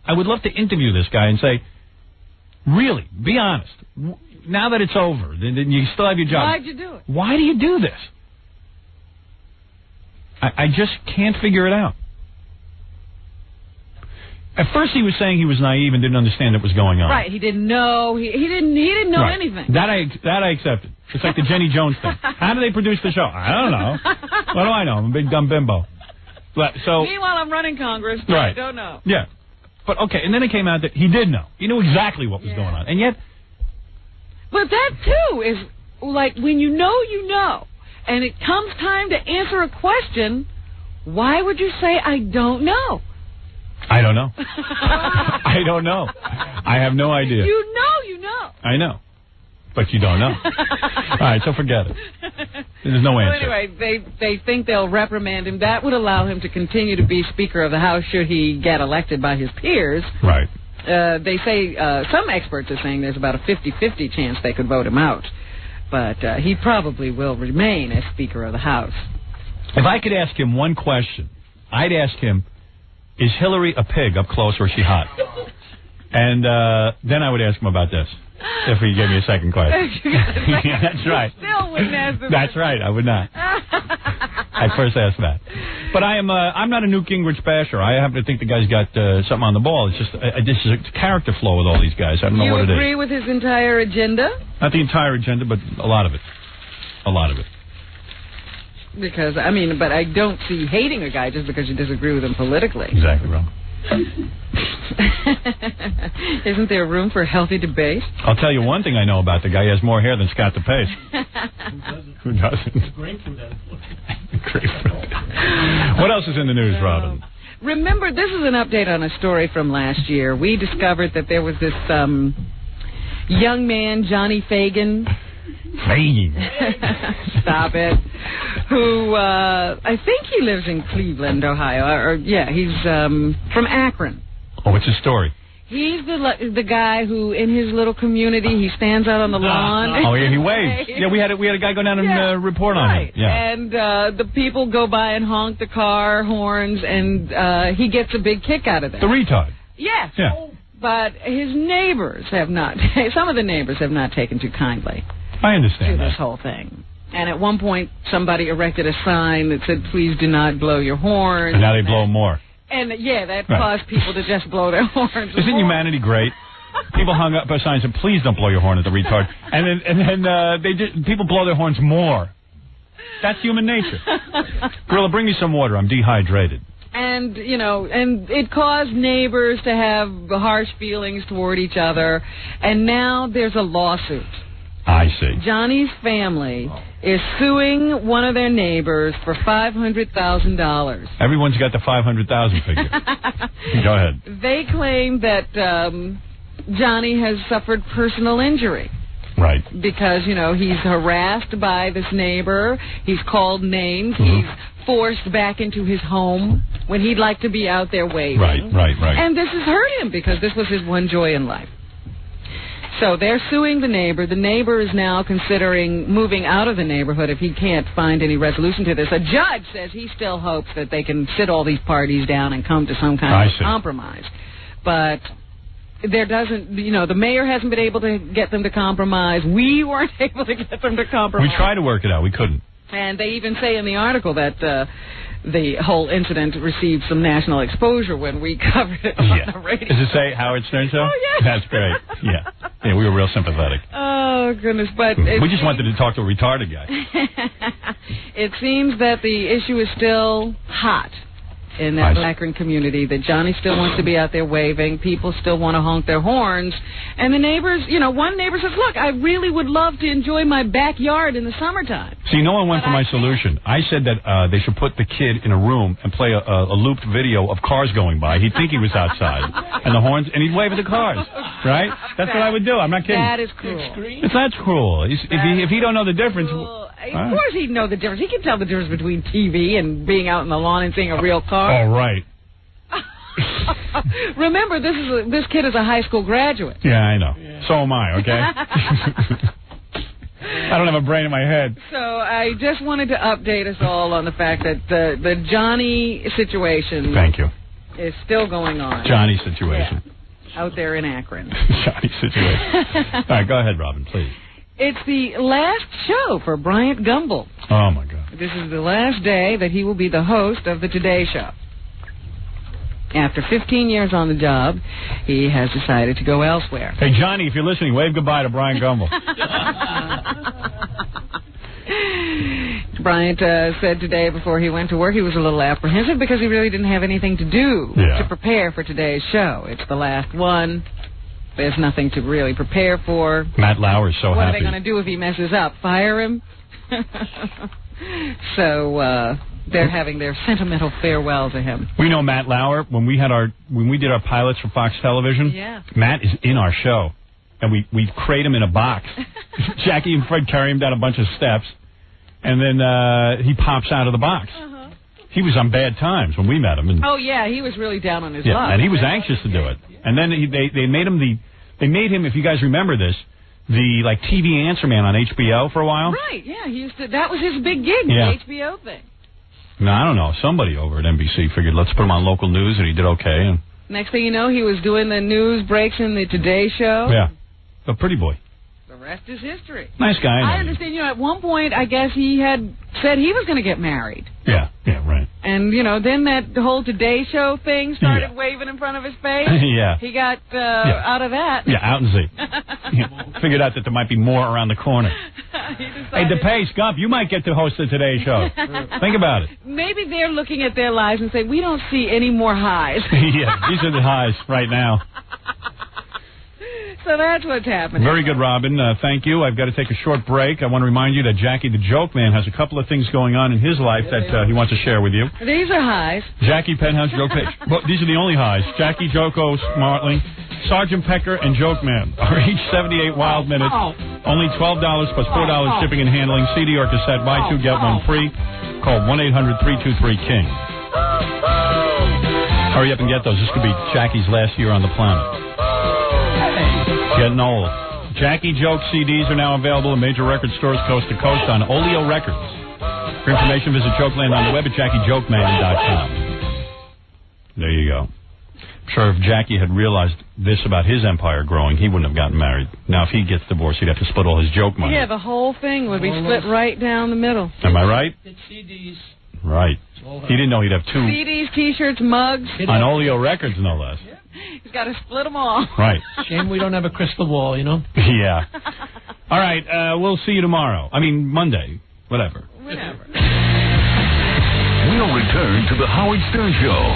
[SPEAKER 5] I would love to interview this guy and say, really, be honest. Now that it's over, then you still have your job.
[SPEAKER 6] Why'd you do it?
[SPEAKER 5] Why do you do this? I just can't figure it out. At first, he was saying he was naive and didn't understand what was going on.
[SPEAKER 6] Right, he didn't know. He didn't know anything.
[SPEAKER 5] That I accepted. It's like the Jenny Jones thing. How do they produce the show? I don't know. What do I know? I'm a big dumb bimbo. So
[SPEAKER 6] meanwhile, I'm running Congress.
[SPEAKER 5] Right.
[SPEAKER 6] I don't know.
[SPEAKER 5] Yeah. But okay, and then it came out that he did know. He knew exactly what was going on, and yet.
[SPEAKER 6] But that too is like when you know, and it comes time to answer a question. Why would you say I don't know?
[SPEAKER 5] I don't know. I don't know. I have no idea.
[SPEAKER 6] You know.
[SPEAKER 5] I know. But you don't know. All right, so forget it. There's no answer.
[SPEAKER 6] Well, anyway, they think they'll reprimand him. That would allow him to continue to be Speaker of the House should he get elected by his peers.
[SPEAKER 5] Right.
[SPEAKER 6] They say, some experts are saying there's about a 50-50 chance they could vote him out. But he probably will remain as Speaker of the House.
[SPEAKER 5] If I could ask him one question, I'd ask him, is Hillary a pig up close or is she hot? And then I would ask him about this, if he gave me a second question. Yeah, that's right.
[SPEAKER 6] Still wouldn't ask him.
[SPEAKER 5] That's right, I would not. I'd first ask that. But I'm not a Newt Gingrich basher. I happen to think the guy's got something on the ball. It's just this is a character flaw with all these guys. I don't know what it is.
[SPEAKER 6] You agree with his entire agenda?
[SPEAKER 5] Not the entire agenda, but a lot of it. A lot of it.
[SPEAKER 6] Because, but I don't see hating a guy just because you disagree with him politically.
[SPEAKER 5] Exactly wrong.
[SPEAKER 6] Isn't there room for healthy debate?
[SPEAKER 5] I'll tell you one thing I know about the guy. He has more hair than Scott DePace. Who doesn't?
[SPEAKER 8] Grapefruit.
[SPEAKER 5] What else is in the news, Robin?
[SPEAKER 6] Remember, this is an update on a story from last year. We discovered that there was this young man, Johnny Fagan. Stop it. Who, I think he lives in Cleveland, Ohio. He's from Akron.
[SPEAKER 5] Oh, what's his story?
[SPEAKER 6] He's the guy who, in his little community, he stands out on the lawn.
[SPEAKER 5] Oh, yeah, he waves. Yeah, we had a guy go down and report on him. Yeah.
[SPEAKER 6] And the people go by and honk the car horns, and he gets a big kick out of that.
[SPEAKER 5] The retard.
[SPEAKER 6] Yes.
[SPEAKER 5] Yeah.
[SPEAKER 6] But his neighbors have not. Some of the neighbors have not taken too kindly.
[SPEAKER 5] I understand
[SPEAKER 6] to this whole thing. And at one point, somebody erected a sign that said, "Please do not blow your horn."
[SPEAKER 5] And now they blow more.
[SPEAKER 6] And that caused people to just blow their horns.
[SPEAKER 5] Isn't humanity great? People hung up a sign and said, "Please don't blow your horn at the retard." And then people blow their horns more. That's human nature. Gorilla, bring me some water. I'm dehydrated.
[SPEAKER 6] And, and it caused neighbors to have harsh feelings toward each other. And now there's a lawsuit.
[SPEAKER 5] I see.
[SPEAKER 6] Johnny's family is suing one of their neighbors for $500,000.
[SPEAKER 5] Everyone's got the 500,000 figure. Go ahead.
[SPEAKER 6] They claim that Johnny has suffered personal injury.
[SPEAKER 5] Right.
[SPEAKER 6] Because, he's harassed by this neighbor. He's called names. He's forced back into his home when he'd like to be out there waving.
[SPEAKER 5] Right.
[SPEAKER 6] And this has hurt him because this was his one joy in life. So they're suing the neighbor. The neighbor is now considering moving out of the neighborhood if he can't find any resolution to this. A judge says he still hopes that they can sit all these parties down and come to some kind of compromise. But there doesn't, the mayor hasn't been able to get them to compromise. We weren't able to get them to compromise.
[SPEAKER 5] We tried to work it out. We couldn't.
[SPEAKER 6] And they even say in the article that the whole incident received some national exposure when we covered it on the radio.
[SPEAKER 5] Does it say Howard Stern Show?
[SPEAKER 6] Oh, yes.
[SPEAKER 5] That's great. Yeah, we were real sympathetic.
[SPEAKER 6] Oh, goodness. But
[SPEAKER 5] we just wanted to talk to a retarded guy.
[SPEAKER 6] It seems that the issue is still hot. in that Akron community that Johnny still wants to be out there waving. People still want to honk their horns. And the neighbors, one neighbor says, look, I really would love to enjoy my backyard in the summertime.
[SPEAKER 5] See, no one went for my solution. I said that they should put the kid in a room and play a looped video of cars going by. He'd think he was outside. And the horns, and he'd wave at the cars. Right? That's what I would do. I'm not kidding.
[SPEAKER 6] That is cruel.
[SPEAKER 5] It's not cruel. If he don't know the difference...
[SPEAKER 6] Of course he'd know the difference. He can tell the difference between TV and being out in the lawn and seeing a real car.
[SPEAKER 5] Oh, right.
[SPEAKER 6] Remember, this kid is a high school graduate.
[SPEAKER 5] Yeah, I know. Yeah. So am I, okay? I don't have a brain in my head.
[SPEAKER 6] So I just wanted to update us all on the fact that the Johnny situation...
[SPEAKER 5] Thank you.
[SPEAKER 6] ...is still going on.
[SPEAKER 5] Johnny situation.
[SPEAKER 6] Yeah. Out there in Akron.
[SPEAKER 5] Johnny situation. All right, go ahead, Robin, please.
[SPEAKER 6] It's the last show for Bryant Gumbel.
[SPEAKER 5] Oh, my God.
[SPEAKER 6] This is the last day that he will be the host of the Today Show. After 15 years on the job, he has decided to go elsewhere.
[SPEAKER 5] Hey, Johnny, if you're listening, wave goodbye to Bryant Gumbel.
[SPEAKER 6] Bryant said today before he went to work he was a little apprehensive because he really didn't have anything to do to prepare for today's show. It's the last one. There's nothing to really prepare for.
[SPEAKER 5] Matt Lauer's so
[SPEAKER 6] happy. What are they going to do if he messes up? Fire him? So they're having their sentimental farewell to him.
[SPEAKER 5] We know Matt Lauer. When we did our pilots for Fox Television, Matt is in our show. And we crate him in a box. Jackie and Fred carry him down a bunch of steps. And then he pops out of the box. He was on bad times when we met him. And
[SPEAKER 6] he was really down on his luck.
[SPEAKER 5] And he was anxious to do it. And then they made him, if you guys remember this, the TV answer man on HBO for a while.
[SPEAKER 6] Right, yeah. That was his big gig, the HBO thing.
[SPEAKER 5] No, I don't know. Somebody over at NBC figured, let's put him on local news, and he did okay. And
[SPEAKER 6] next thing you know, he was doing the news breaks in the Today Show.
[SPEAKER 5] Yeah, a pretty boy.
[SPEAKER 6] The rest is history.
[SPEAKER 5] Nice guy.
[SPEAKER 6] I understand, at one point, I guess he had said he was going to get married.
[SPEAKER 5] Yeah, right.
[SPEAKER 6] And, then that whole Today Show thing started waving in front of his face.
[SPEAKER 5] Yeah.
[SPEAKER 6] He got out of that.
[SPEAKER 5] Yeah, out and see. Figured out that there might be more around the corner. Hey, DePace, Gump, you might get to host the Today Show. Think about it.
[SPEAKER 6] Maybe they're looking at their lives and say, we don't see any more highs.
[SPEAKER 5] Yeah, these are the highs right now.
[SPEAKER 6] So that's what's happening.
[SPEAKER 5] Very good, Robin. Thank you. I've got to take a short break. I want to remind you that Jackie the Joke Man has a couple of things going on in his life that he wants to share with you.
[SPEAKER 6] These are highs.
[SPEAKER 5] Jackie Penthouse Joke Man. Well, these are the only highs. Jackie Joko Smartling, Sergeant Pecker, and Joke Man are each 78 wild minutes. Only $12 plus $4 shipping and handling. CD or cassette. Buy two, get one free. Call 1-800-323-KING. Hurry up and get those. This could be Jackie's last year on the planet. Getting old. Jackie Joke CDs are now available in major record stores coast to coast on Oleo Records. For information, visit Jokeland on the web at JackieJokeman.com. There you go. I'm sure if Jackie had realized this about his empire growing, he wouldn't have gotten married. Now, if he gets divorced, he'd have to split all his joke money.
[SPEAKER 6] Yeah, the whole thing would be split right down the middle.
[SPEAKER 5] Am I right?
[SPEAKER 21] CDs.
[SPEAKER 5] Right. He didn't know he'd have two.
[SPEAKER 6] CDs, T-shirts, mugs.
[SPEAKER 5] On Oleo Records, no less.
[SPEAKER 6] He's got to split them all.
[SPEAKER 5] Right.
[SPEAKER 21] Shame we don't have a crystal ball,
[SPEAKER 5] Yeah. All right, we'll see you tomorrow. I mean, Monday. Whatever.
[SPEAKER 7] We'll return to the Howard Stern Show.